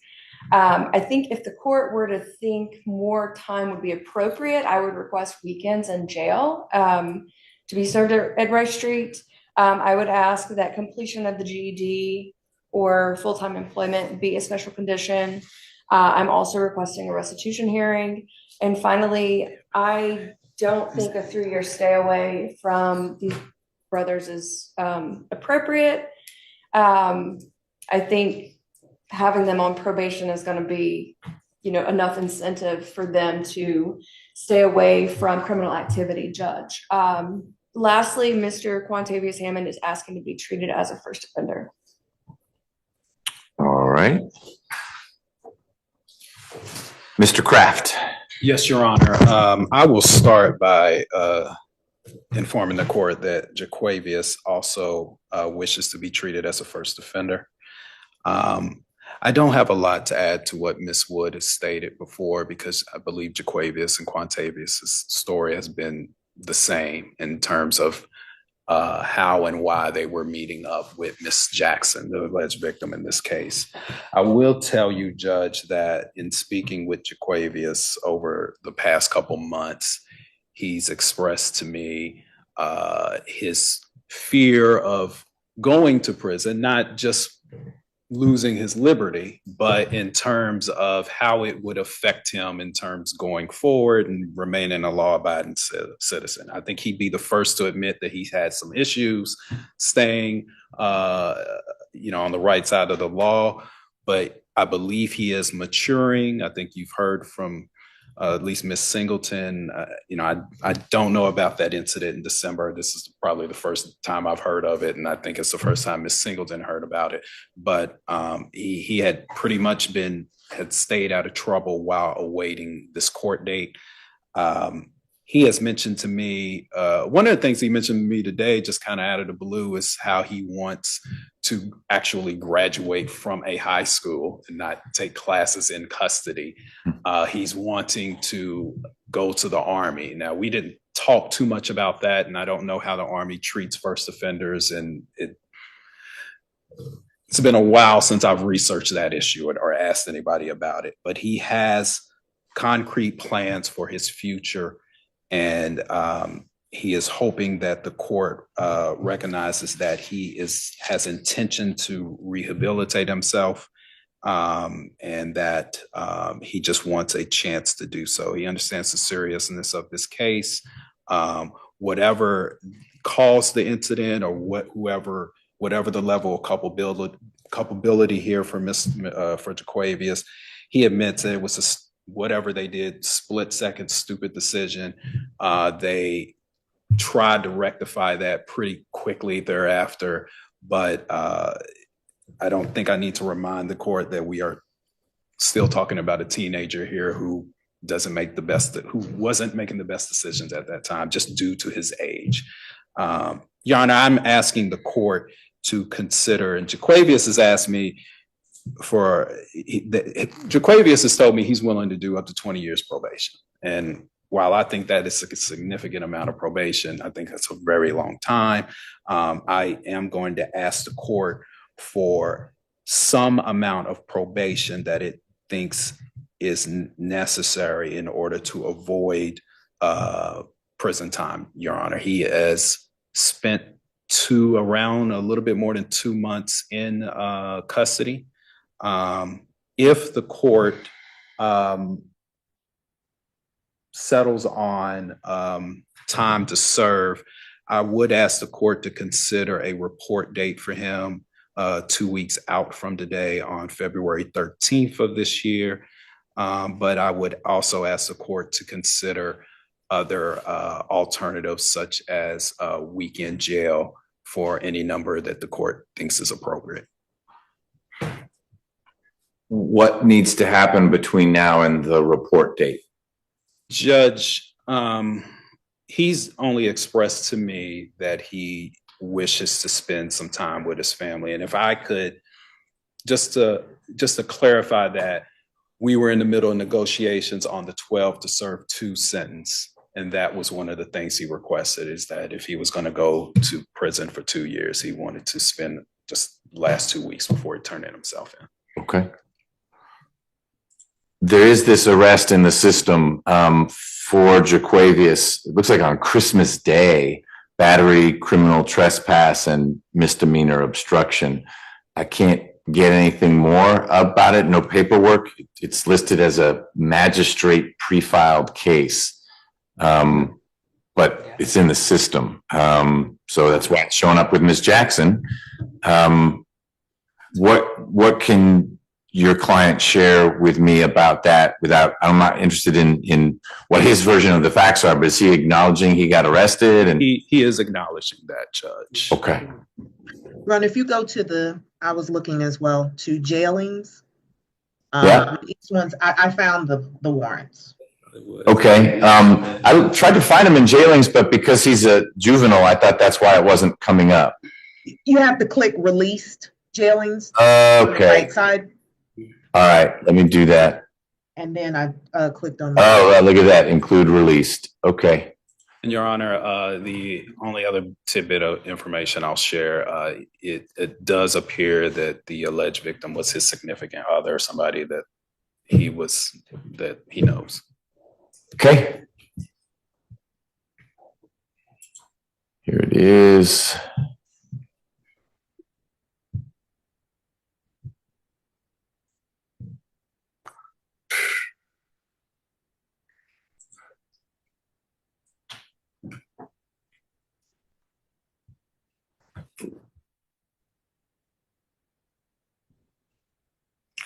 I think if the court were to think more time would be appropriate, I would request weekends in jail to be served at Rice Street. I would ask that completion of the GED or full-time employment be a special condition. I'm also requesting a restitution hearing. And finally, I don't think a 3-year stay away from these brothers is appropriate. I think having them on probation is going to be, enough incentive for them to stay away from criminal activity, Judge. Lastly, Mr. Quantavius Hammond is asking to be treated as a first offender. All right. Mr. Kraft. Yes, Your Honor. I will start by informing the court that Jaquavius also wishes to be treated as a first offender. I don't have a lot to add to what Ms. Wood has stated before, because I believe Jaquavius and Quantavius' story has been the same in terms of how and why they were meeting up with Miss Jackson, the alleged victim in this case. I will tell you, Judge, that in speaking with Jaquavius over the past couple months, he's expressed to me his fear of going to prison, not just losing his liberty, but in terms of how it would affect him in terms going forward and remaining a law-abiding citizen. I think he'd be the first to admit that he's had some issues staying, on the right side of the law, but I believe he is maturing. I think you've heard from at least Miss Singleton. I don't know about that incident in December. This is probably the first time I've heard of it, and I think it's the first time Miss Singleton heard about it. But he had pretty much had stayed out of trouble while awaiting this court date. He has mentioned to me, one of the things he mentioned to me today, just kind of out of the blue, is how he wants to actually graduate from a high school and not take classes in custody. He's wanting to go to the Army. Now, we didn't talk too much about that, and I don't know how the Army treats first offenders, and it's been a while since I've researched that issue or asked anybody about it, but he has concrete plans for his future. And he is hoping that the court recognizes that he has intention to rehabilitate himself, and that he just wants a chance to do so. He understands the seriousness of this case. Whatever caused the incident, or whatever the level of culpability here for Jaquavius, he admits that it was whatever they did, split-second stupid decision. They tried to rectify that pretty quickly thereafter, but I don't think I need to remind the court that we are still talking about a teenager here who wasn't making the best decisions at that time, just due to his age. Your Honor, I'm asking the court to consider, and Jaquavius has asked me Jaquavius has told me he's willing to do up to 20 years probation. And while I think that is a significant amount of probation, I think that's a very long time. I am going to ask the court for some amount of probation that it thinks is necessary in order to avoid prison time, Your Honor. He has spent around a little bit more than 2 months in custody. If the court settles on time to serve, I would ask the court to consider a report date for him 2 weeks out from today on February 13th of this year. But I would also ask the court to consider other alternatives, such as weekend jail for any number that the court thinks is appropriate. What needs to happen between now and the report date? Judge, he's only expressed to me that he wishes to spend some time with his family. And if I could, just to clarify that, we were in the middle of negotiations on the 12 to serve 2 sentence. And that was one of the things he requested, is that if he was going to go to prison for 2 years, he wanted to spend just the last 2 weeks before he turned himself in. Okay. There is this arrest in the system for Jaquavius. It looks like on Christmas Day, battery, criminal trespass, and misdemeanor obstruction. I can't get anything more about it. No paperwork. It's listed as a magistrate pre-filed case. But it's in the system. So that's why it's showing up with Ms. Jackson. What can your client share with me about that I'm not interested in what his version of the facts are, but is he acknowledging he got arrested? And he is acknowledging that, Judge. Okay. Ron, if you go to I was looking as well, to jailings. Yeah. Each one's, I found the warrants. Okay. I tried to find him in jailings, but because he's a juvenile, I thought that's why it wasn't coming up. You have to click released jailings. Okay. On the right side. All right. Let me do that. And then I clicked on look at that. Include released. Okay. And Your Honor, the only other tidbit of information I'll share, it does appear that the alleged victim was his significant other, somebody that he knows. Okay. Here it is.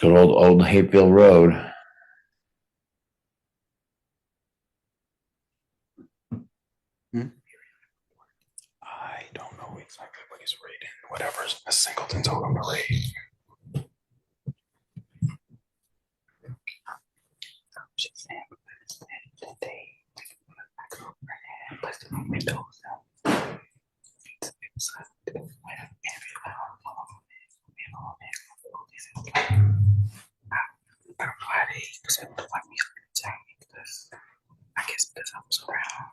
Good old Hapeville Road. I don't know exactly what he's reading. Whatever Ms. Singleton told him to read. I guess because I was around,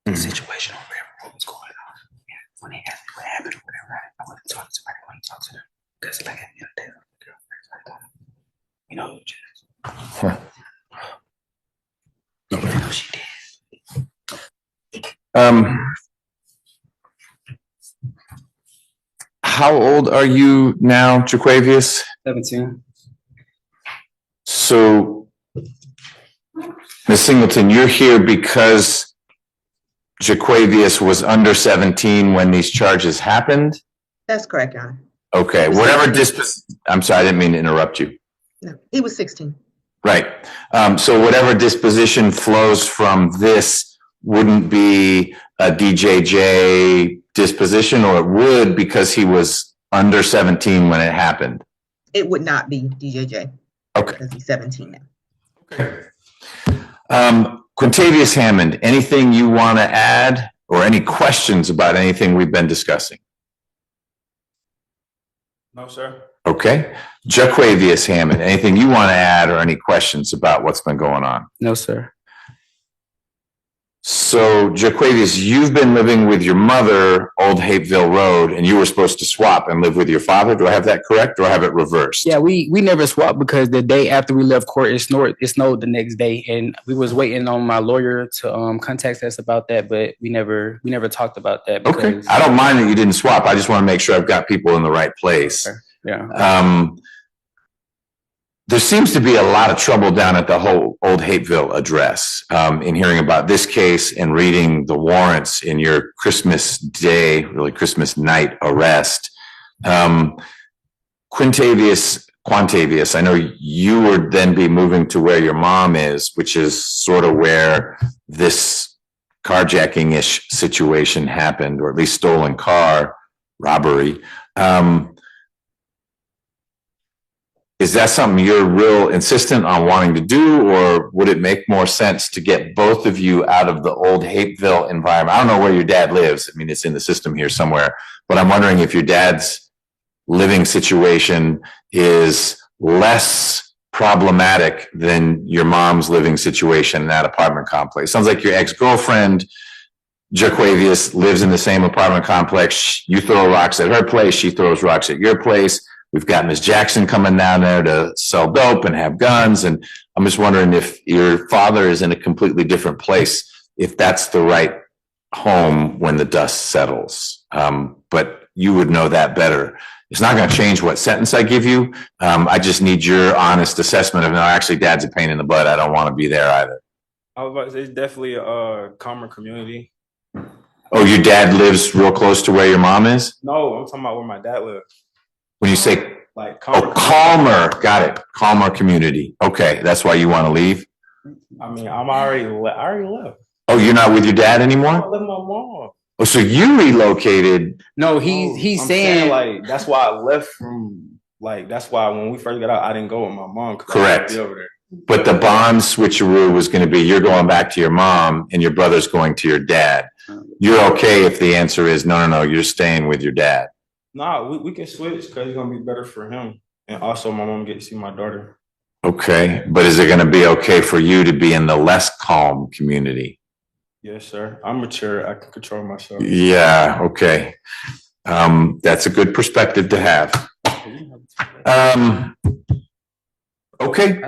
the situation over there, what was going on. Yeah, when they asked me what happened or whatever, I want to talk to somebody, I want to talk to them. Because like at the end of the day, just Nobody knows she did. How old are you now, Jaquavius? 17. So, Ms. Singleton, you're here because Jaquavius was under 17 when these charges happened? That's correct, Your Honor. Okay, whatever I'm sorry, I didn't mean to interrupt you. No, he was 16. Right. So whatever disposition flows from this wouldn't be a DJJ disposition, or it would because he was under 17 when it happened? It would not be DJJ. Okay. Because he's 17 now. Okay. Quintavious Hammond, anything you want to add or any questions about anything we've been discussing? No, sir. Okay. Jaquavius Hammond, anything you want to add or any questions about what's been going on? No, sir. So, Jaquavius, you've been living with your mother, Old Hapeville Road, and you were supposed to swap and live with your father. Do I have that correct, or I have it reversed? Yeah, we never swapped because the day after we left court, it snowed the next day, and we was waiting on my lawyer to contact us about that, but we never talked about that. Okay, I don't mind that you didn't swap. I just want to make sure I've got people in the right place. Okay. Yeah. There seems to be a lot of trouble down at the whole Old Hapeville address in hearing about this case and reading the warrants in your Christmas Day, really Christmas night arrest. Quintavious, I know you would then be moving to where your mom is, which is sort of where this carjacking-ish situation happened, or at least stolen car robbery. Is that something you're real insistent on wanting to do, or would it make more sense to get both of you out of the Old Hapeville environment? I don't know where your dad lives. I mean, it's in the system here somewhere, but I'm wondering if your dad's living situation is less problematic than your mom's living situation in that apartment complex. Sounds like your ex-girlfriend, Jaquavius, lives in the same apartment complex. You throw rocks at her place, she throws rocks at your place. We've got Ms. Jackson coming down there to sell dope and have guns. And I'm just wondering if your father is in a completely different place, if that's the right home when the dust settles. But you would know that better. It's not going to change what sentence I give you. I just need your honest assessment of, no, actually, Dad's a pain in the butt. I don't want to be there either. I was about to say, it's definitely a calmer community. Oh, your dad lives real close to where your mom is? No, I'm talking about where my dad lives. When you say, like, calmer, got it. Calmer community. Okay, that's why you want to leave? I mean, I already left. Oh, you're not with your dad anymore? I live with my mom. Oh, so you relocated? No, he's saying like, that's why I left from, like, that's why when we first got out, I didn't go with my mom. Correct. I be over there. But the bond switcheroo was going to be you're going back to your mom and your brother's going to your dad. You're okay if the answer is no, you're staying with your dad. Nah, we can switch because it's gonna be better for him, and also my mom get to see my daughter. Okay, but is it going to be okay for you to be in the less calm community? Yes, sir. I'm mature. I can control myself. Yeah. Okay. That's a good perspective to have. Okay.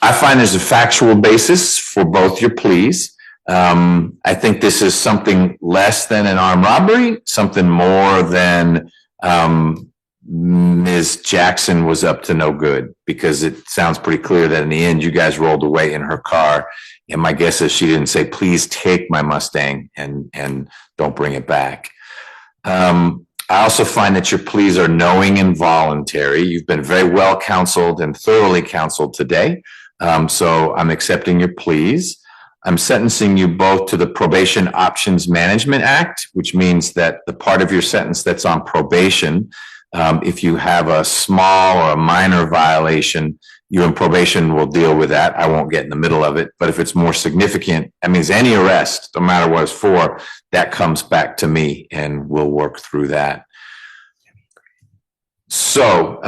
I find there's a factual basis for both your pleas. I think this is something less than an armed robbery, something more than Ms. Jackson was up to no good, because it sounds pretty clear that in the end you guys rolled away in her car. And my guess is she didn't say, please take my Mustang and don't bring it back. I also find that your pleas are knowing and voluntary. You've been very well counseled and thoroughly counseled today. So I'm accepting your pleas. I'm sentencing you both to the Probation Options Management Act, which means that the part of your sentence that's on probation, if you have a small or a minor violation, you in probation will deal with that. I won't get in the middle of it. But if it's more significant, that means any arrest, no matter what it's for, that comes back to me and we'll work through that. So,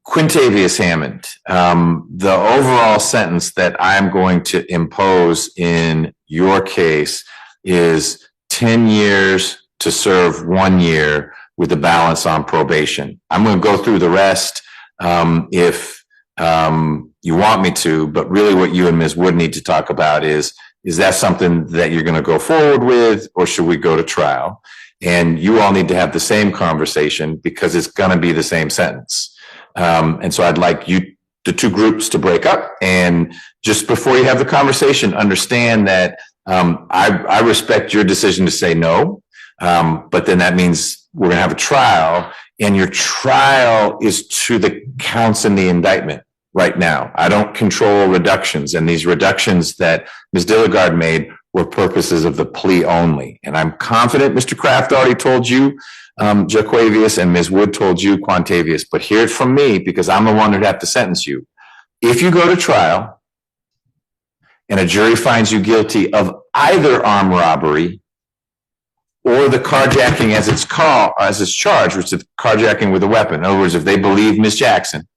Quintavious Hammond, the overall sentence that I'm going to impose in your case is 10 years to serve 1 year with the balance on probation. I'm going to go through the rest. If you want me to, but really what you and Ms. Wood need to talk about is that something that you're going to go forward with, or should we go to trial? And you all need to have the same conversation because it's going to be the same sentence. And so I'd like the two groups to break up, and just before you have the conversation, understand that I respect your decision to say no, but then that means we're going to have a trial, and your trial is to the counts in the indictment right now. I don't control reductions, and these reductions that Ms. Dilligard made were purposes of the plea only. And I'm confident Mr. Kraft already told you, Jaquavius, and Ms. Wood told you, Quantavius, but hear it from me because I'm the one who'd have to sentence you. If you go to trial and a jury finds you guilty of either armed robbery or the carjacking as it's charged, which is carjacking with a weapon. In other words, if they believe Ms. Jackson,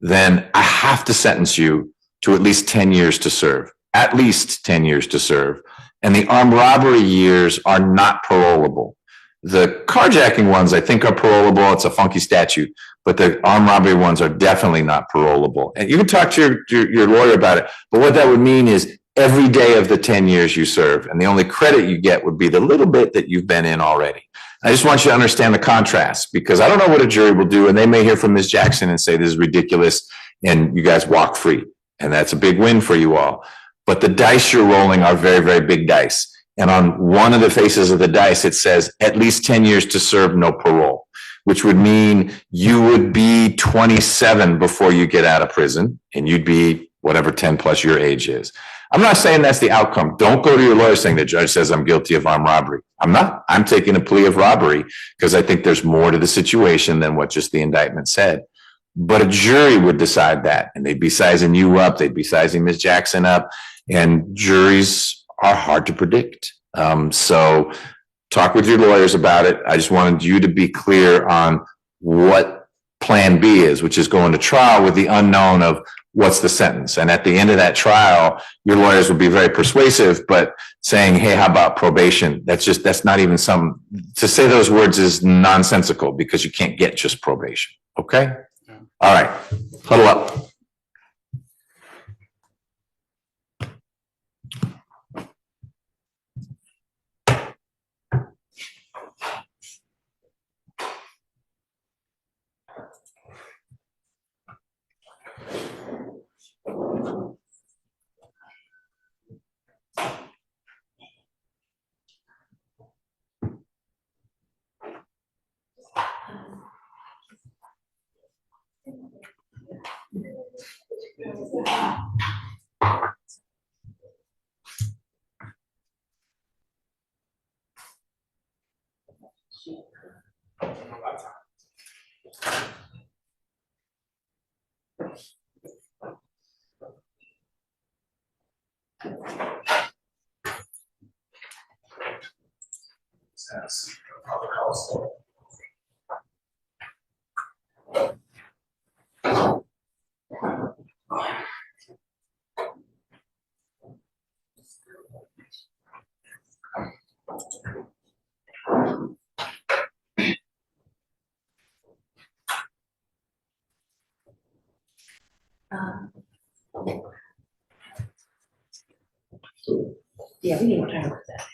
then I have to sentence you to at least 10 years to serve. At least 10 years to serve. And the armed robbery years are not parolable. The carjacking ones, I think, are parolable. It's a funky statute, but the armed robbery ones are definitely not parolable. And you can talk to your lawyer about it, but what that would mean is every day of the 10 years you serve, and the only credit you get would be the little bit that you've been in already. I just want you to understand the contrast, because I don't know what a jury will do, and they may hear from Ms. Jackson and say this is ridiculous, and you guys walk free, and that's a big win for you all. But the dice you're rolling are very, very big dice. And on one of the faces of the dice, it says at least 10 years to serve, no parole, which would mean you would be 27 before you get out of prison, and you'd be whatever 10 plus your age is. I'm not saying that's the outcome. Don't go to your lawyer saying the judge says I'm guilty of armed robbery. I'm not. I'm taking a plea of robbery because I think there's more to the situation than what just the indictment said. But a jury would decide that, and they'd be sizing you up. They'd be sizing Ms. Jackson up, and juries are hard to predict. So talk with your lawyers about it. I just wanted you to be clear on what plan B is, which is going to trial with the unknown of what's the sentence. And at the end of that trial, your lawyers will be very persuasive, but saying, hey, how about probation? That's not even to say those words is nonsensical because you can't get just probation. Okay? All right. Huddle up. Yeah, we need more time for that.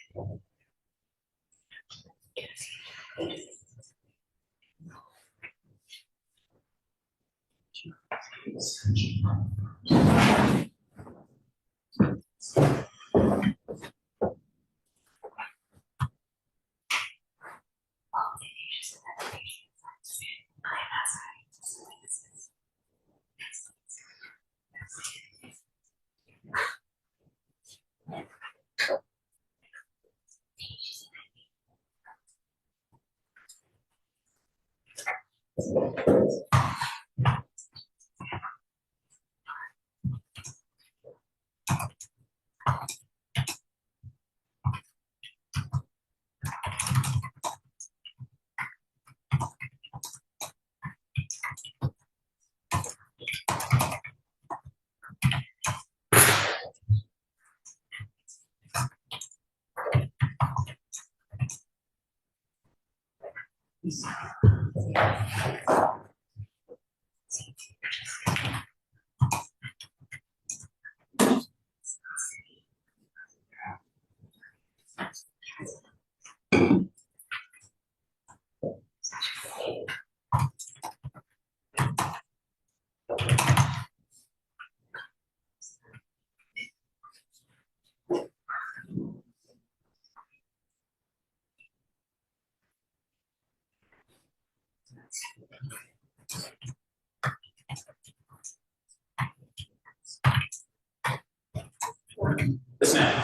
Yes, ma'am.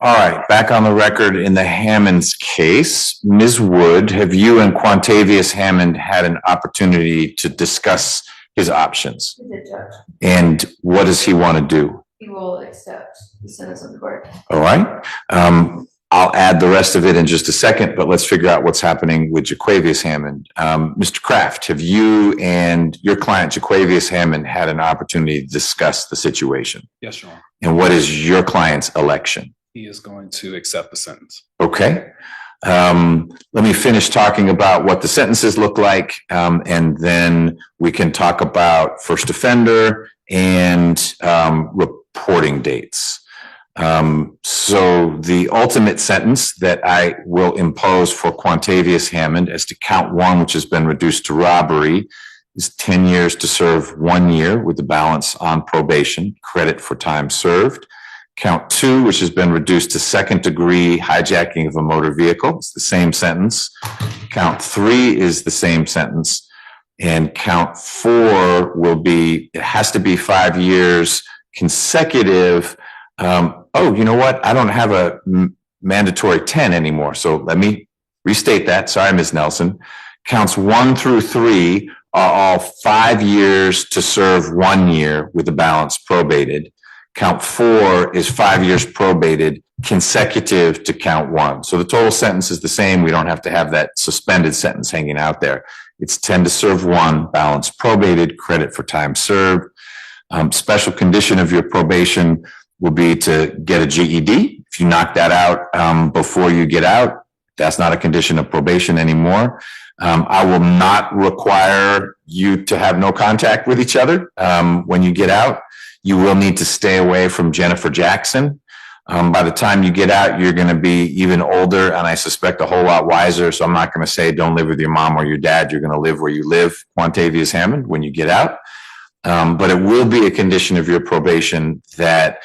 All right, back on the record in the Hammonds case. Ms. Wood, have you and Quantavious Hammond had an opportunity to discuss his options? He did, Judge. And what does he want to do? He will accept the sentence of the court. All right. I'll add the rest of it in just a second, but let's figure out what's happening with Jaquavious Hammond. Mr. Kraft, have you and your client Jaquavious Hammond had an opportunity to discuss the situation? Yes, Your Honor. And what is your client's election? He is going to accept the sentence. Okay. Let me finish talking about what the sentences look like, and then we can talk about first offender and reporting dates. So the ultimate sentence that I will impose for Quantavious Hammond as to count one, which has been reduced to robbery, is 10 years to serve 1 year with the balance on probation, credit for time served. Count two, which has been reduced to second degree hijacking of a motor vehicle. It's the same sentence. Count three is the same sentence. And count four will be, it has to be 5 years consecutive. Oh, you know what? I don't have a mandatory 10 anymore. So let me restate that. Sorry, Ms. Nelson. Counts 1 through 3 are all 5 years to serve 1 year with the balance probated. Count 4 is 5 years probated consecutive to count 1. So the total sentence is the same. We don't have to have that suspended sentence hanging out there. It's 10 to serve 1, balance probated, credit for time served. Special condition of your probation will be to get a GED. If you knock that out before you get out, that's not a condition of probation anymore. I will not require you to have no contact with each other when you get out. You will need to stay away from Jennifer Jackson. By the time you get out, you're going to be even older, and I suspect a whole lot wiser. So I'm not going to say don't live with your mom or your dad. You're going to live where you live, Quantavious Hammond, when you get out. But it will be a condition of your probation that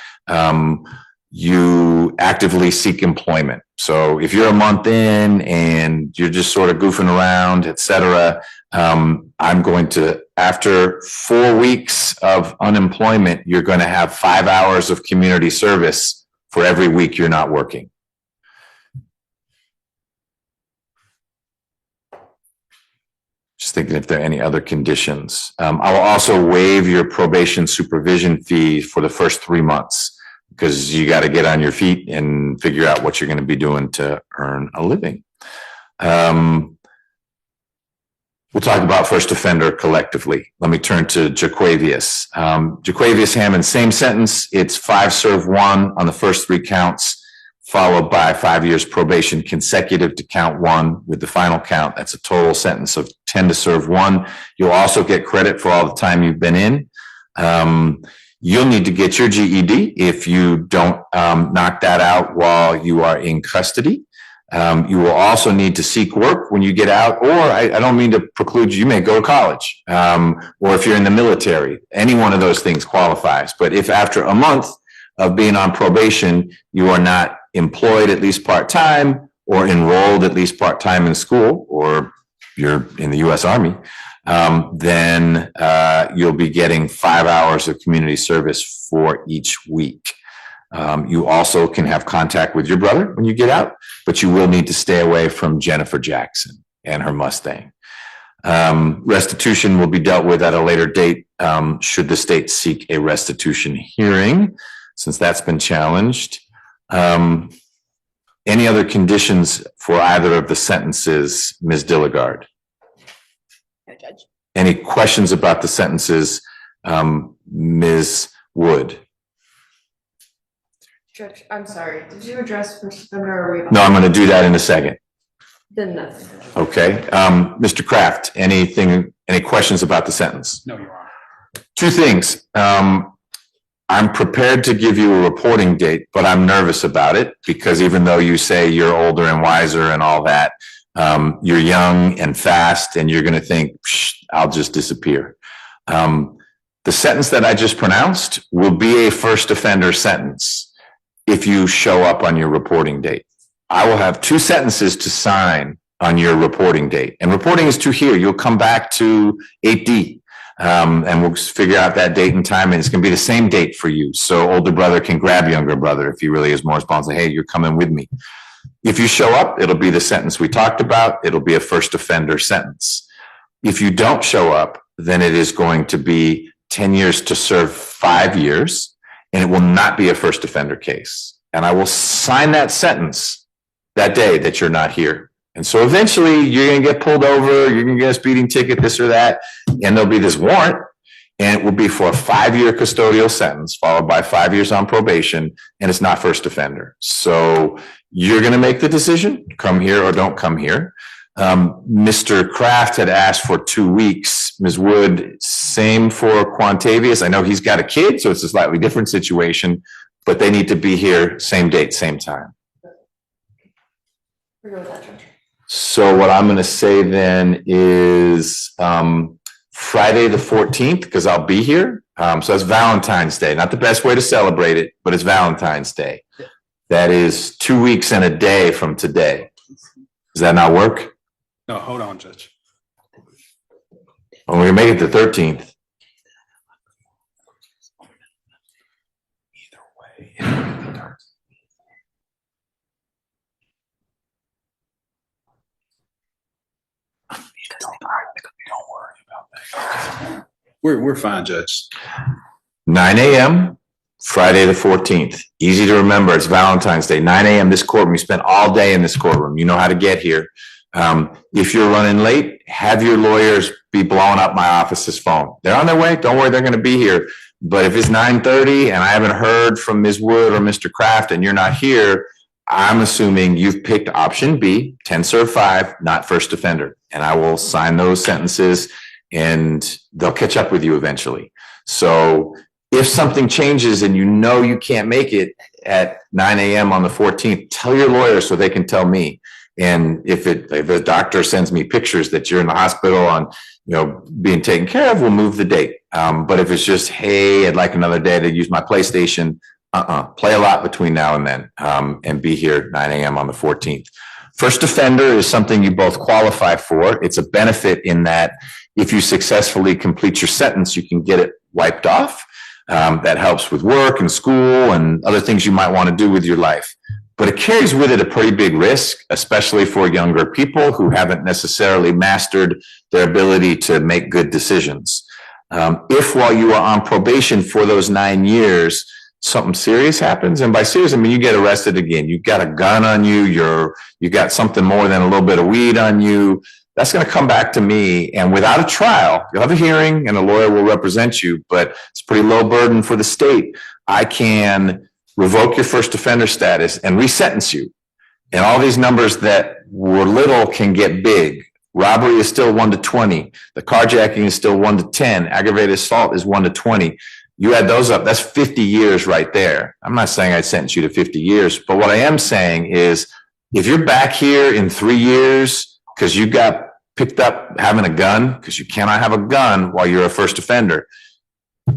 you actively seek employment. So if you're a month in and you're just sort of goofing around, et cetera, I'm going to, after 4 weeks of unemployment, you're going to have 5 hours of community service for every week you're not working. Just thinking if there are any other conditions. I will also waive your probation supervision fee for the first 3 months, because you got to get on your feet and figure out what you're going to be doing to earn a living. We'll talk about first offender collectively. Let me turn to Jaquavious. Jaquavious Hammond, same sentence. It's 5 serve 1 on the first 3 counts, followed by 5 years probation consecutive to count 1 with the final count. That's a total sentence of 10 to serve 1. You'll also get credit for all the time you've been in. You'll need to get your GED if you don't knock that out while you are in custody. You will also need to seek work when you get out, or I don't mean to preclude you may go to college, or if you're in the military, any one of those things qualifies. But if after a month of being on probation, you are not employed at least part-time or enrolled at least part-time in school, or you're in the U.S. Army, then you'll be getting 5 hours of community service for each week. You also can have contact with your brother when you get out. but you will need to stay away from Jennifer Jackson and her Mustang. Restitution will be dealt with at a later date, should the state seek a restitution hearing, since that's been challenged. Any other conditions for either of the sentences, Ms. Dilligard? No, Judge. Any questions about the sentences, Ms. Wood? Judge, I'm sorry, did you address first offender or are we? No, I'm going to do that in a second. Then nothing. Okay. Mr. Kraft, any questions about the sentence? No, Your Honor. Two things. I'm prepared to give you a reporting date, but I'm nervous about it because even though you say you're older and wiser and all that, you're young and fast and you're going to think, I'll just disappear. The sentence that I just pronounced will be a first offender sentence if you show up on your reporting date. I will have 2 sentences to sign on your reporting date. And reporting is to here. You'll come back to 8D. And we'll figure out that date and time, and it's going to be the same date for you. So older brother can grab younger brother if he really is more responsible. Hey, you're coming with me. If you show up, it'll be the sentence we talked about. It'll be a first offender sentence. If you don't show up, then it is going to be 10 years to serve 5 years, and it will not be a first offender case. And I will sign that sentence that day that you're not here. And so eventually you're going to get pulled over, you're going to get a speeding ticket, this or that, and there'll be this warrant, and it will be for a 5-year custodial sentence followed by 5 years on probation, and it's not first offender. So you're going to make the decision, come here or don't come here. Mr. Kraft had asked for 2 weeks. Ms. Wood, same for Quantavious. I know he's got a kid, so it's a slightly different situation, but they need to be here same date, same time. We're good with that, Judge. So what I'm going to say then is Friday the 14th, because I'll be here. So that's Valentine's Day. Not the best way to celebrate it, but it's Valentine's Day. That is 2 weeks and a day from today. Does that not work? No, hold on, Judge. Well, we're going to make it the 13th. Don't worry about that. We're fine, Judge. 9 a.m., Friday the 14th. Easy to remember. It's Valentine's Day. 9 a.m. this courtroom. You spent all day in this courtroom. You know how to get here. If you're running late, have your lawyers be blowing up my office's phone. They're on their way. Don't worry, they're going to be here. But if it's 9:30 and I haven't heard from Ms. Wood or Mr. Kraft and you're not here, I'm assuming you've picked option B, 10 serve 5, not first offender. And I will sign those sentences and they'll catch up with you eventually. So if something changes and you know you can't make it at 9 a.m. on the 14th, tell your lawyer so they can tell me. And if the doctor sends me pictures that you're in the hospital on, being taken care of, we'll move the date. But if it's just, hey, I'd like another day to use my PlayStation, play a lot between now and then, and be here 9 a.m. on the 14th. First offender is something you both qualify for. It's a benefit in that if you successfully complete your sentence, you can get it wiped off. That helps with work and school and other things you might want to do with your life. But it carries with it a pretty big risk, especially for younger people who haven't necessarily mastered their ability to make good decisions. If while you are on probation for those 9 years, something serious happens, and by serious, I mean you get arrested again, you've got a gun on you, you got something more than a little bit of weed on you, that's going to come back to me. And without a trial, you'll have a hearing and a lawyer will represent you, but it's a pretty low burden for the state. I can revoke your first offender status and resentence you. And all these numbers that were little can get big. Robbery is still 1 to 20. The carjacking is still 1 to 10. Aggravated assault is 1 to 20. You add those up, that's 50 years right there. I'm not saying I'd sentence you to 50 years, but what I am saying is if you're back here in 3 years because you got picked up having a gun, because you cannot have a gun while you're a first offender,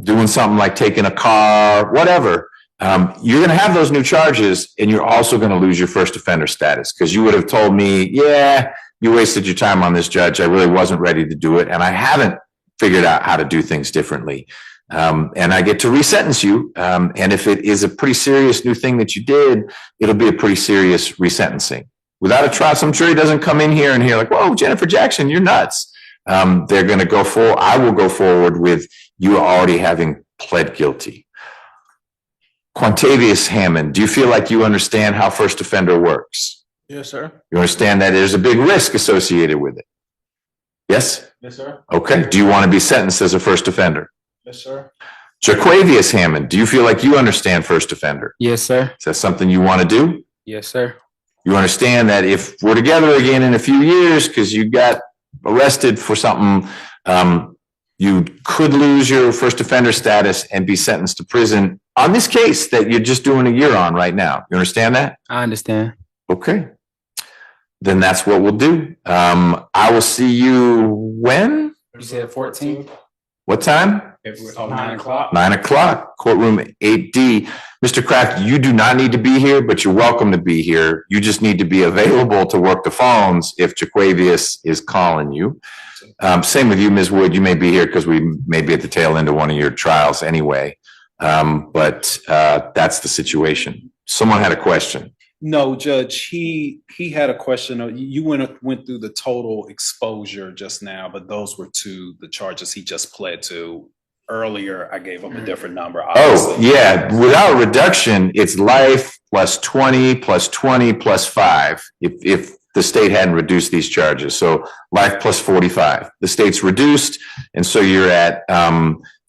doing something like taking a car, whatever, you're going to have those new charges and you're also going to lose your first offender status because you would have told me, yeah, you wasted your time on this, Judge. I really wasn't ready to do it. And I haven't figured out how to do things differently. And I get to resentence you. And if it is a pretty serious new thing that you did, it'll be a pretty serious resentencing. without a trial. Some jury doesn't come in here and hear like, whoa, Jennifer Jackson, you're nuts. They're going to go forward. I will go forward with you already having pled guilty. Quantavious Hammond, do you feel like you understand how first offender works? Yes, sir. You understand that there's a big risk associated with it? Yes? Yes, sir. Okay. Do you want to be sentenced as a first offender? Yes, sir. Jaquavius Hammond, do you feel like you understand first offender? Yes, sir. Is that something you want to do? Yes, sir. You understand that if we're together again in a few years because you got arrested for something, you could lose your first offender status and be sentenced to prison on this case that you're just doing a year on right now. You understand that? I understand. Okay. Then that's what we'll do. I will see you when? You said 14? What time? 9 o'clock. 9 o'clock, courtroom 8D. Mr. Kraft, you do not need to be here, but you're welcome to be here. You just need to be available to work the phones if Jaquavius is calling you. Same with you, Ms. Wood. You may be here because we may be at the tail end of one of your trials anyway. But that's the situation. Someone had a question. No, Judge, he had a question. You went through the total exposure just now, but those were to the charges he just pled to. Earlier, I gave him a different number. Oh, yeah. Without reduction, it's life plus 20 plus 20 plus 5 if the state hadn't reduced these charges. So life plus 45. The state's reduced, and so you're at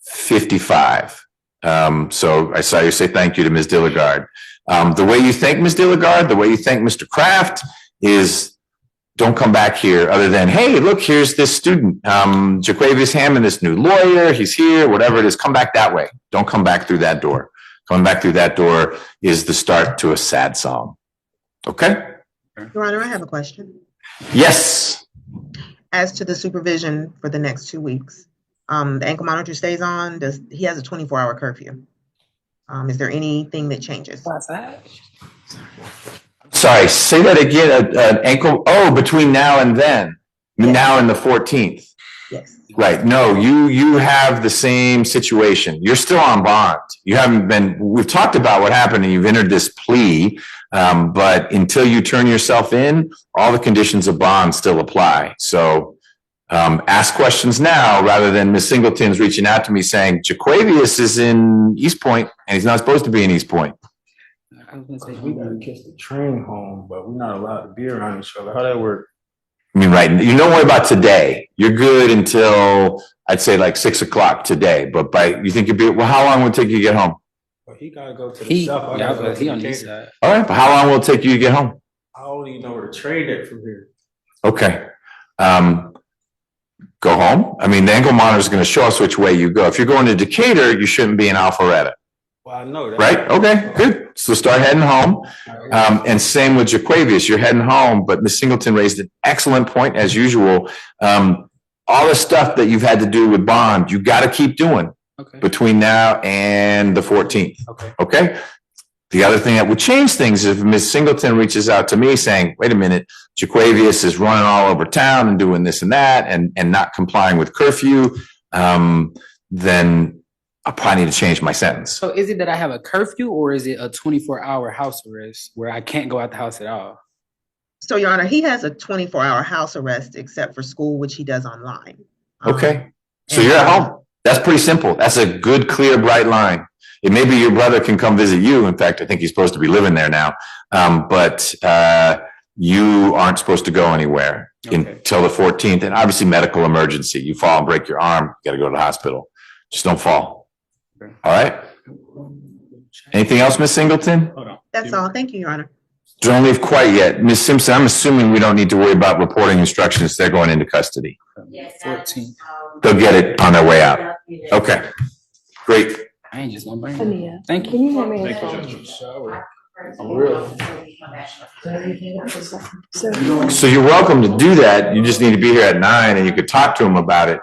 55. So I saw you say thank you to Ms. Dilligard. The way you thank Ms. Dilligard, the way you thank Mr. Kraft is don't come back here other than, hey, look, here's this student, Jaquavius Hammond, this new lawyer, he's here, whatever it is, come back that way. Don't come back through that door. Coming back through that door is the start to a sad song. Okay? Your Honor, I have a question. Yes. As to the supervision for the next 2 weeks, the ankle monitor stays on, he has a 24-hour curfew. Is there anything that changes? What's that? Sorry, say that again. Ankle. Oh, between now and then, yes. Now and the 14th. Yes. Right. No, you have the same situation. You're still on bond. You haven't been. We've talked about what happened, and you've entered this plea. But until you turn yourself in, all the conditions of bond still apply. So ask questions now rather than Ms. Singleton's reaching out to me saying Jaquavius is in East Point and he's not supposed to be in East Point. We gotta catch the train home, but we're not allowed to be around each other. How that work? I mean, right. You don't worry about today. You're good until I'd say like 6 o'clock today. But you think you'd be, well, how long will it take you to get home? Well, he gotta go to the south. He on the east side. All right. But how long will it take you to get home? I don't even know where to trade it from here. Okay. Go home. I mean, the ankle monitor is going to show us which way you go. If you're going to Decatur, you shouldn't be in Alpharetta. Well, I know that. Right? Okay, good. So start heading home. And same with Jaquavius. You're heading home, but Ms. Singleton raised an excellent point as usual. All the stuff that you've had to do with bond, you got to keep doing between now and the 14th. Okay? The other thing that would change things is if Ms. Singleton reaches out to me saying, wait a minute, Jaquavius is running all over town and doing this and that and not complying with curfew, then I probably need to change my sentence. So is it that I have a curfew or is it a 24-hour house arrest where I can't go out the house at all? So, Your Honor, he has a 24-hour house arrest except for school, which he does online. Okay. So you're at home. That's pretty simple. That's a good, clear, bright line. It may be your brother can come visit you. In fact, I think he's supposed to be living there now. But you aren't supposed to go anywhere until the 14th. And obviously medical emergency. You fall and break your arm, you got to go to the hospital. Just don't fall. All right. Anything else, Ms. Singleton? That's all. Thank you, Your Honor. Don't leave quite yet. Ms. Simpson, I'm assuming we don't need to worry about reporting instructions. They're going into custody. 14. They'll get it on their way out. Okay. Great. I ain't just gonna bring it. Thank you. So you're welcome to do that. You just need to be here at 9 and you could talk to them about it.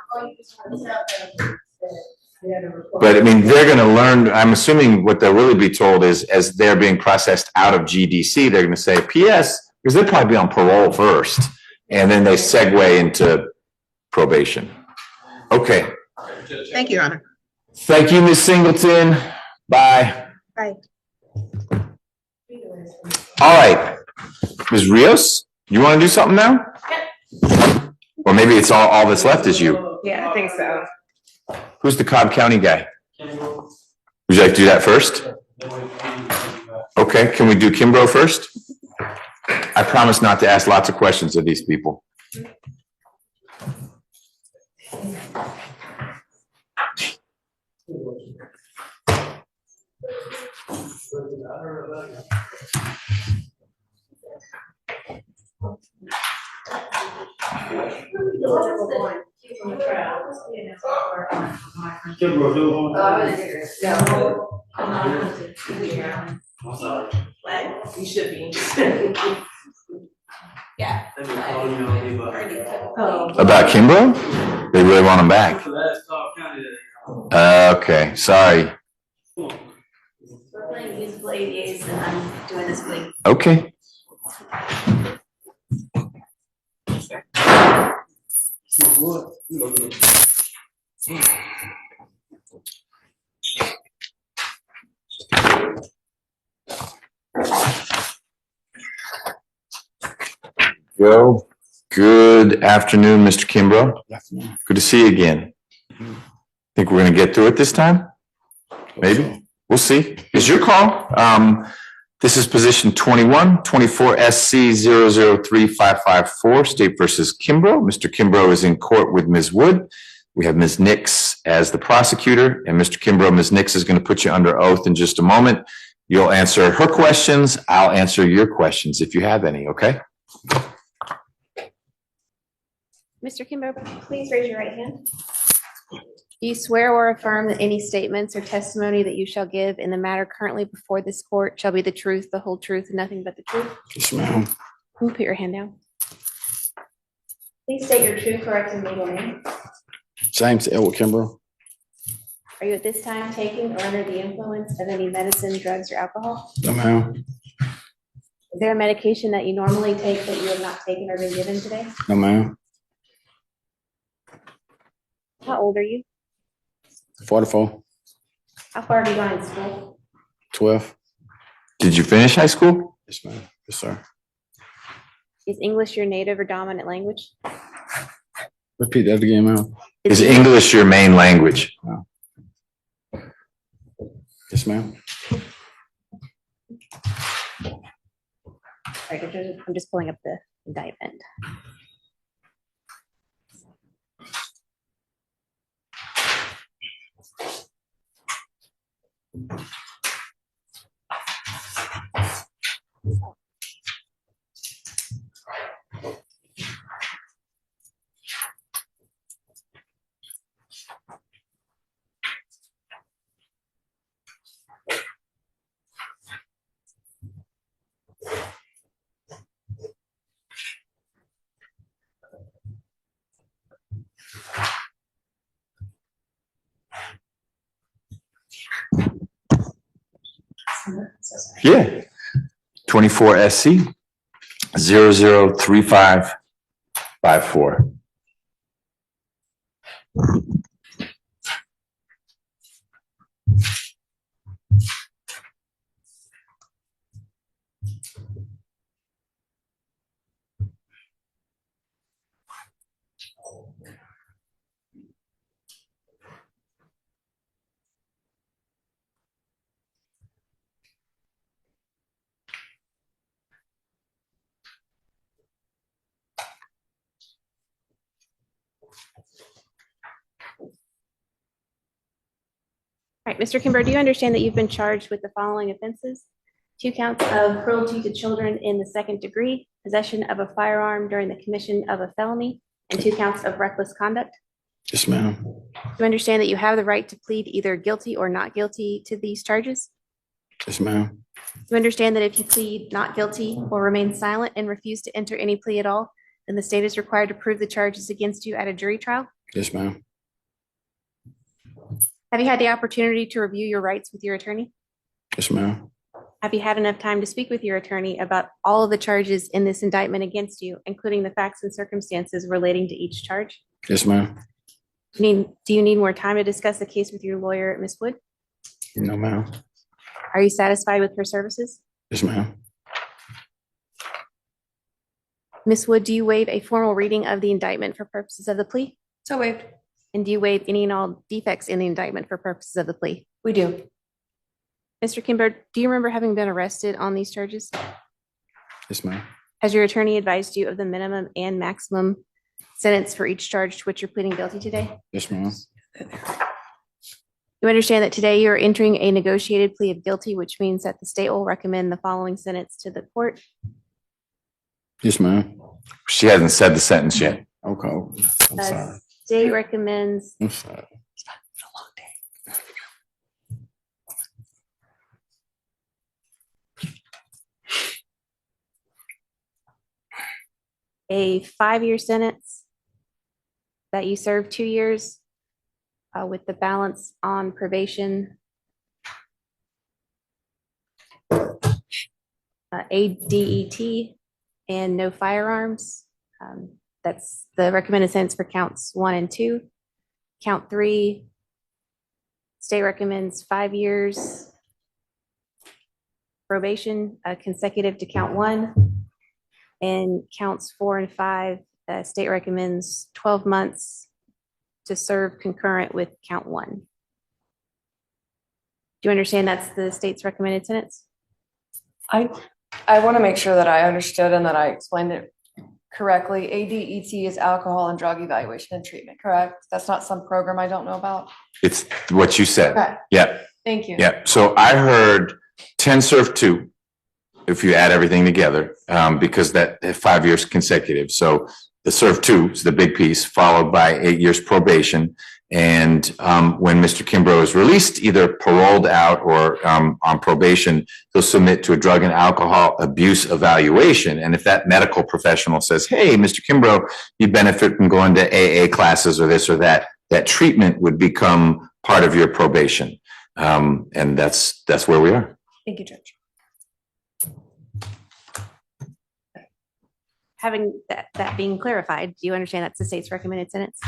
But I mean, they're going to learn. I'm assuming what they'll really be told is as they're being processed out of GDC, they're going to say PS, because they'll probably be on parole first. And then they segue into probation. Okay. Thank you, Your Honor. Thank you, Ms. Singleton. Bye. Bye. All right. Ms. Rios, you want to do something now? Or maybe it's all that's left is you. Yeah, I think so. Who's the Cobb County guy? Would you like to do that first? Okay, can we do Kimbrough first? I promise not to ask lots of questions of these people. You should be. Yeah. About Kimbrough? They really want him back. Okay, sorry. We're playing musical ADAs and I'm doing this plea. Okay. Go. Good afternoon, Mr. Kimbrough. Good to see you again. Think we're gonna get through it this time? Maybe. We'll see. It's your call. This is position 2124 SC 0035554, State versus Kimbrough. Mr. Kimbrough is in court with Ms. Wood. We have Ms. Nix as the prosecutor, and Mr. Kimbrough, Ms. Nix is going to put you under oath in just a moment. You'll answer her questions. I'll answer your questions if you have any, okay? Mr. Kimbrough, please raise your right hand. Do you swear or affirm that any statements or testimony that you shall give in the matter currently before this court shall be the truth, the whole truth, and nothing but the truth? Yes, ma'am. Can you put your hand down? Please state your true, correct, and legal name. James Edward Kimbrough. Are you at this time taking or under the influence of any medicine, drugs, or alcohol? No, ma'am. Is there a medication that you normally take that you have not taken or been given today? No, ma'am. How old are you? 44. How far have you gone in school? 12. Did you finish high school? Yes, ma'am. Yes, sir. Is English your native or dominant language? Repeat that again, ma'am. Is English your main language? No. Yes, ma'am. All right, I'm just pulling up the indictment. Yeah. 24 SC 003554. All right, Mr. Kimber, do you understand that you've been charged with the following offenses? 2 counts of cruelty to children in the 2nd degree, possession of a firearm during the commission of a felony, and 2 counts of reckless conduct? Yes, ma'am. Do you understand that you have the right to plead either guilty or not guilty to these charges? Yes, ma'am. Do you understand that if you plead not guilty or remain silent and refuse to enter any plea at all, then the state is required to prove the charges against you at a jury trial? Yes, ma'am. Have you had the opportunity to review your rights with your attorney? Yes, ma'am. Have you had enough time to speak with your attorney about all of the charges in this indictment against you, including the facts and circumstances relating to each charge? Yes, ma'am. Do you need more time to discuss the case with your lawyer, Ms. Wood? No, ma'am. Are you satisfied with her services? Yes, ma'am. Ms. Wood, do you waive a formal reading of the indictment for purposes of the plea? So waived. And do you waive any and all defects in the indictment for purposes of the plea? We do. Mr. Kimber, do you remember having been arrested on these charges? Yes, ma'am. Has your attorney advised you of the minimum and maximum sentence for each charge to which you're pleading guilty today? Yes, ma'am. You understand that today you're entering a negotiated plea of guilty, which means that the state will recommend the following sentence to the court. Yes, ma'am. She hasn't said the sentence yet. Okay. I'm sorry. State recommends I'm sorry. a 5-year sentence that you serve 2 years with the balance on probation. ADET and no firearms. That's the recommended sentence for counts 1 and 2. Count 3, state recommends 5 years probation consecutive to count 1. And counts 4 and 5, state recommends 12 months to serve concurrent with count 1. Do you understand that's the state's recommended sentence? I want to make sure that I understood and that I explained it correctly. ADET is alcohol and drug evaluation and treatment, correct? That's not some program I don't know about. It's what you said. Okay. Yeah. Thank you. Yeah. So I heard 10 serve 2, if you add everything together, because that 5 years consecutive. So the serve 2 is the big piece, followed by 8 years probation. And when Mr. Kimbrough is released, either paroled out or on probation, he'll submit to a drug and alcohol abuse evaluation. And if that medical professional says, hey, Mr. Kimbrough, you benefit from going to AA classes or this or that, that treatment would become part of your probation. And that's where we are. Thank you, Judge. Having that being clarified, do you understand that's the state's recommended sentence?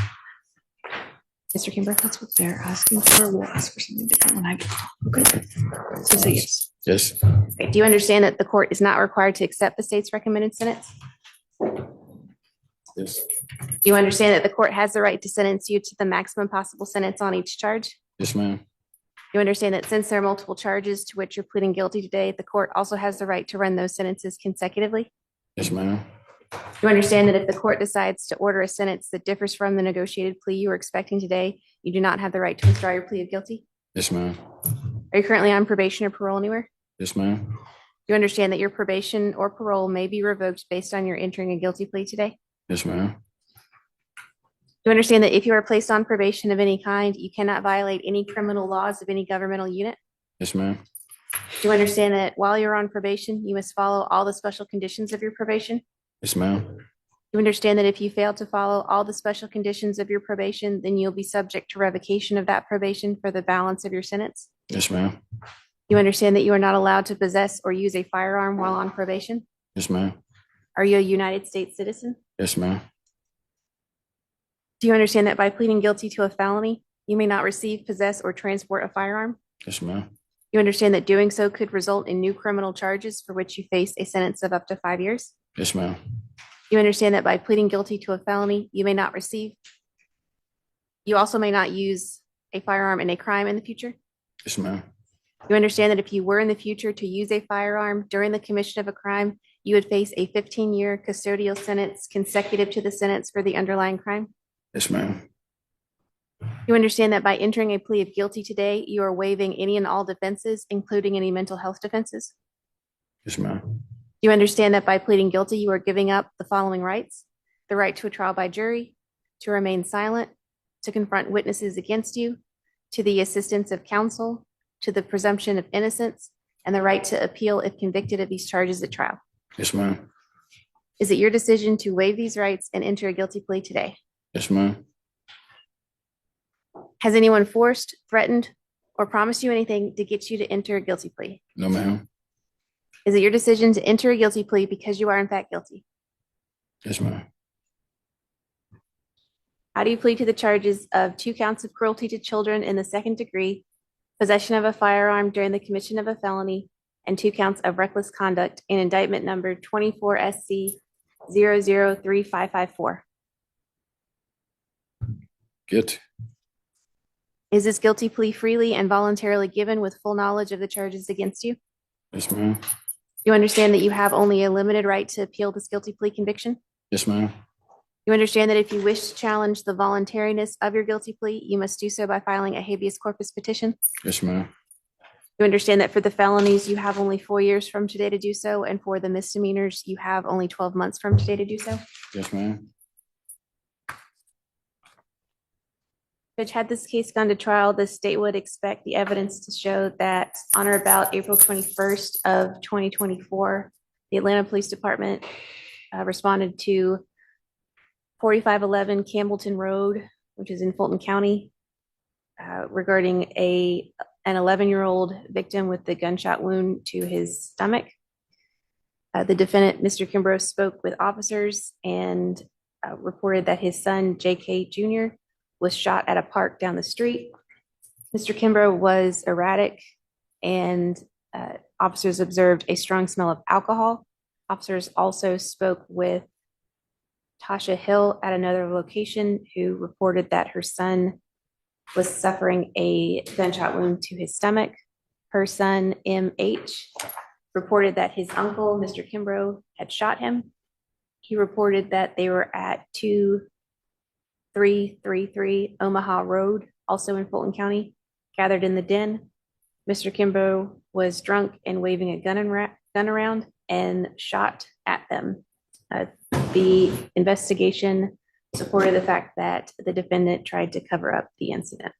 Mr. Kimber? That's what they're asking for. We'll ask for something different when I get okay. So say yes. Yes. Okay. Do you understand that the court is not required to accept the state's recommended sentence? Yes. Do you understand that the court has the right to sentence you to the maximum possible sentence on each charge? Yes, ma'am. You understand that since there are multiple charges to which you're pleading guilty today, the court also has the right to run those sentences consecutively? Yes, ma'am. You understand that if the court decides to order a sentence that differs from the negotiated plea you were expecting today, you do not have the right to withdraw your plea of guilty? Yes, ma'am. Are you currently on probation or parole anywhere? Yes, ma'am. You understand that your probation or parole may be revoked based on your entering a guilty plea today? Yes, ma'am. You understand that if you are placed on probation of any kind, you cannot violate any criminal laws of any governmental unit? Yes, ma'am. Do you understand that while you're on probation, you must follow all the special conditions of your probation? Yes, ma'am. You understand that if you fail to follow all the special conditions of your probation, then you'll be subject to revocation of that probation for the balance of your sentence? Yes, ma'am. You understand that you are not allowed to possess or use a firearm while on probation? Yes, ma'am. Are you a United States citizen? Yes, ma'am. Do you understand that by pleading guilty to a felony, you may not receive, possess, or transport a firearm? Yes, ma'am. You understand that doing so could result in new criminal charges for which you face a sentence of up to 5 years? Yes, ma'am. You understand that by pleading guilty to a felony, you may not receive. You also may not use a firearm in a crime in the future. Yes, ma'am. You understand that if you were in the future to use a firearm during the commission of a crime, you would face a 15-year custodial sentence consecutive to the sentence for the underlying crime. Yes, ma'am. You understand that by entering a plea of guilty today, you are waiving any and all defenses, including any mental health defenses. Yes, ma'am. You understand that by pleading guilty, you are giving up the following rights: the right to a trial by jury, to remain silent, to confront witnesses against you, to the assistance of counsel, to the presumption of innocence, and the right to appeal if convicted of these charges at trial. Yes, ma'am. Is it your decision to waive these rights and enter a guilty plea today? Yes, ma'am. Has anyone forced, threatened, or promised you anything to get you to enter a guilty plea? No, ma'am. Is it your decision to enter a guilty plea because you are in fact guilty? Yes, ma'am. How do you plead to the charges of 2 counts of cruelty to children in the 2nd degree, possession of a firearm during the commission of a felony, and 2 counts of reckless conduct in indictment number 24 SC 003554. Good. Is this guilty plea freely and voluntarily given with full knowledge of the charges against you? Yes, ma'am. You understand that you have only a limited right to appeal this guilty plea conviction? Yes, ma'am. You understand that if you wish to challenge the voluntariness of your guilty plea, you must do so by filing a habeas corpus petition? Yes, ma'am. You understand that for the felonies, you have only 4 years from today to do so, and for the misdemeanors, you have only 12 months from today to do so? Yes, ma'am. Judge, had this case gone to trial, the state would expect the evidence to show that on or about April 21st of 2024, the Atlanta Police Department responded to 4511 Campbellton Road, which is in Fulton County, regarding an 11-year-old victim with a gunshot wound to his stomach. The defendant, Mr. Kimbrough, spoke with officers and reported that his son, JK Jr., was shot at a park down the street. Mr. Kimbrough was erratic, and officers observed a strong smell of alcohol. Officers also spoke with Tasha Hill at another location, who reported that her son was suffering a gunshot wound to his stomach. Her son, MH, reported that his uncle, Mr. Kimbrough, had shot him. He reported that they were at 2333 Omaha Road, also in Fulton County, gathered in the den. Mr. Kimbrough was drunk and waving a gun around and shot at them. The investigation supported the fact that the defendant tried to cover up the incident.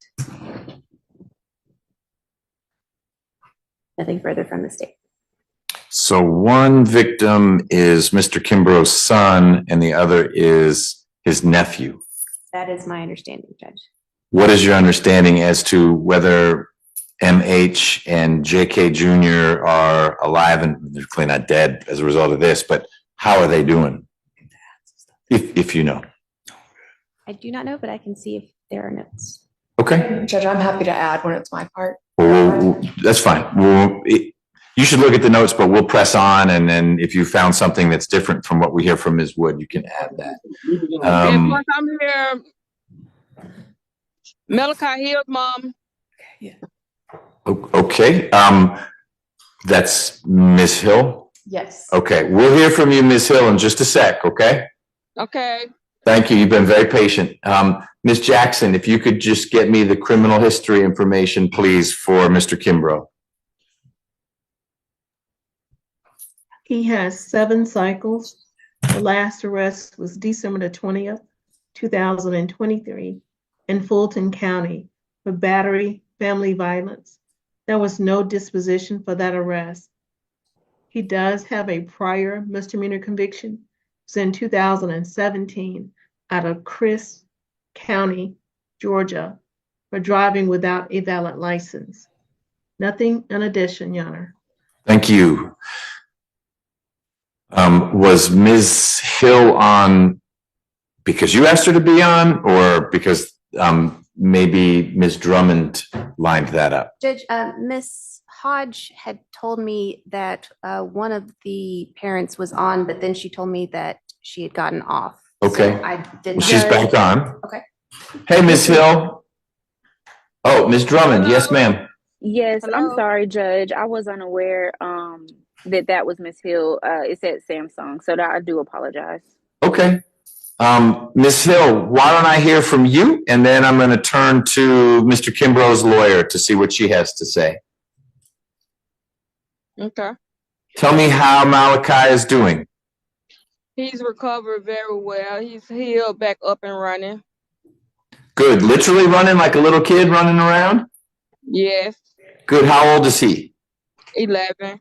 Nothing further from the state. So one victim is Mr. Kimbrough's son and the other is his nephew. That is my understanding, Judge. What is your understanding as to whether MH and JK Jr. are alive, and they're clearly not dead as a result of this, but how are they doing? If you know. I do not know, but I can see if there are notes. Okay. Judge, I'm happy to add when it's my part. Well, that's fine. You should look at the notes, but we'll press on, and then if you found something that's different from what we hear from Ms. Wood, you can add that. Once I'm here, Malachi Hill's mom. Okay. That's Ms. Hill? Yes. Okay, we'll hear from you, Ms. Hill, in just a sec, okay? Okay. Thank you. You've been very patient. Ms. Jackson, if you could just get me the criminal history information, please, for Mr. Kimbrough. He has 7 cycles. The last arrest was December the 20th, 2023 in Fulton County for battery, family violence. There was no disposition for that arrest. He does have a prior misdemeanor conviction. It's in 2017 out of Chris County, Georgia, for driving without a valid license. Nothing in addition, Your Honor. Thank you. Was Ms. Hill on because you asked her to be on, or because maybe Ms. Drummond lined that up? Judge, Ms. Hodge had told me that one of the parents was on, but then she told me that she had gotten off. Okay. So I didn't. She's back on. Okay. Hey, Ms. Hill. Oh, Ms. Drummond. Yes, ma'am. Yes, I'm sorry, Judge. I was unaware that was Miss Hill. It said Samsung, so that I do apologize. Okay. Ms. Hill, why don't I hear from you, and then I'm going to turn to Mr. Kimbrough's lawyer to see what she has to say. Okay. Tell me how Malachi is doing. He's recovered very well. He's healed, back up and running. Good. Literally running like a little kid running around? Yes. Good. How old is he? 11.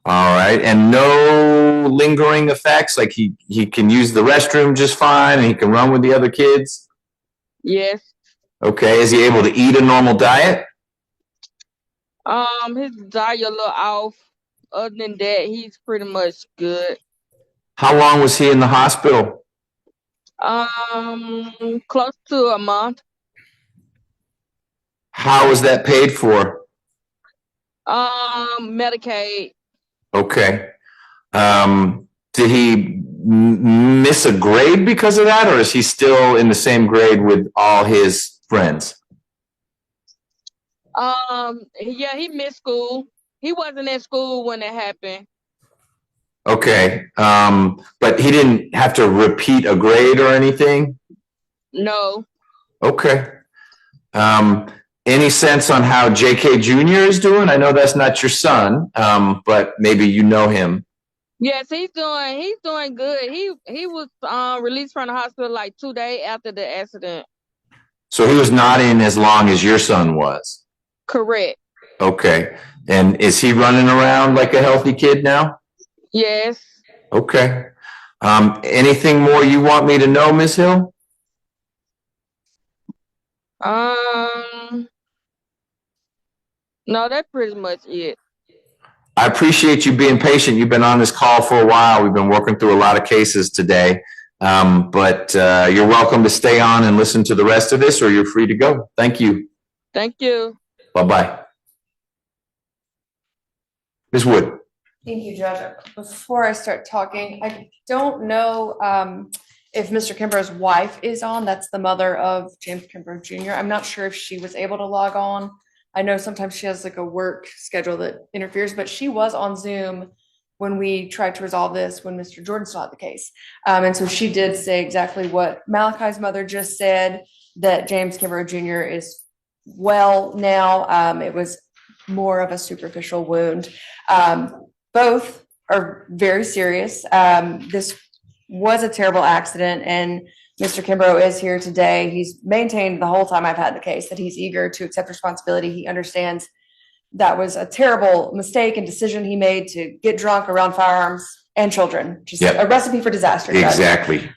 All right. And no lingering effects? Like he can use the restroom just fine and he can run with the other kids? Yes. Okay. Is he able to eat a normal diet? His diet a little off. Other than that, he's pretty much good. How long was he in the hospital? Close to a month. How was that paid for? Medicaid. Okay. Did he miss a grade because of that, or is he still in the same grade with all his friends? Yeah, he missed school. He wasn't in school when it happened. Okay, but he didn't have to repeat a grade or anything? No. Okay. Any sense on how JK Jr. is doing? I know that's not your son, but maybe you know him. Yes, he's doing good. He was released from the hospital like 2 days after the accident. So he was not in as long as your son was? Correct. Okay. And is he running around like a healthy kid now? Yes. Okay. Anything more you want me to know, Ms. Hill? No, that's pretty much it. I appreciate you being patient. You've been on this call for a while. We've been working through a lot of cases today. But you're welcome to stay on and listen to the rest of this, or you're free to go. Thank you. Thank you. Bye-bye. Ms. Wood. Thank you, Judge. Before I start talking, I don't know if Mr. Kimbrough's wife is on. That's the mother of James Kimbrough Jr. I'm not sure if she was able to log on. I know sometimes she has like a work schedule that interferes, but she was on Zoom when we tried to resolve this when Mr. Jordan still had the case. And so she did say exactly what Malachi's mother just said, that James Kimbrough Jr. is well now. It was more of a superficial wound. Both are very serious. This was a terrible accident, and Mr. Kimbrough is here today. He's maintained the whole time I've had the case that he's eager to accept responsibility. He understands that was a terrible mistake and decision he made to get drunk around firearms and children. Just a recipe for disaster. Exactly.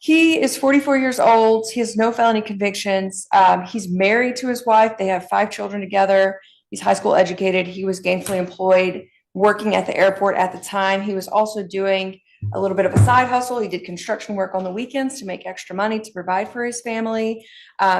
He is 44 years old. He has no felony convictions. He's married to his wife. They have 5 children together. He's high school educated. He was gainfully employed, working at the airport at the time. He was also doing a little bit of a side hustle. He did construction work on the weekends to make extra money to provide for his family.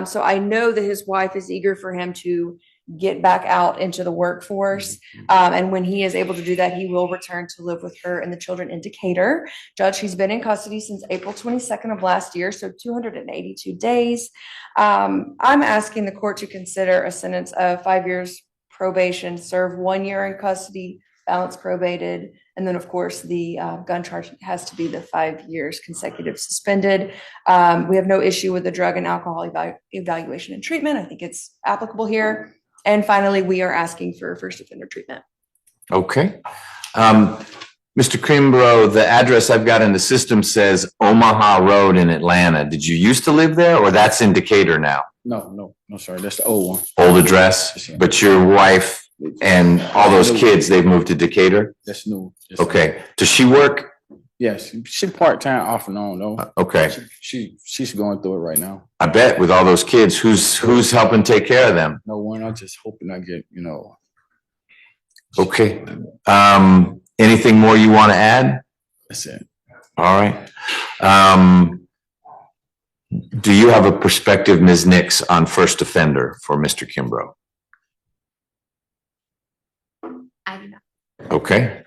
So I know that his wife is eager for him to get back out into the workforce. And when he is able to do that, he will return to live with her and the children in Decatur. Judge, he's been in custody since April 22nd of last year, so 282 days. I'm asking the court to consider a sentence of 5 years probation, serve 1 year in custody, balance probated, and then of course the gun charge has to be the 5 years consecutive suspended. We have no issue with the drug and alcohol evaluation and treatment. I think it's applicable here. And finally, we are asking for first offender treatment. Okay. Mr. Kimbrough, the address I've got in the system says Omaha Road in Atlanta. Did you used to live there, or that's in Decatur now? No, sorry. That's the old one. Old address, but your wife and all those kids, they've moved to Decatur? That's new. Okay. Does she work? Yes, she part-time off and on though. Okay. She's going through it right now. I bet with all those kids, who's helping take care of them? No one. I'm just hoping I get, Okay. Anything more you want to add? That's it. All right. Do you have a perspective, Ms. Nix, on first offender for Mr. Kimbrough? I do not. Okay.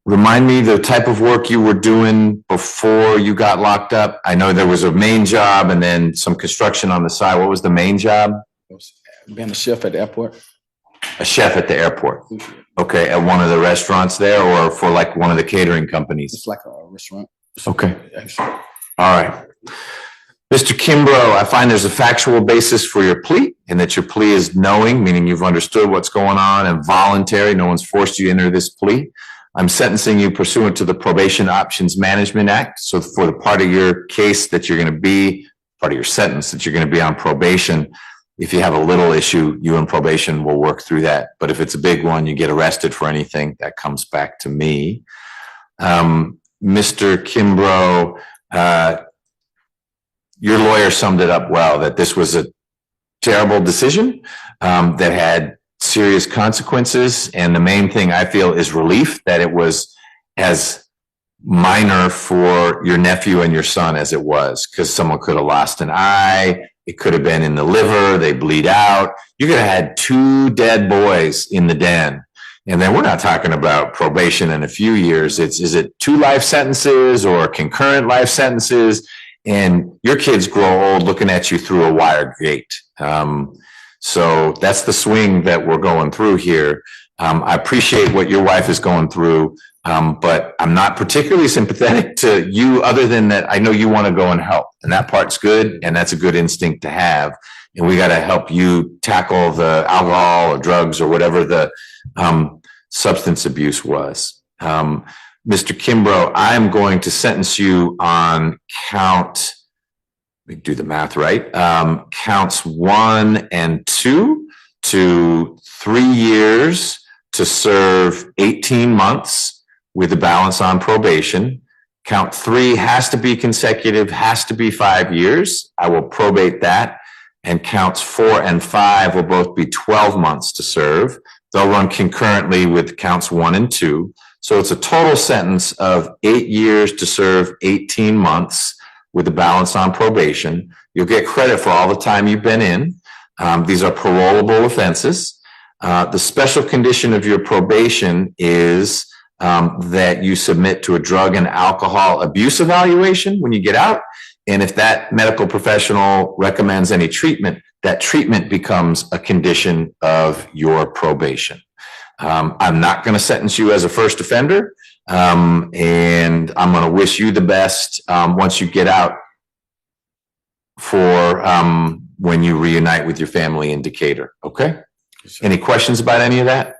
Remind me the type of work you were doing before you got locked up. I know there was a main job and then some construction on the side. What was the main job? Being a chef at the airport. A chef at the airport. Okay, at one of the restaurants there, or for like one of the catering companies? It's like a restaurant. Okay. All right. Mr. Kimbrough, I find there's a factual basis for your plea, and that your plea is knowing, meaning you've understood what's going on, and voluntary. No one's forced you to enter this plea. I'm sentencing you pursuant to the Probation Options Management Act. So for the part of your case that you're going to be, part of your sentence that you're going to be on probation, if you have a little issue, you and probation will work through that. But if it's a big one, you get arrested for anything, that comes back to me. Mr. Kimbrough, your lawyer summed it up well, that this was a terrible decision that had serious consequences. And the main thing I feel is relief that it was as minor for your nephew and your son as it was, because someone could have lost an eye. It could have been in the liver. They bleed out. You could have had 2 dead boys in the den. And then we're not talking about probation in a few years. Is it 2 life sentences or concurrent life sentences? And your kids grow old looking at you through a wire gate. So that's the swing that we're going through here. I appreciate what your wife is going through, but I'm not particularly sympathetic to you other than that I know you want to go and help. And that part's good, and that's a good instinct to have. And we got to help you tackle the alcohol or drugs or whatever the substance abuse was. Mr. Kimbrough, I'm going to sentence you on count, let me do the math right, counts 1 and 2 to 3 years to serve 18 months with a balance on probation. Count 3 has to be consecutive, has to be 5 years. I will probate that. And counts 4 and 5 will both be 12 months to serve. They'll run concurrently with counts 1 and 2. So it's a total sentence of 8 years to serve 18 months with a balance on probation. You'll get credit for all the time you've been in. These are parolable offenses. The special condition of your probation is that you submit to a drug and alcohol abuse evaluation when you get out. And if that medical professional recommends any treatment, that treatment becomes a condition of your probation. I'm not going to sentence you as a first offender, and I'm going to wish you the best once you get out for when you reunite with your family in Decatur. Okay? Any questions about any of that?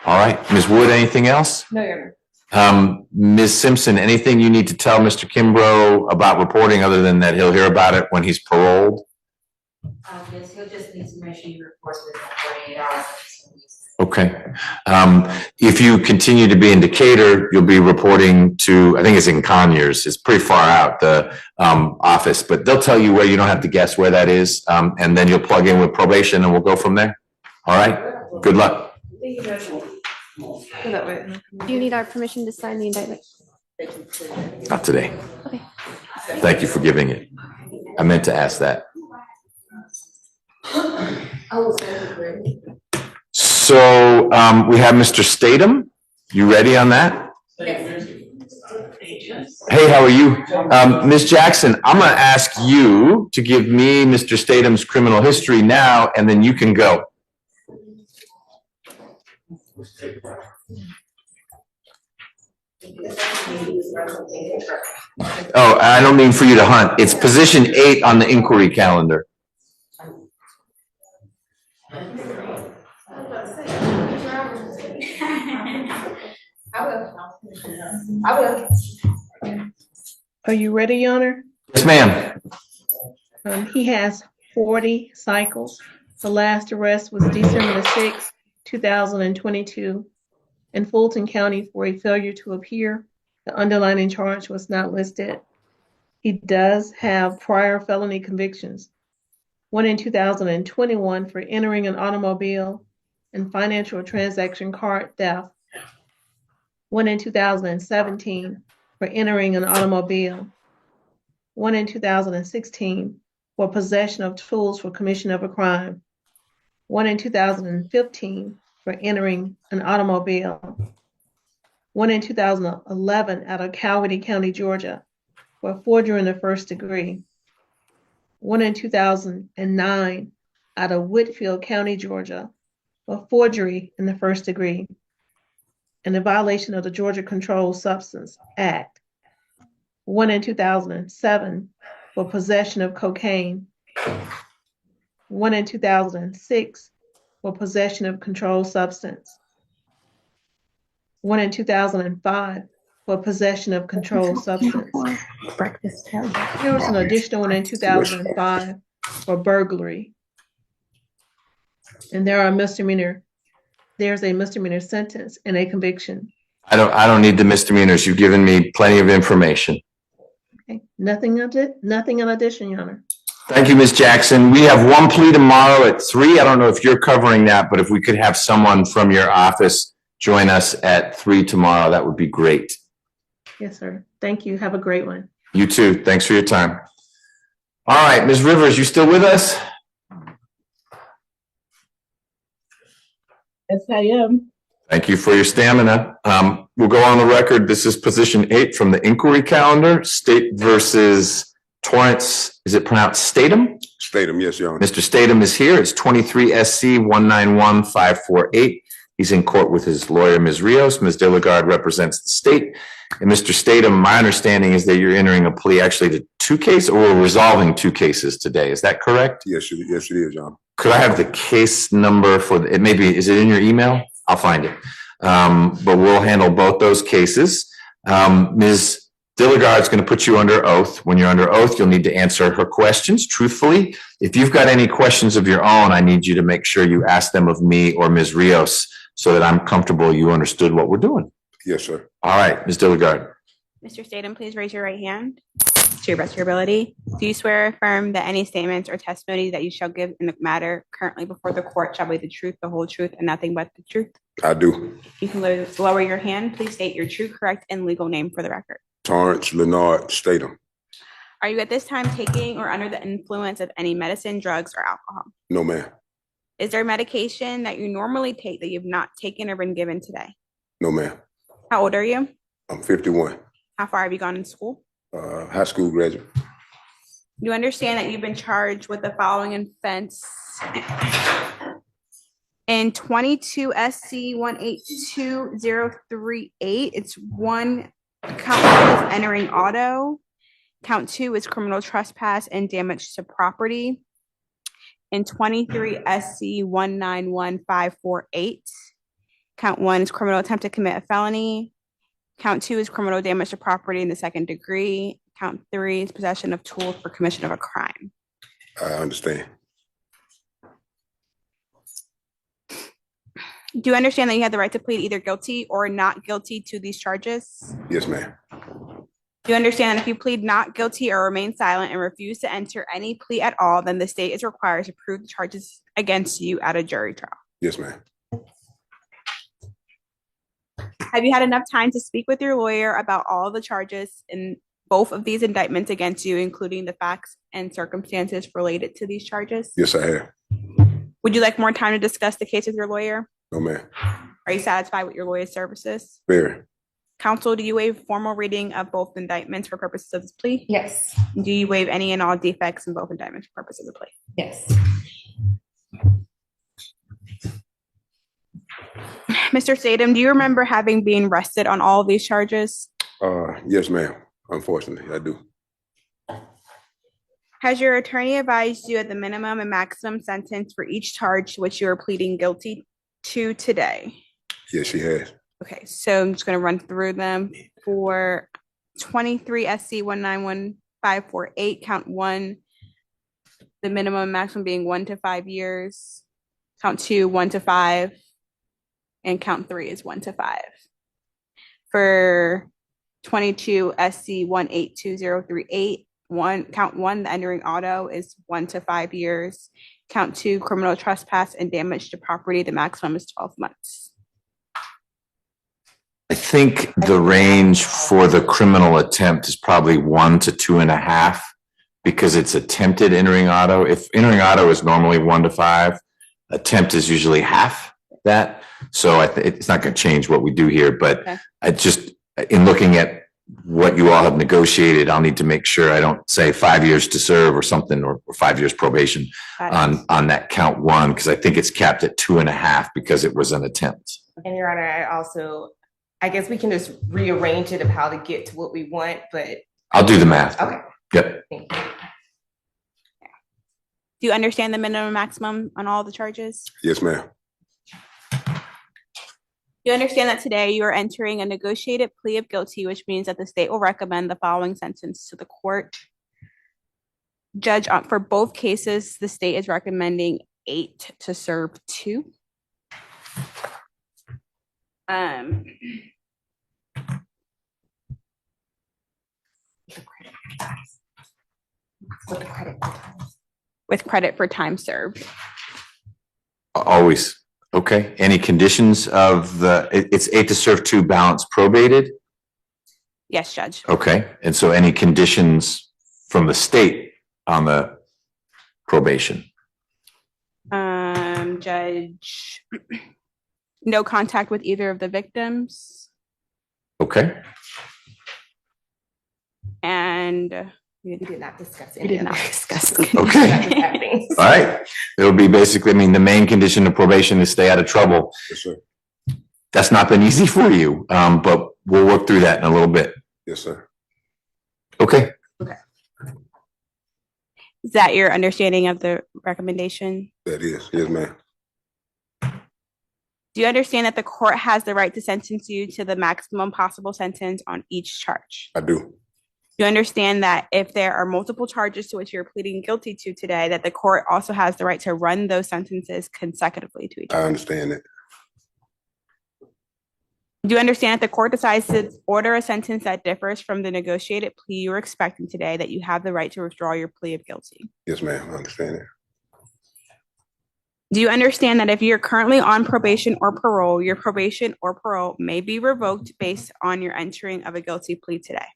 All right. Ms. Wood, anything else? No, Your Honor. Ms. Simpson, anything you need to tell Mr. Kimbrough about reporting other than that he'll hear about it when he's paroled? Yes, he'll just need to make sure he reports within 48 hours. Okay. If you continue to be in Decatur, you'll be reporting to, I think it's in Conyers. It's pretty far out, the office, but they'll tell you where. You don't have to guess where that is. And then you'll plug in with probation and we'll go from there. All right. Good luck. Do you need our permission to sign the indictment? Not today. Okay. Thank you for giving it. I meant to ask that. So we have Mr. Statham. You ready on that? Hey, how are you? Ms. Jackson, I'm going to ask you to give me Mr. Statham's criminal history now, and then you can go. Oh, I don't mean for you to hunt. It's position 8 on the inquiry calendar. I will. Are you ready, Your Honor? Yes, ma'am. He has 40 cycles. The last arrest was December the 6th, 2022 in Fulton County for a failure to appear. The underlying charge was not listed. He does have prior felony convictions. One in 2021 for entering an automobile and financial transaction card theft. One in 2017 for entering an automobile. One in 2016 for possession of tools for commission of a crime. One in 2015 for entering an automobile. One in 2011 out of Coweta County, Georgia, for forgery in the first degree. One in 2009 out of Whitfield County, Georgia, for forgery in the first degree, and a violation of the Georgia Controlled Substance Act. One in 2007 for possession of cocaine. One in 2006 for possession of controlled substance. One in 2005 for possession of controlled substance. There was an additional one in 2005 for burglary. And there's a misdemeanor sentence and a conviction. I don't need the misdemeanors. You've given me plenty of information. Okay, nothing in addition, Your Honor. Thank you, Ms. Jackson. We have one plea tomorrow at 3. I don't know if you're covering that, but if we could have someone from your office join us at 3 tomorrow, that would be great. Yes, sir. Thank you. Have a great one. You too. Thanks for your time. All right, Ms. Rivers, you still with us? Yes, I am. Thank you for your stamina. We'll go on the record. This is position 8 from the inquiry calendar, State versus Torrance. Is it pronounced Statham? Statham, yes, Your Honor. Mr. Statham is here. It's 23 SC 191548. He's in court with his lawyer, Ms. Rios. Ms. Dilligard represents the state. And Mr. Statham, my understanding is that you're entering a plea actually to 2 cases, or we're resolving 2 cases today. Is that correct? Yes, it is, Your Honor. Could I have the case number for it? Maybe, is it in your email? I'll find it. But we'll handle both those cases. Ms. Dilligard is going to put you under oath. When you're under oath, you'll need to answer her questions truthfully. If you've got any questions of your own, I need you to make sure you ask them of me or Ms. Rios so that I'm comfortable you understood what we're doing. Yes, sir. All right, Ms. Dilligard. Mr. Statham, please raise your right hand to your best of your ability. Do you swear or affirm that any statements or testimony that you shall give in the matter currently before the court shall be the truth, the whole truth, and nothing but the truth? I do. You can lower your hand. Please state your true, correct, and legal name for the record. Torrance Leonard Statham. Are you at this time taking or under the influence of any medicine, drugs, or alcohol? No, ma'am. Is there medication that you normally take that you've not taken or been given today? No, ma'am. How old are you? I'm 51. How far have you gone in school? High school graduate. You understand that you've been charged with the following offense in 22 SC 182038. It's count 1 is entering auto. Count 2 is criminal trespass and damage to property. In 23 SC 191548, count 1 is criminal attempt to commit a felony. Count 2 is criminal damage to property in the 2nd degree. Count 3 is possession of tools for commission of a crime. I understand. Do you understand that you have the right to plead either guilty or not guilty to these charges? Yes, ma'am. Do you understand that if you plead not guilty or remain silent and refuse to enter any plea at all, then the state is required to prove the charges against you at a jury trial? Yes, ma'am. Have you had enough time to speak with your lawyer about all the charges in both of these indictments against you, including the facts and circumstances related to these charges? Yes, I have. Would you like more time to discuss the case with your lawyer? No, ma'am. Are you satisfied with your lawyer's services? Very. Counsel, do you waive formal reading of both indictments for purposes of this plea? Yes. Do you waive any and all defects in both indictments for purposes of the plea? Yes. Mr. Statham, do you remember having been arrested on all of these charges? Yes, ma'am. Unfortunately, I do. Has your attorney advised you at the minimum and maximum sentence for each charge to which you are pleading guilty to today? Yes, she has. Okay, so I'm just going to run through them. For 23 SC 191548, count 1, the minimum and maximum being 1 to 5 years. Count 2, 1 to 5. And count 3 is 1 to 5. For 22 SC 182038, count 1, the entering auto is 1 to 5 years. Count 2, criminal trespass and damage to property, the maximum is 12 months. I think the range for the criminal attempt is probably 1 to 2.5 because it's attempted entering auto. If entering auto is normally 1 to 5, attempt is usually half that. So it's not going to change what we do here, but okay. I just, in looking at what you all have negotiated, I'll need to make sure I don't say 5 years to serve or something, or 5 years probation on that count 1, because I think it's capped at 2.5 because it was an attempt. And Your Honor, I guess we can just rearrange it of how to get to what we want, but. I'll do the math. Okay. Yep. Thank you. Do you understand the minimum and maximum on all the charges? Yes, ma'am. You understand that today you are entering a negotiated plea of guilty, which means that the state will recommend the following sentence to the court. Judge, for both cases, the state is recommending 8 to serve 2. With credit for time served. Always. Okay. Any conditions of it's 8 to serve 2 balance probated? Yes, Judge. Okay. And so any conditions from the state on the probation? Judge, no contact with either of the victims, Okay, and We did not discuss we any did not other discuss. okay. All right. It'll be basically, I mean, the main condition of probation is stay out of trouble. Yes, sir. That's not been easy for you, but we'll work through that in a little bit. Yes, sir. Okay. Is that your understanding of the recommendation? That is. Yes, ma'am. Do you understand that the court has the right to sentence you to the maximum possible sentence on each charge? I do. You understand that if there are multiple charges to which you're pleading guilty to today, that the court also has the right to run those sentences consecutively to each I other? understand it. Do you understand that the court decides to order a sentence that differs from the negotiated plea you're expecting today, that you have the right to withdraw your plea of guilty? Yes, ma'am. I understand it. Do you understand that if you're currently on probation or parole, your probation or parole may be revoked based on your entering of a guilty plea today?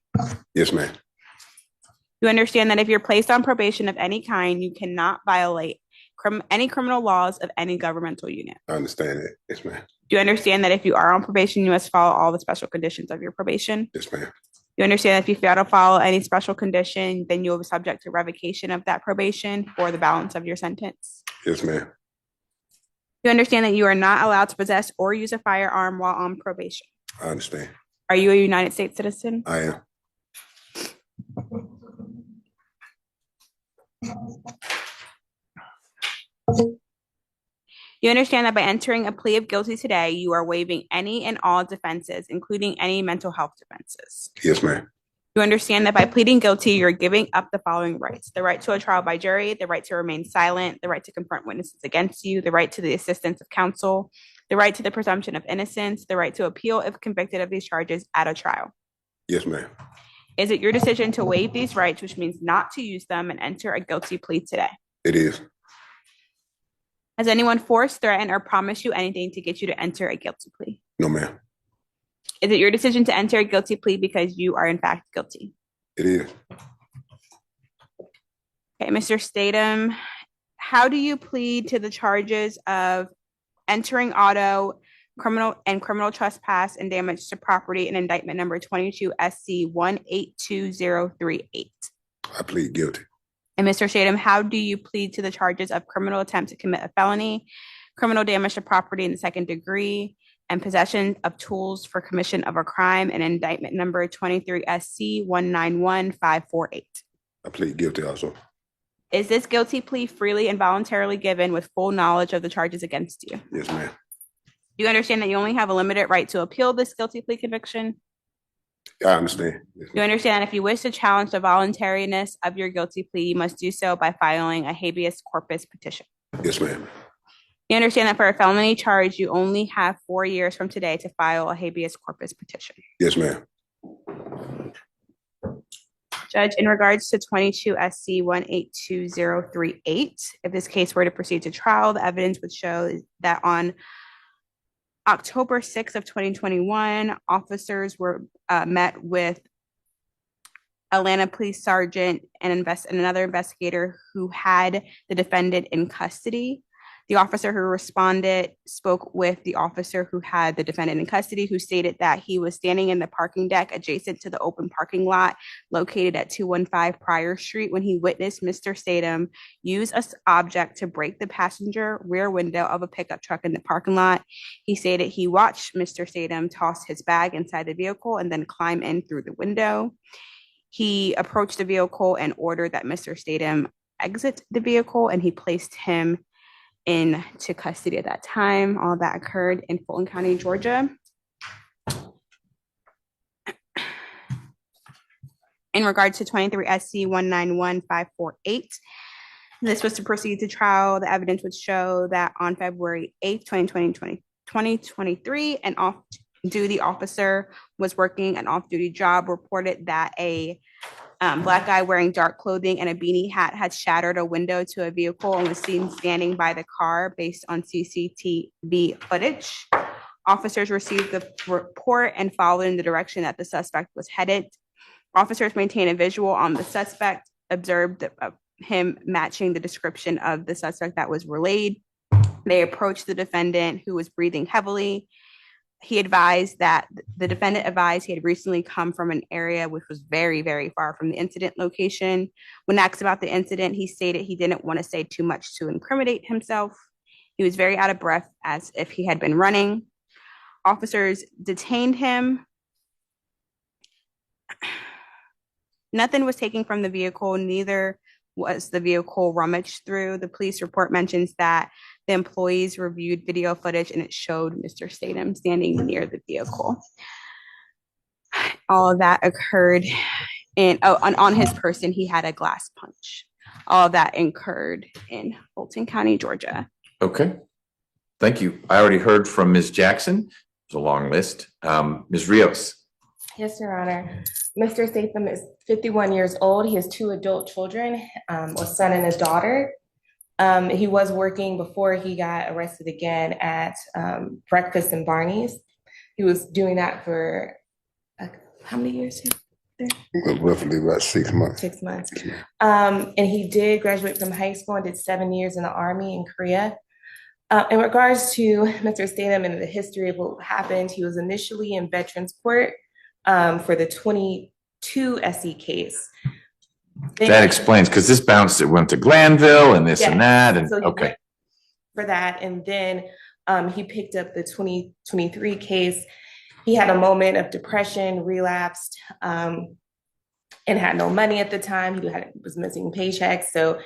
Yes, ma'am. You understand that if you're placed on probation of any kind, you cannot violate any criminal laws of any governmental unit. I understand it. Yes, ma'am. Do you understand that if you are on probation, you must follow all the special conditions of your probation? Yes, ma'am. You understand that if you fail to follow any special condition, then you will be subject to revocation of that probation for the balance of your sentence? Yes, ma'am. You understand that you are not allowed to possess or use a firearm while on probation? I understand. Are you a United States citizen? I am. You understand that by entering a plea of guilty today, you are waiving any and all defenses, including any mental health defenses. Yes, ma'am. You understand that by pleading guilty, you're giving up the following rights: the right to a trial by jury, the right to remain silent, the right to confront witnesses against you, the right to the assistance of counsel, the right to the presumption of innocence, the right to appeal if convicted of these charges at a trial. Yes, ma'am. Is it your decision to waive these rights, which means not to use them, and enter a guilty plea today? It is. Has anyone forced, threatened, or promised you anything to get you to enter a guilty plea? No, ma'am. Is it your decision to enter a guilty plea because you are in fact guilty? It is. Okay, Mr. Statham, how do you plead to the charges of entering auto, criminal trespass and damage to property in indictment number 22 SC 182038? I plead guilty. And Mr. Statham, how do you plead to the charges of criminal attempt to commit a felony, criminal damage to property in the second degree, and possession of tools for commission of a crime in indictment number 23 SC 191548? I plead guilty also. Is this guilty plea freely and voluntarily given with full knowledge of the charges against you? Yes, ma'am. Do you understand that you only have a limited right to appeal this guilty plea conviction? I understand. Yes, Do you understand that if you wish to challenge the voluntariness of your guilty plea, you must do so by filing a habeas corpus petition? yes, ma'am. You understand that for a felony charge, you only have 4 years from today to file a habeas corpus petition? Yes, ma'am. Judge, in regards to 22 SC 182038, if this case were to proceed to trial, the evidence would show that on October 6th of 2021, officers were met with Atlanta Police Sergeant and another investigator who had the defendant in custody. The officer who responded spoke with the officer who had the defendant in custody, who stated that he was standing in the parking deck adjacent to the open parking lot located at 215 Pryor Street when he witnessed Mr. Statham use an object to break the passenger rear window of a pickup truck in the parking lot. He stated he watched Mr. Statham toss his bag inside the vehicle and then climb in through the window. He approached the vehicle and ordered that Mr. Statham exit the vehicle, and he placed him into custody at that time. All that occurred in Fulton County, Georgia. In regard to 23 SC 191548, this was to proceed to trial. The evidence would show that on February 8th, 2023, an off-duty officer was working an off-duty job, reported that a black guy wearing dark clothing and a beanie hat had shattered a window to a vehicle and was seen standing by the car based on CCTV footage. Officers received the report and followed in the direction that the suspect was headed. Officers maintained a visual on the suspect, observed him matching the description of the suspect that was relayed. They approached the defendant, who was breathing heavily. The defendant advised he had recently come from an area which was very, very far from the incident location. When asked about the incident, he stated he didn't want to say too much to incriminate himself. He was very out of breath, as if he had been running. Officers detained him. Nothing was taken from the vehicle, neither was the vehicle rummaged through. The police report mentions that the employees reviewed video footage and it showed Mr. Statham standing near the vehicle. All of that occurred on his person, he had a glass punch. All of that occurred in Fulton County, Georgia. Okay. Thank you. I already heard from Ms. Jackson. It's a long list. Ms. Rios. Yes, Your Honor. Mr. Statham is 51 years old. He has 2 adult children, a son and a daughter. He was working before he got arrested again at Breakfast and Barney's. He was doing that for how many years? Roughly about 6 months. 6 months. And he did graduate from high school and did 7 years in the Army in Korea. In regards to Mr. Statham and the history of what happened, he was initially in Veterans Court for the 22 SE case. That explains, because this bounced, it went to Glanville and this and that, and So okay. For that, and then he picked up the 2023 case. He had a moment of depression, relapsed, and had no money at the time. He was missing paychecks, so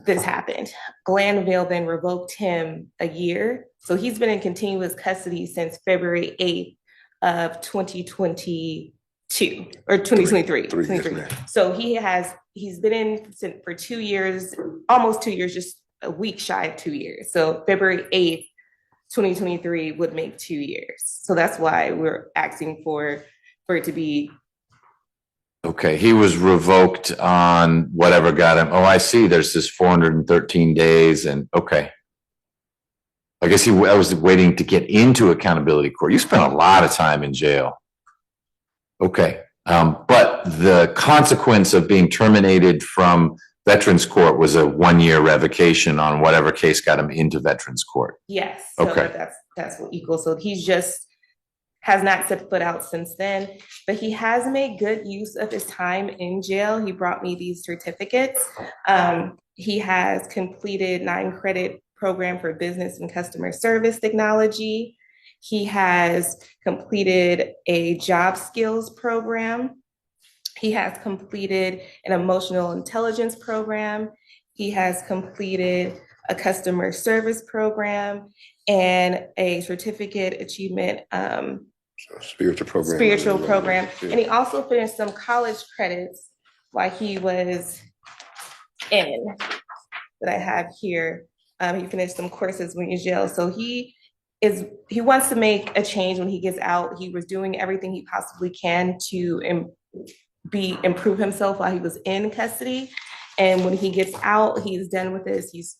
this happened. Glanville then revoked him a year, so he's been in continuous custody since February 8th of 2022 or 2023. So he's been in for 2 years, almost 2 years, just a week shy of 2 years. So February 8th, 2023 would make 2 years. So that's why we're asking for it to be. Okay, he was revoked on whatever got him. Oh, I see. There's this 413 days and okay. I guess I was waiting to get into accountability court. You spent a lot of time in jail. Okay, but the consequence of being terminated from Veterans Court was a 1-year revocation on whatever case got him into Veterans Court. Yes. So okay. That's what equals. So he's just has not set foot out since then, but he has made good use of his time in jail. He brought me these certificates. He has completed 9-credit program for business and customer service technology. He has completed a job skills program. He has completed an emotional intelligence program. He has completed a customer service program and a certificate achievement spiritual program. And he also finished some college credits while he was in that I have here. He finished some courses when he was in jail. So he wants to make a change when he gets out. He was doing everything he possibly can to improve himself while he was in custody. And when he gets out, he's done with this. He's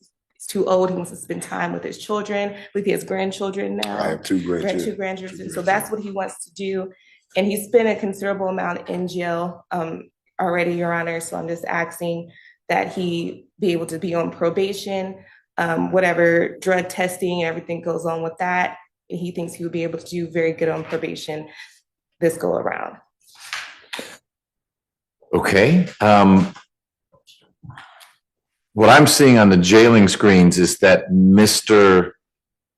too old. He wants to spend time with his children, with his grandchildren now. I have 2 grandchildren. 2 grandchildren. So that's what he wants to do. And he's spent a considerable amount in jail already, Your Honor. So I'm just asking that he be able to be on probation, whatever drug testing and everything goes on with that. He thinks he would be able to do very good on probation this go around. Okay. What I'm seeing on the jailing screens is that Mr.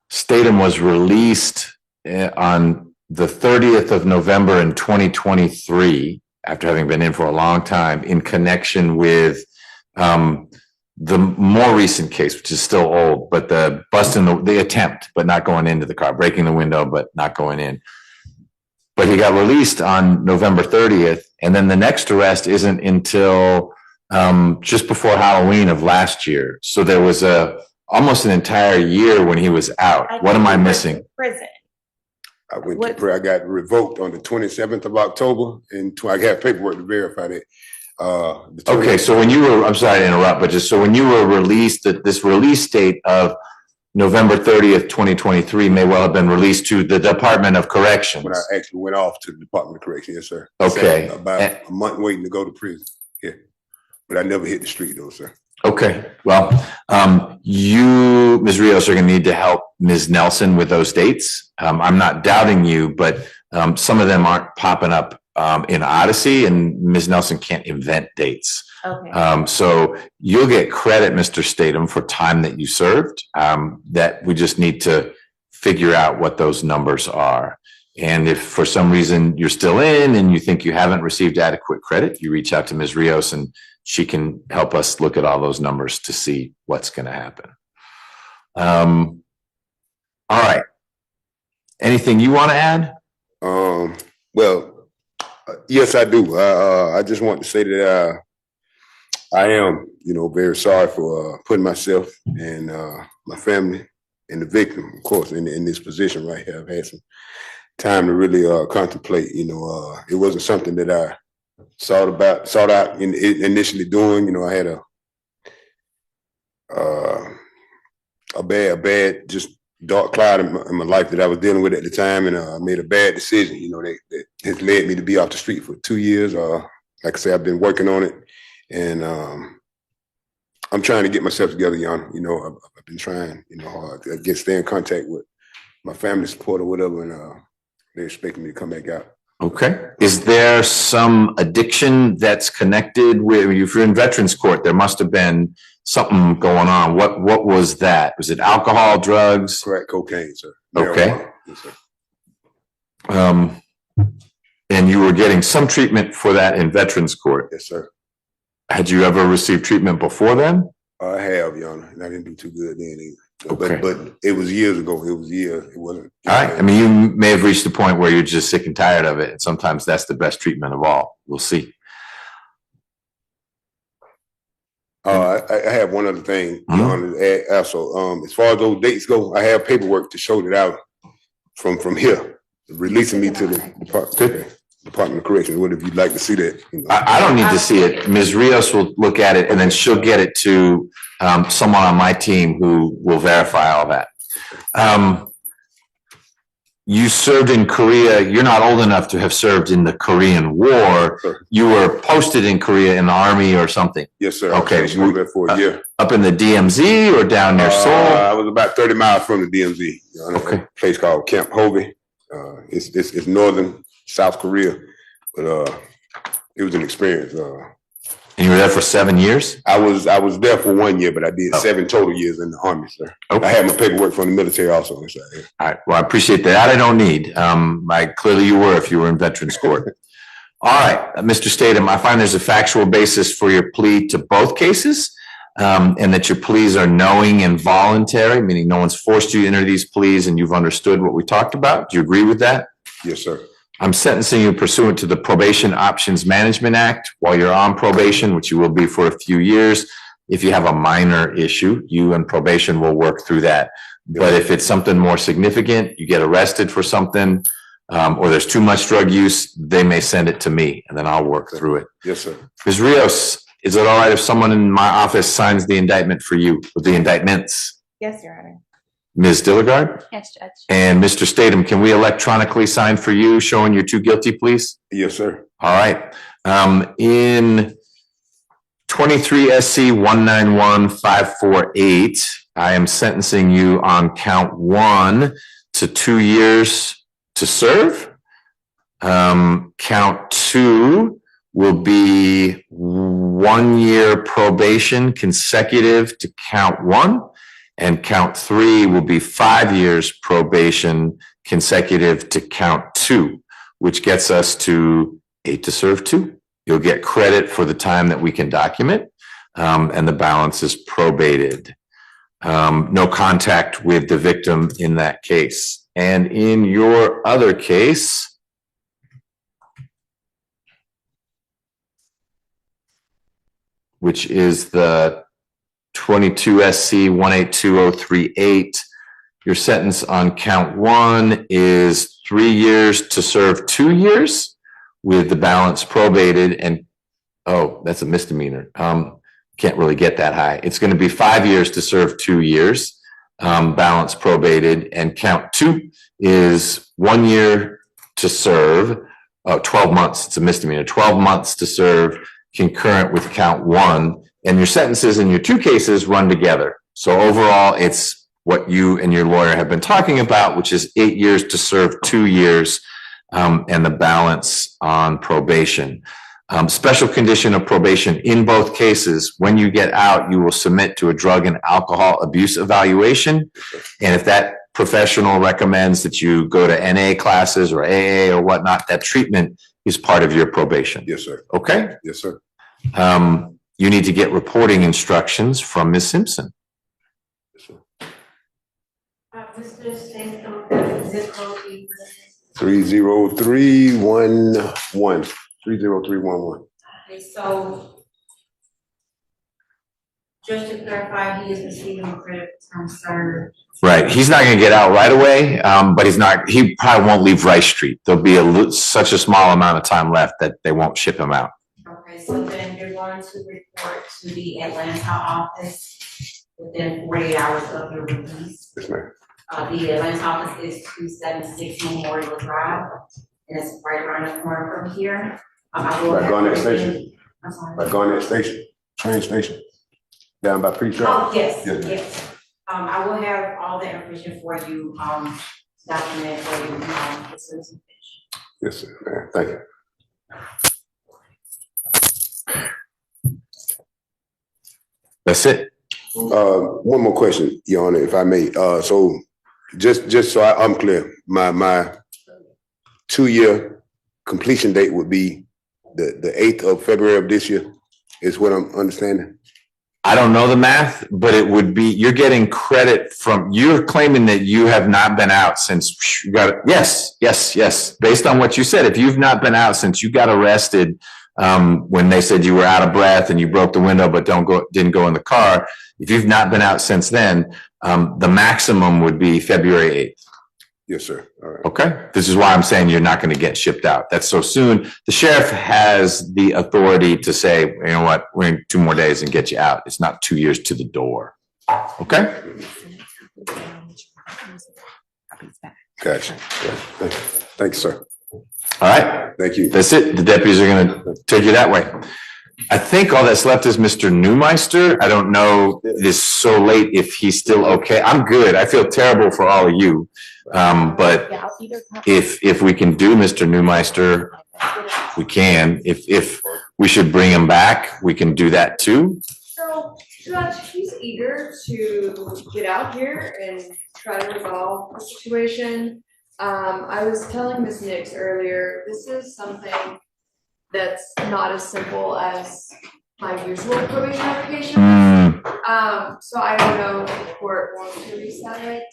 Statham was released on the 30th of November in 2023, after having been in for a long time, in connection with the more recent case, which is still old, but the busting the attempt, but not going into the car, breaking the window, but not going in. But he got released on November 30th, and then the next arrest isn't until just before Halloween of last year. So there was almost an entire year when he was out. What am I missing? Prison. I I got revoked on the 27th of October, and I got paperwork to verify that. Okay, so when you were, I'm sorry to interrupt, but just so when you were released, this release date of November 30th, 2023 may well have been released to the Department of Corrections. When I actually went off to the Department of Corrections, yes, sir. Okay. About a month waiting to go to prison. Yeah. But I never hit the street though, sir. Okay, well, you, Ms. Rios, are gonna need to help Ms. Nelson with those dates. I'm not doubting you, but some of them aren't popping up in Odyssey, and Ms. Nelson can't invent dates. Okay. So you'll get credit, Mr. Statham, for time that you served. That we just need to figure out what those numbers are. And if for some reason you're still in and you think you haven't received adequate credit, you reach out to Ms. Rios and she can help us look at all those numbers to see what's going to happen. All right. Anything you want to add? Well, yes, I do. I just want to say that I am, very sorry for putting myself and my family and the victim, of course, in this position right here. I've had some time to really contemplate. It wasn't something that I sought out initially doing. I had a bad, just dark cloud in my life that I was dealing with at the time, and I made a bad decision. That has led me to be off the street for 2 years. Like I say, I've been working on it, and I'm trying to get myself together, Jan. I've been trying, hard to stay in contact with my family support or whatever, and they're expecting me to come back out. Okay. Is there some addiction that's connected with, if you're in Veterans Court, there must have been something going on. What was that? Was it alcohol, drugs? Correct, cocaine, sir. Okay. Yes, sir. And you were getting some treatment for that in Veterans Court? Yes, sir. Had you ever received treatment before then? I have, Your Honor, and I didn't do too good then either. Okay. But it was years ago. It was years. It wasn't. All right. I mean, you may have reached a point where you're just sick and tired of it. And sometimes that's the best treatment of all. We'll see. I have one other thing, Your Honor, to add also. As far as those dates go, I have paperwork to show that out from here, releasing me to the Department of Corrections. What if you'd like to see that? I don't need to see it. Ms. Rios will look at it and then she'll get it to someone on my team who will verify all that. You served in Korea. You're not old enough to have served in the Korean War. Sure. You were posted in Korea in the Army or something. Yes, sir. Okay. I was there for a year. Up in the DMZ or down near Seoul? I was about 30 miles from the DMZ. Okay. A place called Camp Hovey. It's northern South Korea, but it was an experience. And you were there for 7 years? I was there for 1 year, but I did 7 total years in the Army, sir. Okay. I had my paperwork from the military also. All right. Well, I appreciate that. I don't need. Clearly you were if you were in Veterans Court. All right, Mr. Statham, I find there's a factual basis for your plea to both cases, and that your pleas are knowing and voluntary, meaning no one's forced you to enter these pleas and you've understood what we talked about. Do you agree with that? Yes, sir. I'm sentencing you pursuant to the Probation Options Management Act while you're on probation, which you will be for a few years. If you have a minor issue, you and probation will work through that. But if it's something more significant, you get arrested for something, or there's too much drug use, they may send it to me and then I'll work through it. Yes, sir. Ms. Rios, is it all right if someone in my office signs the indictment for you, with the indictments? Yes, Your Honor. Ms. Dilligard? Yes, Judge. And Mr. Statham, can we electronically sign for you showing your 2 guilty pleas? Yes, sir. All right. In 23 SC 191548, I am sentencing you on count 1 to 2 years to serve. Count 2 will be 1 year probation consecutive to count 1. And count 3 will be 5 years probation consecutive to count 2, which gets us to 8 to serve 2. You'll get credit for the time that we can document, and the balance is probated. No contact with the victim in that case. And in your other case, which is the 22 SC 182-038. Your sentence on count 1 is 3 years to serve 2 years with the balance probated. And oh, that's a misdemeanor. Can't really get that high. It's going to be 5 years to serve 2 years, balance probated. And count 2 is 1 year to serve, 12 months. It's a misdemeanor. 12 months to serve concurrent with count 1. and your sentences in your two cases run together. So overall, it's what you and your lawyer have been talking about, which is 8 years to serve 2 years, and the balance on probation. Special condition of probation in both cases, when you get out, you will submit to a drug and alcohol abuse evaluation. And if that professional recommends that you go to NA classes or AA or whatnot, that treatment is part of your probation. Yes, sir. Okay? Yes, sir. You need to get reporting instructions from Ms. Simpson. Mr. Stanton, zip code is 30311. 30311. okay, so just to clarify, he is receiving credit for time served. Right. He's not going to get out right away, but he probably won't leave Rice Street. There'll be such a small amount of time left that they won't ship him out. Okay, so then you're going to report to the Atlanta office within 48 hours of your release. Yes, ma'am. The Atlanta office is 276 Memorial Drive, and it's right around the corner from here. I will By Garnett everything- Station. I'm sorry. By Garnett Station, train station, down by pre-trial. Oh, yes, Yes, ma'am. yes. I will have all the information for you, documented for you, as soon as we finish. Yes, sir. Man, thank you. That's it. One more question, Your Honor, if I may. So just so I'm clear, my 2-year completion date would be the 8th of February of this year, is what I'm understanding? I don't know the math, but it would be, you're getting credit you're claiming that you have not been out since you got, yes. Based on what you said, if you've not been out since you got arrested, when they said you were out of breath and you broke the window but didn't go in the car, if you've not been out since then, the maximum would be February 8th. Yes, sir. All right. Okay. This is why I'm saying you're not going to get shipped out. That's so soon. The sheriff has the authority to say, you know what, we're in 2 more days and get you out. It's not 2 years to the door. Okay. Gotcha. Thank you, sir. All right. Thank you. That's it. The deputies are going to take you that way. I think all that's left is Mr. Newmeister. I don't know, it is so late if he's still okay. I'm good. I feel terrible for all of you. But if we can do Mr. Newmeister, we can. If we should bring him back, we can do that too. So, Judge, he's eager to get out here and try to resolve the situation. I was telling Ms. Nix earlier, this is something that's not as simple as my usual probation application. So I don't know if the court wants to reset it.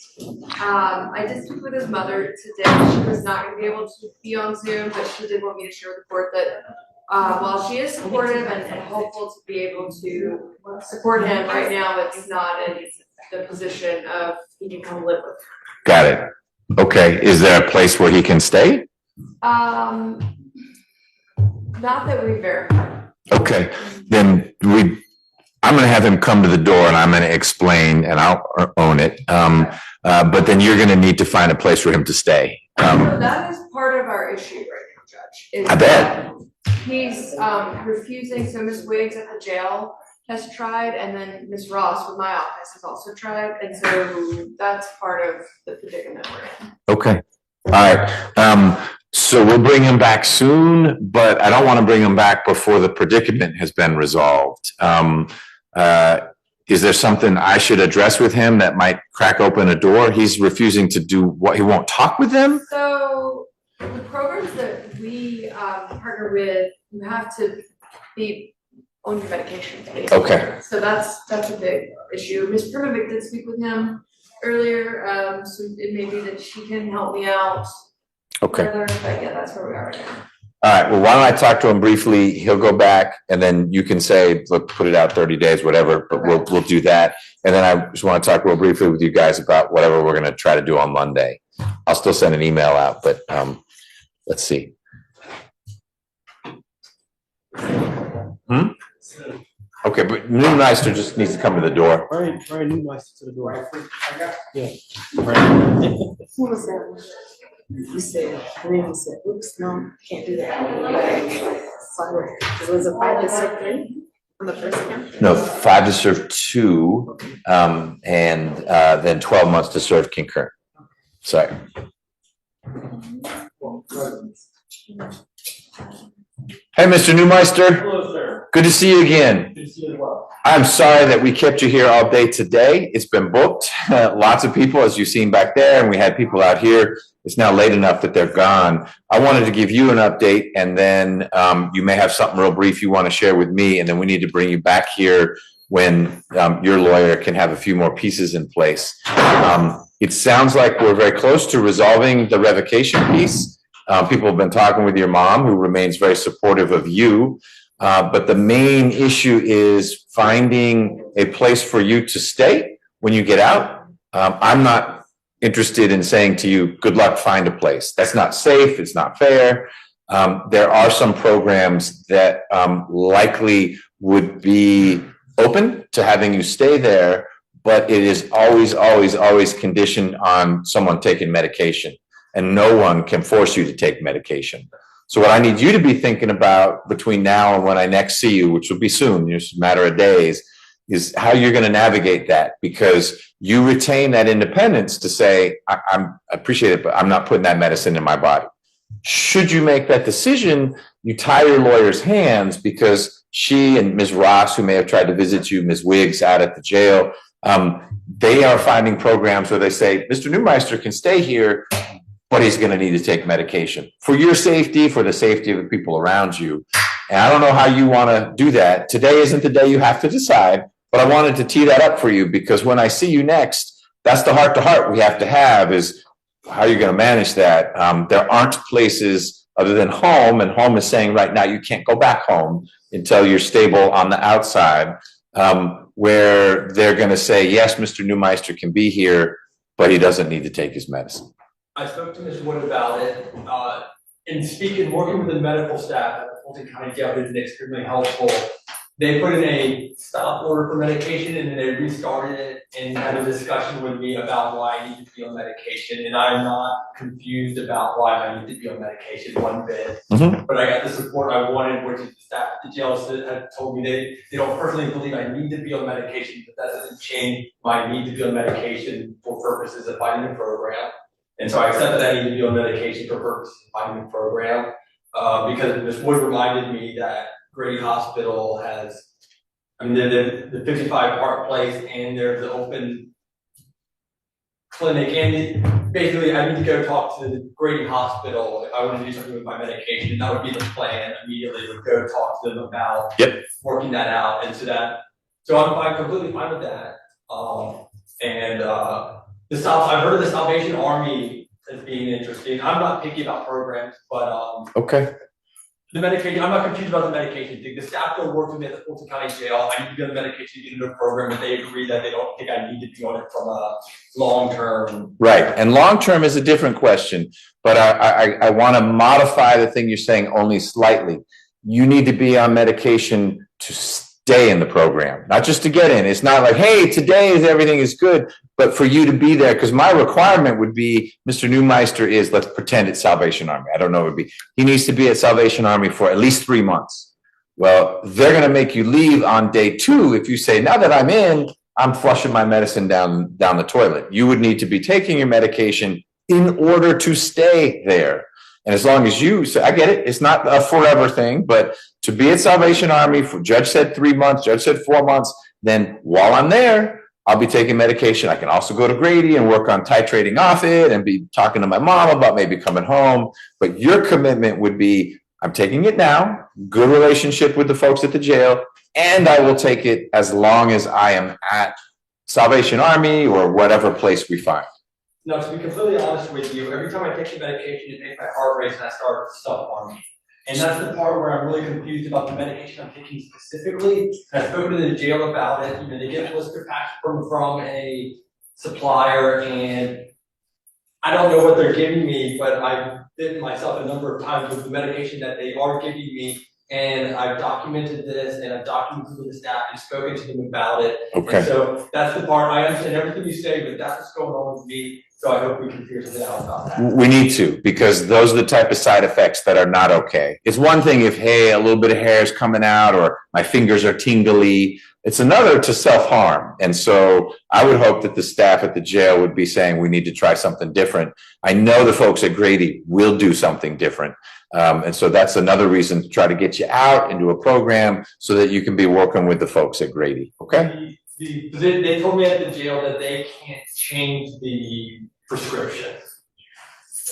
I did speak with his mother today. She was not going to be able to be on Zoom, but she did want me to share with the court that while she is supportive and hopeful to be able to support him, right now it's not in the position of he can come live with her. Got it. Okay. Is there a place where he can stay? Not that we verified. Okay. Then I'm going to have him come to the door and I'm going to explain and I'll own it. But then you're going to need to find a place for him to stay. So that is part of our issue right now, Judge. I bet. He's refusing. So Ms. Wiggs at the jail has tried, and then Ms. Ross with my office has also tried, and so that's part of the predicament we're in. Okay. All right. So we'll bring him back soon, but I don't want to bring him back before the predicament has been resolved. Is there something I should address with him that might crack open a door? He's refusing to do what? He won't talk with them? So the programs that we partner with, you have to be on your medication. Basically. Okay. So that's a big issue. Ms. Primovic did speak with him earlier, so it may be that she can help me out. Okay. Further, but yeah, that's where we are right now. All right. Well, why don't I talk to him briefly? He'll go back and then you can say, look, put it out 30 days, whatever, but we'll do that. And then I just want to talk real briefly with you guys about whatever we're going to try to do on Monday. I'll still send an email out, but let's see. Okay, but Newmeister just needs to come to the door. Very Newmeister to the door. Yeah. Who was that? You said, Randy said, oops, no, can't do that. So it was a private secretary. On the first count? No, 5 to serve 2, and then 12 months to serve concurrent. Sorry. Hey, Mr. Newmeister. Hello, sir. Good to see you again. Good to see you as well. I'm sorry that we kept you here all day today. It's been booked. Lots of people, as you've seen back there, and we had people out here. It's now late enough that they're gone. I wanted to give you an update, and then you may have something real brief you want to share with me, and then we need to bring you back here when your lawyer can have a few more pieces in place. It sounds like we're very close to resolving the revocation piece. People have been talking with your mom, who remains very supportive of you. But the main issue is finding a place for you to stay when you get out. I'm not interested in saying to you, good luck, find a place. That's not safe. It's not fair. There are some programs that likely would be open to having you stay there, but it is always, always, always conditioned on someone taking medication, and no one can force you to take medication. So what I need you to be thinking about between now and when I next see you, which will be soon, just a matter of days, is how you're going to navigate that, because you retain that independence to say, I appreciate it, but I'm not putting that medicine in my body. Should you make that decision, you tie your lawyer's hands, because she and Ms. Ross, who may have tried to visit you, Ms. Wiggs out at the jail, they are finding programs where they say, Mr. Newmeister can stay here, but he's going to need to take medication for your safety, for the safety of the people around you. And I don't know how you want to do that. Today isn't the day you have to decide, but I wanted to tee that up for you, because when I see you next, that's the heart-to-heart we have to have, is how are you going to manage that? There aren't places other than home, and home is saying right now you can't go back home until you're stable on the outside, where they're going to say, yes, Mr. Newmeister can be here, but he doesn't need to take his medicine. I spoke to Ms. Wood about it. Working with the medical staff at the Fulton County Jail has been extremely helpful. They put in a stop order for medication, and then they restarted it and had a discussion with me about why I need to be on medication. And I'm not confused about why I need to be on medication one bit. But I got the support I wanted, which is the staff at the jail had told me they don't personally believe I need to be on medication, but that doesn't change my need to be on medication for purposes of fighting the program. And so I accepted I need to be on medication for purposes of fighting the program, because Ms. Wood reminded me that Grady Hospital has, the 55 Park Place, and there's the open clinic, and basically I need to go talk to the Grady Hospital if I want to do something with my medication. That would be the plan. Immediately would go talk to them about working that out, and so I'm completely fine with that. I've heard of the Salvation Army as being interesting. I'm not picky about programs, but okay. The medication, I'm not confused about the medication thing. The staff don't work with me at the Fulton County Jail. I need to get the medication to get into a program, and they agree that they don't think I need to be on it from a long-term. Right, and long-term is a different question, but I want to modify the thing you're saying only slightly. You need to be on medication to stay in the program, not just to get in. It's not like, hey, today everything is good, but for you to be there, because my requirement would be, Mr. Newmeister is, let's pretend it's Salvation Army. I don't know, it would be, he needs to be at Salvation Army for at least 3 months. Well, they're going to make you leave on day 2 if you say, now that I'm in, I'm flushing my medicine down the toilet. You would need to be taking your medication in order to stay there. And as long as you, so I get it, it's not a forever thing, but to be at Salvation Army, judge said 3 months, judge said 4 months, then while I'm there, I'll be taking medication. I can also go to Grady and work on titrating off it and be talking to my mom about maybe coming home. But your commitment would be, I'm taking it now, good relationship with the folks at the jail, and I will take it as long as I am at Salvation Army or whatever place we find. No, to be completely honest with you, every time I take the medication, it makes my heart race and I start self-harming. And that's the part where I'm really confused about the medication I'm taking specifically. I spoke to the jail about it. They get blister packs from a supplier, and I don't know what they're giving me, but I've bitten myself a number of times with the medication that they are giving me. And I've documented this, and I've documented with the staff and spoken to them about it. Okay. And so that's the part. I understand everything you say, but that's what's going on with me. So I hope we can figure something out about that. We need to, because those are the type of side effects that are not okay. It's one thing if, hey, a little bit of hair is coming out or my fingers are tingly. It's another to self-harm. And so I would hope that the staff at the jail would be saying we need to try something different. I know the folks at Grady will do something different. And so that's another reason to try to get you out into a program so that you can be working with the folks at Grady. Okay? They told me at the jail that they can't change the prescription.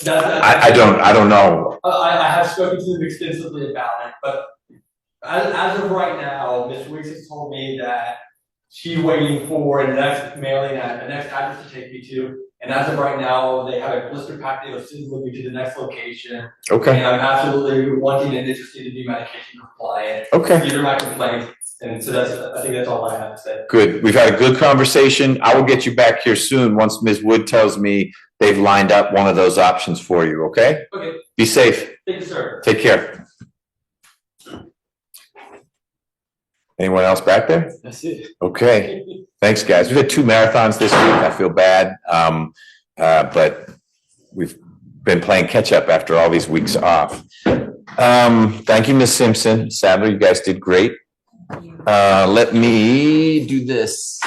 I don't know. I have spoken to them extensively about it, but as of right now, Ms. Weeks has told me that she's waiting for the next mailing at the next address to take me to. And as of right now, they have a blister pack. They will soon move me to the next location. Okay. And I'm absolutely wanting and interested to be medication compliant. Okay. These are my complaints. And so I think that's all I have to say. Good. We've had a good conversation. I will get you back here soon once Ms. Wood tells me they've lined up one of those options for you. Okay? Okay. Be safe. Thank you, sir. Take care. Anyone else back there? That's it. Okay. Thanks, guys. We've had 2 marathons this week. I feel bad. But we've been playing catch up after all these weeks off. Thank you, Ms. Simpson. Sadler, you guys did great. Let me do this.